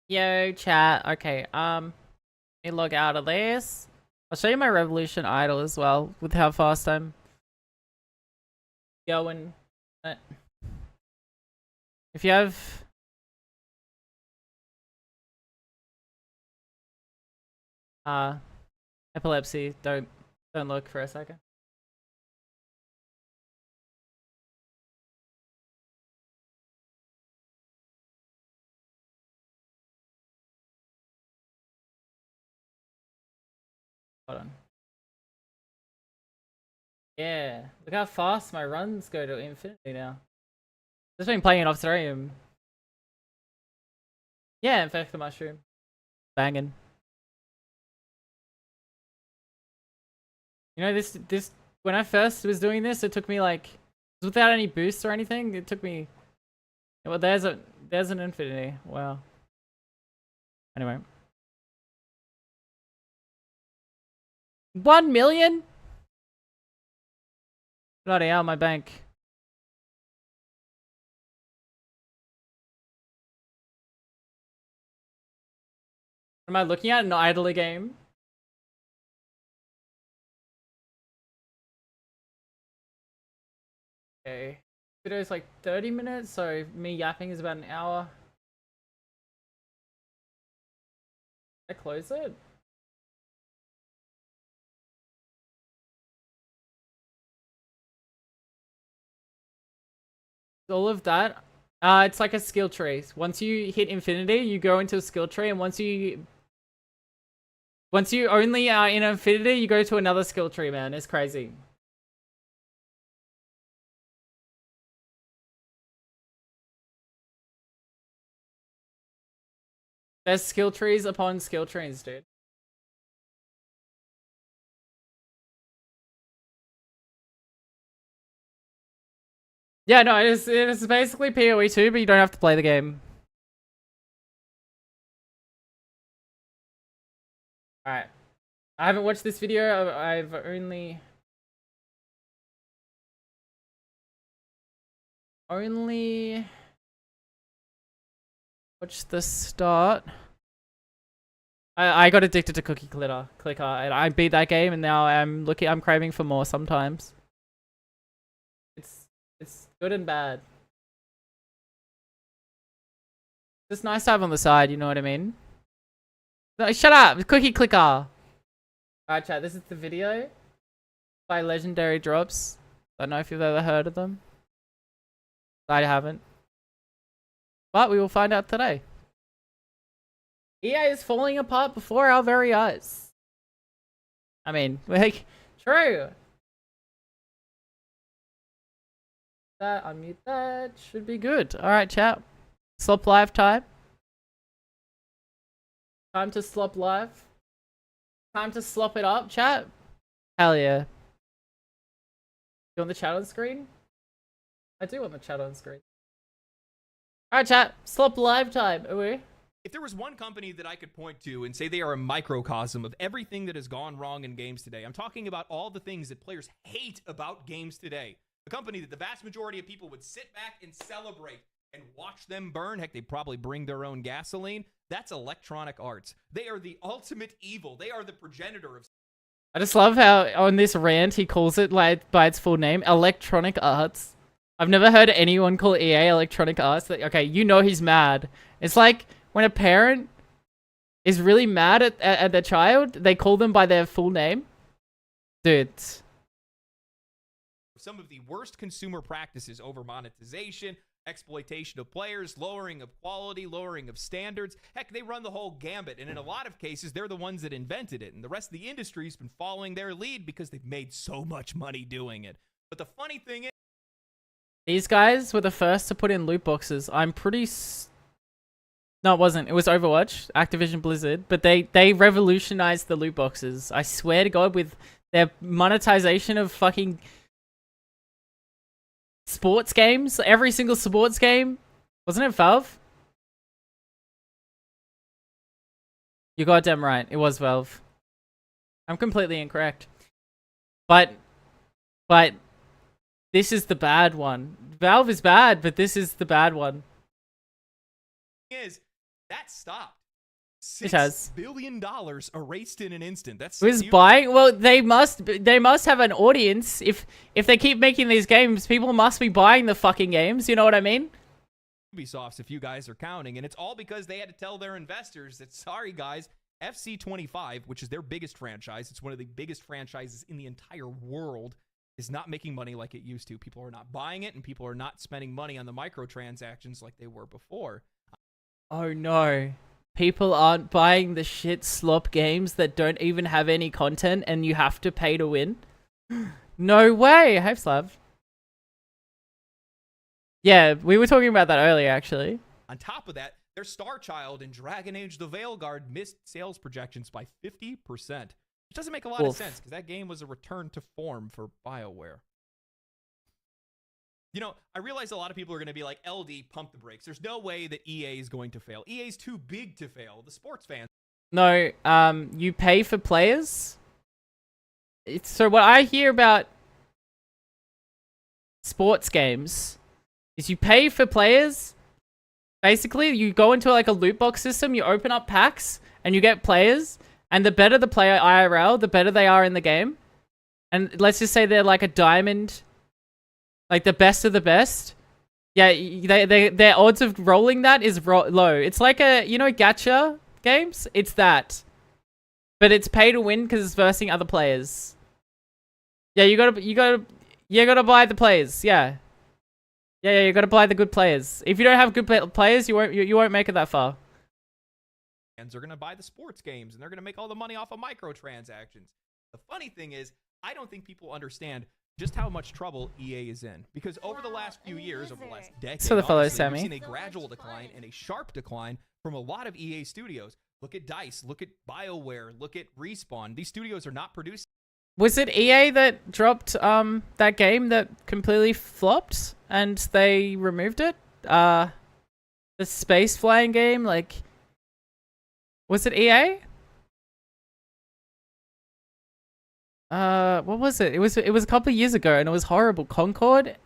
Speaker 1: Yo, chat. Okay, let me log out of this. I'll show you my Revolution idle as well, with how fast I'm going. If you have... epilepsy, don't look for a second. Hold on. Yeah, look how fast my runs go to infinity now. Just been playing it off stream. Yeah, infect the mushroom. Banging. You know, this when I first was doing this, it took me like, without any boosts or anything, it took me... Well, there's an infinity. Wow. Anyway. 1 million? Bloody hell, my bank. Am I looking at an idler game? Okay. Video is like 30 minutes, so me yapping is about an hour. I close it? All of that? It's like a skill tree. Once you hit infinity, you go into a skill tree, and once you only are in infinity, you go to another skill tree, man. It's crazy. There's skill trees upon skill trees, dude. Yeah, no, it is basically PoE 2, but you don't have to play the game. Alright. I haven't watched this video, I've only watched the start. I got addicted to Cookie Clicker, and I beat that game, and now I'm craving for more sometimes. It's good and bad. It's nice to have on the side, you know what I mean? No, shut up! Cookie Clicker! Alright, chat, this is the video by Legendary Drops. Don't know if you've ever heard of them. I haven't. But we will find out today. EA is falling apart before our very eyes. I mean, like, true. That, unmute that, should be good. Alright, chat. Slop live time. Time to slop live. Time to slop it up, chat. Hell yeah. You want the chat on screen? I do want the chat on screen. Alright, chat. Slop live time. Are we?
Speaker 3: If there was one company that I could point to and say they are a microcosm of everything that has gone wrong in games today, I'm talking about all the things that players hate about games today. A company that the vast majority of people would sit back and celebrate and watch them burn. Heck, they probably bring their own gasoline. That's Electronic Arts. They are the ultimate evil. They are the progenitor of...
Speaker 1: I just love how on this rant he calls it like by its full name, Electronic Arts. I've never heard anyone call EA Electronic Arts. Okay, you know he's mad. It's like when a parent is really mad at their child, they call them by their full name. Dude.
Speaker 3: Some of the worst consumer practices over monetization, exploitation of players, lowering of quality, lowering of standards. Heck, they run the whole gambit, and in a lot of cases, they're the ones that invented it, and the rest of the industry's been following their lead because they've made so much money doing it. But the funny thing is...
Speaker 1: These guys were the first to put in loot boxes. I'm pretty... No, it wasn't. It was Overwatch, Activision Blizzard, but they revolutionized the loot boxes. I swear to God, with their monetization of fucking... sports games, every single sports game. Wasn't it Valve? You're goddamn right. It was Valve. I'm completely incorrect. But this is the bad one. Valve is bad, but this is the bad one.
Speaker 3: Is that stopped.
Speaker 1: It has.
Speaker 3: $6 billion erased in an instant. That's
Speaker 1: Who's
Speaker 3: huge.
Speaker 1: buying? Well, they must have an audience. If they keep making these games, people must be buying the fucking games. You know what I mean?
Speaker 3: Ubisoft's, if you guys are counting, and it's all because they had to tell their investors that, sorry guys, FC25, which is their biggest franchise, it's one of the biggest franchises in the entire world, is not making money like it used to. People are not buying it, and people are not spending money on the microtransactions like they were before.
Speaker 1: Oh no. People aren't buying the shit slop games that don't even have any content and you have to pay to win? No way! Hype Slab. Yeah, we were talking about that earlier, actually.
Speaker 3: On top of that, their Star Child and Dragon Age the Veilguard missed sales projections by 50%. Which doesn't make a lot of sense, because that game was a return to form for BioWare. You know, I realize a lot of people are going to be like, LD, pump the brakes. There's no way that EA is going to fail. EA's too big to fail. The sports fans.
Speaker 1: No, you pay for players. So what I hear about sports games is you pay for players. Basically, you go into like a loot box system, you open up packs, and you get players. And the better the player IRL, the better they are in the game. And let's just say they're like a diamond. Like the best of the best. Yeah, their odds of rolling that is low. It's like a, you know, gacha games? It's that. But it's pay to win because it's versing other players. Yeah, you gotta buy the players. Yeah. Yeah, you gotta buy the good players. If you don't have good players, you won't make it that far.
Speaker 3: Fans are going to buy the sports games, and they're going to make all the money off of microtransactions. The funny thing is, I don't think people understand just how much trouble EA is in. Because over the last few years, over the last decade,
Speaker 1: So the fellow
Speaker 3: honestly,
Speaker 1: Sammy.
Speaker 3: we've seen a gradual decline and a sharp decline from a lot of EA studios. Look at DICE, look at BioWare, look at Respawn. These studios are not producing.
Speaker 1: Was it EA that dropped that game that completely flopped and they removed it? The space flying game, like, was it EA? What was it? It was a couple of years ago and it was horrible. Concord?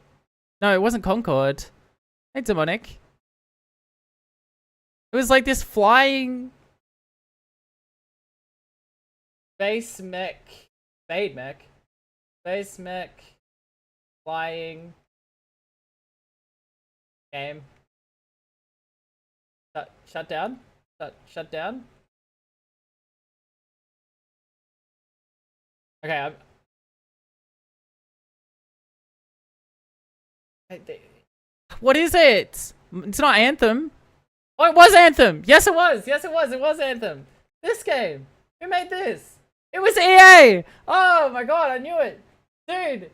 Speaker 1: No, it wasn't Concord. Hey, Demonic. It was like this flying space mech, fade mech, space mech, flying game. Shut down. Shut down. Okay, what is it? It's not Anthem. Oh, it was Anthem. Yes, it was. Yes, it was. It was Anthem. This game. Who made this? It was EA. Oh my god, I knew it. Dude.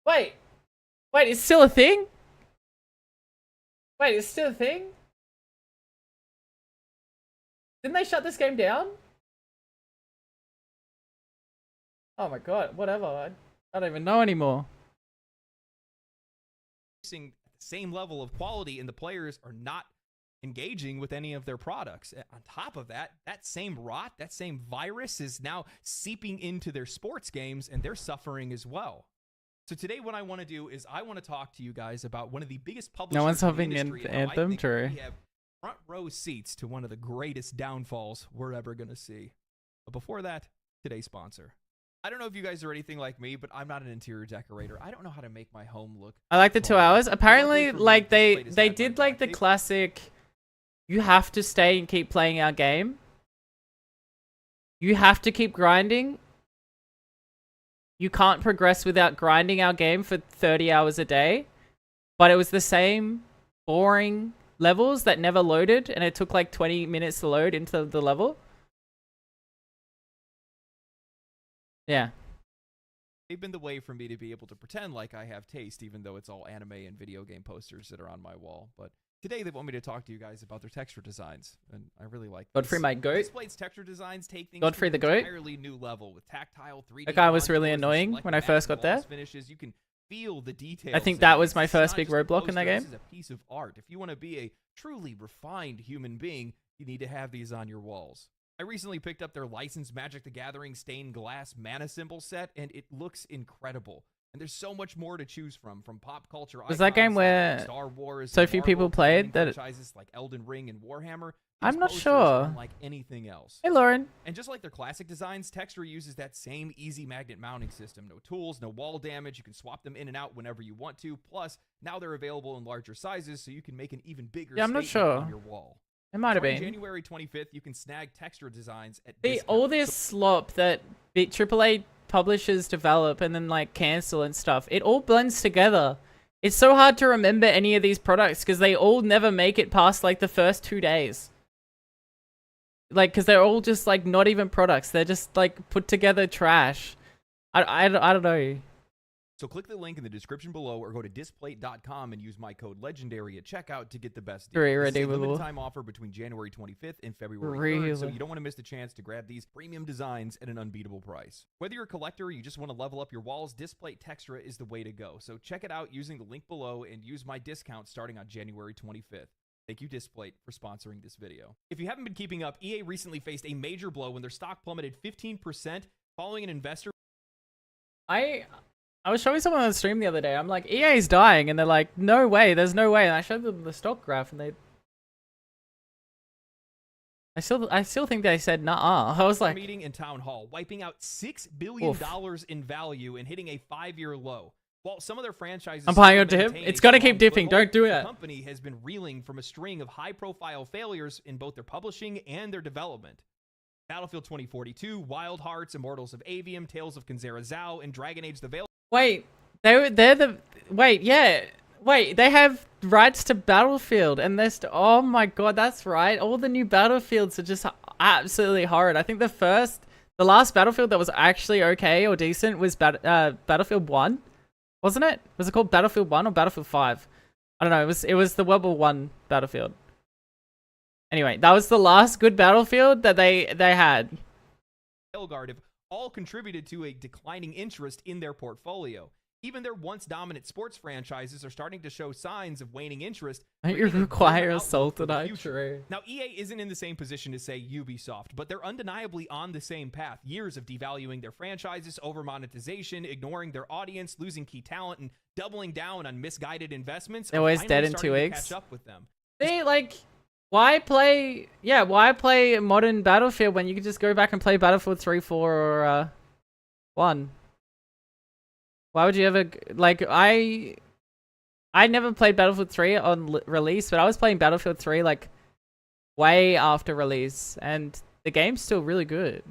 Speaker 1: Wait. Wait, it's still a thing? Wait, it's still a thing? Didn't they shut this game down? Oh my god, whatever. I don't even know anymore.
Speaker 3: At the same level of quality, and the players are not engaging with any of their products. On top of that, that same rot, that same virus is now seeping into their sports games, and they're suffering as well. So today what I want to do is I want to talk to you guys about one of the biggest publishers
Speaker 1: No one's
Speaker 3: in the
Speaker 1: having
Speaker 3: industry, and how I
Speaker 1: Anthem,
Speaker 3: think
Speaker 1: true.
Speaker 3: we have front row seats to one of the greatest downfalls we're ever going to see. But before that, today's sponsor. I don't know if you guys are anything like me, but I'm not an interior decorator. I don't know how to make my home look.
Speaker 1: I like the 2 hours. Apparently,
Speaker 3: Luckily for me,
Speaker 1: like
Speaker 3: this plate
Speaker 1: they
Speaker 3: is
Speaker 1: they
Speaker 3: had
Speaker 1: did
Speaker 3: my
Speaker 1: like the
Speaker 3: back.
Speaker 1: classic. You have to stay and keep playing our game. You have to keep grinding. You can't progress without grinding our game for 30 hours a day. But it was the same boring levels that never loaded, and it took like 20 minutes to load into the level. Yeah.
Speaker 3: They've been the way for me to be able to pretend like I have taste, even though it's all anime and video game posters that are on my wall. But today they want me to talk to you guys about their texture designs, and I really like
Speaker 1: Godfrey,
Speaker 3: this.
Speaker 1: my goat.
Speaker 3: This plate's texture designs take things
Speaker 1: Godfrey
Speaker 3: to
Speaker 1: the
Speaker 3: an
Speaker 1: goat.
Speaker 3: entirely new level with tactile 3D.
Speaker 1: That guy was really
Speaker 3: contours and
Speaker 1: annoying
Speaker 3: selective
Speaker 1: when I first got there.
Speaker 3: gloss finishes. You can feel the details.
Speaker 1: I think
Speaker 3: in
Speaker 1: that
Speaker 3: it.
Speaker 1: was my
Speaker 3: It's
Speaker 1: first
Speaker 3: not
Speaker 1: big
Speaker 3: just a
Speaker 1: roadblock in that
Speaker 3: poster,
Speaker 1: game.
Speaker 3: This is a piece of art. If you want to be a truly refined human being, you need to have these on your walls. I recently picked up their licensed Magic the Gathering stained glass mana symbol set, and it looks incredible. And there's so much more to choose from pop culture.
Speaker 1: Was that game
Speaker 3: icons
Speaker 1: where
Speaker 3: like Star Wars,
Speaker 1: so
Speaker 3: and
Speaker 1: few
Speaker 3: Marvel,
Speaker 1: people
Speaker 3: to
Speaker 1: played
Speaker 3: gaming
Speaker 1: that
Speaker 3: franchises like Elden Ring and Warhammer.
Speaker 1: I'm
Speaker 3: These
Speaker 1: not
Speaker 3: posters
Speaker 1: sure.
Speaker 3: are unlike anything else.
Speaker 1: Hey, Lauren.
Speaker 3: And just like their classic designs, Texture uses that same easy magnet mounting system. No tools, no wall damage. You can swap them in and out whenever you want to. Plus, now they're available in larger sizes, so you can make an even bigger
Speaker 1: Yeah, I'm not
Speaker 3: statement
Speaker 1: sure.
Speaker 3: on your wall.
Speaker 1: It might have
Speaker 3: Starting
Speaker 1: been.
Speaker 3: January 25th, you can snag Texture designs at
Speaker 1: See,
Speaker 3: discount.
Speaker 1: all this slop that AAA publishers develop and then like cancel and stuff, it all blends together. It's so hard to remember any of these products because they all never make it past like the first 2 days. Like, because they're all just like not even products. They're just like put together trash. I don't know.
Speaker 3: So click the link in the description below or go to displate.com and use my code LEGENDARY at checkout to get the best deal.
Speaker 1: Very
Speaker 3: This is a
Speaker 1: redeemable.
Speaker 3: limited time offer between January 25th and February 3rd, so
Speaker 1: Really?
Speaker 3: you don't want to miss the chance to grab these premium designs at an unbeatable price. Whether you're a collector or you just want to level up your walls, Displate Textura is the way to go. So check it out using the link below and use my discount starting on January 25th. Thank you, Displate, for sponsoring this video. If you haven't been keeping up, EA recently faced a major blow when their stock plummeted 15% following an investor.
Speaker 1: I was showing someone on the stream the other day. I'm like, EA's dying, and they're like, no way, there's no way. And I showed them the stock graph, and I still think they said nah. I was like,
Speaker 3: Meeting in town hall, wiping out $6 billion
Speaker 1: Oof.
Speaker 3: in value and hitting a 5-year low. While some of their franchises,
Speaker 1: I'm buying
Speaker 3: still
Speaker 1: onto him.
Speaker 3: maintain
Speaker 1: It's
Speaker 3: a
Speaker 1: gotta
Speaker 3: strong
Speaker 1: keep dipping.
Speaker 3: foothold,
Speaker 1: Don't do
Speaker 3: the
Speaker 1: it.
Speaker 3: company has been reeling from a string of high-profile failures in both their publishing and their development. Battlefield 2042, Wild Hearts, Immortals of Avium, Tales of Kenzera Zhao, and Dragon Age: The Veil.
Speaker 1: Wait, they have rights to Battlefield, and oh my god, that's right. All the new Battlefields are just absolutely horrid. I think the last Battlefield that was actually okay or decent was Battlefield 1, wasn't it? Was it called Battlefield 1 or Battlefield 5? I don't know. It was the World War 1 Battlefield. Anyway, that was the last good Battlefield that they had.
Speaker 3: Elgard have all contributed to a declining interest in their portfolio. Even their once dominant sports franchises are starting to show signs of waning interest.
Speaker 1: Don't you
Speaker 3: creating a
Speaker 1: require
Speaker 3: grim
Speaker 1: a
Speaker 3: outlook
Speaker 1: salt
Speaker 3: for the
Speaker 1: and
Speaker 3: future. Now, EA isn't in the same position as, say, Ubisoft, but they're undeniably on the same path. Years of devaluing their franchises, over monetization, ignoring their audience, losing key talent, and doubling down on misguided investments.
Speaker 1: They're always
Speaker 3: are
Speaker 1: dead
Speaker 3: finally
Speaker 1: in 2
Speaker 3: starting to
Speaker 1: weeks.
Speaker 3: Catch up with them.
Speaker 1: See, like, why play modern Battlefield when you could just go back and play Battlefield 3, 4, or 1? Why would you ever, like, I never played Battlefield 3 on release, but I was playing Battlefield 3, like, way after release, and the game's still really good.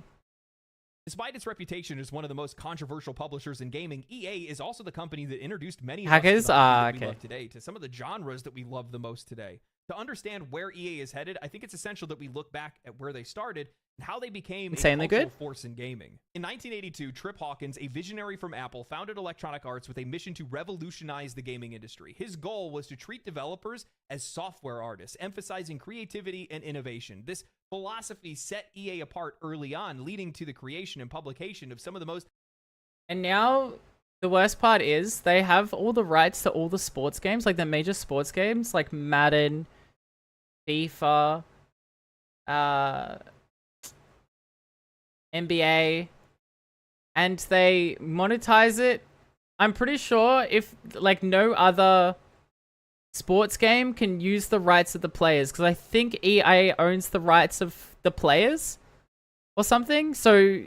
Speaker 3: Despite its reputation as one of the most controversial publishers in gaming, EA is also the company that introduced many of us to
Speaker 1: Hackers?
Speaker 3: the hobby that we
Speaker 1: Okay.
Speaker 3: love today, to some of the genres that we love the most today. To understand where EA is headed, I think it's essential that we look back at where they started and how they became
Speaker 1: Insanely
Speaker 3: a cultural
Speaker 1: good?
Speaker 3: force in gaming. In 1982, Trip Hawkins, a visionary from Apple, founded Electronic Arts with a mission to revolutionize the gaming industry. His goal was to treat developers as software artists, emphasizing creativity and innovation. This philosophy set EA apart early on, leading to the creation and publication of some of the most...
Speaker 1: And now, the worst part is, they have all the rights to all the sports games, like the major sports games, like Madden, FIFA, NBA, and they monetize it. I'm pretty sure if, like, no other sports game can use the rights of the players, because I think EA owns the rights of the players or something, so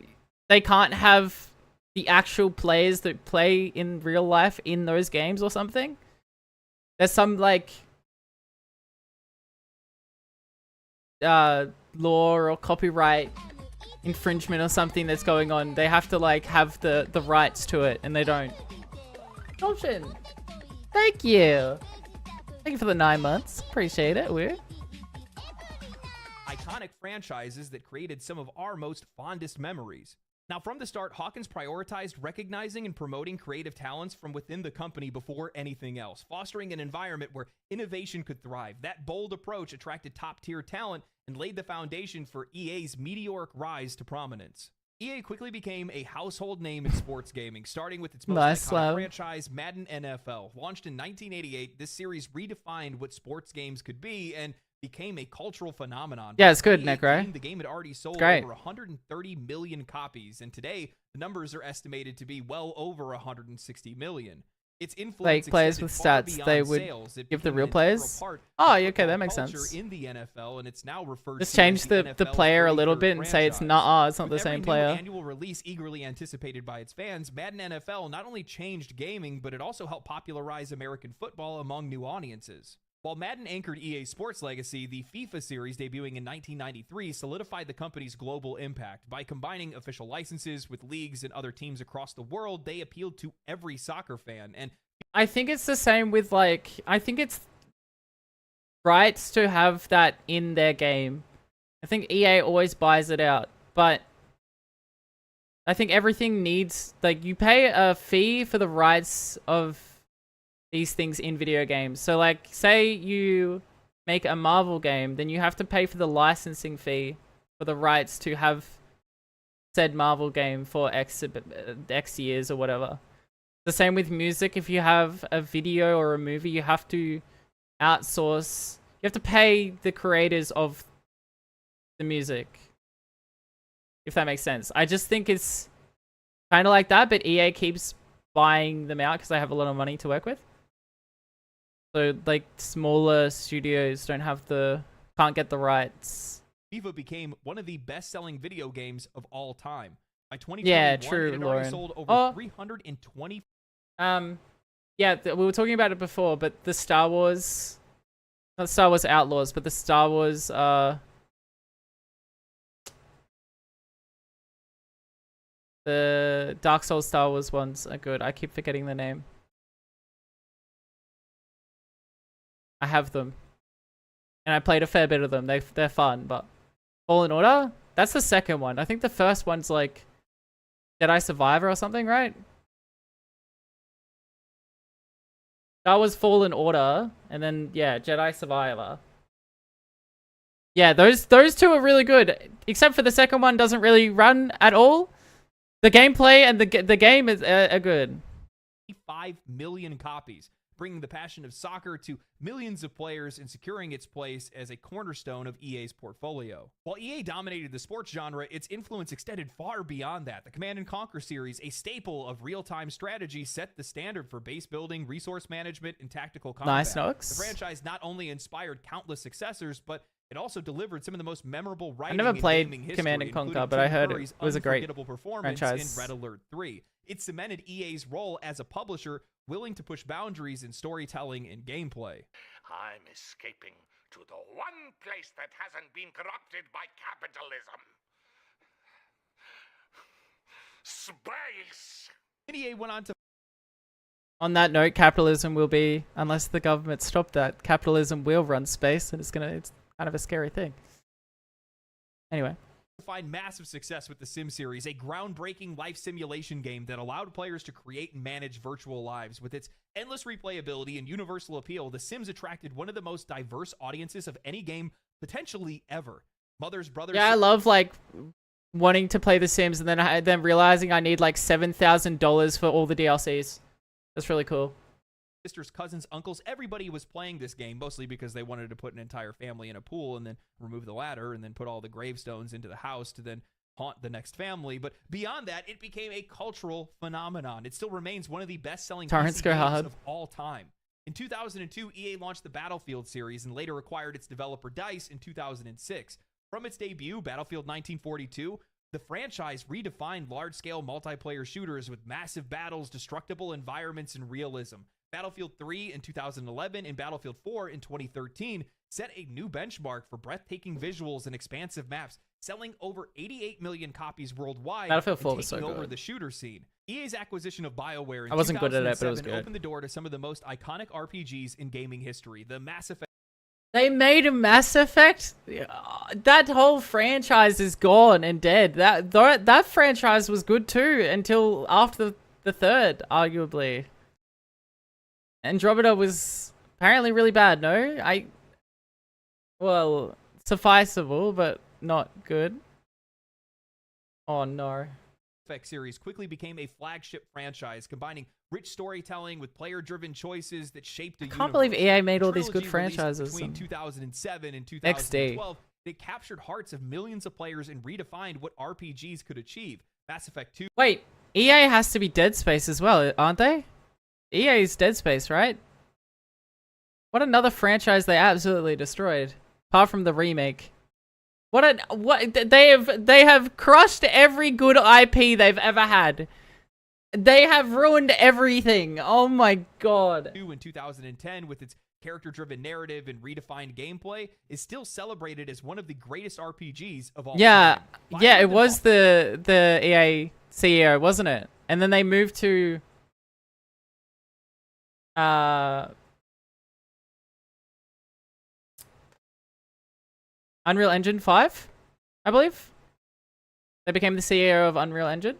Speaker 1: they can't have the actual players that play in real life in those games or something. There's some, like, law or copyright infringement or something that's going on. They have to, like, have the rights to it, and they don't. Option. Thank you. Thank you for the 9 months. Appreciate it. Weird.
Speaker 3: iconic franchises that created some of our most fondest memories. Now, from the start, Hawkins prioritized recognizing and promoting creative talents from within the company before anything else, fostering an environment where innovation could thrive. That bold approach attracted top-tier talent and laid the foundation for EA's meteoric rise to prominence. EA quickly became a household name in sports gaming, starting with its most iconic franchise, Madden NFL. Launched in 1988, this series redefined what sports games could be, and became a cultural phenomenon.
Speaker 1: Yeah,
Speaker 3: By
Speaker 1: it's good,
Speaker 3: 2018,
Speaker 1: Necro.
Speaker 3: The game had already sold
Speaker 1: great.
Speaker 3: over 130 million copies, and today the numbers are estimated to be well over 160 million. Its influence
Speaker 1: Like players
Speaker 3: extended
Speaker 1: with
Speaker 3: far
Speaker 1: stats, they
Speaker 3: beyond
Speaker 1: would
Speaker 3: sales. It
Speaker 1: give the
Speaker 3: became
Speaker 1: real
Speaker 3: an integral
Speaker 1: players.
Speaker 3: part
Speaker 1: Oh,
Speaker 3: of
Speaker 1: okay,
Speaker 3: football
Speaker 1: that makes
Speaker 3: culture
Speaker 1: sense.
Speaker 3: in the NFL, and it's now referred
Speaker 1: Just
Speaker 3: to as
Speaker 1: change the
Speaker 3: NFL's
Speaker 1: player a little
Speaker 3: 33rd
Speaker 1: bit and say it's
Speaker 3: franchise.
Speaker 1: not. Oh, it's not
Speaker 3: With
Speaker 1: the same
Speaker 3: every new
Speaker 1: player.
Speaker 3: annual release eagerly anticipated by its fans, Madden NFL not only changed gaming, but it also helped popularize American football among new audiences. While Madden anchored EA Sports' legacy, the FIFA series debuting in 1993 solidified the company's global impact. By combining official licenses with leagues and other teams across the world, they appealed to every soccer fan. And
Speaker 1: I think it's the same with like, I think it's rights to have that in their game. I think EA always buys it out, but I think everything needs, like, you pay a fee for the rights of these things in video games. So like, say you make a Marvel game, then you have to pay for the licensing fee for the rights to have said Marvel game for X years or whatever. The same with music. If you have a video or a movie, you have to outsource. You have to pay the creators of the music. If that makes sense. I just think it's kind of like that, but EA keeps buying them out because they have a lot of money to work with. So like smaller studios can't get the rights.
Speaker 3: FIFA became one of the best-selling video games of all time. By 2021,
Speaker 1: Yeah,
Speaker 3: it
Speaker 1: true,
Speaker 3: had already
Speaker 1: Lauren.
Speaker 3: sold over
Speaker 1: Oh.
Speaker 3: 320.
Speaker 1: Yeah, we were talking about it before, but the Star Wars, not Star Wars Outlaws, but the Star Wars, the Dark Souls Star Wars ones are good. I keep forgetting the name. I have them. And I played a fair bit of them. They're fun, but Fallen Order? That's the second one. I think the first one's like Jedi Survivor or something, right? That was Fallen Order, and then yeah, Jedi Survivor. Yeah, those two are really good. Except for the second one doesn't really run at all. The gameplay and the game is are good.
Speaker 3: 5 million copies, bringing the passion of soccer to millions of players and securing its place as a cornerstone of EA's portfolio. While EA dominated the sports genre, its influence extended far beyond that. The Command & Conquer series, a staple of real-time strategy, set the standard for base building, resource management, and tactical combat.
Speaker 1: Nice, Nox.
Speaker 3: The franchise not only inspired countless successors, but it also delivered some of the most memorable
Speaker 1: I
Speaker 3: writing
Speaker 1: never
Speaker 3: in
Speaker 1: played
Speaker 3: gaming history,
Speaker 1: Command & Conquer,
Speaker 3: including
Speaker 1: but I
Speaker 3: Tim
Speaker 1: heard
Speaker 3: Curry's
Speaker 1: it was a great
Speaker 3: unforgettable performance
Speaker 1: franchise.
Speaker 3: in Red Alert 3. It cemented EA's role as a publisher willing to push boundaries in storytelling and gameplay.
Speaker 4: I'm escaping to the one place that hasn't been corrupted by capitalism. Space!
Speaker 3: And EA went on to
Speaker 1: On that note, capitalism will be, unless the government stopped that, capitalism will run space, and it's kind of a scary thing. Anyway.
Speaker 3: find massive success with the Sim series, a groundbreaking life simulation game that allowed players to create and manage virtual lives. With its endless replayability and universal appeal, The Sims attracted one of the most diverse audiences of any game potentially ever. Mothers, brothers...
Speaker 1: Yeah, I love like wanting to play The Sims and then realizing I need like $7,000 for all the DLCs. That's really cool.
Speaker 3: Sisters, cousins, uncles, everybody was playing this game, mostly because they wanted to put an entire family in a pool and then remove the ladder and then put all the gravestones into the house to then haunt the next family. But beyond that, it became a cultural phenomenon. It still remains one of the best-selling PC games of all time. In 2002, EA launched the Battlefield series and later acquired its developer DICE in 2006. From its debut, Battlefield 1942, the franchise redefined large-scale multiplayer shooters with massive battles, destructible environments, and realism. Battlefield 3 in 2011 and Battlefield 4 in 2013 set a new benchmark for breathtaking visuals and expansive maps, selling over 88 million copies worldwide.
Speaker 1: Battlefield 4
Speaker 3: and
Speaker 1: was so
Speaker 3: taking over
Speaker 1: good.
Speaker 3: the shooter scene. EA's acquisition of BioWare in
Speaker 1: I wasn't good at it, but it was
Speaker 3: 2007
Speaker 1: good.
Speaker 3: opened the door to some of the most iconic RPGs in gaming history. The Mass Effect
Speaker 1: They made a Mass Effect? That whole franchise is gone and dead. That franchise was good too until after the third, arguably. Andromeda was apparently really bad, no? Well, sufficeable, but not good. Oh no.
Speaker 3: series quickly became a flagship franchise, combining rich storytelling with player-driven choices that shaped a universe.
Speaker 1: I can't believe EA made all these good
Speaker 3: Trilogy released
Speaker 1: franchises.
Speaker 3: between
Speaker 1: and-
Speaker 3: 2007 and
Speaker 1: XD.
Speaker 3: 2012. It captured hearts of millions of players and redefined what RPGs could achieve. Mass Effect 2.
Speaker 1: Wait, EA has to be Dead Space as well, aren't they? EA is Dead Space, right? What another franchise they absolutely destroyed, apart from the remake. What they have crushed every good IP they've ever had. They have ruined everything. Oh my god.
Speaker 3: 2 in 2010 with its character-driven narrative and redefined gameplay is still celebrated as one of the greatest RPGs of all
Speaker 1: Yeah,
Speaker 3: time.
Speaker 1: yeah,
Speaker 3: By
Speaker 1: it was the EA CEO, wasn't it? And then they moved to Unreal Engine 5, I believe. They became the CEO of Unreal Engine.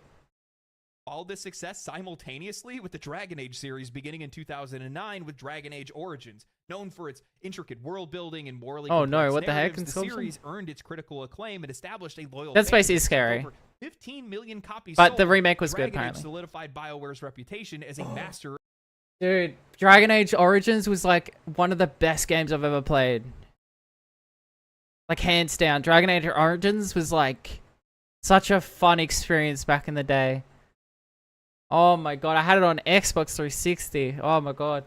Speaker 3: all this success simultaneously with the Dragon Age series beginning in 2009 with Dragon Age Origins. Known for its intricate world building and morally
Speaker 1: Oh no,
Speaker 3: complex
Speaker 1: what the heck?
Speaker 3: narratives, the
Speaker 1: Consumption?
Speaker 3: series earned its critical acclaim and established a loyal
Speaker 1: Dead Space
Speaker 3: fan
Speaker 1: is
Speaker 3: base with
Speaker 1: scary.
Speaker 3: over 15 million copies
Speaker 1: But
Speaker 3: sold.
Speaker 1: the remake was good,
Speaker 3: Dragon Age
Speaker 1: apparently.
Speaker 3: solidified BioWare's reputation as a master.
Speaker 1: Dude, Dragon Age Origins was like one of the best games I've ever played. Like hands down, Dragon Age Origins was like such a fun experience back in the day. Oh my god, I had it on Xbox 360. Oh my god.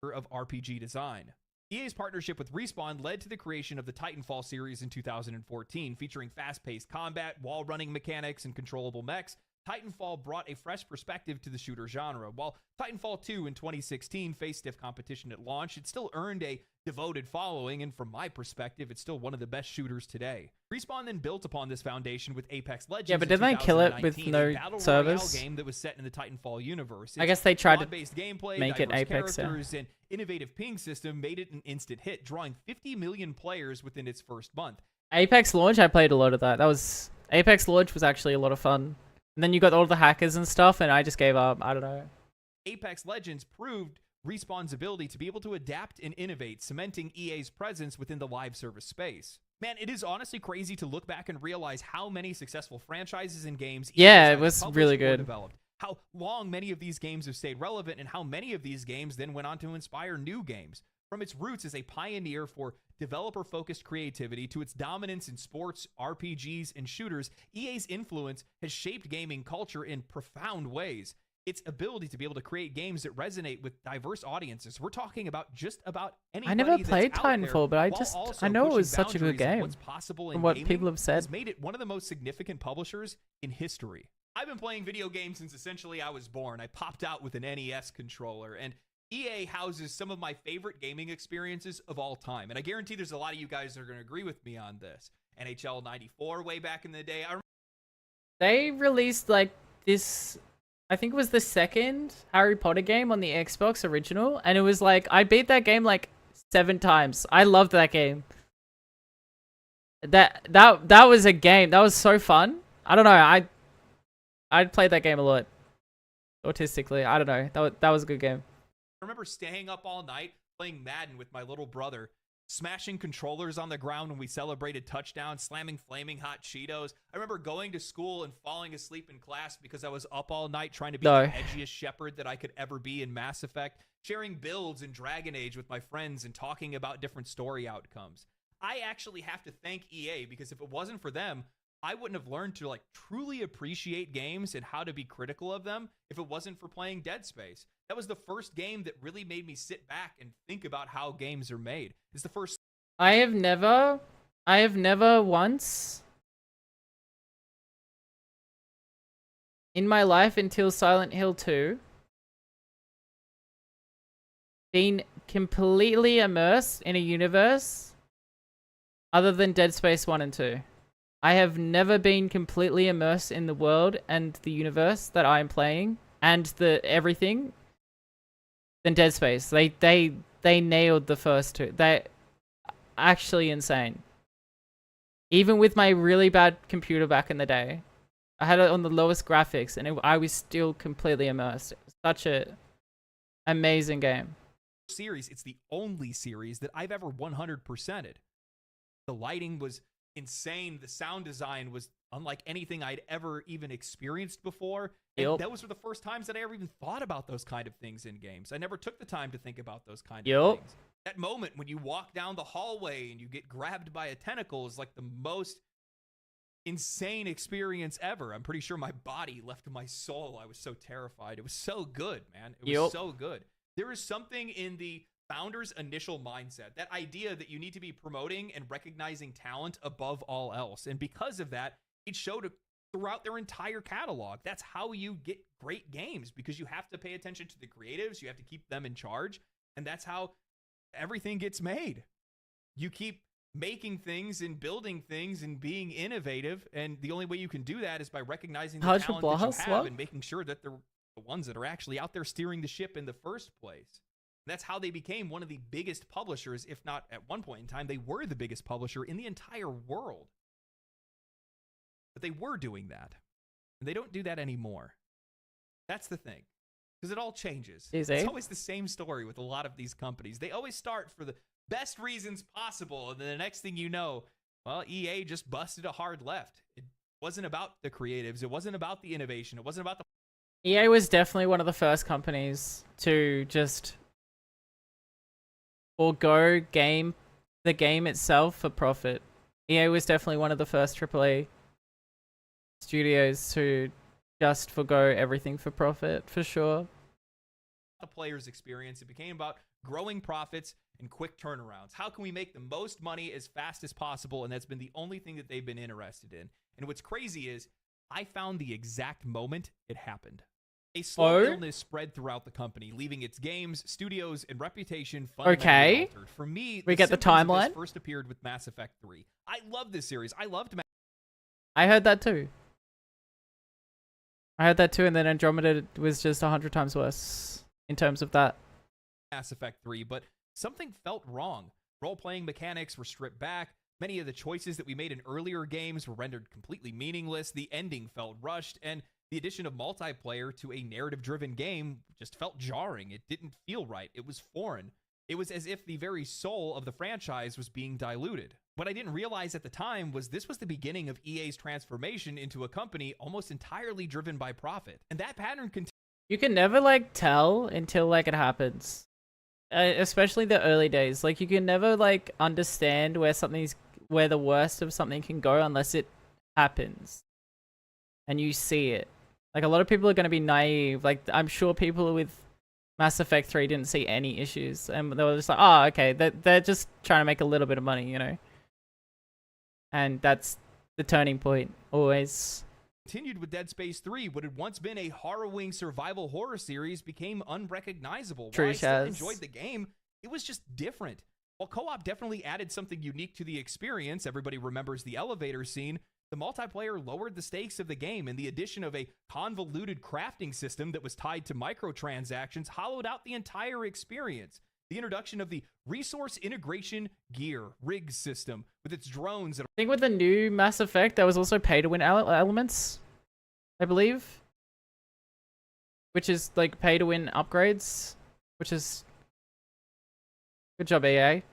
Speaker 3: Of RPG design. EA's partnership with Respawn led to the creation of the Titanfall series in 2014, featuring fast-paced combat, wall-running mechanics, and controllable mechs. Titanfall brought a fresh perspective to the shooter genre. While Titanfall 2 in 2016 faced stiff competition at launch, it still earned a devoted following, and from my perspective, it's still one of the best shooters today. Respawn then built upon this foundation with Apex Legends.
Speaker 1: Yeah, but
Speaker 3: in
Speaker 1: didn't they kill it with
Speaker 3: 2019,
Speaker 1: no
Speaker 3: a battle
Speaker 1: servers?
Speaker 3: royale game that was set in the Titanfall universe.
Speaker 1: I guess they tried to
Speaker 3: broad-based gameplay,
Speaker 1: make it
Speaker 3: diverse
Speaker 1: Apex, yeah.
Speaker 3: characters, and innovative ping system made it an instant hit, drawing 50 million players within its first month.
Speaker 1: Apex launch, I played a lot of that. Apex launch was actually a lot of fun. And then you got all the hackers and stuff, and I just gave up. I don't know.
Speaker 3: Apex Legends proved Respawn's ability to be able to adapt and innovate, cementing EA's presence within the live service space. Man, it is honestly crazy to look back and realize how many successful franchises and games EA
Speaker 1: Yeah,
Speaker 3: has
Speaker 1: it was
Speaker 3: published
Speaker 1: really
Speaker 3: or
Speaker 1: good.
Speaker 3: developed. How long many of these games have stayed relevant, and how many of these games then went on to inspire new games. From its roots as a pioneer for developer-focused creativity to its dominance in sports, RPGs, and shooters, EA's influence has shaped gaming culture in profound ways. Its ability to be able to create games that resonate with diverse audiences. We're talking about just about anybody
Speaker 1: I never
Speaker 3: that's
Speaker 1: played
Speaker 3: out there,
Speaker 1: Titanfall, but
Speaker 3: while
Speaker 1: I know it
Speaker 3: also
Speaker 1: was such a
Speaker 3: pushing
Speaker 1: good
Speaker 3: boundaries of
Speaker 1: game.
Speaker 3: what's possible in
Speaker 1: From what
Speaker 3: gaming
Speaker 1: people have said.
Speaker 3: has made it one of the most significant publishers in history. I've been playing video games since essentially I was born. I popped out with an NES controller, and EA houses some of my favorite gaming experiences of all time. And I guarantee there's a lot of you guys that are going to agree with me on this. NHL 94 way back in the day.
Speaker 1: They released like this, I think it was the second Harry Potter game on the Xbox original, and it was like, I beat that game like 7 times. I loved that game. That was a game. That was so fun. I don't know. I'd played that game a lot. Autistically. I don't know. That was a good game.
Speaker 3: I remember staying up all night playing Madden with my little brother, smashing controllers on the ground when we celebrated touchdowns, slamming flaming hot Cheetos. I remember going to school and falling asleep in class because I was up all night trying to be
Speaker 1: No.
Speaker 3: the edgiest shepherd that I could ever be in Mass Effect, sharing builds in Dragon Age with my friends and talking about different story outcomes. I actually have to thank EA because if it wasn't for them, I wouldn't have learned to like truly appreciate games and how to be critical of them if it wasn't for playing Dead Space. That was the first game that really made me sit back and think about how games are made. It's the first.
Speaker 1: I have never once in my life until Silent Hill 2 been completely immersed in a universe other than Dead Space 1 and 2. I have never been completely immersed in the world and the universe that I'm playing and the everything than Dead Space. They nailed the first two. They actually insane. Even with my really bad computer back in the day, I had it on the lowest graphics and I was still completely immersed. It was such a amazing game.
Speaker 3: Series, it's the only series that I've ever 100%ed. The lighting was insane. The sound design was unlike anything I'd ever even experienced before. And
Speaker 1: Yep.
Speaker 3: those were the first times that I ever even thought about those kind of things in games. I never took the time to think about those kind of
Speaker 1: Yep.
Speaker 3: things. That moment when you walk down the hallway and you get grabbed by a tentacle is like the most insane experience ever. I'm pretty sure my body left my soul. I was so terrified. It was so good, man. It was
Speaker 1: Yep.
Speaker 3: so good. There is something in the founder's initial mindset, that idea that you need to be promoting and recognizing talent above all else. And because of that, it showed throughout their entire catalog. That's how you get great games, because you have to pay attention to the creatives. You have to keep them in charge. And that's how everything gets made. You keep making things and building things and being innovative, and the only way you can do that is by recognizing the
Speaker 1: How's
Speaker 3: talent
Speaker 1: your
Speaker 3: that you
Speaker 1: boss?
Speaker 3: have
Speaker 1: What?
Speaker 3: and making sure that they're the ones that are actually out there steering the ship in the first place. And that's how they became one of the biggest publishers, if not at one point in time, they were the biggest publisher in the entire world. But they were doing that, and they don't do that anymore. That's the thing. Because it all changes.
Speaker 1: Easy.
Speaker 3: It's always the same story with a lot of these companies. They always start for the best reasons possible, and then the next thing you know, well, EA just busted a hard left. It wasn't about the creatives. It wasn't about the innovation. It wasn't about the...
Speaker 1: EA was definitely one of the first companies to just forgo the game itself for profit. EA was definitely one of the first AAA studios to just forgo everything for profit, for sure.
Speaker 3: the player's experience. It became about growing profits and quick turnarounds. How can we make the most money as fast as possible? And that's been the only thing that they've been interested in. And what's crazy is I found the exact moment it happened. A slow illness spread throughout the company, leaving its games, studios, and reputation fundamentally altered. For me,
Speaker 1: we get the timeline.
Speaker 3: First appeared with Mass Effect 3. I love this series. I loved Mass
Speaker 1: I heard that too. And then Andromeda was just 100 times worse in terms of that.
Speaker 3: Mass Effect 3, but something felt wrong. Role-playing mechanics were stripped back. Many of the choices that we made in earlier games were rendered completely meaningless. The ending felt rushed, and the addition of multiplayer to a narrative-driven game just felt jarring. It didn't feel right. It was foreign. It was as if the very soul of the franchise was being diluted. What I didn't realize at the time was this was the beginning of EA's transformation into a company almost entirely driven by profit. And that pattern continued.
Speaker 1: You can never like tell until like it happens. Especially the early days. Like you can never like understand where the worst of something can go unless it happens. And you see it. Like a lot of people are going to be naive. Like I'm sure people with Mass Effect 3 didn't see any issues. And they were just like, oh, okay. They're just trying to make a little bit of money, you know? And that's the turning point, always.
Speaker 3: Continued with Dead Space 3. What had once been a harrowing survival horror series became unrecognizable. While I still enjoyed the game, it was just different. While co-op definitely added something unique to the experience, everybody remembers the elevator scene, the multiplayer lowered the stakes of the game, and the addition of a convoluted crafting system that was tied to microtransactions hollowed out the entire experience. The introduction of the resource integration gear rigs system with its drones that
Speaker 1: I think with the new Mass Effect, there was also pay-to-win elements, I believe. Which is like pay-to-win upgrades, which is... Good job, EA. Hey,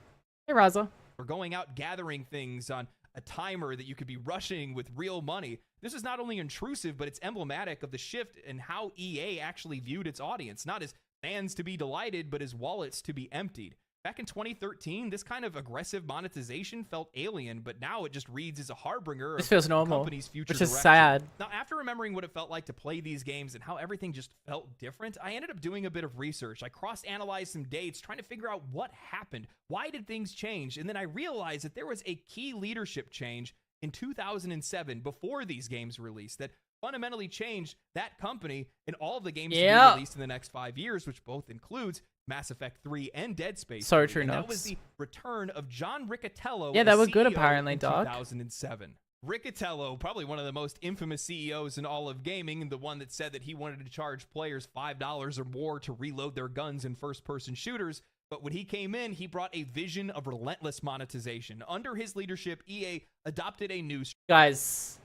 Speaker 1: Raza.
Speaker 3: are going out gathering things on a timer that you could be rushing with real money. This is not only intrusive, but it's emblematic of the shift in how EA actually viewed its audience, not as fans to be delighted, but as wallets to be emptied. Back in 2013, this kind of aggressive monetization felt alien, but now it just reads as a harbinger of
Speaker 1: feels
Speaker 3: the
Speaker 1: normal,
Speaker 3: company's future
Speaker 1: which is
Speaker 3: direction.
Speaker 1: sad.
Speaker 3: Now, after remembering what it felt like to play these games and how everything just felt different, I ended up doing a bit of research. I cross-analyzed some dates, trying to figure out what happened. Why did things change? And then I realized that there was a key leadership change in 2007 before these games released that fundamentally changed that company and all of the games to be released in the next 5 years, which both includes Mass Effect 3 and Dead Space 3.
Speaker 1: True,
Speaker 3: and
Speaker 1: Nox.
Speaker 3: that was the return of John Riccitiello.
Speaker 1: Yeah, they
Speaker 3: as
Speaker 1: were good
Speaker 3: CEO
Speaker 1: apparently,
Speaker 3: in
Speaker 1: dog.
Speaker 3: 2007. Riccitiello, probably one of the most infamous CEOs in all of gaming, and the one that said that he wanted to charge players $5 or more to reload their guns in first-person shooters. But when he came in, he brought a vision of relentless monetization. Under his leadership, EA adopted a new...
Speaker 1: Guys,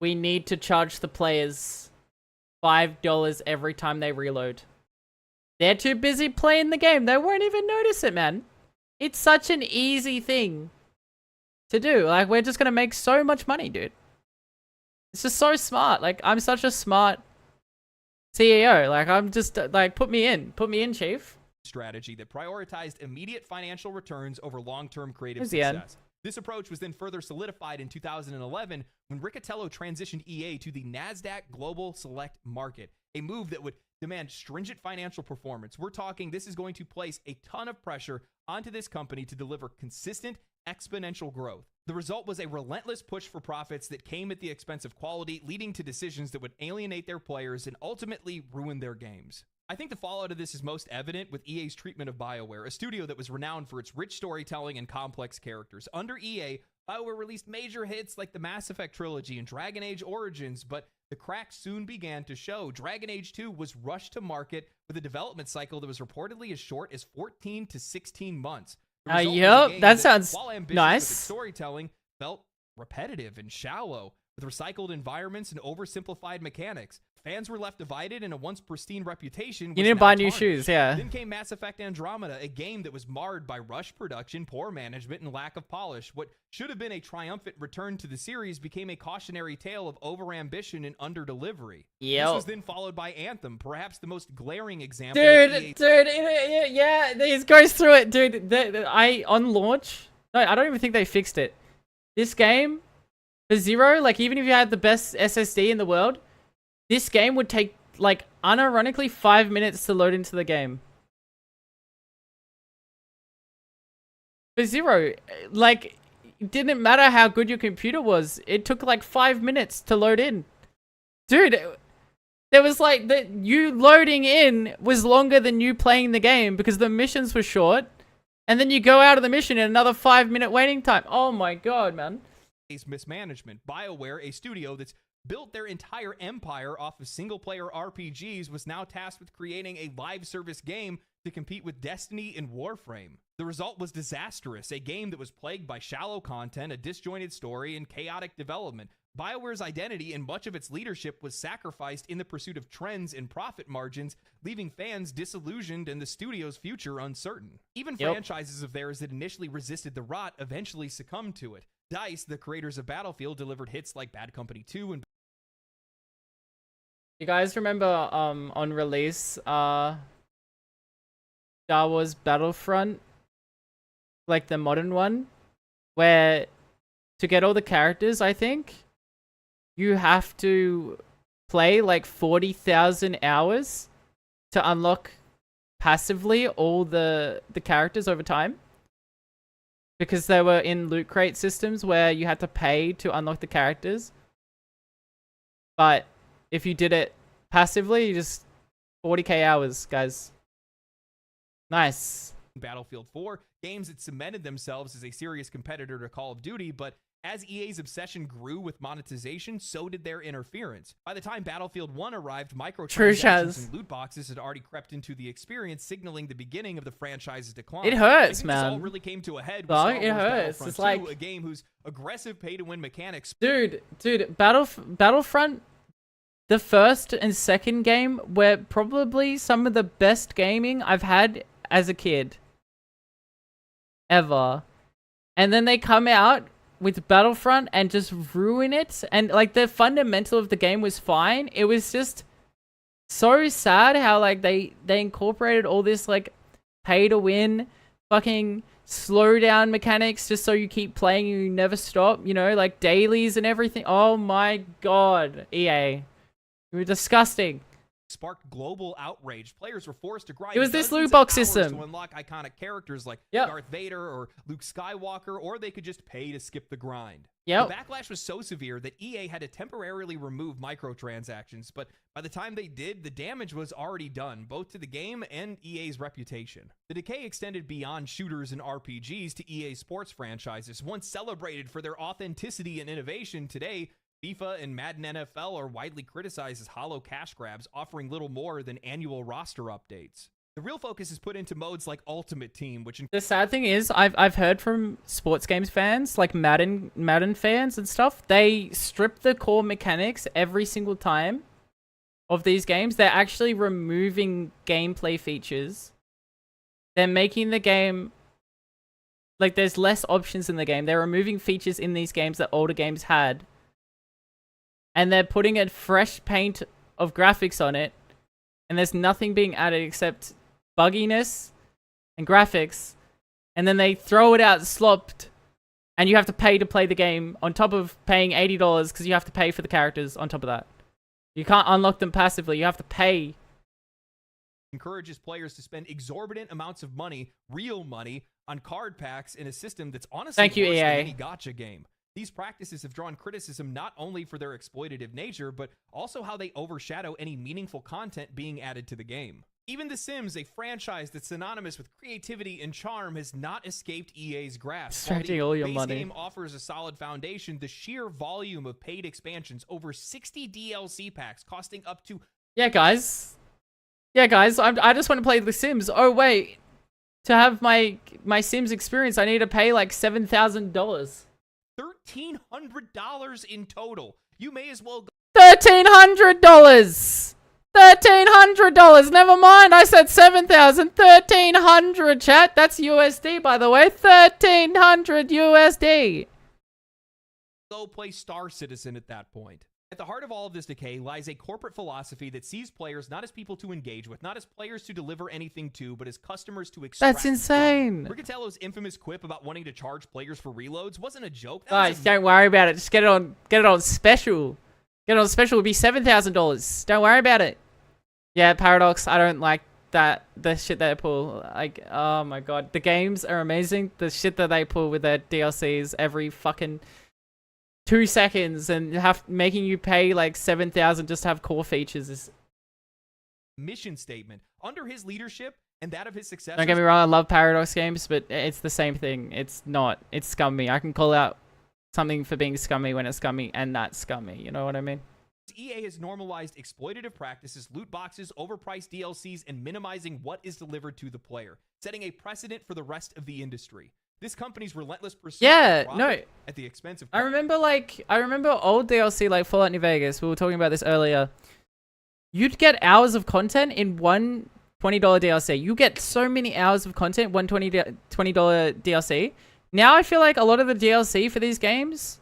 Speaker 1: we need to charge the players $5 every time they reload. They're too busy playing the game. They won't even notice it, man. It's such an easy thing to do. Like, we're just gonna make so much money, dude. It's just so smart. Like, I'm such a smart CEO. Like, I'm just like, put me in, chief.
Speaker 3: Strategy that prioritized immediate financial returns over long-term creative
Speaker 1: Here's the end.
Speaker 3: success. This approach was then further solidified in 2011 when Riccatello transitioned EA to the NASDAQ Global Select Market, a move that would demand stringent financial performance. We're talking this is going to place a ton of pressure onto this company to deliver consistent, exponential growth. The result was a relentless push for profits that came at the expense of quality, leading to decisions that would alienate their players and ultimately ruin their games. I think the fallout of this is most evident with EA's treatment of BioWare, a studio that was renowned for its rich storytelling and complex characters. Under EA, BioWare released major hits like the Mass Effect trilogy and Dragon Age Origins, but the cracks soon began to show. Dragon Age 2 was rushed to market with a development cycle that was reportedly as short as 14 to 16 months. The result was a
Speaker 1: Yep,
Speaker 3: game
Speaker 1: that sounds
Speaker 3: while ambitious
Speaker 1: nice.
Speaker 3: with its storytelling, felt repetitive and shallow, with recycled environments and oversimplified mechanics. Fans were left divided, and a once pristine reputation was
Speaker 1: You need to
Speaker 3: now
Speaker 1: buy new
Speaker 3: tarnished.
Speaker 1: shoes, yeah.
Speaker 3: Then came Mass Effect Andromeda, a game that was marred by rushed production, poor management, and lack of polish. What should have been a triumphant return to the series became a cautionary tale of overambition and underdelivery.
Speaker 1: Yep.
Speaker 3: This was then followed by Anthem, perhaps the most glaring example of EA's
Speaker 1: Yeah, this goes through it, dude. On launch, no, I don't even think they fixed it. This game, for Zero, like, even if you had the best SSD in the world, this game would take, like, unironically 5 minutes to load into the game. For Zero, like, it didn't matter how good your computer was. It took, like, 5 minutes to load in. Dude, there was, like, you loading in was longer than you playing the game because the missions were short. And then you go out of the mission in another 5-minute waiting time. Oh my god, man.
Speaker 3: mismanagement. BioWare, a studio that's built their entire empire off of single-player RPGs, was now tasked with creating a live service game to compete with Destiny and Warframe. The result was disastrous, a game that was plagued by shallow content, a disjointed story, and chaotic development. BioWare's identity and much of its leadership was sacrificed in the pursuit of trends and profit margins, leaving fans disillusioned and the studio's future uncertain. Even franchises of theirs that initially resisted the rot eventually succumbed to it. DICE, the creators of Battlefield, delivered hits like Bad Company 2 and...
Speaker 1: You guys remember on release Star Wars Battlefront, like the modern one, where to get all the characters, I think you have to play like 40,000 hours to unlock passively all the characters over time, because they were in loot crate systems where you had to pay to unlock the characters. But if you did it passively, you just 40k hours, guys. Nice.
Speaker 3: Battlefield 4, games that cemented themselves as a serious competitor to Call of Duty, but as EA's obsession grew with monetization, so did their interference. By the time Battlefield 1 arrived, microtransactions and loot boxes had already crept into the experience, signaling the beginning of the franchise's decline.
Speaker 1: It hurts,
Speaker 3: I think
Speaker 1: man.
Speaker 3: This all really came to a head with
Speaker 1: Dog,
Speaker 3: Star
Speaker 1: it
Speaker 3: Wars
Speaker 1: hurts.
Speaker 3: Battlefront
Speaker 1: It's
Speaker 3: 2,
Speaker 1: like...
Speaker 3: a game whose aggressive pay-to-win mechanics...
Speaker 1: Dude, Battlefront, the first and second game were probably some of the best gaming I've had as a kid. Ever. And then they come out with Battlefront and just ruin it. And like the fundamental of the game was fine. It was just so sad how like they incorporated all this like pay to win fucking slow down mechanics just so you keep playing and you never stop, you know, like dailies and everything. Oh my god, EA. You were disgusting.
Speaker 3: Sparked global outrage. Players were forced to grind.
Speaker 1: It was this
Speaker 3: dozens
Speaker 1: loot
Speaker 3: of
Speaker 1: box
Speaker 3: hours
Speaker 1: system
Speaker 3: to unlock iconic characters like
Speaker 1: Yep.
Speaker 3: Darth Vader or Luke Skywalker, or they could just pay to skip the grind.
Speaker 1: Yep.
Speaker 3: The backlash was so severe that EA had to temporarily remove microtransactions, but by the time they did, the damage was already done, both to the game and EA's reputation. The decay extended beyond shooters and RPGs to EA sports franchises. Once celebrated for their authenticity and innovation, today FIFA and Madden NFL are widely criticized as hollow cash grabs, offering little more than annual roster updates. The real focus is put into modes like Ultimate Team, which...
Speaker 1: The sad thing is, I've heard from sports games fans, like Madden fans and stuff, they strip the core mechanics every single time of these games. They're actually removing gameplay features. They're making the game Like, there's less options in the game. They're removing features in these games that older games had. And they're putting a fresh paint of graphics on it. And there's nothing being added except bugginess and graphics. And then they throw it out slopped. And you have to pay to play the game on top of paying $80 because you have to pay for the characters on top of that. You can't unlock them passively. You have to pay.
Speaker 3: Encourages players to spend exorbitant amounts of money, real money, on card packs in a system that's honestly
Speaker 1: Thank you,
Speaker 3: worse
Speaker 1: EA.
Speaker 3: than any gacha game. These practices have drawn criticism not only for their exploitative nature, but also how they overshadow any meaningful content being added to the game. Even The Sims, a franchise that's synonymous with creativity and charm, has not escaped EA's grasp. While
Speaker 1: Extracting all your
Speaker 3: base
Speaker 1: money.
Speaker 3: game offers a solid foundation, the sheer volume of paid expansions, over 60 DLC packs costing up to...
Speaker 1: Yeah, guys. I just want to play The Sims. Oh, wait. To have my Sims experience, I need to pay like $7,000.
Speaker 3: $1,300 in total. You may as well go
Speaker 1: $1,300. $1,300. Never mind. I said 7,000. 1,300. Chat. That's USD, by the way. 1,300 USD.
Speaker 3: play Star Citizen at that point. At the heart of all of this decay lies a corporate philosophy that sees players not as people to engage with, not as players to deliver anything to, but as customers to extract.
Speaker 1: That's insane.
Speaker 3: Riccatello's infamous quip about wanting to charge players for reloads wasn't a joke.
Speaker 1: Guys, don't worry about it. Just get it on special. Get it on special. It'll be $7,000. Don't worry about it. Yeah, Paradox. I don't like that. The shit they pull. Like, oh my god, the games are amazing. The shit that they pull with their DLCs every fucking 2 seconds and making you pay like $7,000 just to have core features is.
Speaker 3: Mission statement under his leadership and that of his successors.
Speaker 1: Don't get me wrong, I love Paradox games, but it's the same thing. It's not. It's scummy. I can call out something for being scummy when it's scummy and not scummy. You know what I mean?
Speaker 3: EA has normalized exploitative practices, loot boxes, overpriced DLCs, and minimizing what is delivered to the player, setting a precedent for the rest of the industry. This company's relentless pursuit of profit at the expense of... I remember
Speaker 1: old DLC like Fallout New Vegas. We were talking about this earlier. You'd get hours of content in one $20 DLC. You get so many hours of content, one $20 DLC. Now I feel like a lot of the DLC for these games,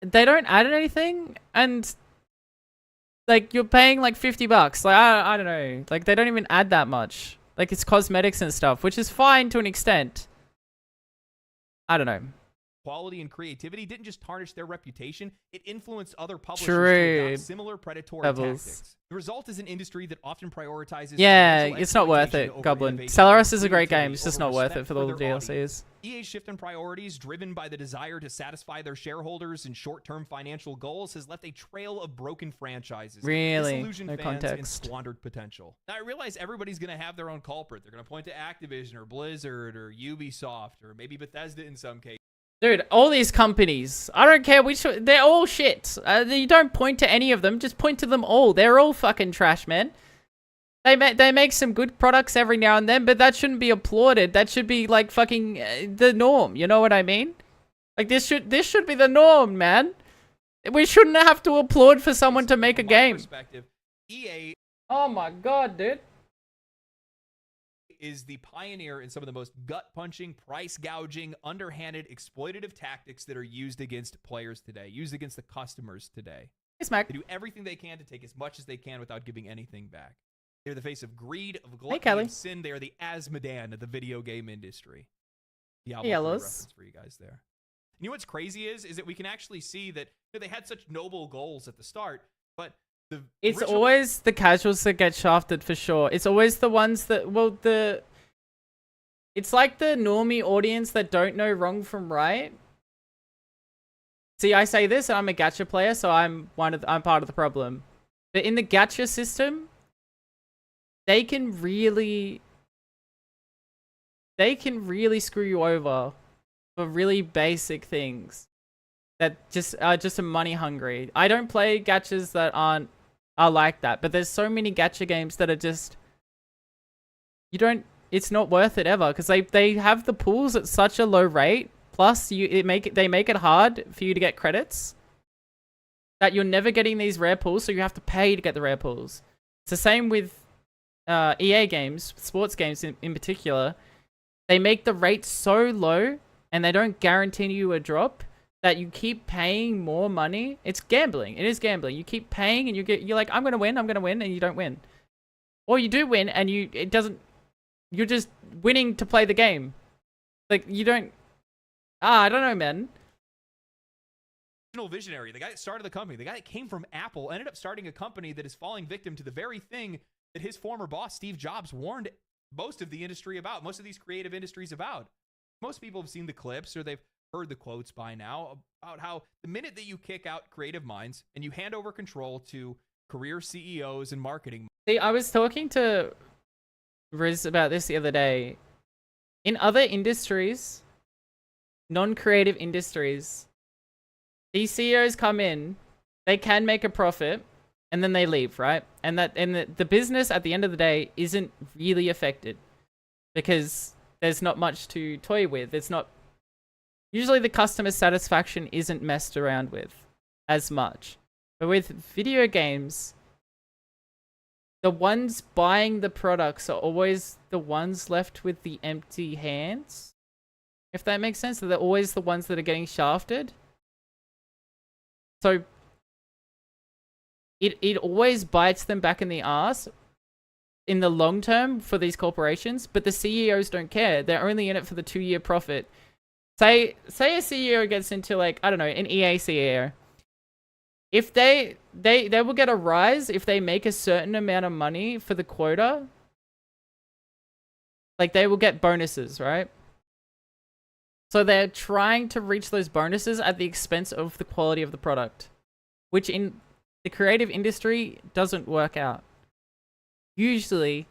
Speaker 1: they don't add anything, and like you're paying like $50. Like I don't know. Like they don't even add that much. Like it's cosmetics and stuff, which is fine to an extent. I don't know.
Speaker 3: Quality and creativity didn't just tarnish their reputation, it influenced other publishers to adopt similar predatory tactics. The result is an industry that often prioritizes...
Speaker 1: Yeah, it's not worth it, Goblin. Stellaris is a great game, it's just not worth it for all the DLCs.
Speaker 3: EA's shift in priorities, driven by the desire to satisfy their shareholders and short-term financial goals, has left a trail of broken franchises.
Speaker 1: Really?
Speaker 3: Disillusioned
Speaker 1: No
Speaker 3: fans
Speaker 1: context.
Speaker 3: and squandered potential. Now, I realize everybody's going to have their own culprit. They're going to point to Activision or Blizzard or Ubisoft or maybe Bethesda in some cases.
Speaker 1: Dude, all these companies, I don't care which, they're all shit. You don't point to any of them, just point to them all. They're all fucking trash, man. They make some good products every now and then, but that shouldn't be applauded. That should be like fucking the norm. You know what I mean? Like this should be the norm, man. We shouldn't have to applaud for someone to make a game.
Speaker 3: EA
Speaker 1: Oh my god, dude.
Speaker 3: is the pioneer in some of the most gut-punching, price-gouging, underhanded, exploitative tactics that are used against players today, used against the customers today.
Speaker 1: Hey, Smack.
Speaker 3: They do everything they can to take as much as they can without giving anything back. They're the face of greed, of gluttony, of sin. They are the Asmodan of the video game industry. Diablo 3 reference for you guys there. You know what's crazy is that we can actually see that they had such noble goals at the start, but it's
Speaker 1: always the casuals that get shafted for sure. It's always the ones that, well, it's like the normie audience that don't know wrong from right. See, I say this, and I'm a gacha player, so I'm part of the problem. But in the gacha system, they can really screw you over for really basic things that are just money hungry. I don't play gachas that are like that, but there's so many gacha games that are just, it's not worth it ever, because they have the pools at such a low rate, plus they make it hard for you to get credits, that you're never getting these rare pools, so you have to pay to get the rare pools. It's the same with EA games, sports games in particular. they make the rate so low and they don't guarantee you a drop that you keep paying more money. It's gambling. It is gambling. You keep paying and you're like, I'm gonna win, and you don't win. Or you do win and you're just winning to play the game. Like, you don't, I don't know, man.
Speaker 3: Visionary, the guy that started the company, the guy that came from Apple, ended up starting a company that is falling victim to the very thing that his former boss, Steve Jobs, warned most of the industry about, most of these creative industries about. Most people have seen the clips or they've heard the quotes by now about how the minute that you kick out creative minds and you hand over control to career CEOs and marketing.
Speaker 1: See, I was talking to Riz about this the other day. In other industries, non-creative industries, these CEOs come in, they can make a profit, and then they leave, right? And the business at the end of the day isn't really affected because there's not much to toy with. It's not, usually the customer satisfaction isn't messed around with as much. But with video games, the ones buying the products are always the ones left with the empty hands. If that makes sense, they're always the ones that are getting shafted. So it always bites them back in the ass in the long term for these corporations, but the CEOs don't care. They're only in it for the 2-year profit. Say a CEO gets into, like, I don't know, an EA CEO. If they will get a rise if they make a certain amount of money for the quota. Like, they will get bonuses, right? So they're trying to reach those bonuses at the expense of the quality of the product, which in the creative industry doesn't work out. Usually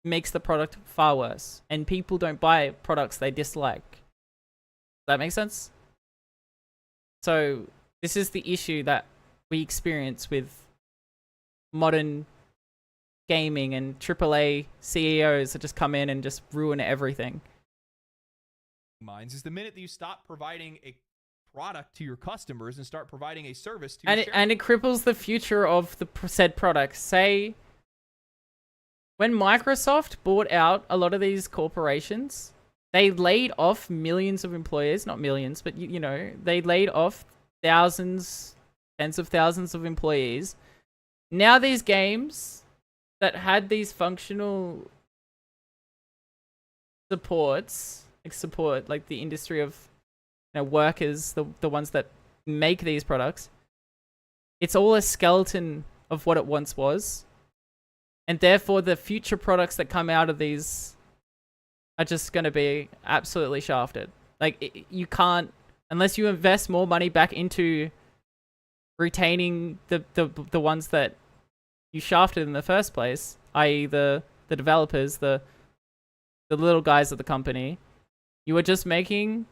Speaker 1: makes the product far worse, and people don't buy products they dislike. Does that make sense? So this is the issue that we experience with modern gaming and AAA CEOs that just come in and just ruin everything.
Speaker 3: Minds is the minute that you stop providing a product to your customers and start providing a service to your
Speaker 1: and it cripples the future of the said product. Say when Microsoft bought out a lot of these corporations, they laid off millions of employees, not millions, but you know, they laid off thousands, tens of thousands of employees. Now these games that had these functional supports, like the industry of, you know, workers, the ones that make these products, it's all a skeleton of what it once was. And therefore the future products that come out of these are just going to be absolutely shafted. Like, you can't, unless you invest more money back into retaining the ones that you shafted in the first place, i.e. the developers, the little guys at the company. You are just making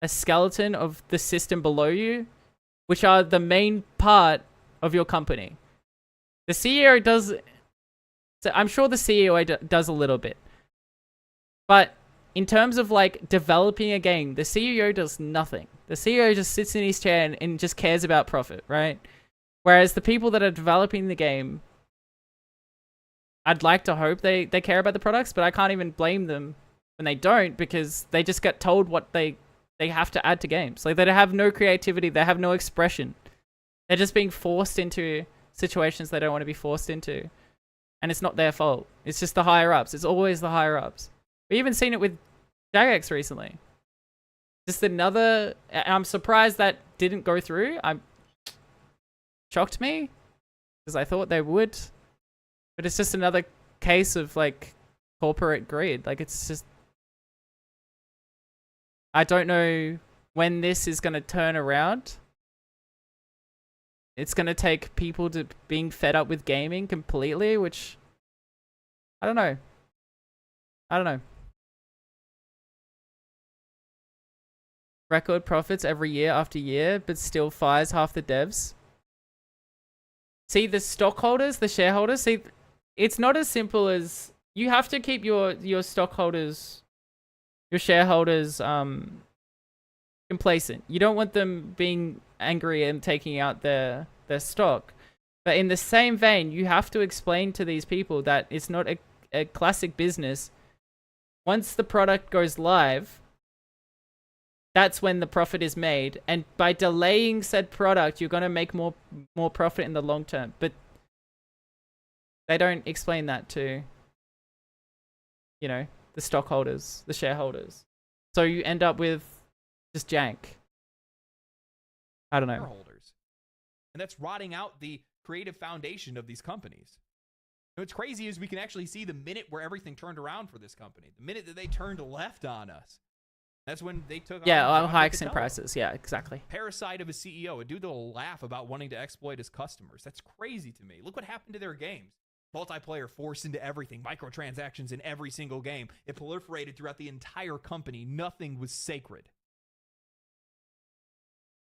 Speaker 1: a skeleton of the system below you, which are the main part of your company. The CEO does, I'm sure the CEO does a little bit, but in terms of like developing a game, the CEO does nothing. The CEO just sits in his chair and just cares about profit, right? Whereas the people that are developing the game, I'd like to hope they care about the products, but I can't even blame them when they don't, because they just get told what they have to add to games. Like, they have no creativity, they have no expression. They're just being forced into situations they don't want to be forced into. And it's not their fault. It's just the higher ups. It's always the higher ups. We've even seen it with Jagex recently. Just another, I'm surprised that didn't go through. Shocked me, because I thought they would. But it's just another case of like corporate greed. Like, it's just, I don't know when this is going to turn around. It's going to take people to being fed up with gaming completely, which I don't know. Record profits every year after year, but still fires half the devs. See, the stockholders, the shareholders, see, it's not as simple as, you have to keep your stockholders, your shareholders complacent. You don't want them being angry and taking out their stock. But in the same vein, you have to explain to these people that it's not a classic business once the product goes live, that's when the profit is made. And by delaying said product, you're going to make more profit in the long term. But they don't explain that to, you know, the stockholders, the shareholders. So you end up with just jank. I don't know.
Speaker 3: Shareholders. And that's rotting out the creative foundation of these companies. And what's crazy is we can actually see the minute where everything turned around for this company. The minute that they turned left on us. That's when they took
Speaker 1: on hikes in prices. Yeah, exactly.
Speaker 3: Parasite of a CEO, a dude that'll laugh about wanting to exploit his customers. That's crazy to me. Look what happened to their games. Multiplayer forced into everything. Microtransactions in every single game. It proliferated throughout the entire company. Nothing was sacred.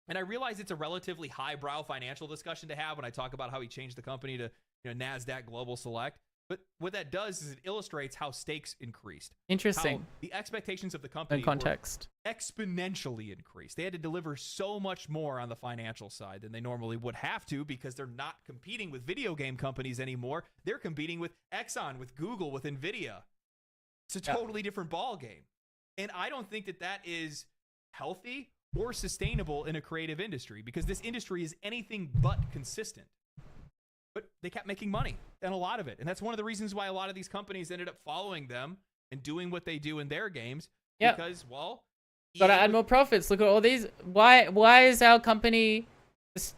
Speaker 3: And I realize it's a relatively highbrow financial discussion to have when I talk about how he changed the company to, you know, NASDAQ Global Select. But what that does is it illustrates how stakes increased.
Speaker 1: Interesting.
Speaker 3: How the expectations of the company
Speaker 1: in context
Speaker 3: were exponentially increased. They had to deliver so much more on the financial side than they normally would have to because they're not competing with video game companies anymore. They're competing with Exxon, with Google, with NVIDIA. It's a totally different ball game. And I don't think that that is healthy or sustainable in a creative industry because this industry is anything but consistent. But they kept making money, and a lot of it. And that's one of the reasons why a lot of these companies ended up following them and doing what they do in their games.
Speaker 1: Yeah.
Speaker 3: Because, well,
Speaker 1: gotta add more profits. Look at all these. Why is our company,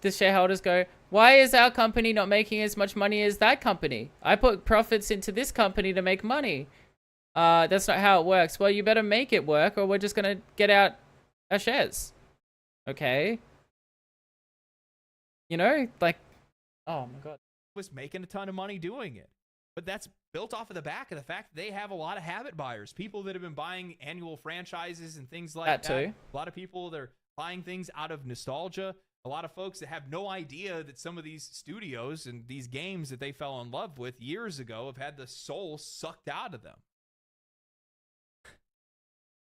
Speaker 1: the shareholders go, why is our company not making as much money as that company? I put profits into this company to make money. That's not how it works. Well, you better make it work or we're just gonna get out our shares. Okay. You know, like, oh my God.
Speaker 3: Was making a ton of money doing it. But that's built off of the back of the fact that they have a lot of habit buyers, people that have been buying annual franchises and things like that.
Speaker 1: Too.
Speaker 3: A lot of people that are buying things out of nostalgia. A lot of folks that have no idea that some of these studios and these games that they fell in love with years ago have had the soul sucked out of them.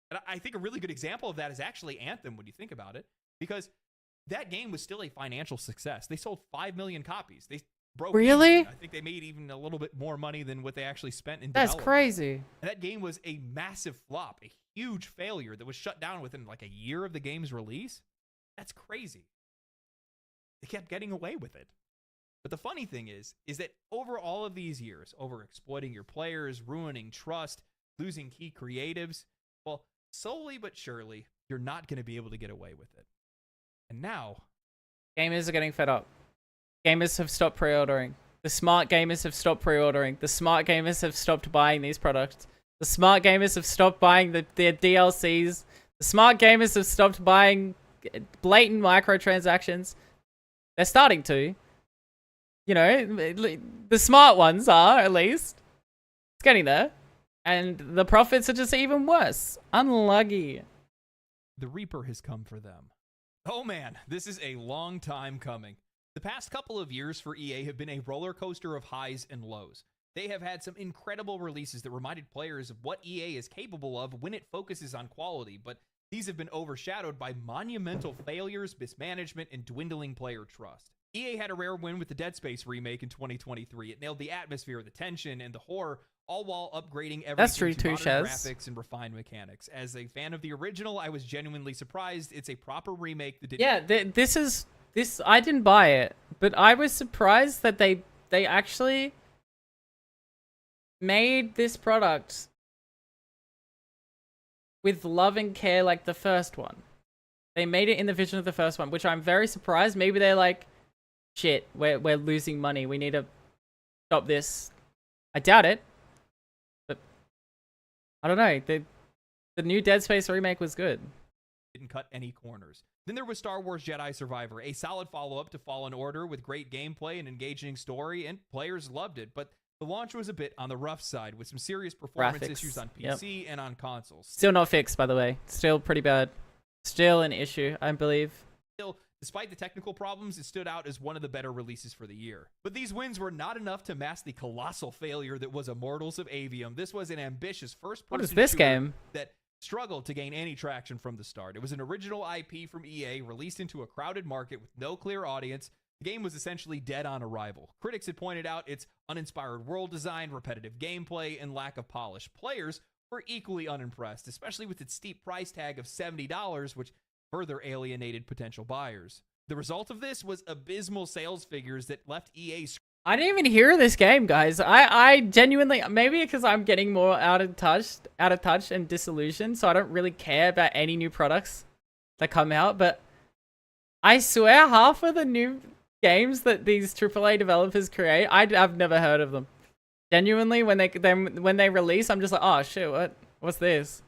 Speaker 3: And I think a really good example of that is actually Anthem when you think about it, because that game was still a financial success. They sold 5 million copies. They broke.
Speaker 1: Really?
Speaker 3: Even. I think they made even a little bit more money than what they actually spent in
Speaker 1: That's
Speaker 3: development.
Speaker 1: crazy.
Speaker 3: And that game was a massive flop, a huge failure that was shut down within like a year of the game's release. That's crazy. They kept getting away with it. But the funny thing is that over all of these years, over exploiting your players, ruining trust, losing key creatives, well, slowly but surely, you're not going to be able to get away with it. And now,
Speaker 1: gamers are getting fed up. Gamers have stopped pre-ordering. The smart gamers have stopped pre-ordering. The smart gamers have stopped buying these products. The smart gamers have stopped buying their DLCs. The smart gamers have stopped buying blatant microtransactions. They're starting to. You know, the smart ones are, at least. It's getting there. And the profits are just even worse. Unlucky.
Speaker 3: the Reaper has come for them. Oh man, this is a long time coming. The past couple of years for EA have been a roller coaster of highs and lows. They have had some incredible releases that reminded players of what EA is capable of when it focuses on quality, but these have been overshadowed by monumental failures, mismanagement, and dwindling player trust. EA had a rare win with the Dead Space remake in 2023. It nailed the atmosphere, the tension, and the horror, all while upgrading everything to modern graphics and refined mechanics. As a fan of the original, I was genuinely surprised. It's a proper remake that didn't...
Speaker 1: Yeah, I didn't buy it, but I was surprised that they actually made this product with love and care like the first one. They made it in the vision of the first one, which I'm very surprised. Maybe they're like, shit, we're losing money. We need to stop this. I doubt it. But I don't know. The new Dead Space remake was good.
Speaker 3: Didn't cut any corners. Then there was Star Wars Jedi Survivor, a solid follow-up to Fallen Order with great gameplay and engaging story, and players loved it, but the launch was a bit on the rough side with some serious performance issues on PC and on consoles.
Speaker 1: Still not fixed, by the way. Still pretty bad. Still an issue, I believe.
Speaker 3: Still, despite the technical problems, it stood out as one of the better releases for the year. But these wins were not enough to mask the colossal failure that was Immortals of Avium. This was an ambitious first-person
Speaker 1: What is this game?
Speaker 3: That struggled to gain any traction from the start. It was an original IP from EA released into a crowded market with no clear audience. The game was essentially dead on arrival. Critics had pointed out its uninspired world design, repetitive gameplay, and lack of polish. Players were equally unimpressed, especially with its steep price tag of $70, which further alienated potential buyers. The result of this was abysmal sales figures that left EA.
Speaker 1: I didn't even hear this game, guys. I genuinely, maybe because I'm getting more out of touch and disillusioned, so I don't really care about any new products that come out. But I swear, half of the new games that these AAA developers create, I've never heard of them. Genuinely, when they release, I'm just like, oh shit, what's this?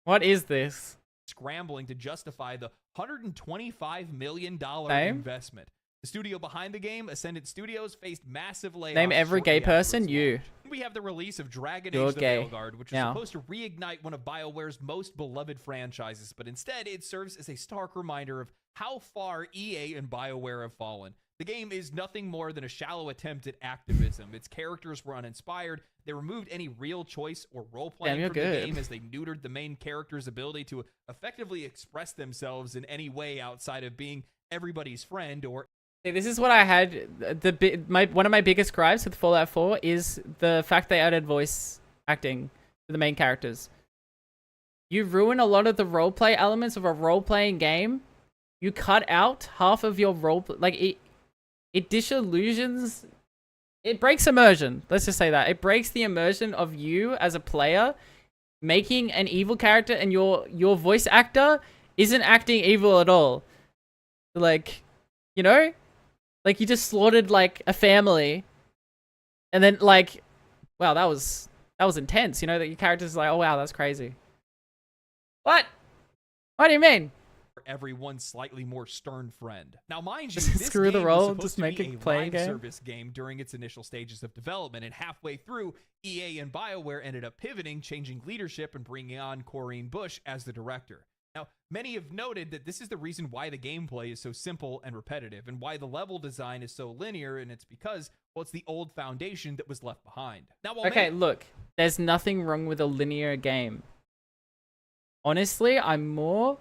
Speaker 1: What is this?
Speaker 3: Scrambling to justify the $125 million
Speaker 1: Name?
Speaker 3: investment. The studio behind the game, Ascendant Studios, faced massive layoffs.
Speaker 1: Name every gay
Speaker 3: shortly after
Speaker 1: person.
Speaker 3: its
Speaker 1: You.
Speaker 3: launch. We have the release of Dragon
Speaker 1: You're
Speaker 3: Age: The
Speaker 1: gay.
Speaker 3: Veilguard, which is
Speaker 1: Now.
Speaker 3: supposed to reignite one of BioWare's most beloved franchises, but instead it serves as a stark reminder of how far EA and BioWare have fallen. The game is nothing more than a shallow attempt at activism. Its characters were uninspired. They removed any real choice or role-playing from the game as they neutered the main character's ability to effectively express themselves in any way outside of being everybody's friend or...
Speaker 1: See, this is what I had. One of my biggest gripes with Fallout 4 is the fact they added voice acting to the main characters. You ruin a lot of the roleplay elements of a role-playing game. You cut out half of your role... Like, it disillusions... It breaks immersion. Let's just say that. It breaks the immersion of you as a player making an evil character, and your voice actor isn't acting evil at all. Like, you know? Like, you just slaughtered, like, a family. And then, like... Wow, that was intense. You know, that your character's like, oh, wow, that's crazy. What? What do you mean?
Speaker 3: Everyone slightly more stern friend. Now, mind you, this
Speaker 1: Screw the
Speaker 3: game
Speaker 1: role,
Speaker 3: was supposed
Speaker 1: just
Speaker 3: to
Speaker 1: make
Speaker 3: be
Speaker 1: it
Speaker 3: a
Speaker 1: playing
Speaker 3: live
Speaker 1: game.
Speaker 3: service game during its initial stages of development, and halfway through, EA and BioWare ended up pivoting, changing leadership, and bringing on Corinne Bush as the director. Now, many have noted that this is the reason why the gameplay is so simple and repetitive, and why the level design is so linear, and it's because, well, it's the old foundation that was left behind. Now, while
Speaker 1: Okay, look. There's nothing wrong with a linear game. Honestly, I'm more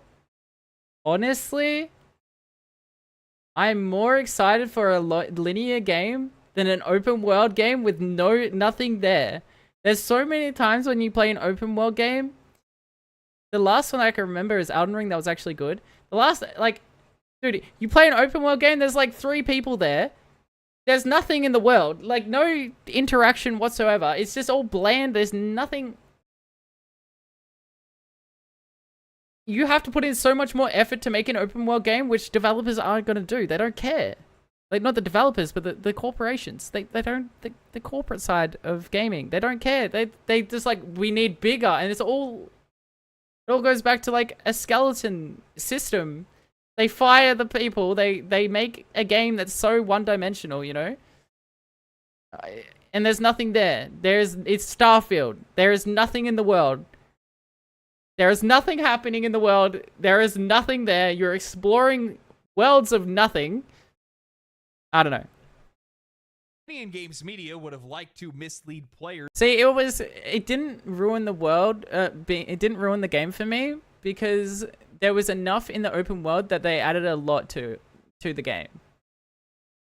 Speaker 1: excited for a linear game than an open world game with nothing there. There's so many times when you play an open world game. The last one I can remember is Elden Ring. That was actually good. The last, like, dude, you play an open world game, there's like 3 people there. There's nothing in the world. Like, no interaction whatsoever. It's just all bland. There's nothing. You have to put in so much more effort to make an open world game, which developers aren't going to do. They don't care. Like, not the developers, but the corporations. They don't, the corporate side of gaming, they don't care. They just like, we need bigger. And it all goes back to like a skeleton system. They fire the people. They make a game that's so one-dimensional, you know? And there's nothing there. It's Starfield. There is nothing in the world. There is nothing happening in the world. There is nothing there. You're exploring worlds of nothing. I don't know.
Speaker 3: Many in games media would have liked to mislead players.
Speaker 1: See, it didn't ruin the world. It didn't ruin the game for me because there was enough in the open world that they added a lot to the game.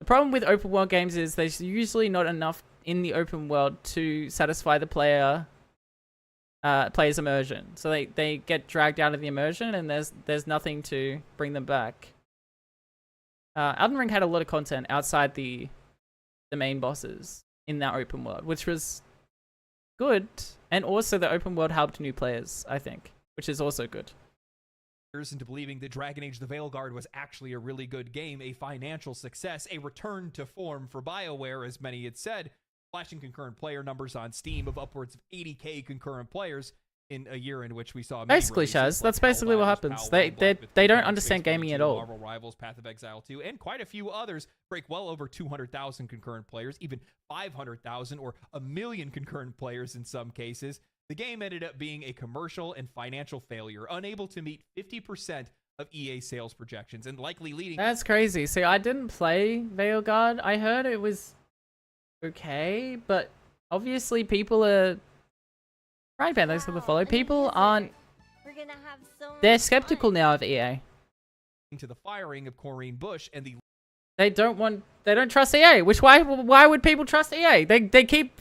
Speaker 1: The problem with open world games is there's usually not enough in the open world to satisfy the player's immersion. So they get dragged out of the immersion, and there's nothing to bring them back. Elden Ring had a lot of content outside the main bosses in that open world, which was good, and also the open world helped new players, I think, which is also good.
Speaker 3: Into believing that Dragon Age: The Veilguard was actually a really good game, a financial success, a return to form for BioWare, as many had said, flashing concurrent player numbers on Steam of upwards of 80k concurrent players in a year in which we saw
Speaker 1: basically, Shaz, that's basically what happens. They don't understand gaming at all.
Speaker 3: Marvel Rivals, Path of Exile 2, and quite a few others break well over 200,000 concurrent players, even 500,000 or a million concurrent players in some cases. The game ended up being a commercial and financial failure, unable to meet 50% of EA sales projections, and likely leading...
Speaker 1: That's crazy. See, I didn't play Veilguard. I heard it was okay, but obviously people are... Right, Ben, thanks for the follow. People aren't... They're skeptical now of EA.
Speaker 3: ...to the firing of Corinne Bush and the...
Speaker 1: They don't trust EA, which why would people trust EA? They keep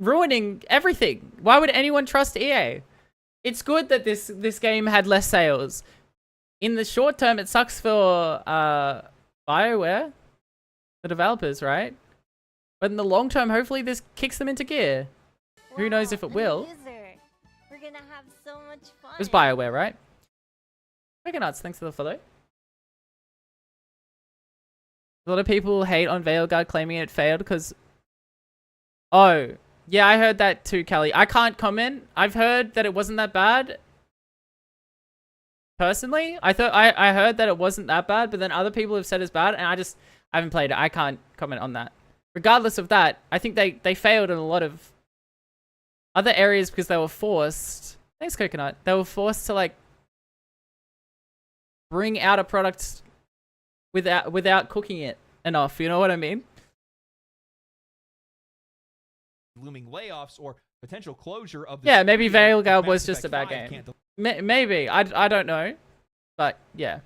Speaker 1: ruining everything. Why would anyone trust EA? It's good that this game had less sales. In the short term, it sucks for BioWare, the developers, right? But in the long term, hopefully this kicks them into gear. Who knows if it
Speaker 2: Wow,
Speaker 1: will?
Speaker 2: user. We're gonna have so much fun.
Speaker 1: It was BioWare, right? Coconuts, thanks for the follow. A lot of people hate on Veilguard claiming it failed because... Oh, yeah, I heard that too, Callie. I can't comment. I've heard that it wasn't that bad. Personally, I heard that it wasn't that bad, but then other people have said it's bad, and I haven't played it. I can't comment on that. Regardless of that, I think they failed in a lot of other areas because they were forced. Thanks, Coconut. They were forced to like bring out a product without cooking it enough. You know what I mean?
Speaker 3: Looming layoffs or potential closure of the
Speaker 1: Yeah, maybe
Speaker 3: studio if
Speaker 1: Veilguard was
Speaker 3: Mass
Speaker 1: just a
Speaker 3: Effect
Speaker 1: bad
Speaker 3: 5
Speaker 1: game.
Speaker 3: can't
Speaker 1: Maybe. I don't know. But yeah.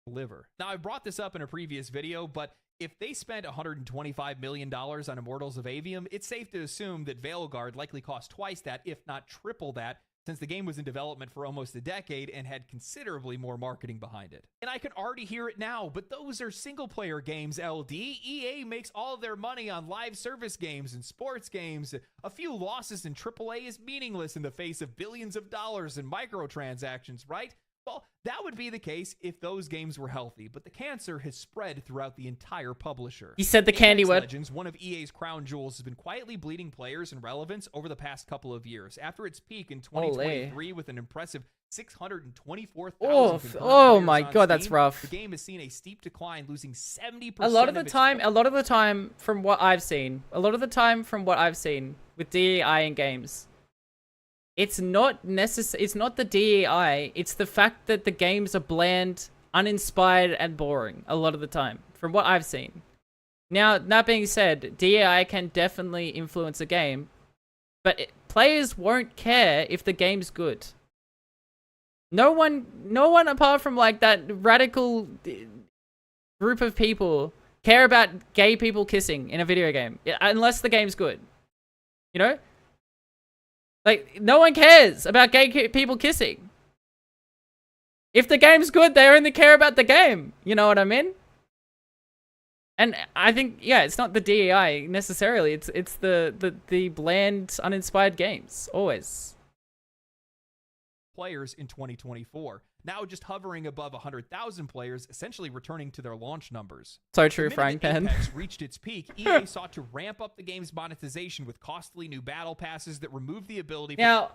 Speaker 3: deliver. Now, I brought this up in a previous video, but if they spent $125 million on Immortals of Avium, it's safe to assume that Veilguard likely cost twice that, if not triple that, since the game was in development for almost a decade and had considerably more marketing behind it. And I can already hear it now, but those are single-player games, LD. EA makes all of their money on live service games and sports games. A few losses in AAA is meaningless in the face of billions of dollars in microtransactions, right? Well, that would be the case if those games were healthy, but the cancer has spread throughout the entire publisher.
Speaker 1: He said the candy
Speaker 3: Apex
Speaker 1: word.
Speaker 3: Legends, one of EA's crown jewels, has been quietly bleeding players and relevance over the past couple of years. After its peak in 2023 with an impressive 624,000 concurrent
Speaker 1: Oh
Speaker 3: players
Speaker 1: my
Speaker 3: on
Speaker 1: god, that's
Speaker 3: Steam,
Speaker 1: rough.
Speaker 3: the game has seen a steep decline, losing 70%
Speaker 1: A lot of the
Speaker 3: its
Speaker 1: time, from what I've seen, with DEI in games, it's not the DEI, it's the fact that the games are bland, uninspired, and boring a lot of the time, from what I've seen. Now, that being said, DEI can definitely influence a game, but players won't care if the game's good. No one apart from like that radical group of people care about gay people kissing in a video game, unless the game's good. You know? Like, no one cares about gay people kissing. If the game's good, they only care about the game. You know what I mean? And I think, yeah, it's not the DEI necessarily. It's the bland, uninspired games. Always.
Speaker 3: players in 2024. Now just hovering above 100,000 players, essentially returning to their launch numbers.
Speaker 1: So true,
Speaker 3: The
Speaker 1: frying
Speaker 3: minute
Speaker 1: pan.
Speaker 3: Apex reached its peak, EA sought to ramp up the game's monetization with costly new battle passes that remove the ability for
Speaker 1: Now,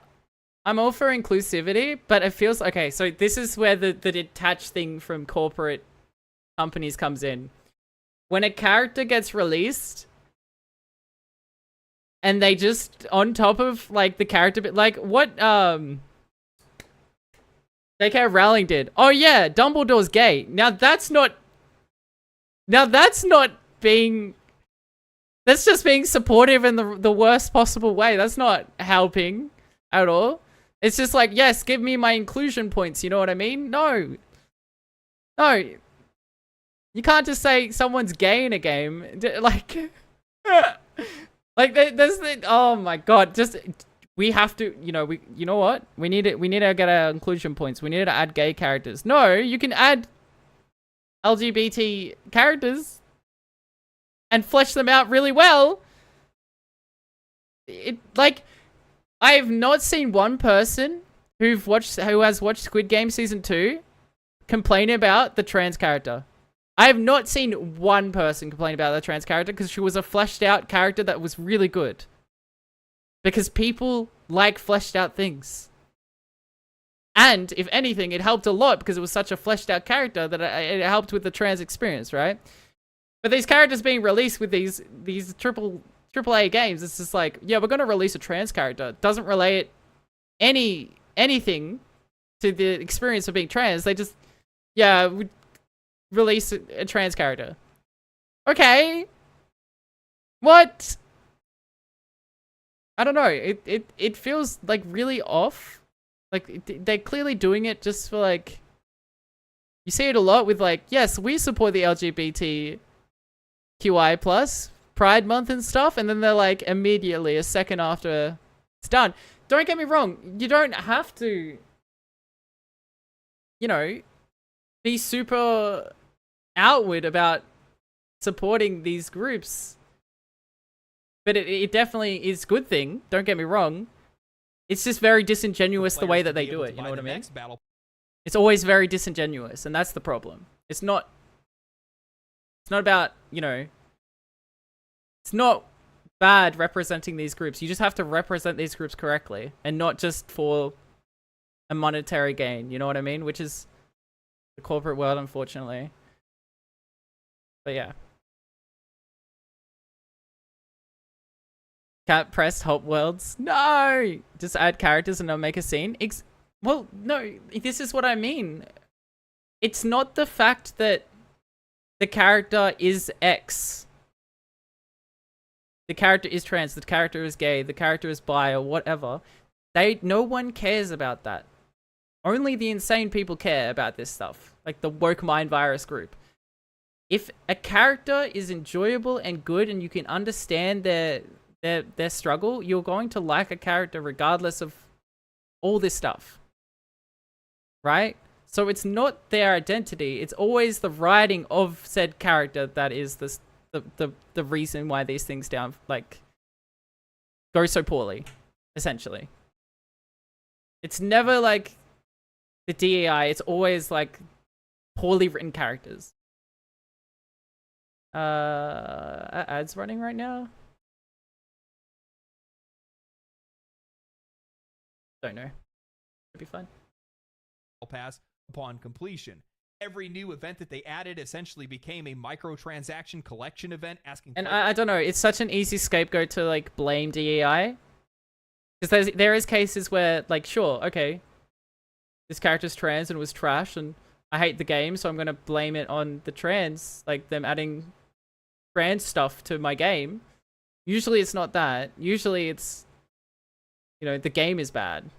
Speaker 1: I'm all for inclusivity, but it feels... Okay, so this is where the detached thing from corporate companies comes in. When a character gets released, and they just, on top of, like, the character... Like, what, J.K. Rowling did. Oh, yeah, Dumbledore's gay. Now, that's not being... That's just being supportive in the worst possible way. That's not helping at all. It's just like, yes, give me my inclusion points. You know what I mean? No. No. You can't just say someone's gay in a game. Like, like there's the, oh my god. Just, we have to, you know what? We need to get our inclusion points. We need to add gay characters. No, you can add LGBT characters and flesh them out really well. Like, I have not seen one person who has watched Squid Game Season 2 complain about the trans character. I have not seen one person complain about the trans character because she was a fleshed out character that was really good. Because people like fleshed out things. And, if anything, it helped a lot because it was such a fleshed out character that it helped with the trans experience, right? But these characters being released with these AAA games, it's just like, yeah, we're going to release a trans character. Doesn't relate anything to the experience of being trans. They just, yeah, we release a trans character. Okay. What? I don't know. It feels like really off. Like, they're clearly doing it just for like, you see it a lot with like, yes, we support the LGBTQI+, Pride Month and stuff, and then they're like immediately a second after it's done. Don't get me wrong, you don't have to, you know, be super outward about supporting these groups. But it definitely is a good thing, don't get me wrong. It's just very disingenuous the way that they do it, you know what I mean? It's always very disingenuous, and that's the problem. It's not about, you know, it's not bad representing these groups. You just have to represent these groups correctly and not just for a monetary gain, you know what I mean? Which is the corporate world, unfortunately. But yeah. Can't press Hope Worlds. No! Just add characters and not make a scene. Well, no, this is what I mean. It's not the fact that the character is X. The character is trans, the character is gay, the character is bi, or whatever. No one cares about that. Only the insane people care about this stuff. Like the woke mind virus group. If a character is enjoyable and good and you can understand their struggle, you're going to like a character regardless of all this stuff. Right? So it's not their identity, it's always the writing of said character that is the reason why these things go so poorly, essentially. It's never like the DEI, it's always like poorly written characters. Are ads running right now? Don't know. It'll be fun.
Speaker 3: Pass upon completion. Every new event that they added essentially became a microtransaction collection event asking.
Speaker 1: And I don't know, it's such an easy scapegoat to like blame DEI. Because there is cases where like, sure, okay, this character's trans and was trash and I hate the game, so I'm going to blame it on the trans, like them adding trans stuff to my game. Usually it's not that. Usually it's, you know, the game is bad.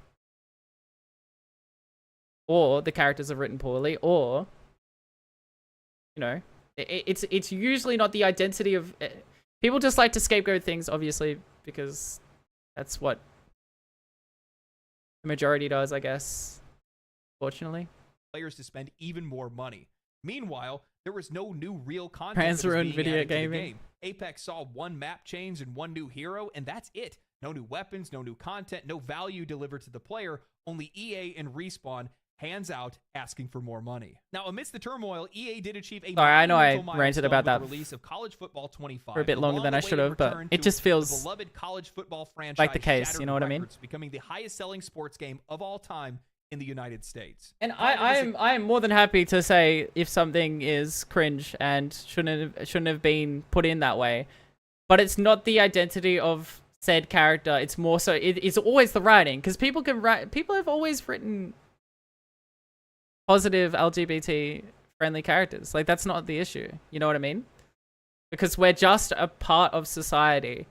Speaker 1: Or the characters are written poorly, or, you know, it's usually not the identity of... People just like to scapegoat things, obviously, because that's what the majority does, I guess, fortunately.
Speaker 3: Players to spend even more money. Meanwhile, there was no new real content
Speaker 1: Trans
Speaker 3: that was
Speaker 1: ruined
Speaker 3: being
Speaker 1: video
Speaker 3: added to the
Speaker 1: gaming.
Speaker 3: game. Apex saw one map change and one new hero, and that's it. No new weapons, no new content, no value delivered to the player. Only EA and Respawn hands out asking for more money. Now, amidst the turmoil, EA did achieve a
Speaker 1: Sorry, I know I
Speaker 3: monumental
Speaker 1: ranted
Speaker 3: milestone
Speaker 1: about
Speaker 3: with
Speaker 1: that
Speaker 3: the release of College Football 25,
Speaker 1: for a bit
Speaker 3: the
Speaker 1: longer than I should have, but
Speaker 3: long-awaited
Speaker 1: it
Speaker 3: return
Speaker 1: just
Speaker 3: to
Speaker 1: feels
Speaker 3: the beloved college football franchise
Speaker 1: like the case,
Speaker 3: shattered
Speaker 1: you know what I mean?
Speaker 3: records, becoming the highest-selling sports game of all time in the United States.
Speaker 1: And I am more than happy to say if something is cringe and shouldn't have been put in that way, but it's not the identity of said character. It's more so it's always the writing, because people have always written positive LGBT friendly characters. Like, that's not the issue, you know what I mean? Because we're just a part of society.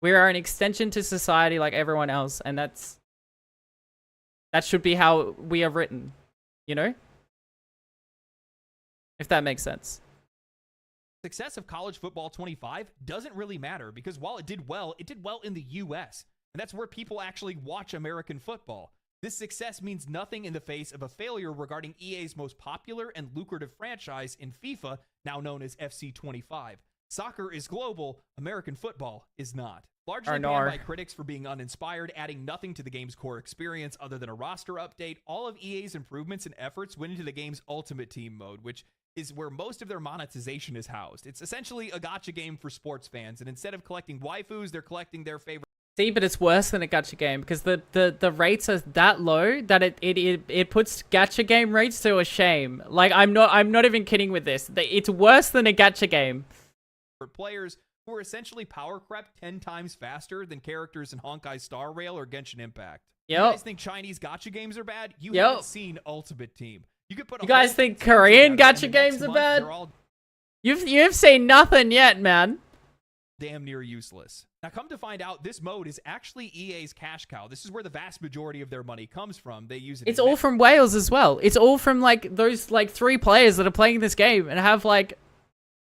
Speaker 1: We are an extension to society like everyone else, and that should be how we are written, you know? If that makes sense.
Speaker 3: Success of College Football 25 doesn't really matter, because while it did well in the US, and that's where people actually watch American football. This success means nothing in the face of a failure regarding EA's most popular and lucrative franchise in FIFA, now known as FC 25. Soccer is global, American football is not. Largely banned by critics for being uninspired, adding nothing to the game's core experience other than a roster update, all of EA's improvements and efforts went into the game's Ultimate Team mode, which is where most of their monetization is housed. It's essentially a gacha game for sports fans, and instead of collecting waifus, they're collecting their favorite.
Speaker 1: See, but it's worse than a gacha game, because the rates are that low that it puts gacha game rates to a shame. Like, I'm not even kidding with this. It's worse than a gacha game.
Speaker 3: Players who are essentially power crept 10 times faster than characters in Honkai Star Rail or Genshin Impact.
Speaker 1: Yep.
Speaker 3: You guys think Chinese gacha games are bad? You haven't seen Ultimate Team. You could put.
Speaker 1: You guys think Korean gacha games are bad? You've seen nothing yet, man.
Speaker 3: Damn near useless. Now, come to find out, this mode is actually EA's cash cow. This is where the vast majority of their money comes from. They use it.
Speaker 1: It's all from Wales as well. It's all from like those like 3 players that are playing this game and have like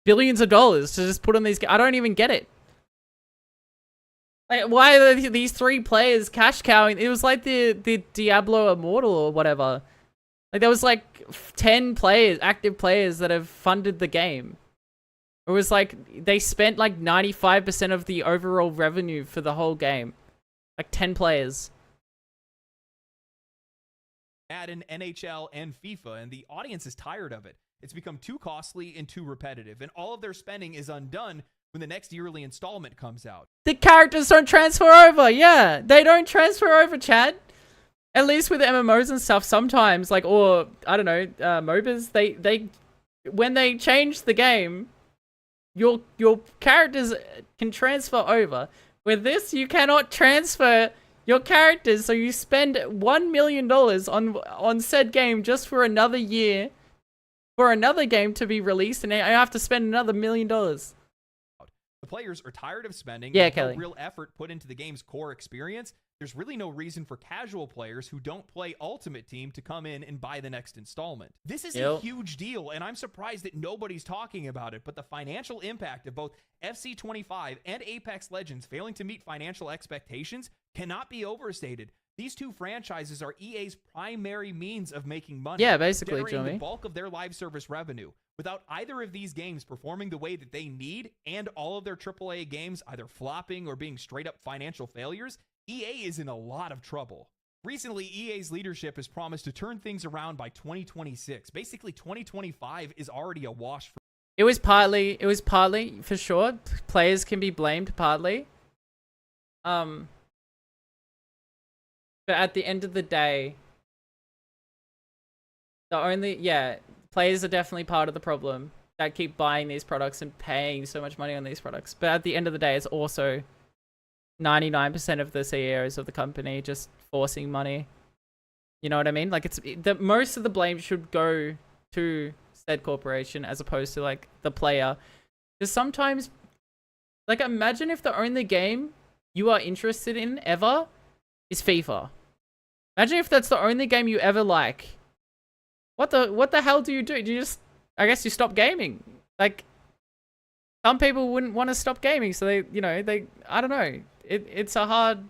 Speaker 1: billions of dollars to just put on these. I don't even get it. Like, why are these 3 players cash cowing? It was like the Diablo Immortal or whatever. Like, there was like 10 players, active players that have funded the game. It was like they spent like 95% of the overall revenue for the whole game. Like 10 players.
Speaker 3: Add in NHL and FIFA, and the audience is tired of it. It's become too costly and too repetitive, and all of their spending is undone when the next yearly installment comes out.
Speaker 1: The characters don't transfer over. Yeah, they don't transfer over, Chad. At least with MMOs and stuff, sometimes, like, or I don't know, MOBAs, they when they change the game, your characters can transfer over. With this, you cannot transfer your characters, so you spend $1 million on said game just for another year, for another game to be released, and I have to spend another $1 million.
Speaker 3: The players are tired of spending.
Speaker 1: Yeah,
Speaker 3: There's
Speaker 1: Kelly.
Speaker 3: no real effort put into the game's core experience. There's really no reason for casual players who don't play Ultimate Team to come in and buy the next installment. This is a huge deal, and I'm surprised that nobody's talking about it, but the financial impact of both FC25 and Apex Legends failing to meet financial expectations cannot be overstated. These 2 franchises are EA's primary means of making money.
Speaker 1: Yeah, basically,
Speaker 3: generating
Speaker 1: Joey.
Speaker 3: the bulk of their live service revenue. Without either of these games performing the way that they need, and all of their AAA games either flopping or being straight up financial failures, EA is in a lot of trouble. Recently, EA's leadership has promised to turn things around by 2026. Basically, 2025 is already a wash for.
Speaker 1: It was partly for sure. Players can be blamed partly. But at the end of the day, players are definitely part of the problem that keep buying these products and paying so much money on these products. But at the end of the day, it's also 99% of the CEOs of the company just forcing money. You know what I mean? Like, most of the blame should go to said corporation as opposed to like the player. Because sometimes, like, imagine if the only game you are interested in ever is FIFA. Imagine if that's the only game you ever like. What the hell do? Do you just, I guess you stop gaming. Like, some people wouldn't want to stop gaming, so I don't know. It's a hard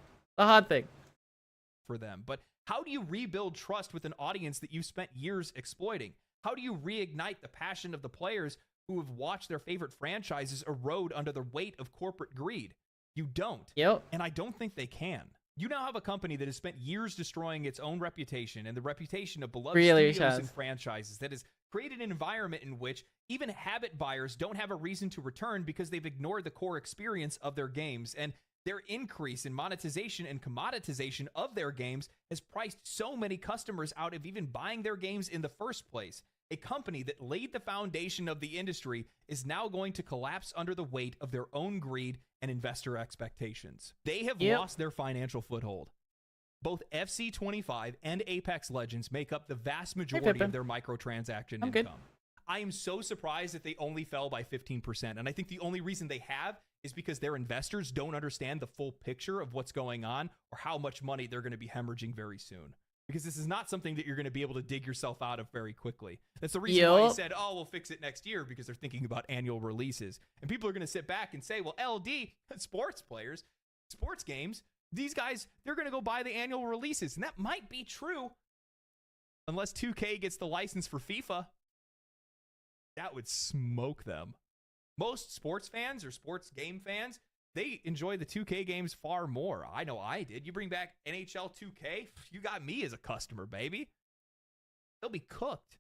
Speaker 1: thing
Speaker 3: For them. But how do you rebuild trust with an audience that you've spent years exploiting? How do you reignite the passion of the players who have watched their favorite franchises erode under the weight of corporate greed? You don't.
Speaker 1: Yep.
Speaker 3: And I don't think they can. You now have a company that has spent years destroying its own reputation and the reputation of beloved studios and franchises that has created an environment in which even habit buyers don't have a reason to return because they've ignored the core experience of their games. And their increase in monetization and commoditization of their games has priced so many customers out of even buying their games in the first place. A company that laid the foundation of the industry is now going to collapse under the weight of their own greed and investor expectations. They have lost their financial foothold. Both FC25 and Apex Legends make up the vast majority of their microtransaction income. I am so surprised that they only fell by 15%. And I think the only reason they have is because their investors don't understand the full picture of what's going on or how much money they're going to be hemorrhaging very soon. Because this is not something that you're going to be able to dig yourself out of very quickly. That's the reason why he said, oh, we'll fix it next year, because they're thinking about annual releases. And people are going to sit back and say, well, LD, sports players, sports games, these guys, they're going to go buy the annual releases. And that might be true unless 2K gets the license for FIFA. That would smoke them. Most sports fans or sports game fans, they enjoy the 2K games far more. I know I did. You bring back NHL 2K, you got me as a customer, baby. They'll be cooked.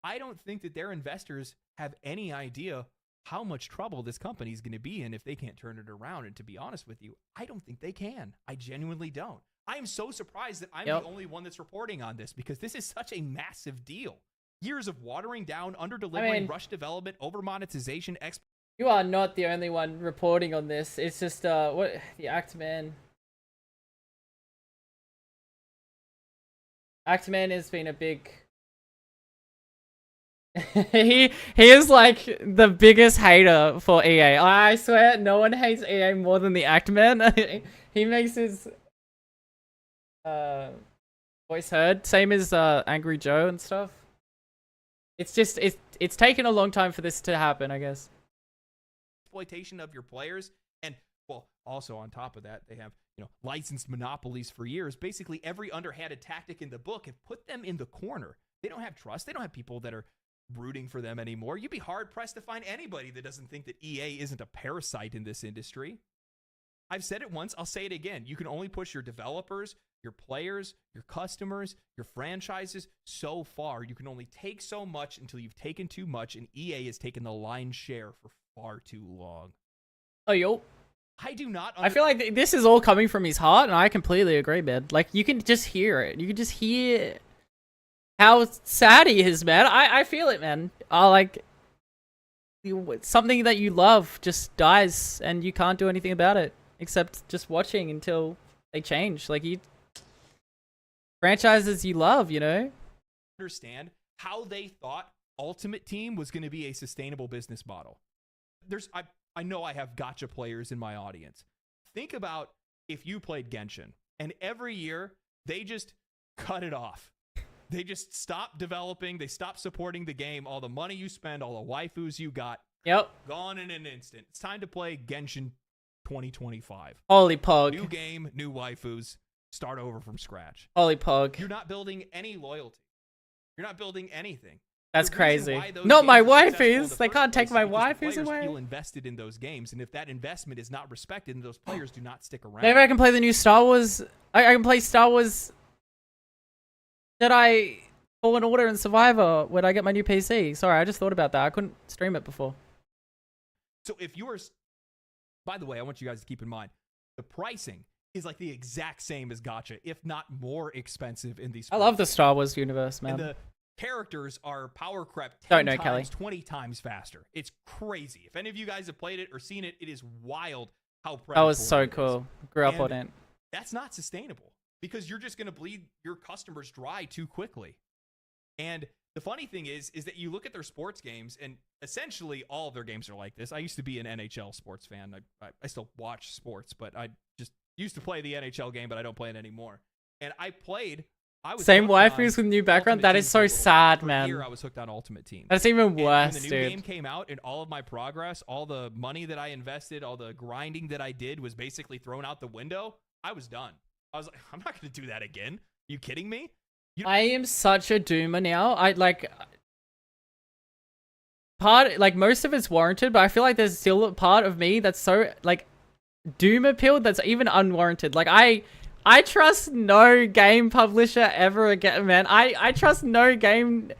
Speaker 3: I don't think that their investors have any idea how much trouble this company is going to be in if they can't turn it around. And to be honest with you, I don't think they can. I genuinely don't. I am so surprised that I'm the only one that's reporting on this, because this is such a massive deal. Years of watering down, under-delivering, rush development, over-monetization,
Speaker 1: You are not the only one reporting on this. It's just, the Actman. Actman has been a big... he is like the biggest hater for EA. I swear, no one hates EA more than the Actman. He makes his voice heard. Same as Angry Joe and stuff. It's just it's taken a long time for this to happen, I guess.
Speaker 3: Exploitation of your players, and well, also on top of that, they have licensed monopolies for years. Basically, every underhanded tactic in the book have put them in the corner. They don't have trust. They don't have people that are rooting for them anymore. You'd be hard pressed to find anybody that doesn't think that EA isn't a parasite in this industry. I've said it once, I'll say it again. You can only push your developers, your players, your customers, your franchises so far. You can only take so much until you've taken too much, and EA has taken the lion's share for far too long.
Speaker 1: Oh, yo.
Speaker 3: I do not.
Speaker 1: I feel like this is all coming from his heart, and I completely agree, man. Like, you can just hear it. You can just hear how sad he is, man. I feel it, man. Something that you love just dies, and you can't do anything about it except just watching until they change. Like, franchises you love,
Speaker 3: understand how they thought Ultimate Team was going to be a sustainable business model. I know I have gacha players in my audience. Think about if you played Genshin and every year they just cut it off. They just stop developing. They stop supporting the game. All the money you spend, all the waifus you got, gone in an instant. It's time to play Genshin 2025.
Speaker 1: Holy pog.
Speaker 3: New game, new waifus. Start over from scratch.
Speaker 1: Holy pog.
Speaker 3: You're not building any loyalty. You're not building anything.
Speaker 1: That's crazy. Not my waifus. They can't take my waifus away.
Speaker 3: Feel invested in those games, and if that investment is not respected, and those players do not stick around.
Speaker 1: Maybe I can play the new Star Wars. I can play Star Wars Jedi Fallen Order and Survivor when I get my new PC. Sorry, I just thought about that. I couldn't stream it before.
Speaker 3: So if you are, by the way, I want you guys to keep in mind the pricing is like the exact same as gacha, if not more expensive in these.
Speaker 1: I love the Star Wars universe, man.
Speaker 3: And the characters are power crept 20 times faster. It's crazy. If any of you guys have played it or seen it, it is wild how
Speaker 1: that was so cool. Grew up on it.
Speaker 3: That's not sustainable because you're just going to bleed your customers dry too quickly. And the funny thing is that you look at their sports games, and essentially all of their games are like this. I used to be an NHL sports fan. I still watch sports, but I just used to play the NHL game, but I don't play it anymore. And I was
Speaker 1: same waifus with new background. That is so sad, man.
Speaker 3: Here I was hooked on Ultimate Team.
Speaker 1: That's even worse,
Speaker 3: when the new game came out, and all of my progress, all the money that I invested, all the grinding that I did was basically thrown out the window. I was done. I was like, I'm not going to do that again. You kidding me?
Speaker 1: I am such a doomer now. Most of it's warranted, but I feel like there's still a part of me that's so doomer pilled that's even unwarranted. I trust no game publisher ever again, man. I trust no game.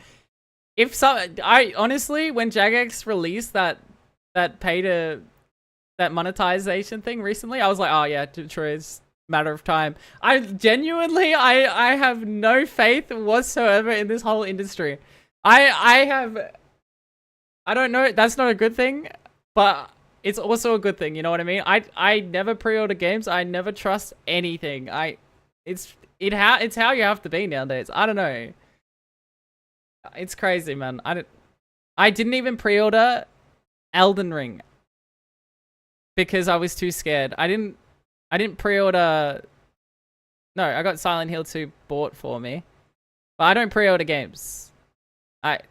Speaker 1: I honestly, when Jagex released that monetization thing recently, I was like, oh yeah, true, it's a matter of time. I genuinely, I have no faith whatsoever in this whole industry. I don't know, that's not a good thing, but it's also a good thing, you know what I mean? I never pre-order games. I never trust anything. It's how you have to be nowadays. I don't know. It's crazy, man. I didn't even pre-order Elden Ring because I was too scared. I didn't pre-order. No, I got Silent Hill 2 bought for me, but I don't pre-order games. I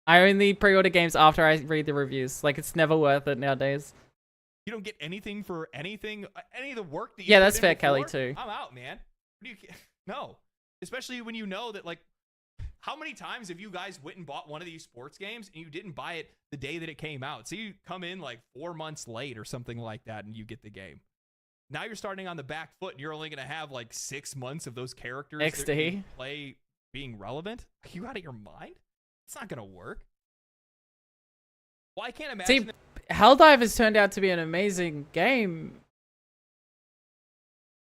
Speaker 1: only pre-order games after I read the reviews. It's never worth it nowadays.
Speaker 3: You don't get anything for anything, any of the work that you
Speaker 1: that's fair, Kelly, too.
Speaker 3: I'm out, man. No. Especially when you know that, how many times have you guys went and bought one of these sports games and you didn't buy it the day that it came out? So you come in 4 months late or something like that and you get the game. Now you're starting on the back foot and you're only going to have 6 months of those characters
Speaker 1: XD.
Speaker 3: that you play being relevant. Are you out of your mind? It's not going to work. Well, I can't imagine.
Speaker 1: See, Helldivers turned out to be an amazing game.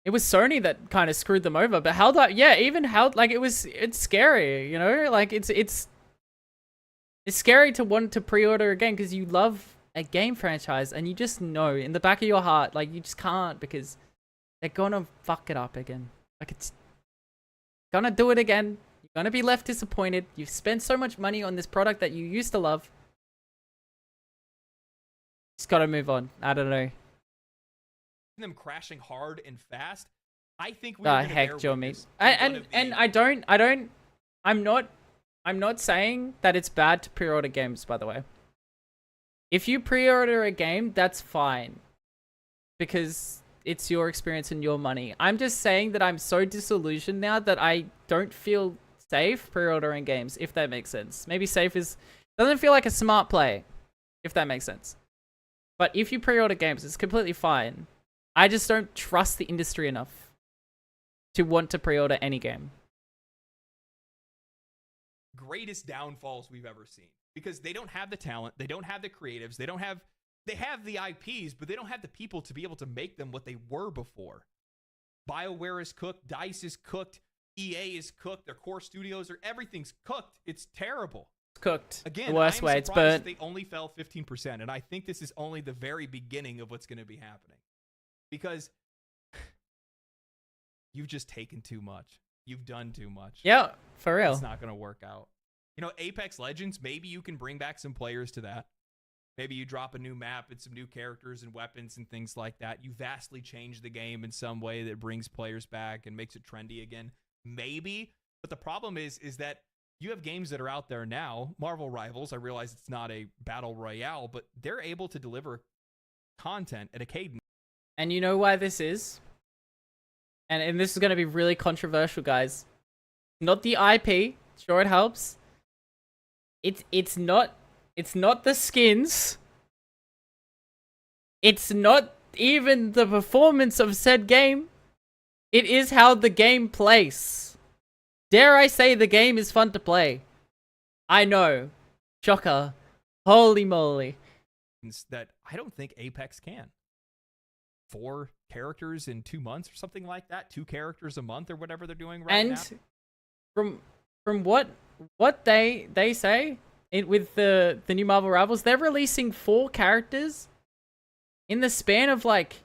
Speaker 1: It was Sony that kind of screwed them over, but it's scary, it's scary to want to pre-order a game because you love a game franchise and you just know in the back of your heart, you just can't because they're gonna fuck it up again. It's gonna do it again. You're gonna be left disappointed. You've spent so much money on this product that you used to love. Just gotta move on. I don't know.
Speaker 3: Them crashing hard and fast. I think
Speaker 1: heck, Joe, mate. I'm not I'm not saying that it's bad to pre-order games, by the way. If you pre-order a game, that's fine. Because it's your experience and your money. I'm just saying that I'm so disillusioned now that I don't feel safe pre-ordering games, if that makes sense. Maybe safe doesn't feel like a smart play, if that makes sense. But if you pre-order games, it's completely fine. I just don't trust the industry enough to want to pre-order any game.
Speaker 3: Greatest downfalls we've ever seen, because they don't have the talent, they don't have the creatives, they have the IPs, but they don't have the people to be able to make them what they were before. BioWare is cooked, DICE is cooked, EA is cooked, their core studios everything's cooked. It's terrible.
Speaker 1: It's cooked.
Speaker 3: Again,
Speaker 1: the worst way. It's burnt.
Speaker 3: they only fell 15%, and I think this is only the very beginning of what's going to be happening. Because you've just taken too much. You've done too much.
Speaker 1: Yeah, for real.
Speaker 3: It's not going to work out. You know, Apex Legends, maybe you can bring back some players to that. Maybe you drop a new map and some new characters and weapons and things like that. You vastly change the game in some way that brings players back and makes it trendy again. Maybe. But the problem is that you have games that are out there now. Marvel Rivals, I realize it's not a battle royale, but they're able to deliver content at a cadence.
Speaker 1: And you know why this is? And this is going to be really controversial, guys. Not the IP. Sure, it helps. It's not the skins. It's not even the performance of said game. It is how the game plays. Dare I say the game is fun to play? I know. Shocker. Holy moly.
Speaker 3: That I don't think Apex can. 4 characters in 2 months or something like that. 2 characters a month or whatever they're doing right now.
Speaker 1: And from what they say with the new Marvel Rivals, they're releasing 4 characters in the span of like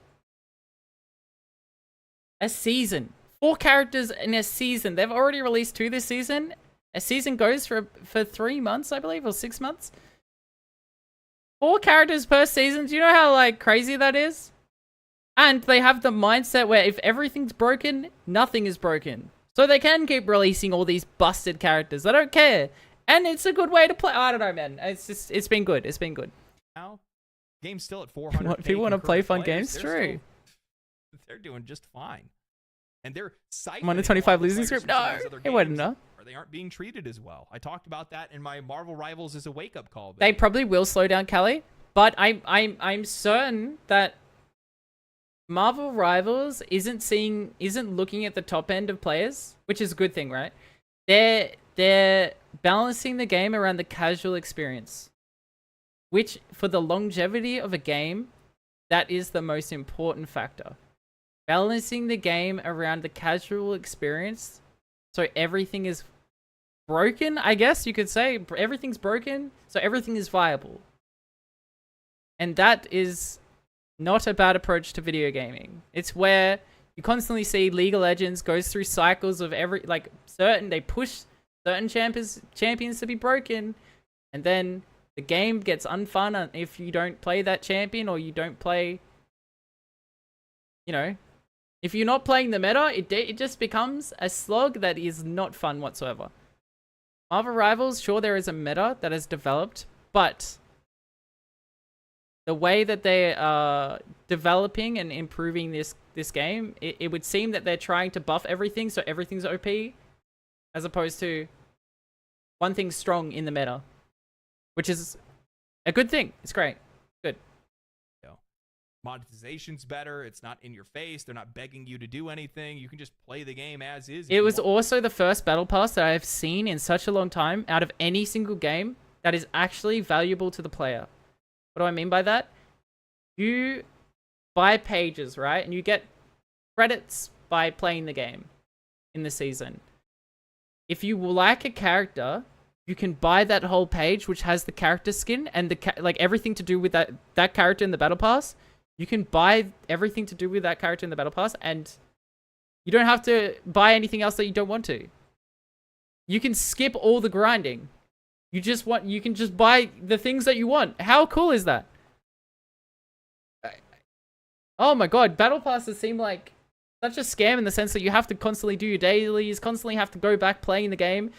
Speaker 1: a season. 4 characters in a season. They've already released 2 this season. A season goes for 3 months, I believe, or 6 months. 4 characters per season. Do you know how like crazy that is? And they have the mindset where if everything's broken, nothing is broken. So they can keep releasing all these busted characters. They don't care. And it's a good way to play. I don't know, man. It's been good. It's been good.
Speaker 3: Now, game's still at 400.
Speaker 1: What, people want to play fun games? True.
Speaker 3: They're doing just fine. And they're
Speaker 1: I'm on a 25 losing script. No, it wasn't enough.
Speaker 3: Or they aren't being treated as well. I talked about that in my Marvel Rivals as a wake-up call.
Speaker 1: They probably will slow down Kelly, but I'm certain that Marvel Rivals isn't looking at the top end of players, which is a good thing, right? They're balancing the game around the casual experience, which for the longevity of a game, that is the most important factor. Balancing the game around the casual experience, so everything is broken, I guess you could say. Everything's broken, so everything is viable. And that is not a bad approach to video gaming. It's where you constantly see League of Legends goes through cycles of they push certain champions to be broken, and then the game gets unfun if you don't play that champion, or you don't play, if you're not playing the meta, it just becomes a slog that is not fun whatsoever. Marvel Rivals, sure, there is a meta that has developed, but the way that they are developing and improving this game, it would seem that they're trying to buff everything so everything's OP, as opposed to one thing strong in the meta, which is a good thing. It's great. Good.
Speaker 3: Monetization's better. It's not in your face. They're not begging you to do anything. You can just play the game as is.
Speaker 1: It was also the first battle pass that I have seen in such a long time out of any single game that is actually valuable to the player. What do I mean by that? You buy pages, right? And you get credits by playing the game in the season. If you like a character, you can buy that whole page, which has the character skin and everything to do with that character in the battle pass. You can buy everything to do with that character in the battle pass, and you don't have to buy anything else that you don't want to. You can skip all the grinding. You can just buy the things that you want. How cool is that? Oh my god, battle passes seem like such a scam in the sense that you have to constantly do your dailies, constantly have to go back playing the game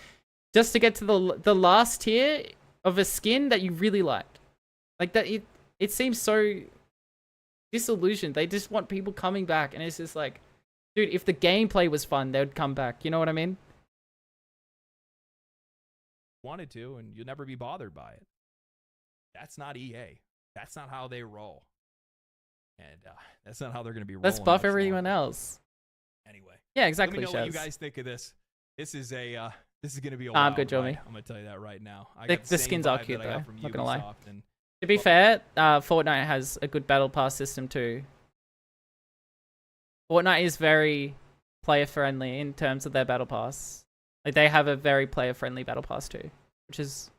Speaker 1: just to get to the last tier of a skin that you really liked. Like that, it seems so disillusioned. They just want people coming back, and it's just like, dude, if the gameplay was fun, they would come back. You know what I mean?
Speaker 3: Wanted to, and you'll never be bothered by it. That's not EA. That's not how they roll. And that's not how they're going to be rolling.
Speaker 1: Let's buff
Speaker 3: much
Speaker 1: everyone
Speaker 3: longer.
Speaker 1: else.
Speaker 3: Anyway.
Speaker 1: Yeah, exactly.
Speaker 3: Let me know what you
Speaker 1: Shaz.
Speaker 3: guys think of this. This is a this is going to be a
Speaker 1: I'm
Speaker 3: wild
Speaker 1: good, Joey.
Speaker 3: ride. I'm going to tell you that right now. I
Speaker 1: The
Speaker 3: got same
Speaker 1: skins are
Speaker 3: vibe
Speaker 1: cute
Speaker 3: that I got
Speaker 1: though,
Speaker 3: from
Speaker 1: not gonna lie.
Speaker 3: Ubisoft, and
Speaker 1: To be fair, Fortnite has a good battle pass system too. Fortnite is very player friendly in terms of their battle pass. Like they have a very player friendly battle pass too, which is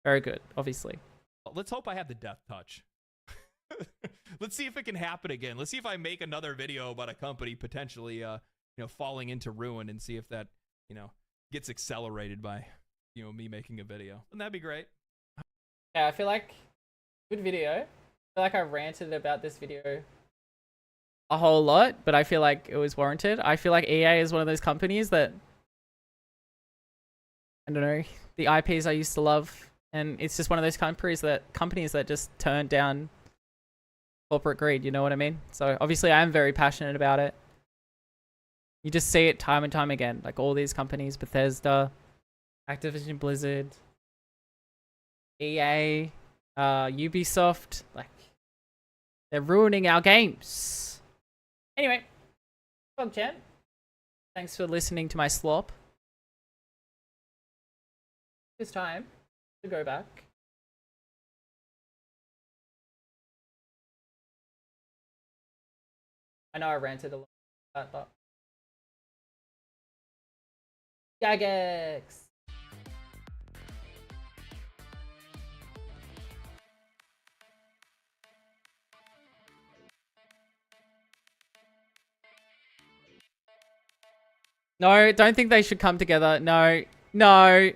Speaker 1: very good, obviously.
Speaker 3: let's hope I have the death touch. Let's see if it can happen again. Let's see if I make another video about a company potentially falling into ruin, and see if that gets accelerated by me making a video. Wouldn't that be great?
Speaker 1: Yeah, I feel like good video. I feel like I ranted about this video a whole lot, but I feel like it was warranted. I feel like EA is one of those companies that, I don't know, the IPs I used to love, and it's just one of those companies that just turn down corporate greed, you know what I mean? So obviously I am very passionate about it. You just see it time and time again, like all these companies, Bethesda, Activision Blizzard, EA, Ubisoft, like they're ruining our games. Anyway, welcome chat. Thanks for listening to my slop. It's time to go back. I know I ranted a lot about that, but Jagex. No, don't think they should come together. No, no.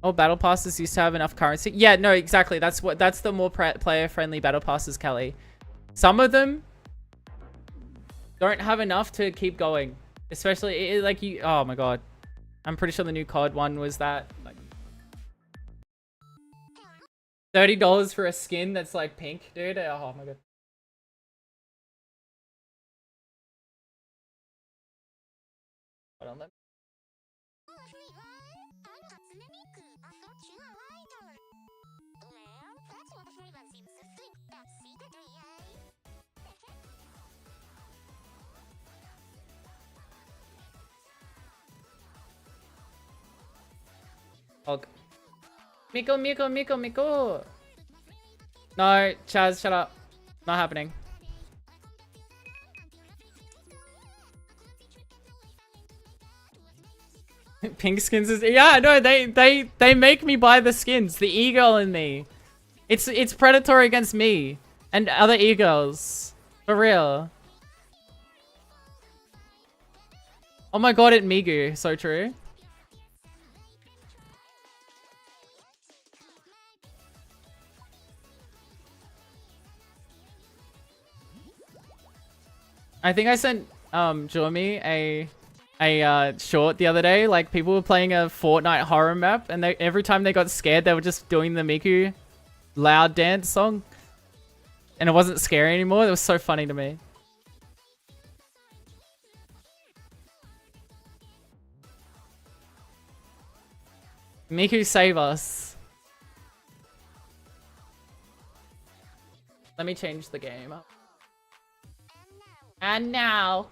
Speaker 1: Oh, battle passes used to have enough currency. Yeah, no, exactly. That's the more player-friendly battle passes, Kelly. Some of them don't have enough to keep going. Especially, like you... Oh my god. I'm pretty sure the new COD one was that. Like, $30 for a skin that's like pink, dude. Oh my god. Hold on, let me... Oh. Miko. No, Chaz, shut up. Not happening. Pink skins is... Yeah, no, they make me buy the skins. The e-girl in me. It's predatory against me. And other e-girls. For real. Oh my god, it Migu. So true. I think I sent Jormy a short the other day. Like, people were playing a Fortnite horror map, and every time they got scared, they were just doing the Miku loud dance song, and it wasn't scary anymore. It was so funny to me. Miku, save us. Let me change the game. And now.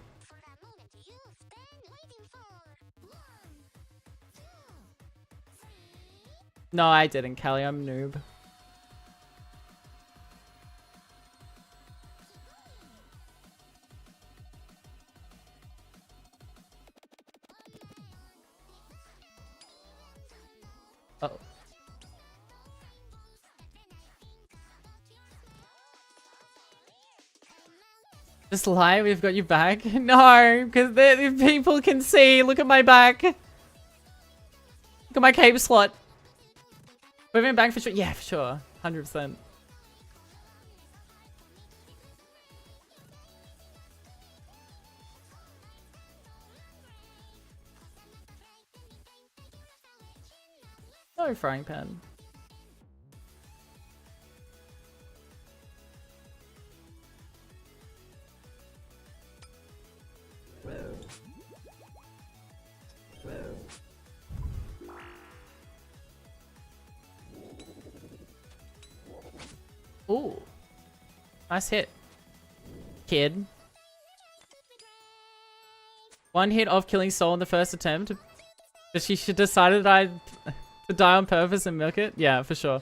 Speaker 1: No, I didn't, Kelly. I'm noob. Uh oh. Just lie, we've got you back. No, because the people can see. Look at my back. Look at my cape slot. We've been back for sure. Yeah, for sure. 100%. No frying pan. Ooh. Nice hit. Kid. One hit of killing Soul in the first attempt. But she decided to die on purpose and milk it? Yeah, for sure.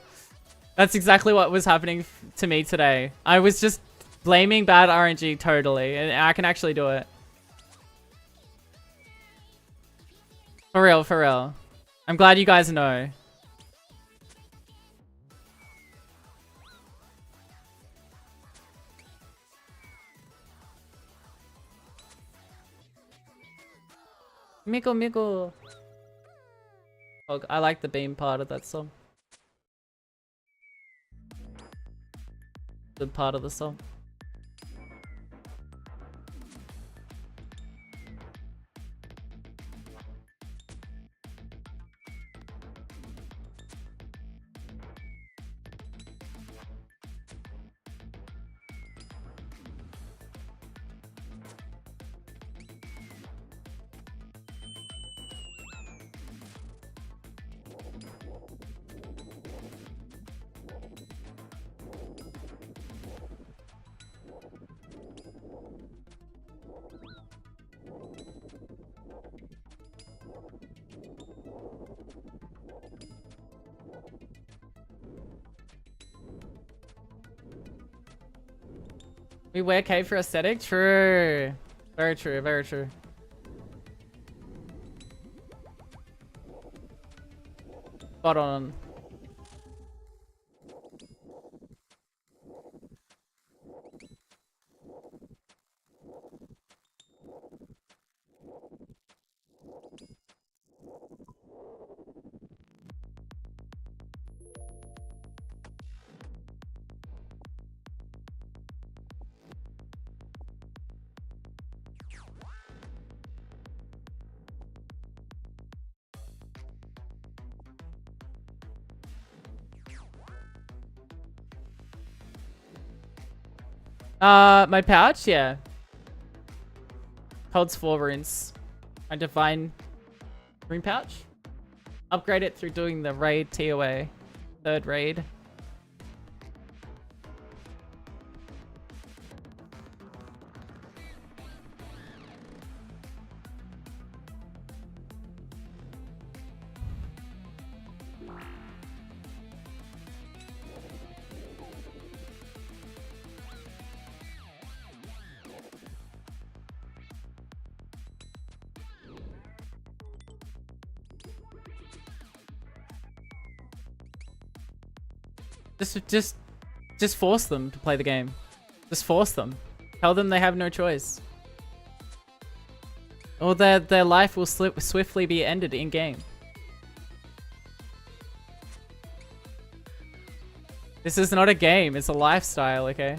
Speaker 1: That's exactly what was happening to me today. I was just blaming bad RNG totally. And I can actually do it. For real, for real. I'm glad you guys know. Mickle, mickle. Oh, I like the beam part of that song. Good part of the song. We wear cape for aesthetic? True. Very true, very true. Spot on. My pouch? Yeah. Holds 4 runes. My divine rune pouch. Upgrade it through doing the raid TOA. 3rd raid. Just force them to play the game. Just force them. Tell them they have no choice. Or their life will swiftly be ended in game. This is not a game, it's a lifestyle, okay?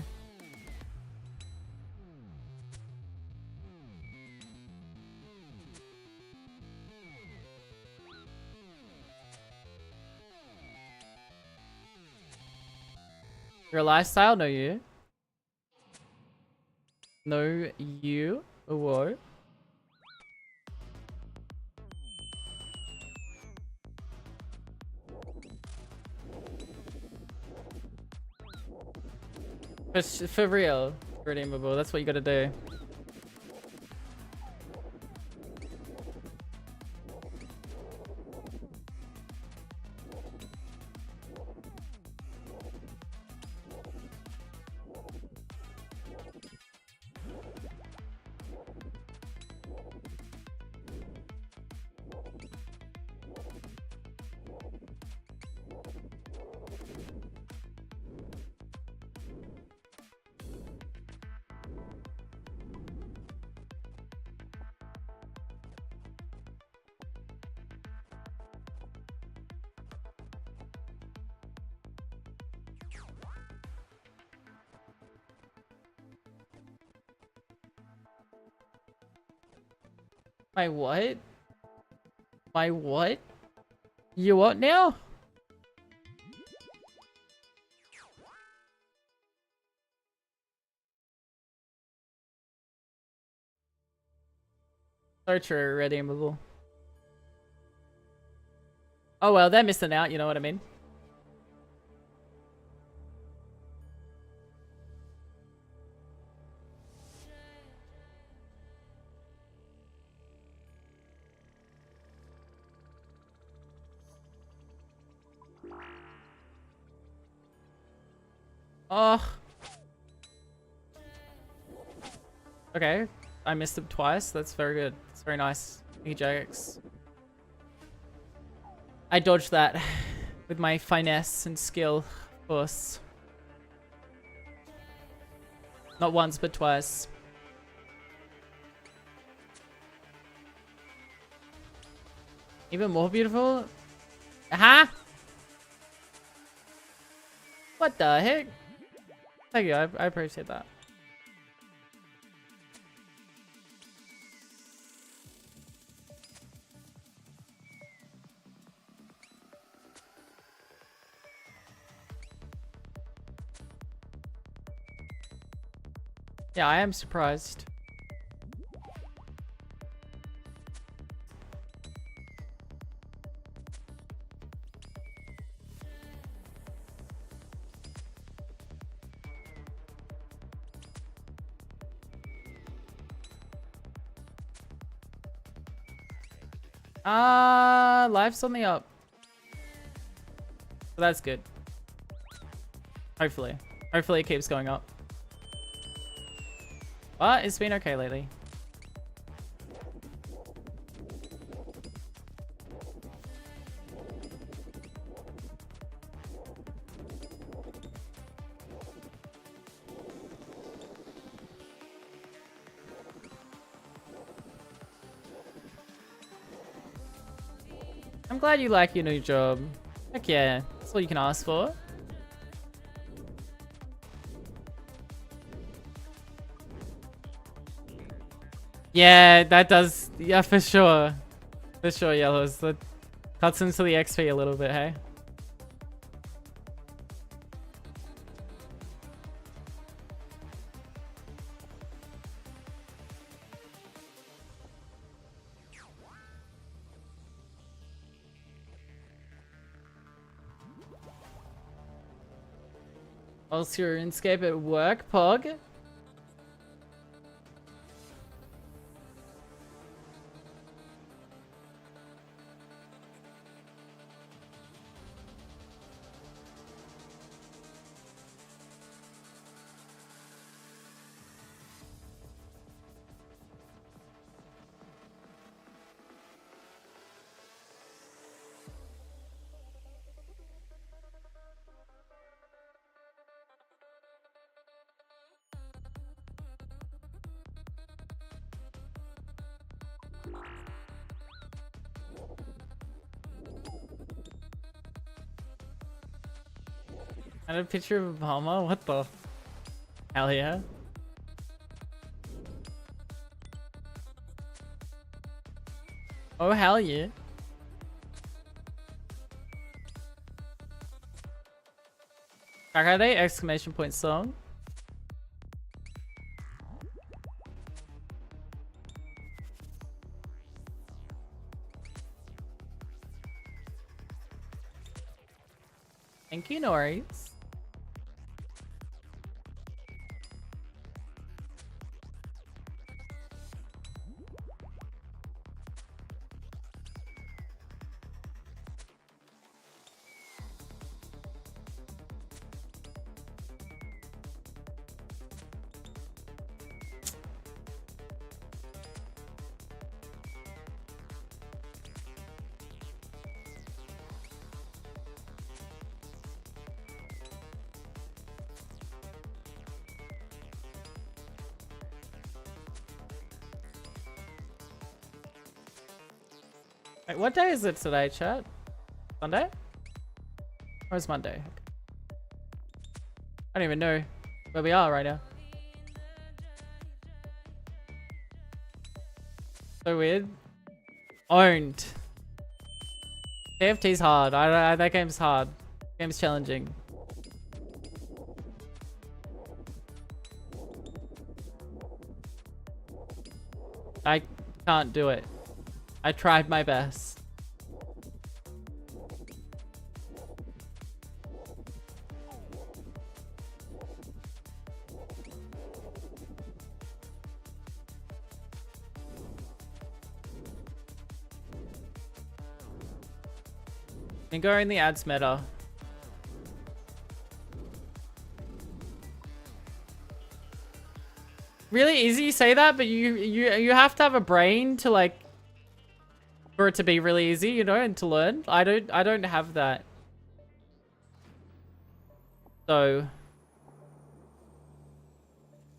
Speaker 1: Your lifestyle? No, you. No, you. Whoa. For real, redeemable. That's what you gotta do. My what? My what? You what now? So true, redeemable. Oh well, they're missing out, you know what I mean? Oh. Okay, I missed him twice. That's very good. That's very nice. Thank you, Jagex. I dodged that with my finesse and skill, of course. Not once, but twice. Even more beautiful? Huh? What the heck? Thank you, I appreciate that. Yeah, I am surprised. Life's on the up. So that's good. Hopefully. Hopefully it keeps going up. But it's been okay lately. I'm glad you like your new job. Heck yeah, that's all you can ask for. Yeah, that does. Yeah, for sure. For sure, Yellows. That cuts into the XP a little bit, hey? Also, your RuneScape at work, Pog? And a picture of Obama? What the? Hell yeah. Oh, hell yeah. Are they exclamation point song? Thank you, Norris. Wait, what day is it today, chat? Sunday? Or is Monday? I don't even know where we are right now. So weird. Owned. KFT's hard. That game's hard. Game's challenging. Can't do it. I tried my best. And go in the ads meta. Really easy you say that, but you have to have a brain to like for it to be really easy, you know, and to learn. I don't have that. So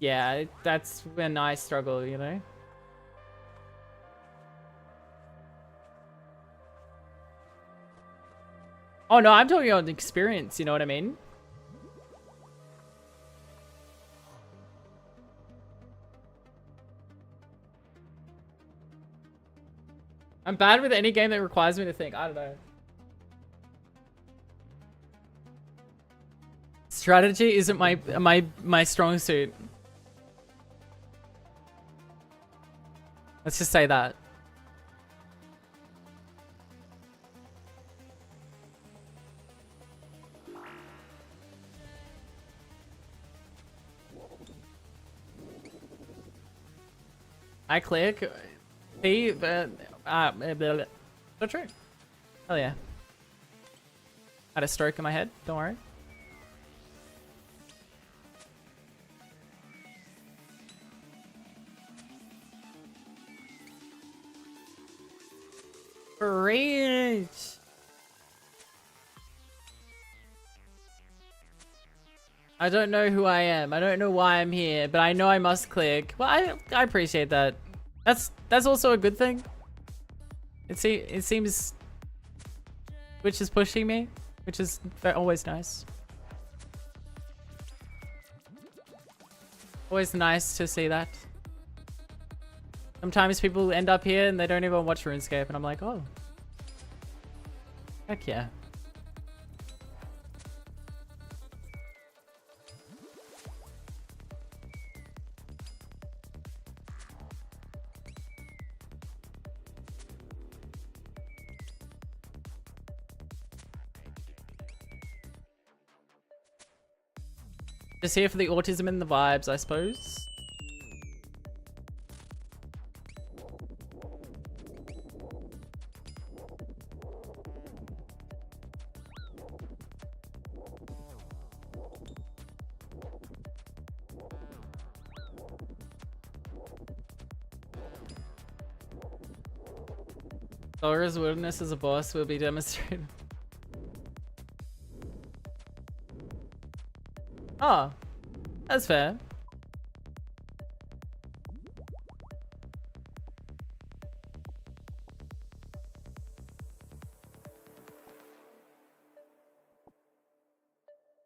Speaker 1: yeah, that's when I struggle, you know. Oh no, I'm talking on experience, you know what I mean? I'm bad with any game that requires me to think. I don't know. Strategy isn't my strong suit. Let's just say that. I click. See, but not true. Hell yeah. Had a stroke in my head. Don't worry. Preach. I don't know who I am. I don't know why I'm here, but I know I must click. Well, I appreciate that. That's also a good thing. It seems Twitch is pushing me, which is always nice. Always nice to see that. Sometimes people end up here and they don't even watch RuneScape, and I'm like, oh, heck yeah. Just here for the autism and the vibes, I suppose. Sora's wilderness as a boss will be demonstrated. Oh, that's fair.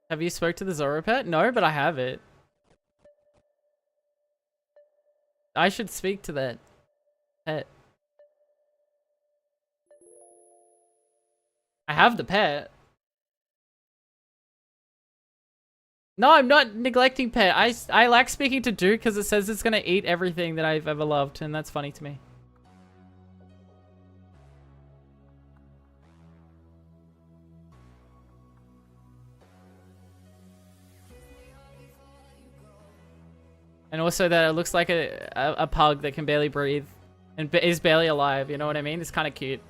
Speaker 1: Have you spoke to the Zoro pet? No, but I have it. I should speak to that pet. I have the pet. No, I'm not neglecting pet. I like speaking to Duke because it says it's gonna eat everything that I've ever loved, and that's funny to me. And also that it looks like a pug that can barely breathe and is barely alive, you know what I mean? It's kind of cute.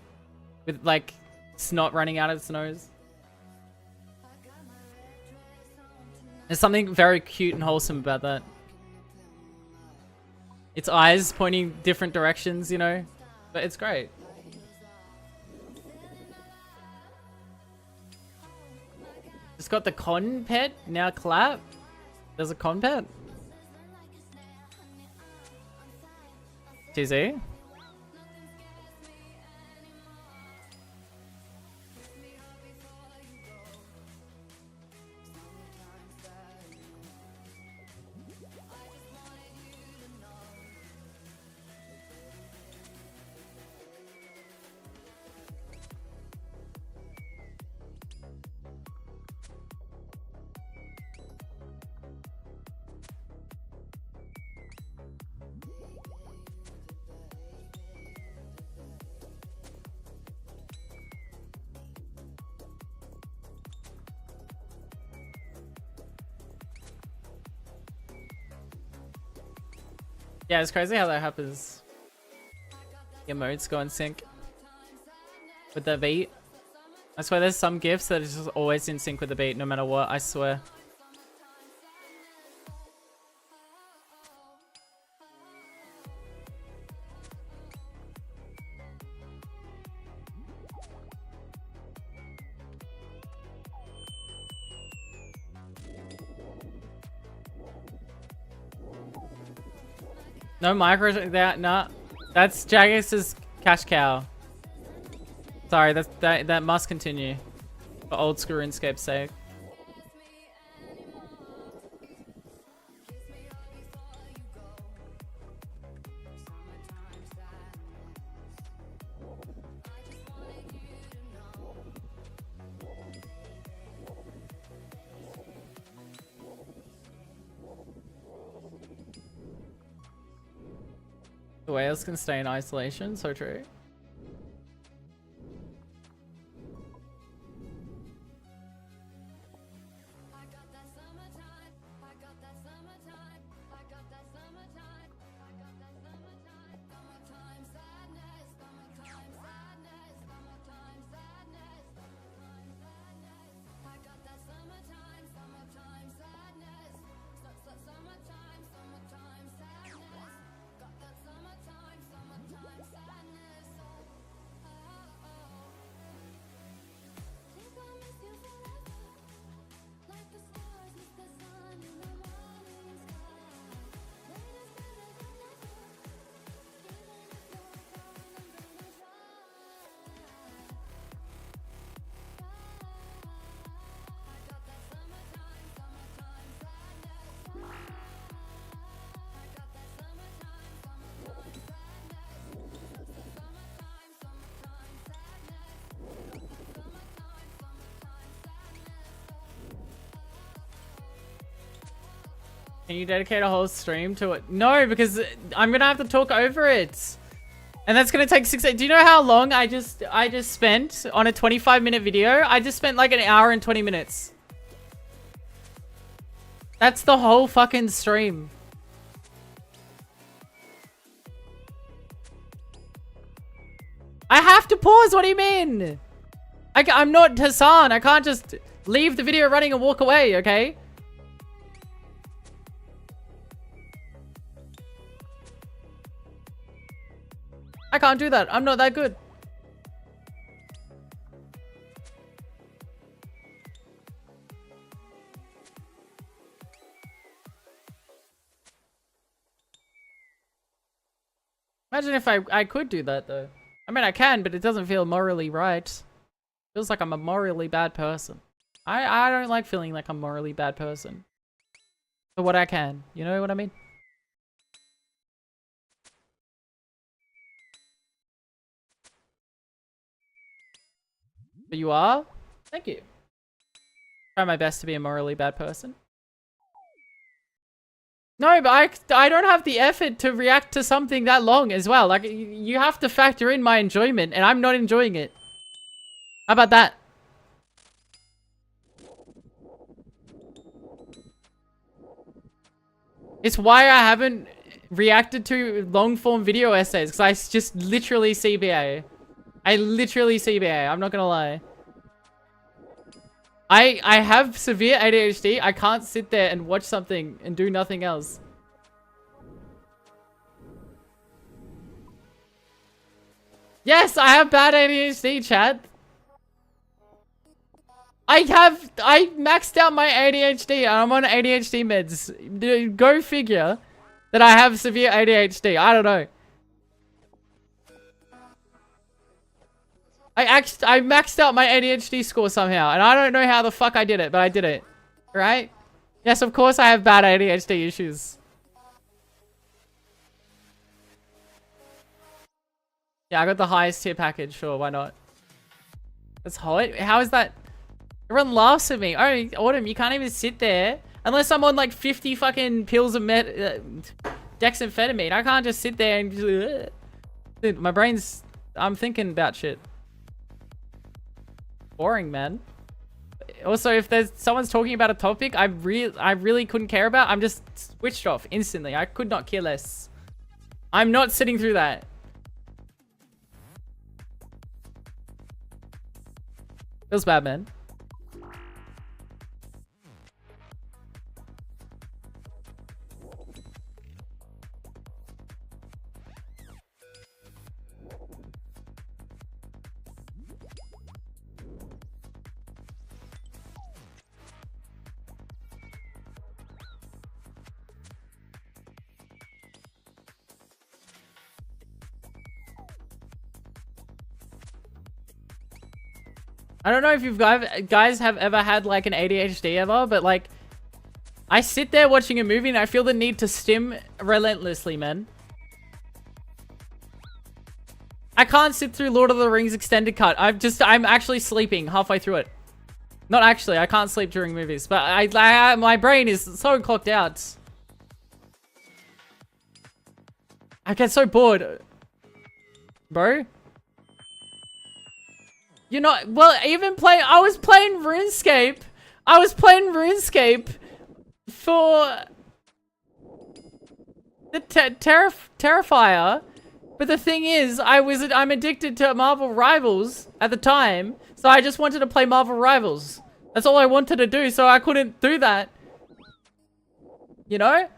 Speaker 1: With like snot running out of its nose. There's something very cute and wholesome about that. Its eyes pointing different directions, you know? But it's great. It's got the con pet, now clap. There's a con pet. TZ. Yeah, it's crazy how that happens. Your modes go in sync with the beat. I swear there's some gifs that is just always in sync with the beat no matter what, I swear. No micro that nah. That's Jagex's cash cow. Sorry, that must continue. For old school RuneScape's sake. The whales can stay in isolation, so true. Can you dedicate a whole stream to it? No, because I'm gonna have to talk over it. And that's gonna take 6 days. Do you know how long I just spent on a 25-minute video? I just spent like an hour and 20 minutes. That's the whole fucking stream. I have to pause, what do you mean? I'm not Hassan, I can't just leave the video running and walk away, okay? I can't do that. I'm not that good. Imagine if I could do that though. I mean I can, but it doesn't feel morally right. Feels like I'm a morally bad person. I don't like feeling like I'm a morally bad person. For what I can. You know what I mean? But you are? Thank you. Try my best to be a morally bad person. No, but I don't have the effort to react to something that long as well. Like, you have to factor in my enjoyment, and I'm not enjoying it. How about that? It's why I haven't reacted to long-form video essays, because I just literally CBA. I literally CBA, I'm not gonna lie. I have severe ADHD. I can't sit there and watch something and do nothing else. Yes, I have bad ADHD, chat. I maxed out my ADHD and I'm on ADHD meds. Go figure that I have severe ADHD. I don't know. I maxed out my ADHD score somehow, and I don't know how the fuck I did it, but I did it. Right? Yes, of course I have bad ADHD issues. Yeah, I got the highest tier package, sure, why not? That's hot. How is that? Everyone laughs at me. Oh, Autumn, you can't even sit there. Unless I'm on like 50 fucking pills of dexamphetamine. I can't just sit there and just, dude, my brain's... I'm thinking about shit. Boring, man. Also, if there's someone's talking about a topic I really couldn't care about, I'm just switched off instantly. I could not care less. I'm not sitting through that. Feels bad, man. I don't know if you guys have ever had like an ADHD ever, but like I sit there watching a movie and I feel the need to stim relentlessly, man. I can't sit through Lord of the Rings extended cut. I'm actually sleeping halfway through it. Not actually, I can't sleep during movies, but my brain is so clocked out. I get so bored. Bro? You're not, well, even playing, I was playing RuneScape. I was playing RuneScape for the Terrifier. But the thing is, I'm addicted to Marvel Rivals at the time. So I just wanted to play Marvel Rivals. That's all I wanted to do, so I couldn't do that. You know?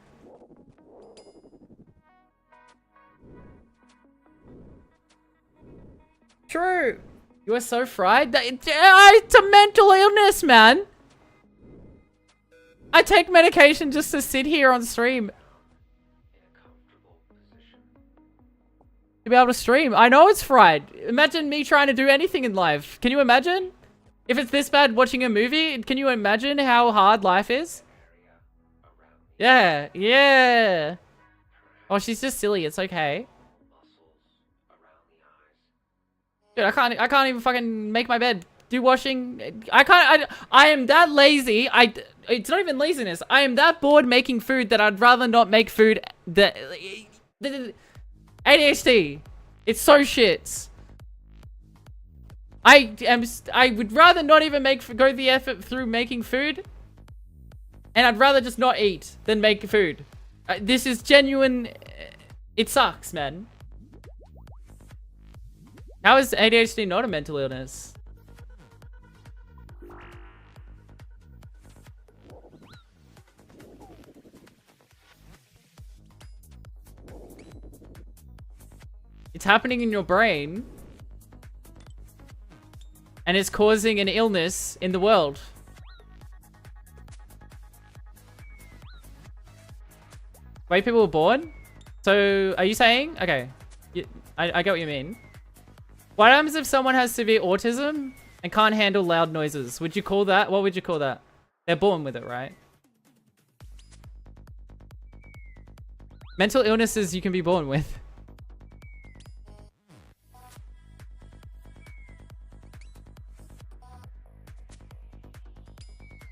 Speaker 1: True. You are so fried. It's a mental illness, man. I take medication just to sit here on stream. To be able to stream. I know it's fried. Imagine me trying to do anything in life. Can you imagine? If it's this bad watching a movie, can you imagine how hard life is? Yeah, yeah. Oh, she's just silly. It's okay. Dude, I can't even fucking make my bed. Do washing. I am that lazy. It's not even laziness. I am that bored making food that I'd rather not make food. ADHD. It's so shit. I would rather not even go the effort through making food. And I'd rather just not eat than make food. This is genuine. It sucks, man. How is ADHD not a mental illness? It's happening in your brain. And it's causing an illness in the world. Way people were born? So, are you saying? Okay. I get what you mean. What happens if someone has severe autism and can't handle loud noises? Would you call that? What would you call that? They're born with it, right? Mental illnesses you can be born with.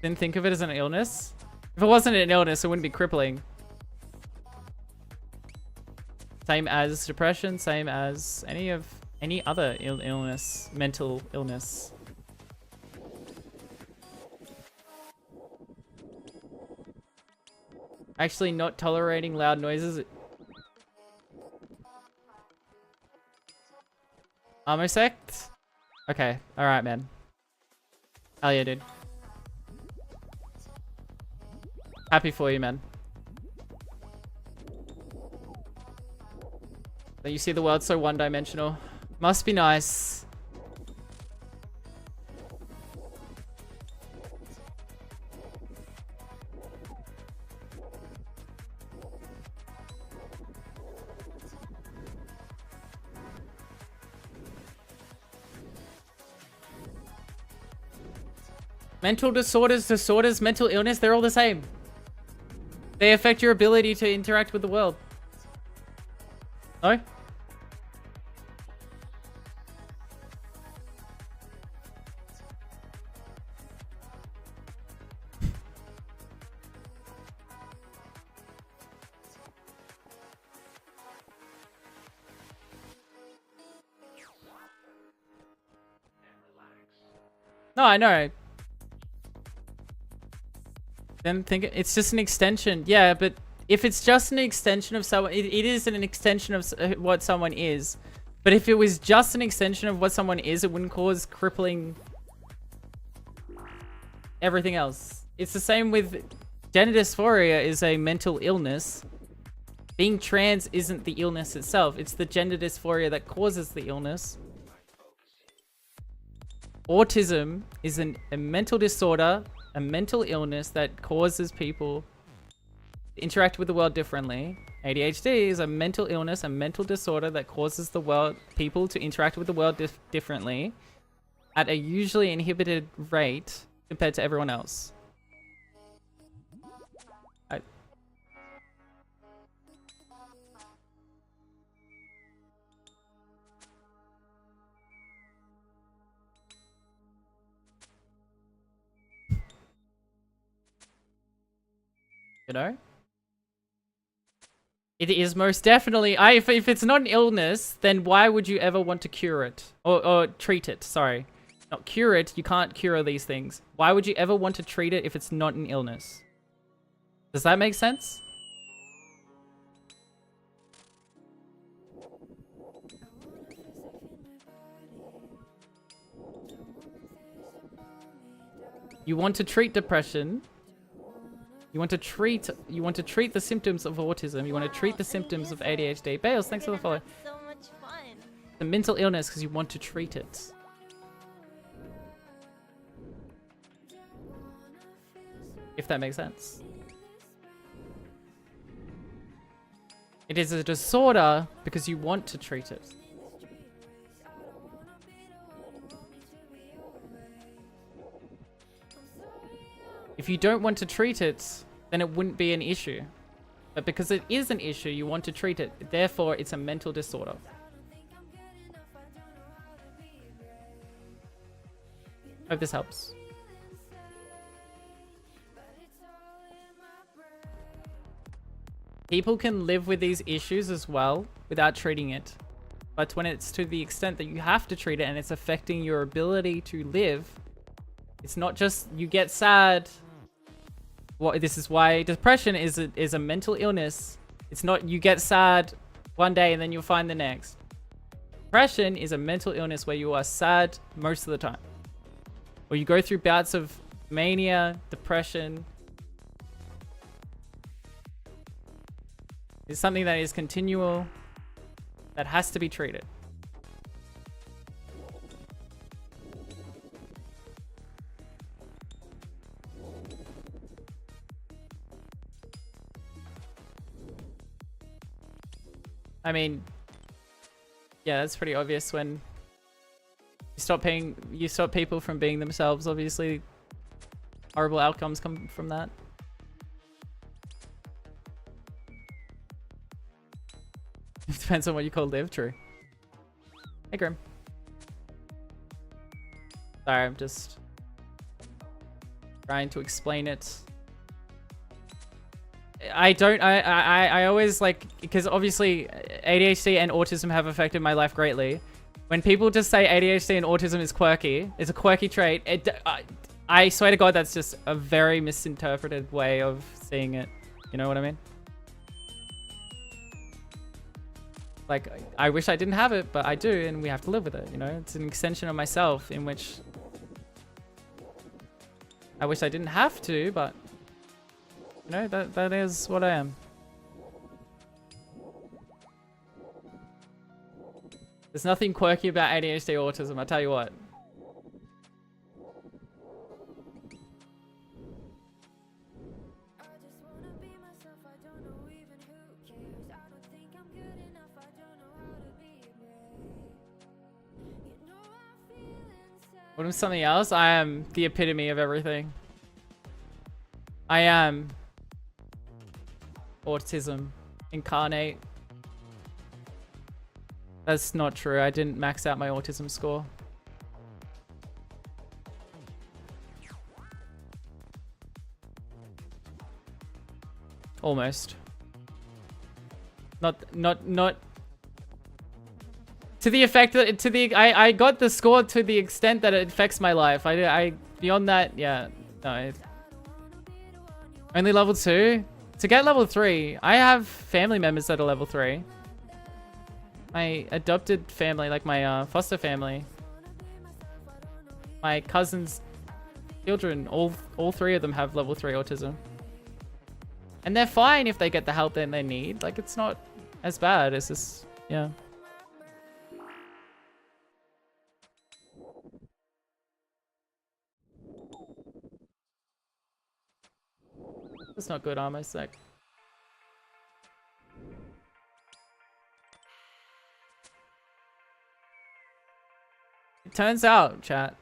Speaker 1: Didn't think of it as an illness? If it wasn't an illness, it wouldn't be crippling. Same as depression, same as any other illness, mental illness. Actually not tolerating loud noises. Armosect? Okay, alright, man. Hell yeah, dude. Happy for you, man. That you see the world so one-dimensional. Must be nice. Mental disorders, mental illness, they're all the same. They affect your ability to interact with the world. No? No, I know. Then think it's just an extension. Yeah, but if it's just an extension of someone, it is an extension of what someone is. But if it was just an extension of what someone is, it wouldn't cause crippling everything else. It's the same with gender dysphoria is a mental illness. Being trans isn't the illness itself. It's the gender dysphoria that causes the illness. Autism is a mental disorder, a mental illness that causes people to interact with the world differently. ADHD is a mental illness, a mental disorder that causes people to interact with the world differently at a usually inhibited rate compared to everyone else. You know? It is most definitely... if it's not an illness, then why would you ever want to cure it? Or treat it, sorry. Not cure it, you can't cure these things. Why would you ever want to treat it if it's not an illness? Does that make sense? You want to treat depression. You want to treat the symptoms of autism. You want to treat the symptoms of ADHD. Bales, thanks for the follow.
Speaker 2: So much fun.
Speaker 1: The mental illness because you want to treat it. If that makes sense. It is a disorder because you want to treat it. If you don't want to treat it, then it wouldn't be an issue. But because it is an issue, you want to treat it. Therefore, it's a mental disorder. Hope this helps. People can live with these issues as well without treating it. But when it's to the extent that you have to treat it and it's affecting your ability to live, it's not just you get sad. This is why depression is a mental illness. It's not you get sad one day and then you'll find the next. Depression is a mental illness where you are sad most of the time. Or you go through bouts of mania, depression. It's something that is continual, that has to be treated. I mean, yeah, that's pretty obvious when you stop people from being themselves. Obviously, horrible outcomes come from that. It depends on what you call live, true. Hey, Grim. Sorry, I'm just trying to explain it. I always like, because obviously ADHD and autism have affected my life greatly. When people just say ADHD and autism is quirky, it's a quirky trait, I swear to God, that's just a very misinterpreted way of seeing it. You know what I mean? Like, I wish I didn't have it, but I do, and we have to live with it, you know? It's an extension of myself in which I wish I didn't have to, but you know, that is what I am. There's nothing quirky about ADHD or autism, I'll tell you what. What is something else? I am the epitome of everything. I am autism incarnate. That's not true. I didn't max out my autism score. Almost. Not to the effect that I got the score to the extent that it affects my life. I beyond that, yeah, no. Only level 2? To get level 3, I have family members that are level 3. My adopted family, like my foster family. My cousin's children, all 3 of them have level 3 autism. And they're fine if they get the help that they need. Like, it's not as bad as this, yeah. That's not good armor sec. It turns out, chat.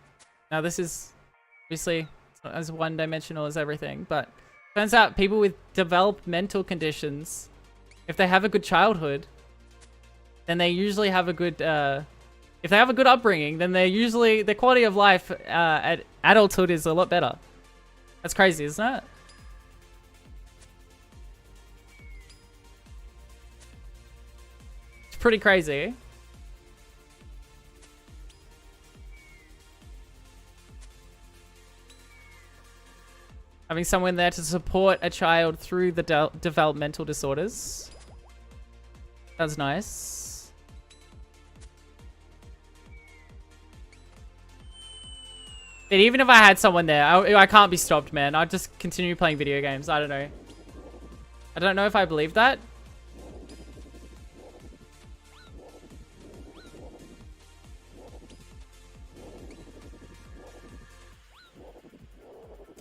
Speaker 1: Now this is obviously it's not as one-dimensional as everything, but turns out people with developmental conditions, if they have a good childhood, then they usually have a good. If they have a good upbringing, then their quality of life at adulthood is a lot better. That's crazy, isn't it? It's pretty crazy. Having someone there to support a child through the developmental disorders. That's nice. But even if I had someone there, I can't be stopped, man. I'd just continue playing video games. I don't know. I don't know if I believe that.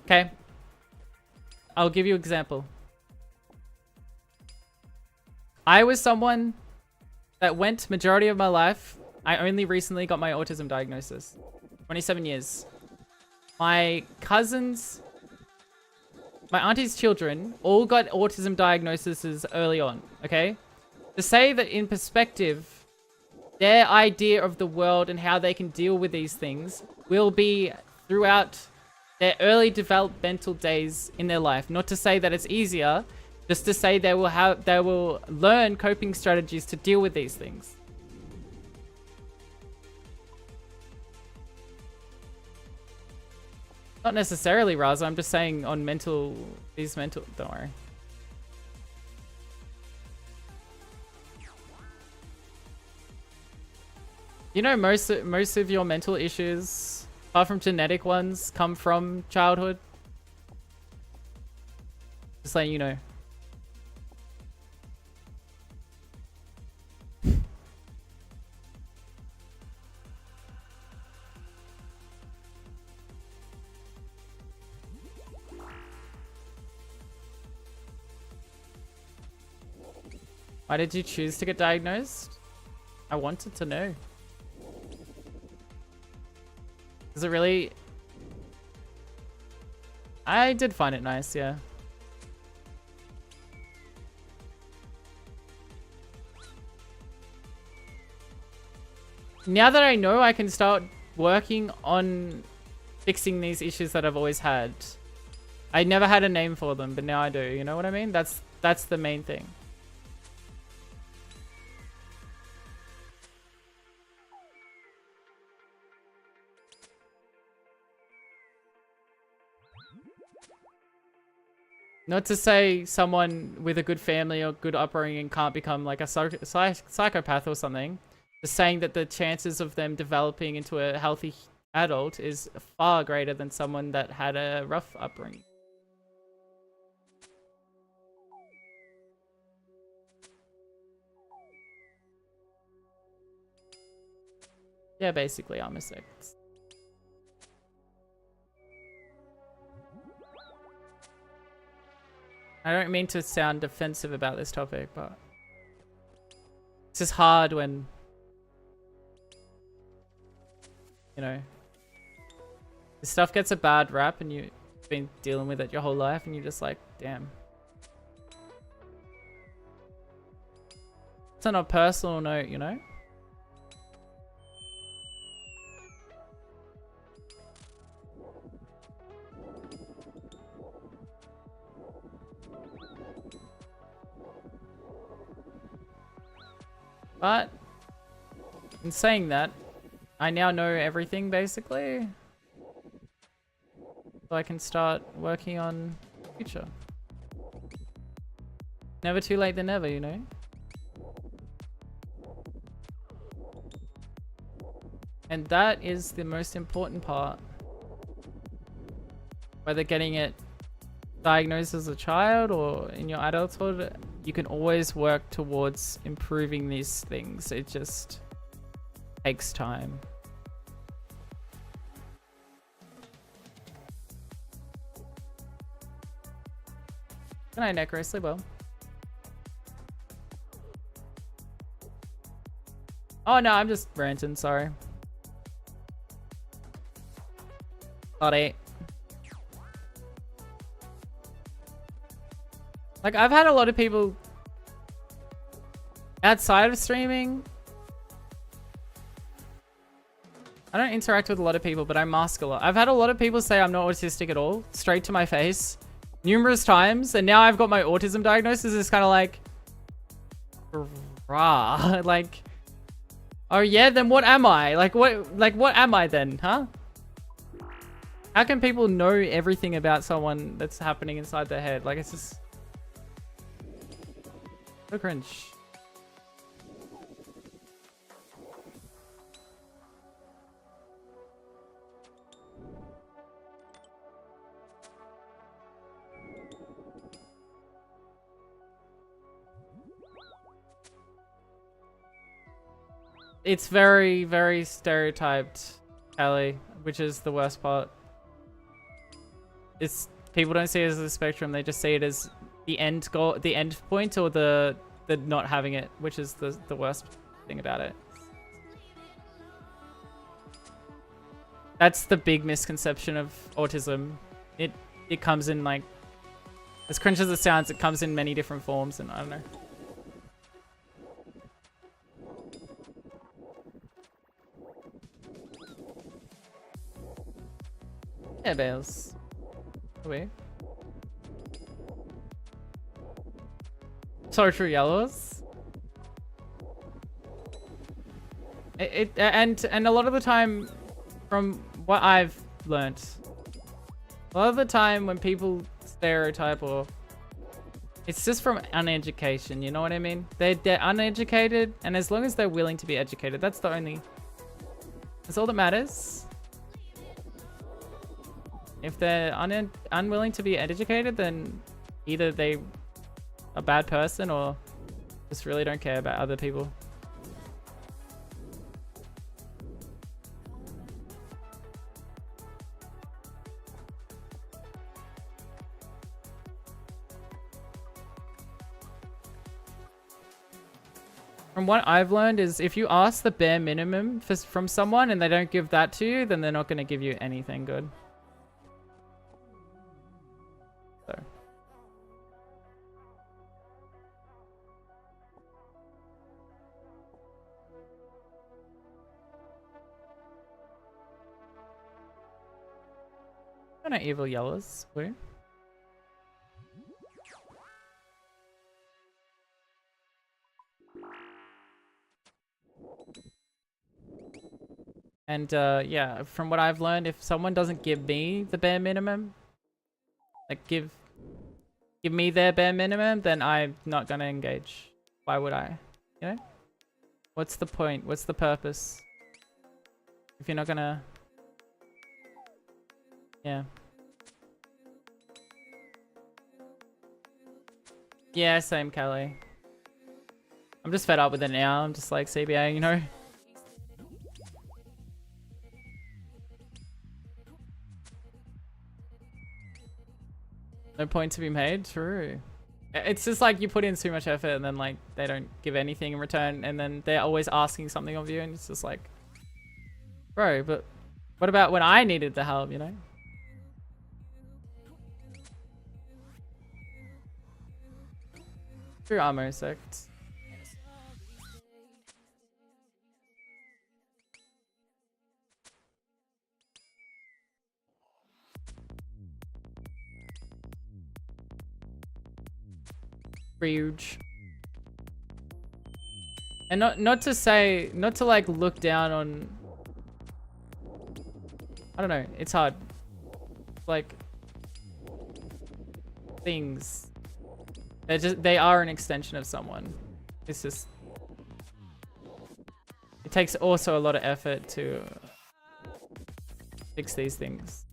Speaker 1: Okay. I'll give you an example. I was someone that went majority of my life. I only recently got my autism diagnosis. 27 years. My cousins, my auntie's children, all got autism diagnoses early on, okay? To say that in perspective, their idea of the world and how they can deal with these things will be throughout their early developmental days in their life. Not to say that it's easier, just to say they will learn coping strategies to deal with these things. Not necessarily, Raza. I'm just saying on these mental. Don't worry. You know, most of your mental issues, apart from genetic ones, come from childhood. Just letting you know. Why did you choose to get diagnosed? I wanted to know. Is it really... I did find it nice, yeah. Now that I know, I can start working on fixing these issues that I've always had. I never had a name for them, but now I do. You know what I mean? That's the main thing. Not to say someone with a good family or good upbringing can't become like a psychopath or something. Just saying that the chances of them developing into a healthy adult is far greater than someone that had a rough upbringing. Yeah, basically, I'm a six. I don't mean to sound defensive about this topic, but it's just hard when, you know, this stuff gets a bad rap and you've been dealing with it your whole life and you're just like, damn. It's on a personal note, you know? But in saying that, I now know everything basically. So I can start working on the future. Never too late than never, you know? And that is the most important part. Whether getting it diagnosed as a child or in your adulthood, you can always work towards improving these things. It just takes time. Good night, Necro. Sleep well. Oh no, I'm just ranting, sorry. Sorry. Like, I've had a lot of people outside of streaming. I don't interact with a lot of people, but I mask a lot. I've had a lot of people say I'm not autistic at all, straight to my face, numerous times, and now I've got my autism diagnosis. It's kind of like, rah, like, oh yeah, then what am I? Like what am I then, huh? How can people know everything about someone that's happening inside their head? Like, it's just so cringe. It's very, very stereotyped, Ellie, which is the worst part. It's people don't see it as a spectrum; they just see it as the end goal, the end point, or the not having it, which is the worst thing about it. That's the big misconception of autism. It comes in, like, as cringe as it sounds, it comes in many different forms, and I don't know. Yeah, Bales. Away. Sorry for yellows. And a lot of the time, from what I've learnt, a lot of the time when people stereotype, or it's just from uneducation, you know what I mean? They're uneducated, and as long as they're willing to be educated, that's all that matters. If they're unwilling to be educated, then either they a bad person or just really don't care about other people. From what I've learned is if you ask the bare minimum from someone and they don't give that to you, then they're not going to give you anything good. So. I know evil yellows. Where? And yeah, from what I've learned, if someone doesn't give me the bare minimum, like give me their bare minimum, then I'm not gonna engage. Why would I? You know? What's the point? What's the purpose? If you're not gonna... Yeah. Yeah, same, Callie. I'm just fed up with it now. I'm just like, CBA, you know? No point to be made? True. It's just like you put in too much effort and then like they don't give anything in return, and then they're always asking something of you, and it's just like, bro, but what about when I needed the help, you know? True armor sect. Huge. And not to like look down on, I don't know, it's hard. Like things. they are an extension of someone. It's just, it takes also a lot of effort to fix these things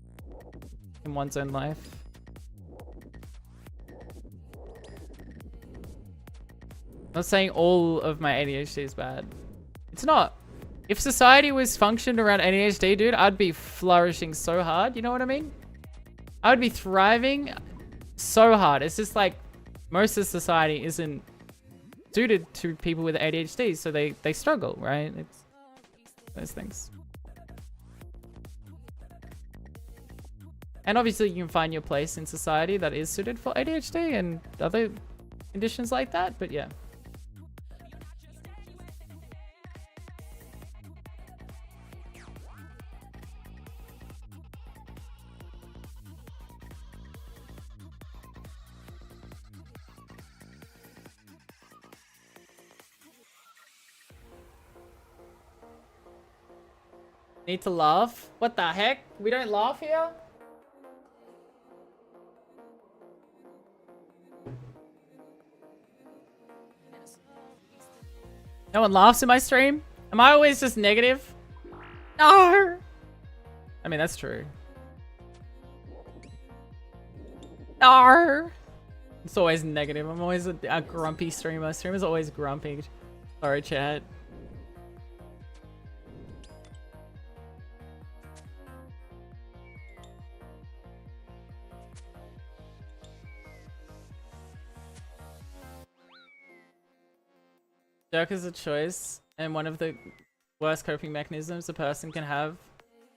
Speaker 1: in one's own life. I'm not saying all of my ADHD is bad. It's not. If society was functioned around ADHD, dude, I'd be flourishing so hard. You know what I mean? I would be thriving so hard. It's just like most of society isn't suited to people with ADHD, so they struggle, right? It's those things. And obviously you can find your place in society that is suited for ADHD and other conditions like that, but yeah. Need to laugh? What the heck? We don't laugh here? No one laughs in my stream? Am I always just negative? No! I mean, that's true. No! It's always negative. I'm always a grumpy streamer. Streamer's always grumpy. Sorry, chat. Joke is a choice, and one of the worst coping mechanisms a person can have.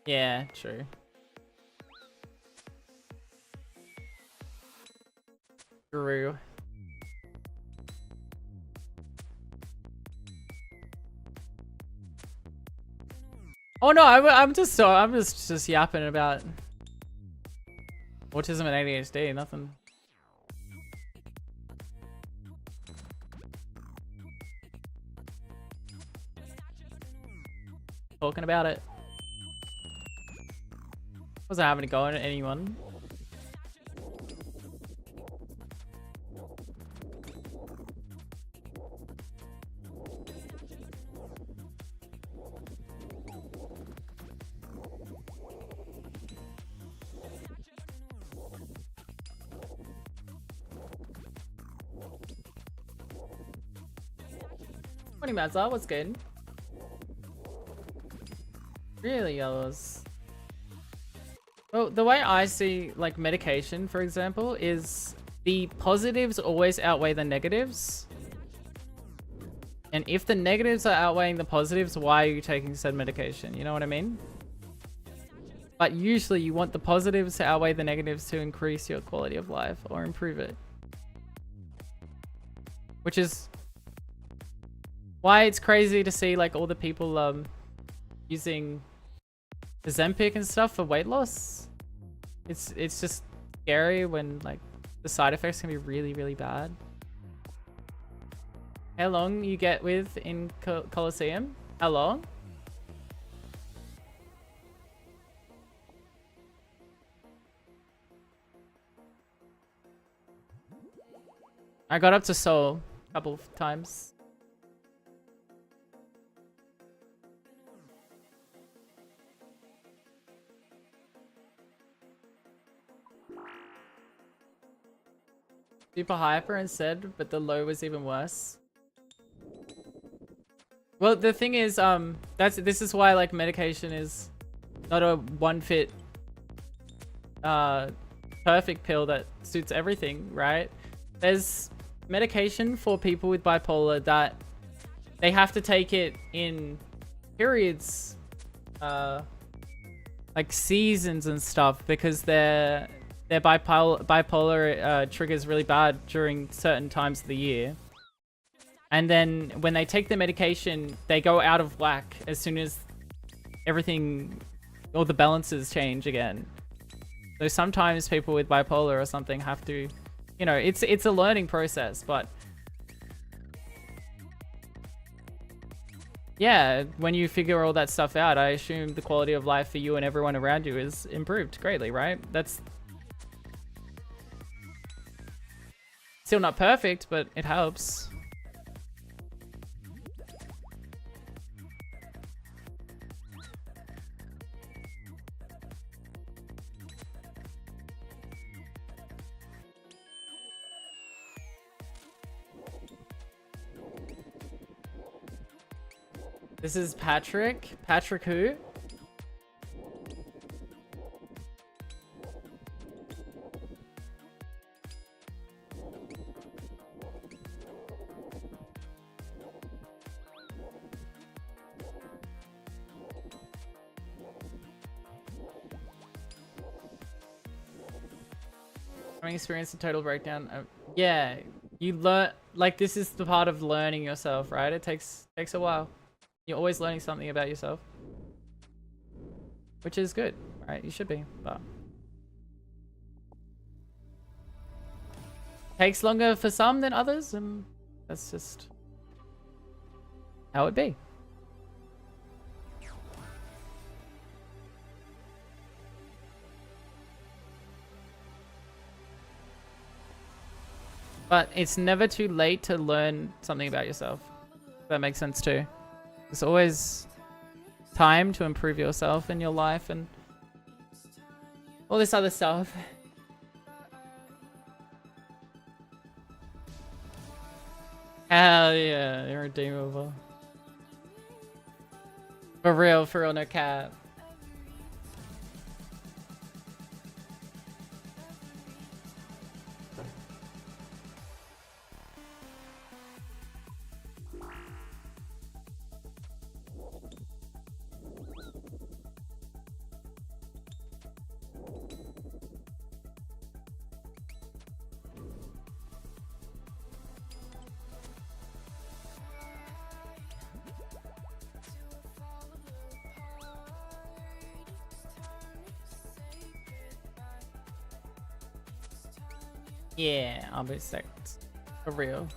Speaker 1: Yeah, true. True. Oh no, I'm just yapping about autism and ADHD, nothing. Talking about it. Wasn't having to go at anyone. Morning, Mazza. What's good? Really yellows. Well, the way I see like medication, for example, is the positives always outweigh the negatives. And if the negatives are outweighing the positives, why are you taking said medication? You know what I mean? But usually you want the positives to outweigh the negatives to increase your quality of life or improve it. Which is why it's crazy to see like all the people using Ozempic and stuff for weight loss. It's just scary when like the side effects can be really, really bad. How long you get with in Colosseum? How long? I got up to Seoul a couple of times. Super hyper instead, but the low was even worse. Well, the thing is, this is why like medication is not a one fit, perfect pill that suits everything, right? There's medication for people with bipolar that they have to take it in periods, like seasons and stuff, because their bipolar triggers really bad during certain times of the year. And then when they take the medication, they go out of whack as soon as everything, all the balances change again. So sometimes people with bipolar or something have to, you know, it's a learning process, but yeah, when you figure all that stuff out, I assume the quality of life for you and everyone around you is improved greatly, right? That's Still not perfect, but it helps. This is Patrick. Patrick who? Having experienced a total breakdown. Yeah, you learn, like, this is the part of learning yourself, right? It takes a while. You're always learning something about yourself, which is good, right? You should be, but takes longer for some than others, and that's just how it be. But it's never too late to learn something about yourself. That makes sense too. There's always time to improve yourself in your life and all this other stuff. Hell yeah, irredeemable. For real, no cap. Yeah, I'll be sect. For real.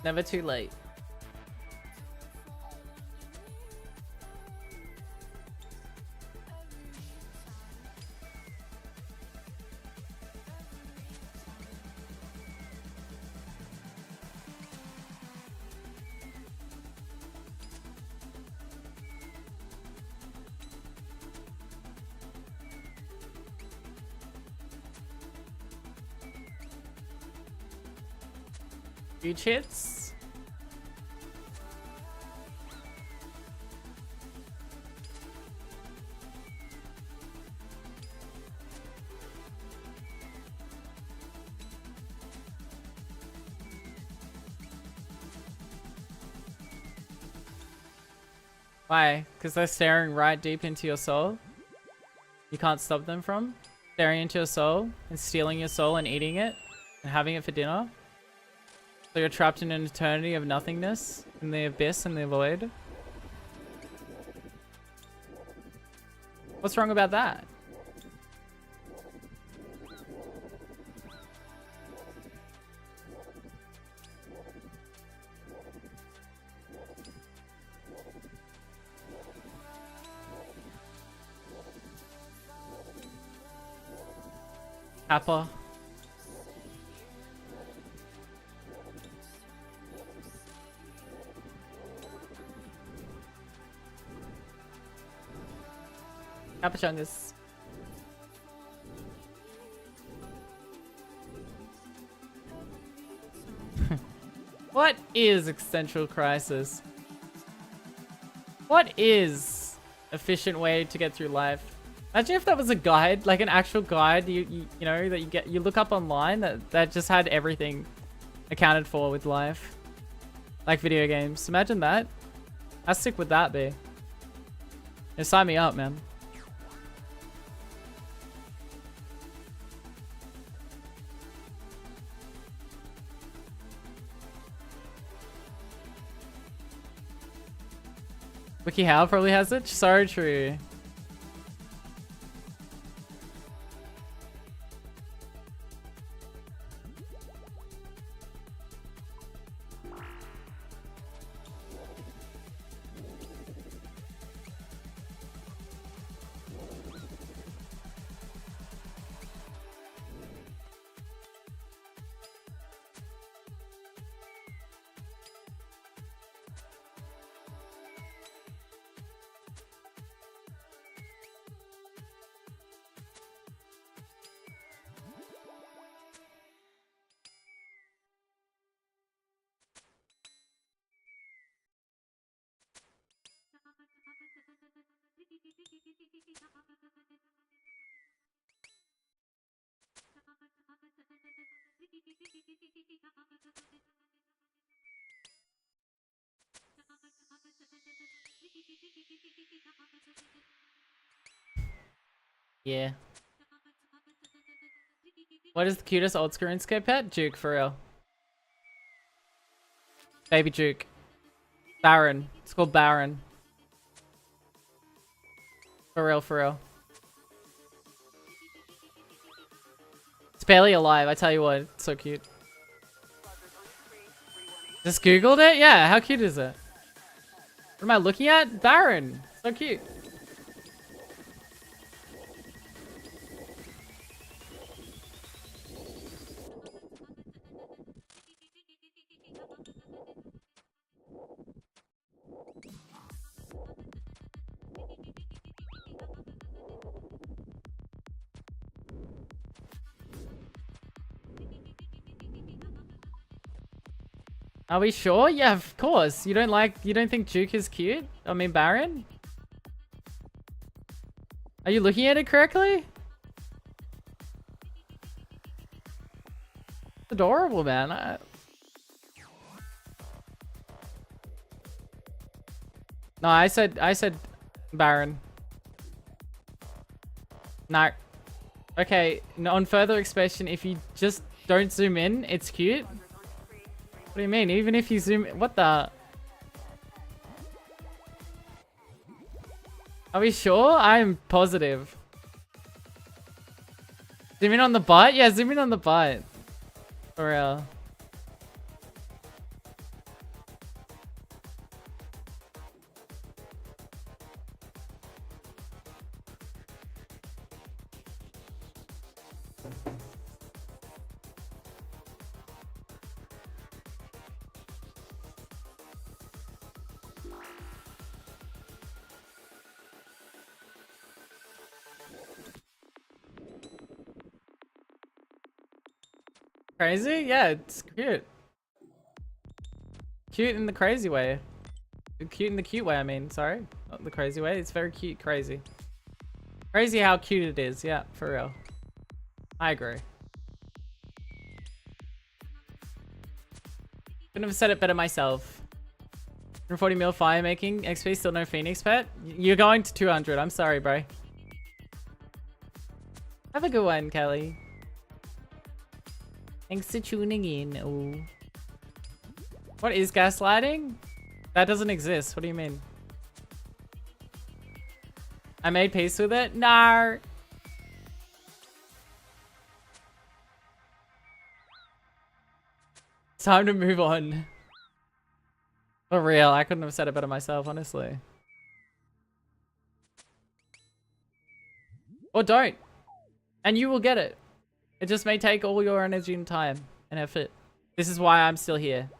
Speaker 1: Never too late. Huge hits. Why? Because they're staring right deep into your soul? You can't stop them from staring into your soul and stealing your soul and eating it and having it for dinner? So you're trapped in an eternity of nothingness, in the abyss and the void. What's wrong about that? Kappa. Kapachungus. What is existential crisis? What is efficient way to get through life? Imagine if that was a guide, like an actual guide you know that you look up online that just had everything accounted for with life. Like video games. Imagine that. How sick would that be? Yeah, sign me up, man. WikiHow probably has it. So true. Yeah. What is the cutest old school RuneScape pet? Duke, for real. Baby Duke. Baron. It's called Baron. For real, for real. It's barely alive, I tell you what. It's so cute. Just googled it? Yeah, how cute is it? What am I looking at? Baron. So cute. Are we sure? Yeah, of course. You don't think Duke is cute? I mean, Baron? Are you looking at it correctly? It's adorable, man. No, I said Baron. No. Okay, on further expression, if you just don't zoom in, it's cute. What do you mean? Even if you zoom... What the... Are we sure? I'm positive. Zoom in on the butt? Yeah, zoom in on the butt. For real. Crazy? Yeah, it's cute. Cute in the crazy way. Cute in the cute way, I mean. Sorry. Not the crazy way. It's very cute, crazy. Crazy how cute it is. Yeah, for real. I agree. Couldn't have said it better myself. 140 mil fire making. XP, still no Phoenix pet? You're going to 200. I'm sorry, bro. Have a good one, Kelly. Thanks for tuning in. Ooh. What is gaslighting? That doesn't exist. What do you mean? I made peace with it? No. Time to move on. For real, I couldn't have said it better myself, honestly. Or don't. And you will get it. It just may take all your energy and time and effort. This is why I'm still here.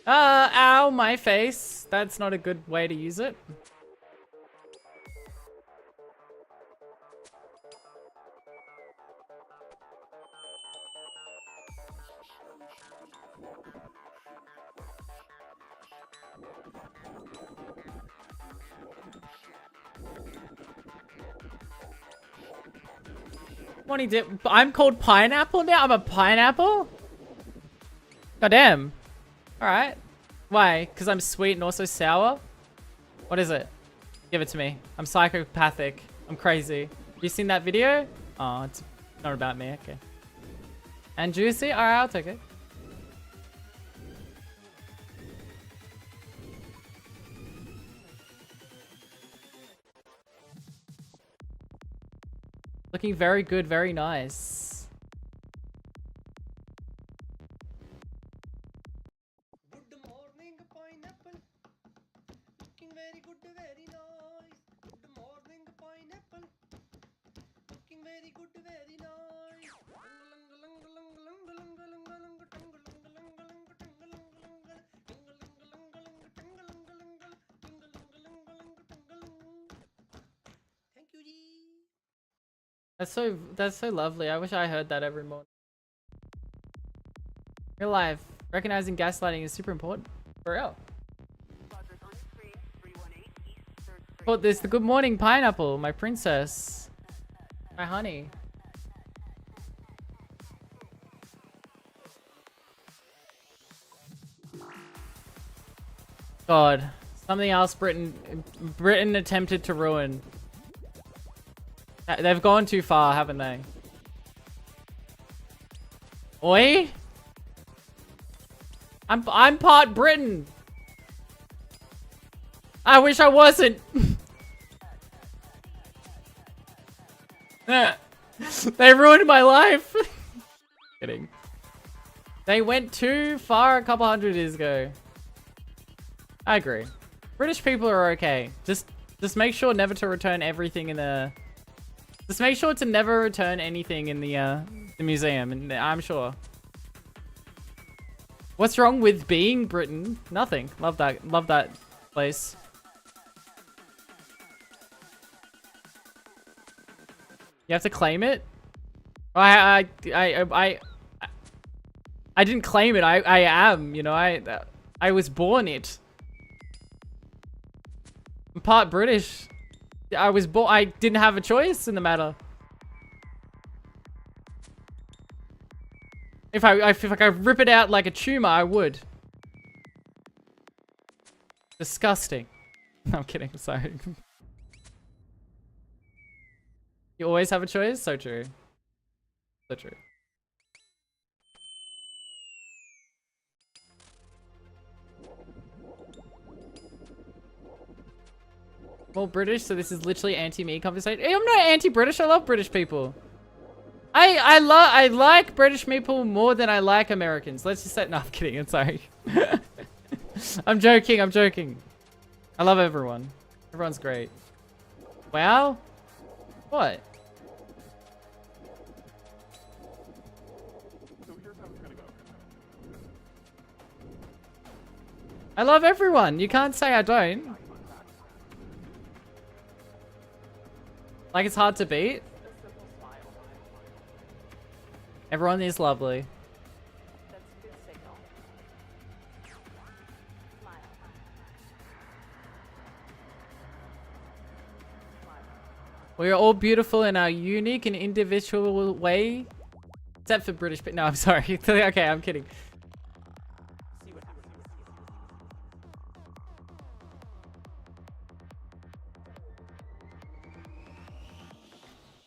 Speaker 1: Ow, my face. That's not a good way to use it. Money dip. I'm called pineapple now? I'm a pineapple? Goddamn. Alright. Why? Because I'm sweet and also sour? What is it? Give it to me. I'm psychopathic. I'm crazy. You seen that video? Oh, it's not about me. Okay. And juicy? Alright, I'll take it. Looking very good, very nice.
Speaker 5: Good morning, pineapple. Looking very good, very nice. Good morning, pineapple. Looking very good, very nice. Thank you, G.
Speaker 1: That's so lovely. I wish I heard that every morning. Real life, recognizing gaslighting is super important. For real. But there's the good morning pineapple, my princess. My honey. God. Something else Britain attempted to ruin. They've gone too far, haven't they? Oi? I'm part Britain. I wish I wasn't. They ruined my life. Kidding. They went too far a couple hundred years ago. I agree. British people are okay. Just make sure never to return everything in the. Just make sure to never return anything in the museum, and I'm sure. What's wrong with being Britain? Nothing. Love that place. You have to claim it? I didn't claim it. I am, you know, I was born it. I'm part British. I didn't have a choice in the matter. If I rip it out like a tumor, I would. Disgusting. No, I'm kidding. Sorry. You always have a choice? So true. So true. Well, British, so this is literally anti-me conversation. I'm not anti-British. I love British people. I like British people more than I like Americans. Let's just say, no, I'm kidding. I'm sorry. I'm joking. I'm joking. I love everyone. Everyone's great. Wow. What? I love everyone. You can't say I don't. Like it's hard to beat. Everyone is lovely. We are all beautiful in our unique and individual way. Except for British, but no, I'm sorry. Okay, I'm kidding.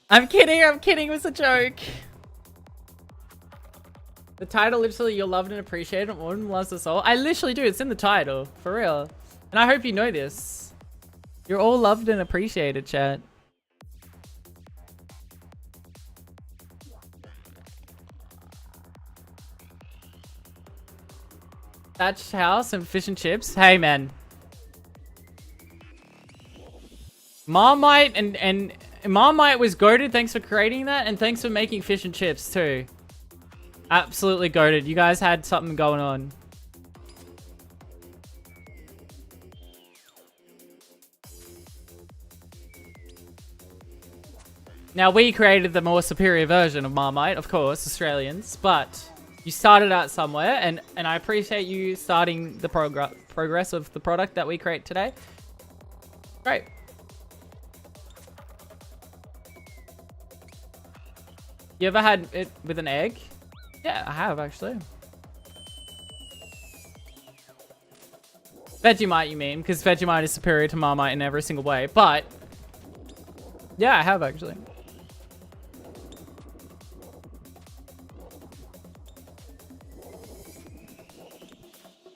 Speaker 1: I'm kidding, it was a joke. The title, literally, you're loved and appreciated, and Autumn loves us all. I literally do, it's in the title, for real. And I hope you know this. You're all loved and appreciated, chat. Thatched house and fish and chips. Hey, man. Marmite and Marmite was goated. Thanks for creating that, and thanks for making fish and chips too. Absolutely goated. You guys had something going on. Now we created the more superior version of Marmite, of course, Australians, but you started out somewhere, and I appreciate you starting the progress of the product that we create today. Great. You ever had it with an egg? Yeah, I have actually. Vegemite, you mean? Because Vegemite is superior to Marmite in every single way. But yeah, I have actually.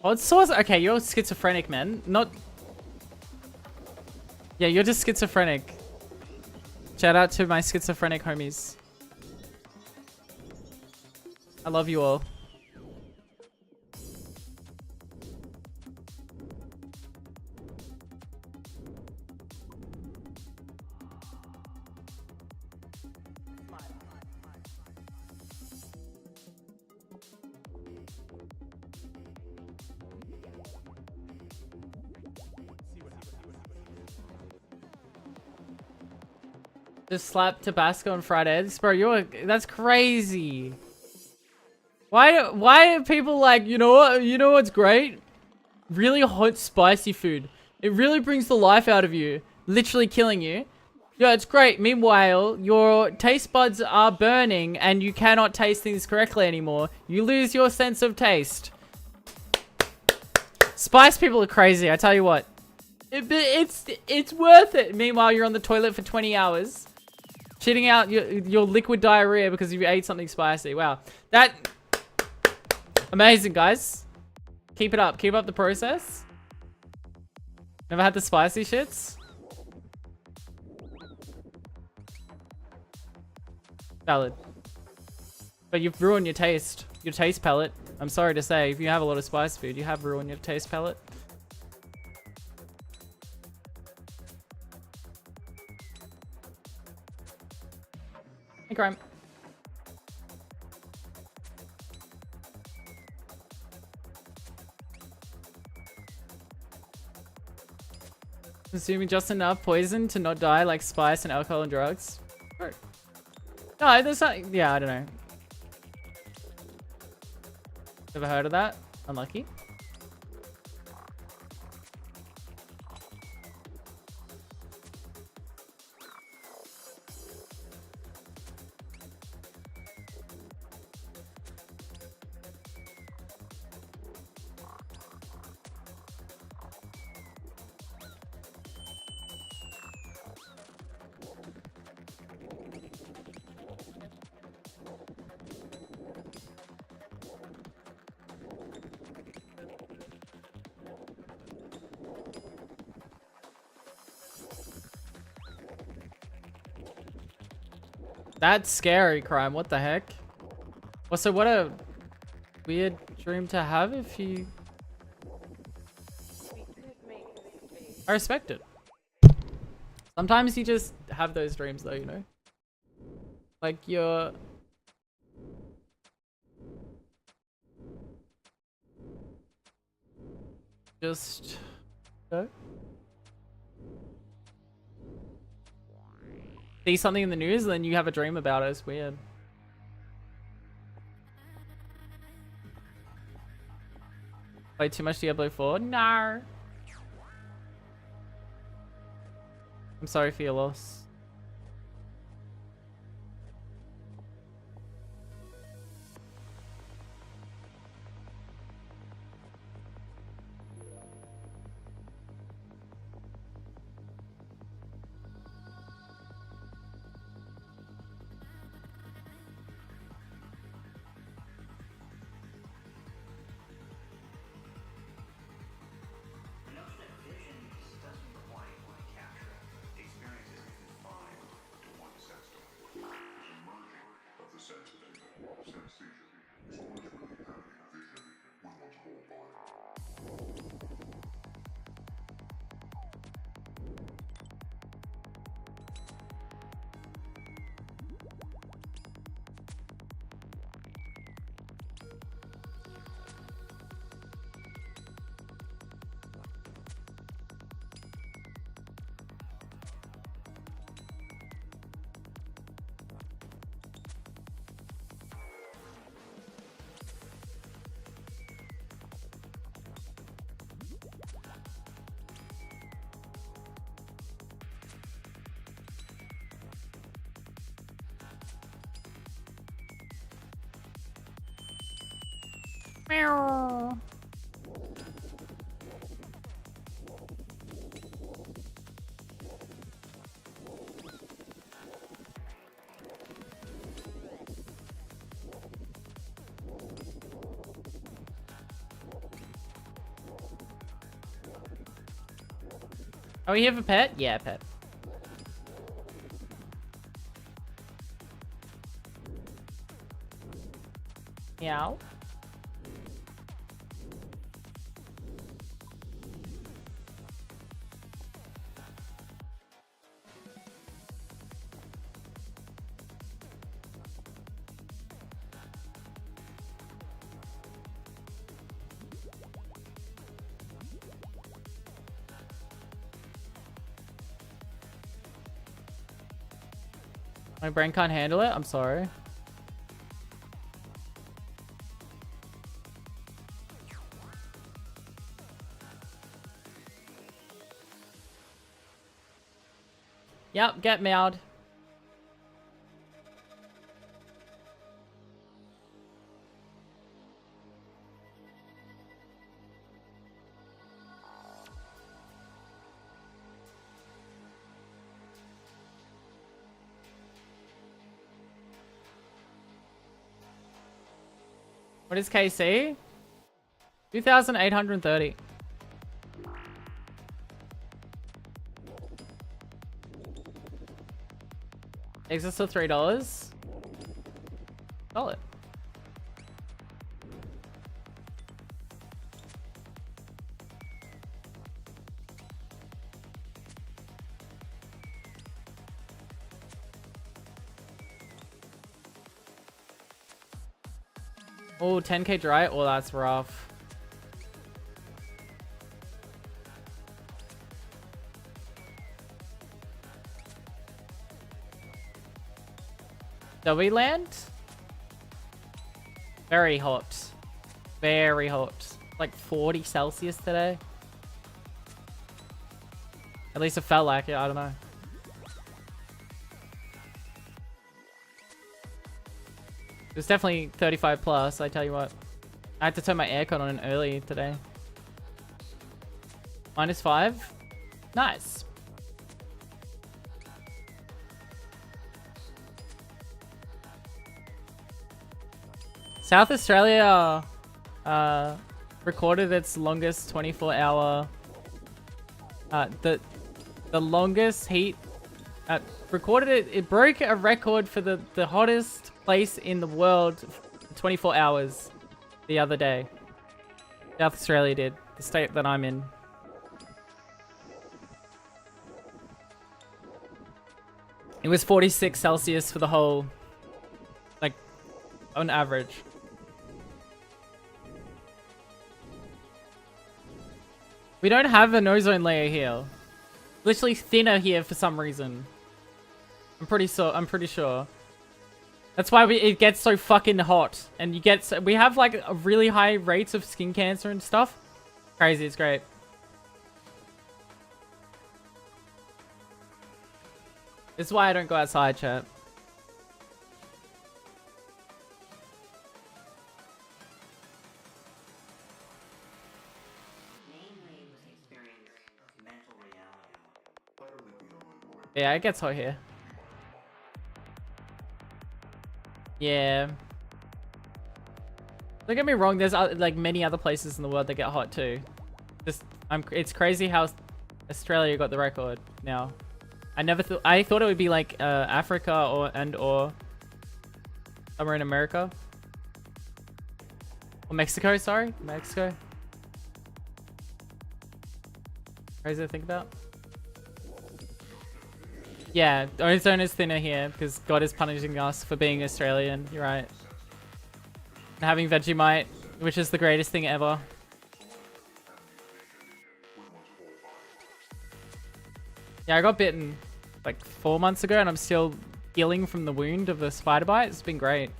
Speaker 1: Oh, it's so... Okay, you're schizophrenic, man. Not... Yeah, you're just schizophrenic. Shout out to my schizophrenic homies. I love you all. Just slap Tabasco and fried eggs, bro. That's crazy. Why are people like, you know what? You know what's great? Really hot, spicy food. It really brings the life out of you. Literally killing you. Yeah, it's great. Meanwhile, your taste buds are burning and you cannot taste things correctly anymore. You lose your sense of taste. Spice people are crazy, I tell you what. It's worth it. Meanwhile, you're on the toilet for 20 hours. Shitting out your liquid diarrhea because you ate something spicy. Wow. That... Amazing, guys. Keep it up. Keep up the process. Never had the spicy shits? Valid. But you've ruined your taste palette. I'm sorry to say, if you have a lot of spice food, you have ruined your taste palette. Hey, Crime. Consuming just enough poison to not die like spice and alcohol and drugs. Sure. No, there's not. Yeah, I don't know. Never heard of that? Unlucky. That's scary, Crime. What the heck? Well, so what a weird dream to have if you... I respect it. Sometimes you just have those dreams though, you know? Like you're... Just... No? See something in the news and then you have a dream about it. It's weird. Play too much Diablo 4? No. I'm sorry for your loss. Meow. Are we here for pet? Yeah, pet. Meow. My brain can't handle it? I'm sorry. Yep, get meowed. What is KC? 2,830. Takes us to $3. Solid. Oh, 10k dry? Oh, that's rough. Do we land? Very hot. Very hot. Like 40 Celsius today. At least it felt like it, I don't know. It was definitely 35 plus, I tell you what. I had to turn my aircon on early today. -5. Nice. South Australia recorded its longest 24-hour the longest heat it broke a record for the hottest place in the world for 24 hours the other day. South Australia did, the state that I'm in. It was 46 Celsius for the whole, like, on average. We don't have an ozone layer here. Literally thinner here for some reason. I'm pretty sure. That's why it gets so fucking hot. And we have like a really high rates of skin cancer and stuff. Crazy, it's great. This is why I don't go outside, chat. Yeah, it gets hot here. Yeah. Don't get me wrong, there's like many other places in the world that get hot too. It's crazy how Australia got the record now. I thought it would be like Africa or somewhere in America. Or Mexico, sorry. Mexico. Crazy to think about. Yeah, ozone is thinner here because God is punishing us for being Australian. You're right. And having Vegemite, which is the greatest thing ever. Yeah, I got bitten like 4 months ago and I'm still healing from the wound of the spider bite. It's been great.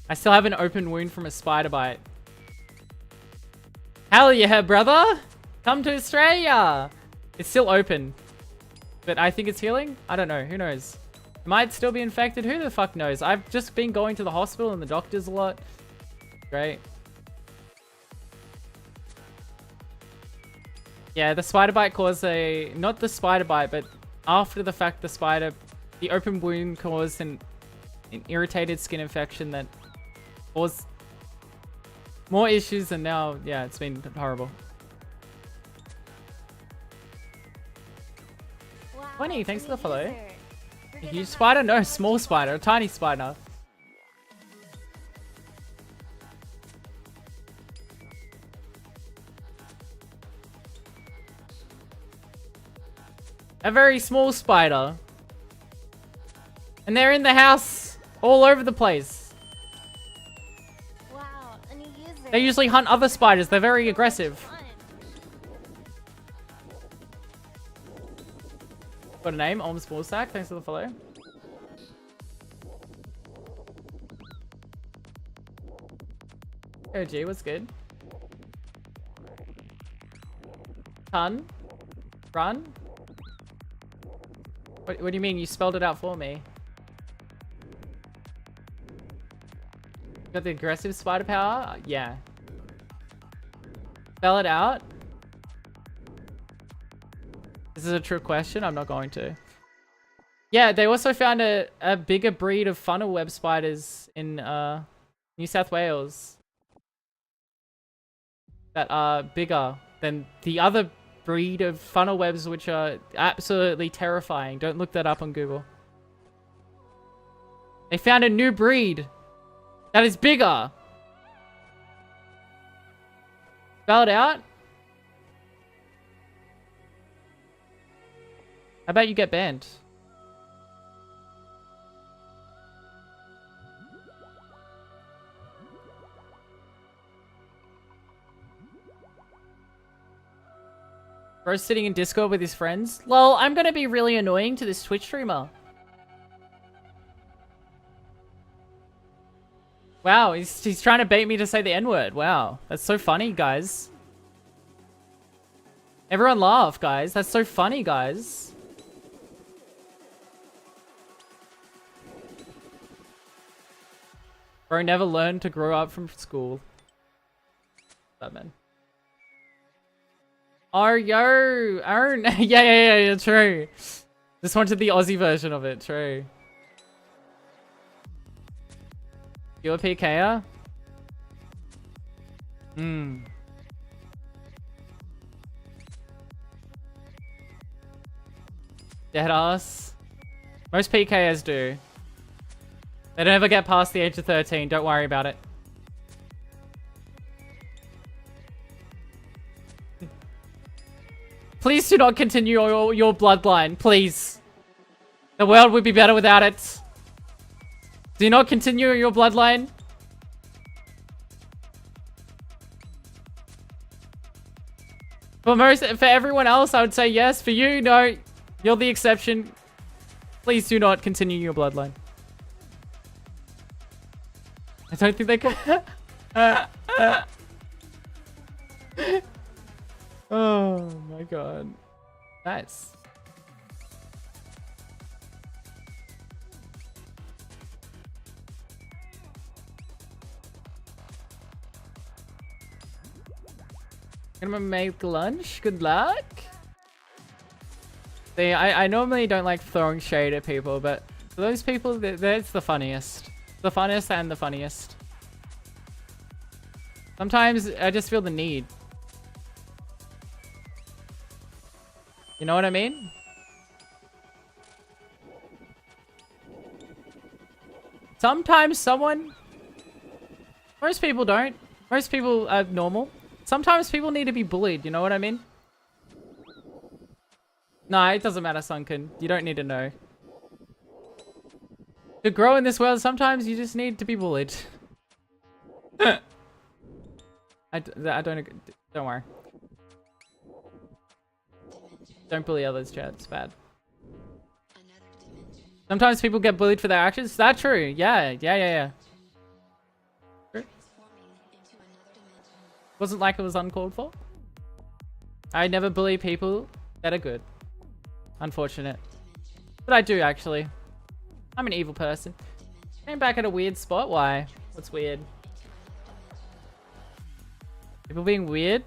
Speaker 1: I still have an open wound from a spider bite. Hell yeah, brother! Come to Australia! It's still open. But I think it's healing? I don't know. Who knows? It might still be infected. Who the fuck knows? I've just been going to the hospital and the doctors a lot. Great. Yeah, the spider bite caused not the spider bite, but after the fact the open wound caused an irritated skin infection that caused more issues, and now, yeah, it's been horrible.
Speaker 2: Wow,
Speaker 1: 20, thanks for the
Speaker 2: new
Speaker 1: follow.
Speaker 2: user. We're
Speaker 1: A
Speaker 2: gonna
Speaker 1: huge
Speaker 2: have
Speaker 1: spider? No,
Speaker 2: some
Speaker 1: small spider. A tiny spider. A very small spider. And they're in the house all over the place.
Speaker 2: Wow, a new user.
Speaker 1: They usually hunt other spiders. They're very aggressive.
Speaker 2: Fun.
Speaker 1: Got a name? Alms Ballsack. Thanks for the follow. OG, what's good? Ton? Run? What do you mean? You spelled it out for me. Got the aggressive spider power? Yeah. Spell it out. This is a true question. I'm not going to. Yeah, they also found a bigger breed of funnel web spiders in New South Wales that are bigger than the other breed of funnel webs, which are absolutely terrifying. Don't look that up on Google. They found a new breed that is bigger. Spell it out. How about you get banned? Bro's sitting in Discord with his friends. Lol, I'm gonna be really annoying to this Twitch streamer. Wow, he's trying to bait me to say the N-word. Wow, that's so funny, guys. Everyone laugh, guys. That's so funny, guys. Bro never learned to grow up from school. That man. Oh, yo! Aaron! yeah, true. Just wanted the Aussie version of it, true. You a PKer? Hmm. Dead ass. Most PKers do. They don't ever get past the age of 13. Don't worry about it. Please do not continue your bloodline. Please. The world would be better without it. Do not continue your bloodline. For everyone else, I would say yes. For you, no. You're the exception. Please do not continue your bloodline. I don't think they can. Oh my god. Nice. Gonna make lunch. Good luck. See, I normally don't like throwing shade at people, but for those people, that's the funniest. The funniest and the funniest. Sometimes I just feel the need. You know what I mean? Sometimes someone... Most people don't. Most people are normal. Sometimes people need to be bullied, you know what I mean? No, it doesn't matter, Sunken. You don't need to know. To grow in this world, sometimes you just need to be bullied. I don't worry. Don't bully others, chat. It's bad. Sometimes people get bullied for their actions. Is that true? Yeah. True. Wasn't like it was uncalled for. I never bully people that are good. Unfortunate. But I do, actually. I'm an evil person. Came back at a weird spot. Why? What's weird? People being weird?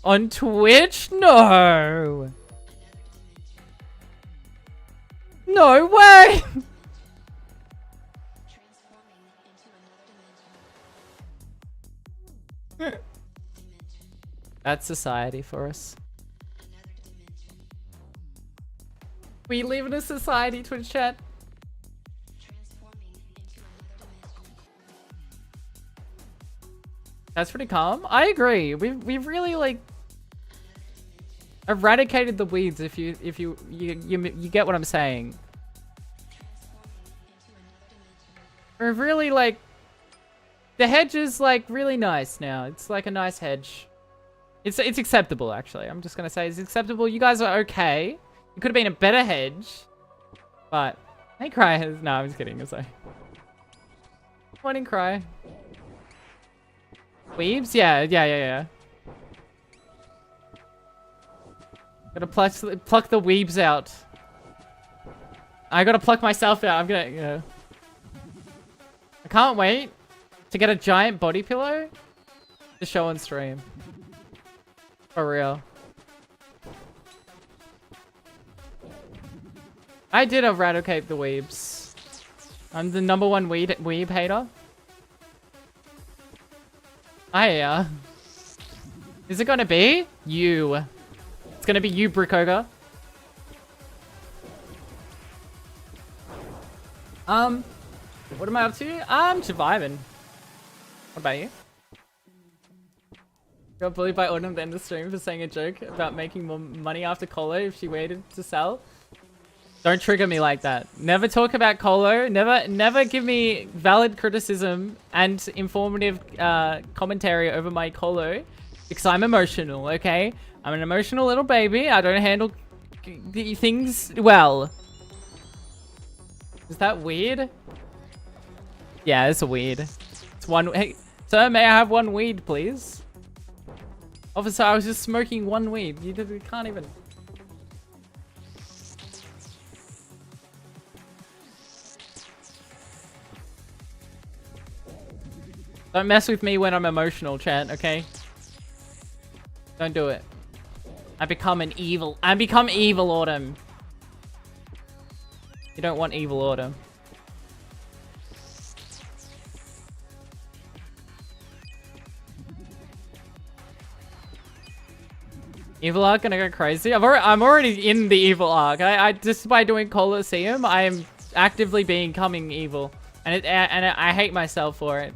Speaker 1: On Twitch? No! No way! That's society for us. We live in a society, Twitch chat. That's pretty calm. I agree. We've really like eradicated the weeds. If you get what I'm saying. We've really like the hedge is like really nice now. It's like a nice hedge. It's acceptable actually. I'm just gonna say it's acceptable. You guys are okay. It could have been a better hedge, but hey, Cry has no. I'm just kidding. I'm sorry. Morning, Cry. Weebs? Yeah. Gotta pluck the weebs out. I gotta pluck myself out. I'm gonna, you know. I can't wait to get a giant body pillow to show on stream. For real. I did eradicate the weebs. I'm the #1 weeb hater. Hi, is it gonna be you? It's gonna be you, Brickoga. What am I up to? I'm surviving. What about you? Got bullied by Autumn at the end of the stream for saying a joke about making more money after Colo if she waited to sell. Don't trigger me like that. Never talk about Colo. Never give me valid criticism and informative commentary over my Colo because I'm emotional, okay? I'm an emotional little baby. I don't handle things well. Is that weird? Yeah, it's weird. It's one. Hey, sir, may I have one weed, please? Officer, I was just smoking one weed. You can't even. Don't mess with me when I'm emotional, chat, okay? Don't do it. I become evil, Autumn. You don't want evil, Autumn. Evil arc gonna go crazy. I'm already in the evil arc. I just by doing Colosseum, I am actively becoming evil, and I hate myself for it.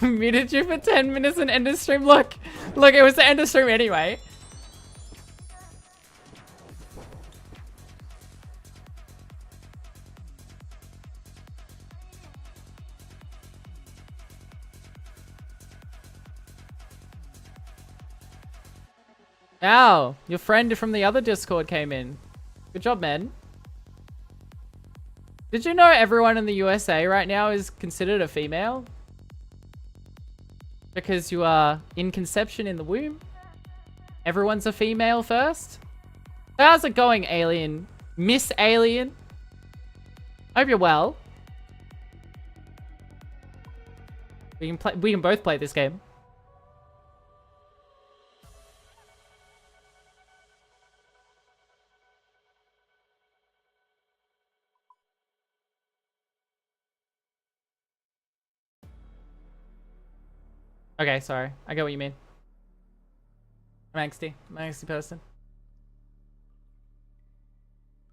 Speaker 1: Muted you for 10 minutes and end of stream. Look, it was the end of stream anyway. Ow, your friend from the other Discord came in. Good job, man. Did you know everyone in the USA right now is considered a female? Because you are in conception in the womb. Everyone's a female first. How's it going, Alien? Miss Alien? Hope you're well. We can both play this game. Okay, sorry. I get what you mean. I'm angsty. I'm an angsty person.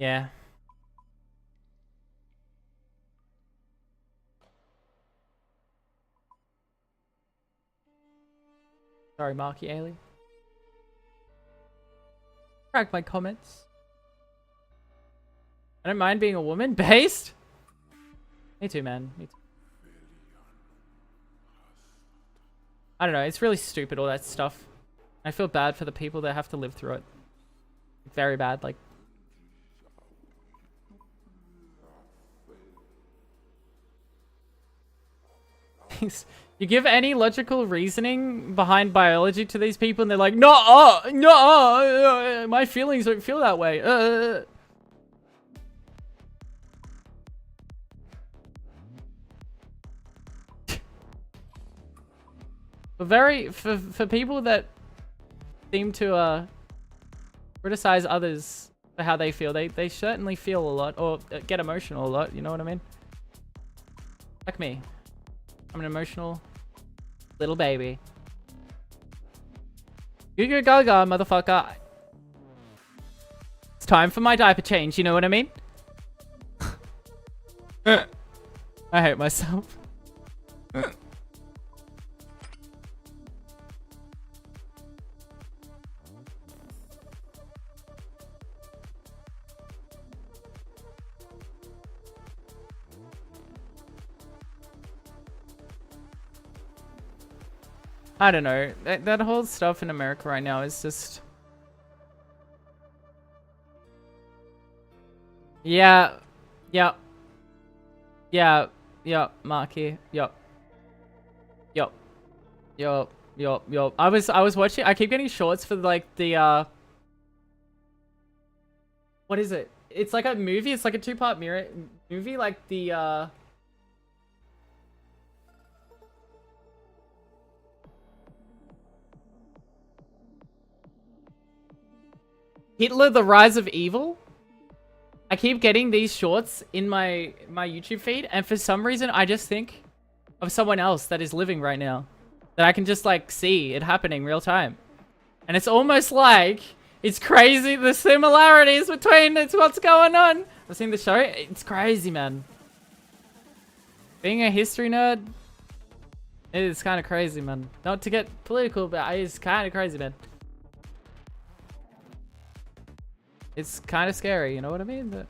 Speaker 1: Yeah. Sorry, Marky Ailey. Crack my comments. I don't mind being a woman. Based? Me too, man. Me too. I don't know, it's really stupid, all that stuff. I feel bad for the people that have to live through it. Very bad, like... You give any logical reasoning behind biology to these people and they're like, no, my feelings don't feel that way. For people that seem to criticize others for how they feel, they certainly feel a lot or get emotional a lot, you know what I mean? Like me. I'm an emotional little baby. Goo gaga, motherfucker. It's time for my diaper change, you know what I mean? I hate myself. I don't know. That whole stuff in America right now is just... Yeah. Yep. Yeah. Yep. Marky. Yep. Yep. Yep. Yep. Yep. I was watching... I keep getting shorts for like the what is it? It's like a movie. It's like a 2-part movie. Like the Hitler, the Rise of Evil. I keep getting these shorts in my YouTube feed, and for some reason I just think, of someone else that is living right now. That I can just like see it happening real time. And it's almost like it's crazy the similarities between it's what's going on. I've seen the show. It's crazy, man. Being a history nerd, it is kind of crazy, man. Not to get political, but it's kind of crazy, man. It's kind of scary, you know what I mean? But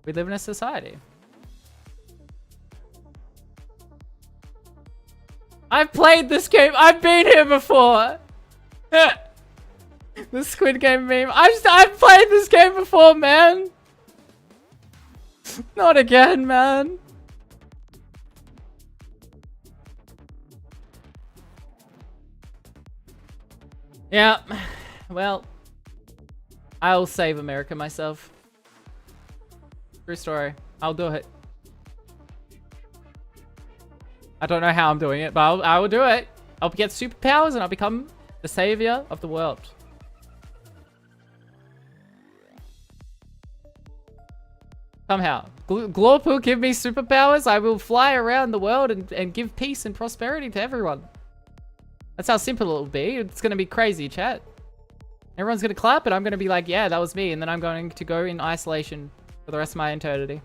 Speaker 1: we live in a society. I've played this game. I've been here before. The Squid Game meme. I've played this game before, man. Not again, man. Yeah. Well, I'll save America myself. True story. I'll do it. I don't know how I'm doing it, but I will do it. I'll get superpowers and I'll become the savior of the world. Somehow. Glorp will give me superpowers. I will fly around the world and give peace and prosperity to everyone. That's how simple it will be. It's going to be crazy, chat. Everyone's going to clap and I'm going to be like, yeah, that was me. And then I'm going to go in isolation for the rest of my eternity.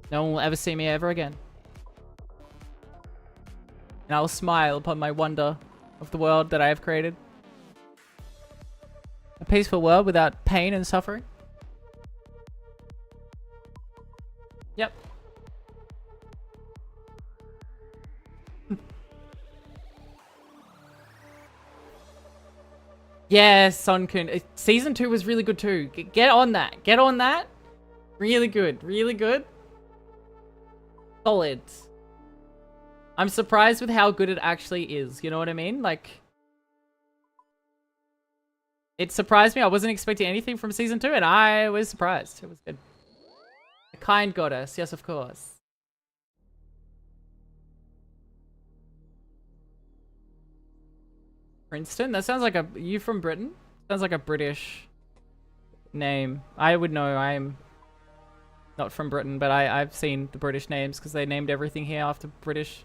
Speaker 1: No one will ever see me ever again. And I will smile upon my wonder of the world that I have created. A peaceful world without pain and suffering. Yep. Yeah, Sun-kun. Season 2 was really good too. Get on that. Get on that. Really good. Really good. Solid. I'm surprised with how good it actually is. You know what I mean? Like, it surprised me. I wasn't expecting anything from season 2 and I was surprised. It was good. The kind goddess. Yes, of course. Princeton? That sounds like a... You from Britain? Sounds like a British name. I would know. I'm not from Britain, but I've seen the British names because they named everything here after British.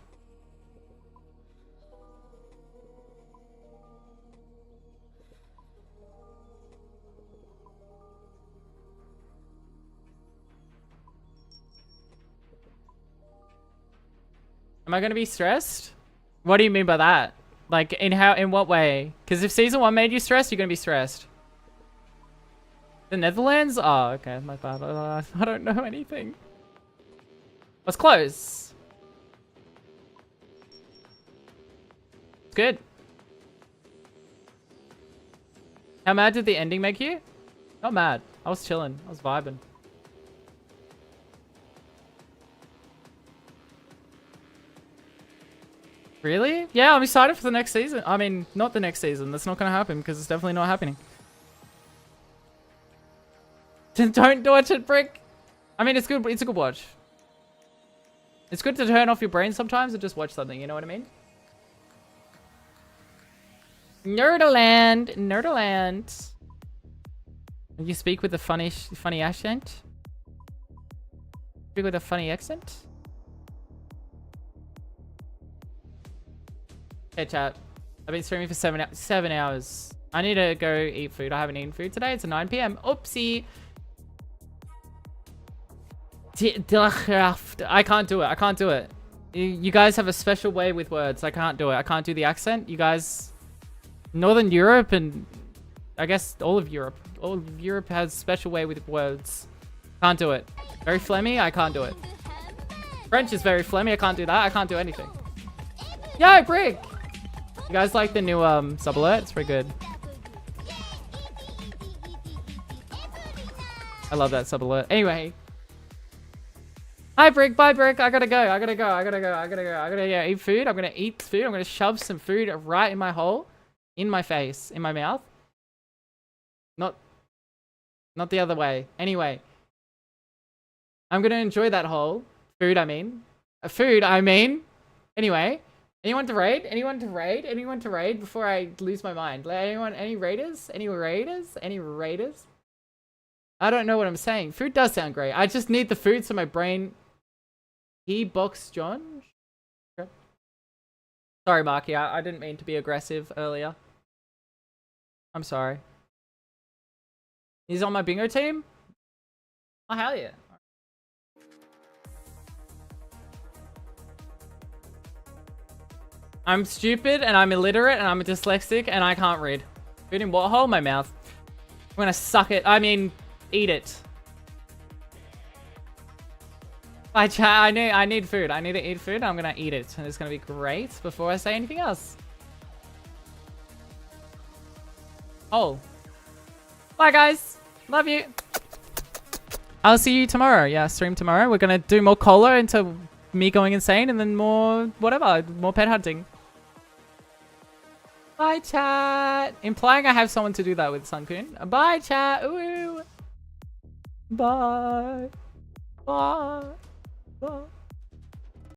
Speaker 1: Am I going to be stressed? What do you mean by that? Like, in what way? Because if season 1 made you stressed, you're going to be stressed. The Netherlands? Oh, okay. My bad. I don't know anything. Let's close. It's good. How mad did the ending make you? Not mad. I was chilling. I was vibing. Really? Yeah, I'm excited for the next season. I mean, not the next season. That's not going to happen because it's definitely not happening. Don't watch it, Brick. I mean, it's good. It's a good watch. It's good to turn off your brain sometimes and just watch something. You know what I mean? Nerdaland. Nerdaland. You speak with a funny accent? Speak with a funny accent? Hey chat, I've been streaming for 7 hours. I need to go eat food. I haven't eaten food today. It's 9 PM. Oopsie. I can't do it. I can't do it. You guys have a special way with words. I can't do it. I can't do the accent. You guys, Northern Europe and I guess all of Europe. All of Europe has special way with words. Can't do it. Very phlegmy. I can't do it. French is very phlegmy. I can't do that. I can't do anything. Yo, Brick! You guys like the new sub alert? It's pretty good. I love that sub alert. Anyway. Hi, Brick. Bye, Brick. I gotta go. I gotta yeah, eat food. I'm gonna eat food. I'm gonna shove some food right in my hole. In my face. In my mouth. Not the other way. Anyway. I'm gonna enjoy that hole. Food, I mean. Food, I mean. Anyway. Anyone to raid? Anyone to raid? Anyone to raid before I lose my mind? Like, anyone? Any raiders? Any raiders? Any raiders? I don't know what I'm saying. Food does sound great. I just need the food so my brain He boxed John? Okay. Sorry, Marky. I didn't mean to be aggressive earlier. I'm sorry. He's on my bingo team? Oh, hell yeah. I'm stupid and I'm illiterate and I'm dyslexic and I can't read. Food in what hole? My mouth. I'm gonna suck it. I mean, eat it. Bye, chat. I need food. I need to eat food. I'm gonna eat it and it's gonna be great before I say anything else. Oh. Bye, guys. Love you. I'll see you tomorrow. Yeah, stream tomorrow. We're gonna do more COLO into me going insane and then more whatever. More pet hunting. Bye, chat. Implying I have someone to do that with, Sunkun. Bye, chat. Ooh. Bye. Bye. Bye.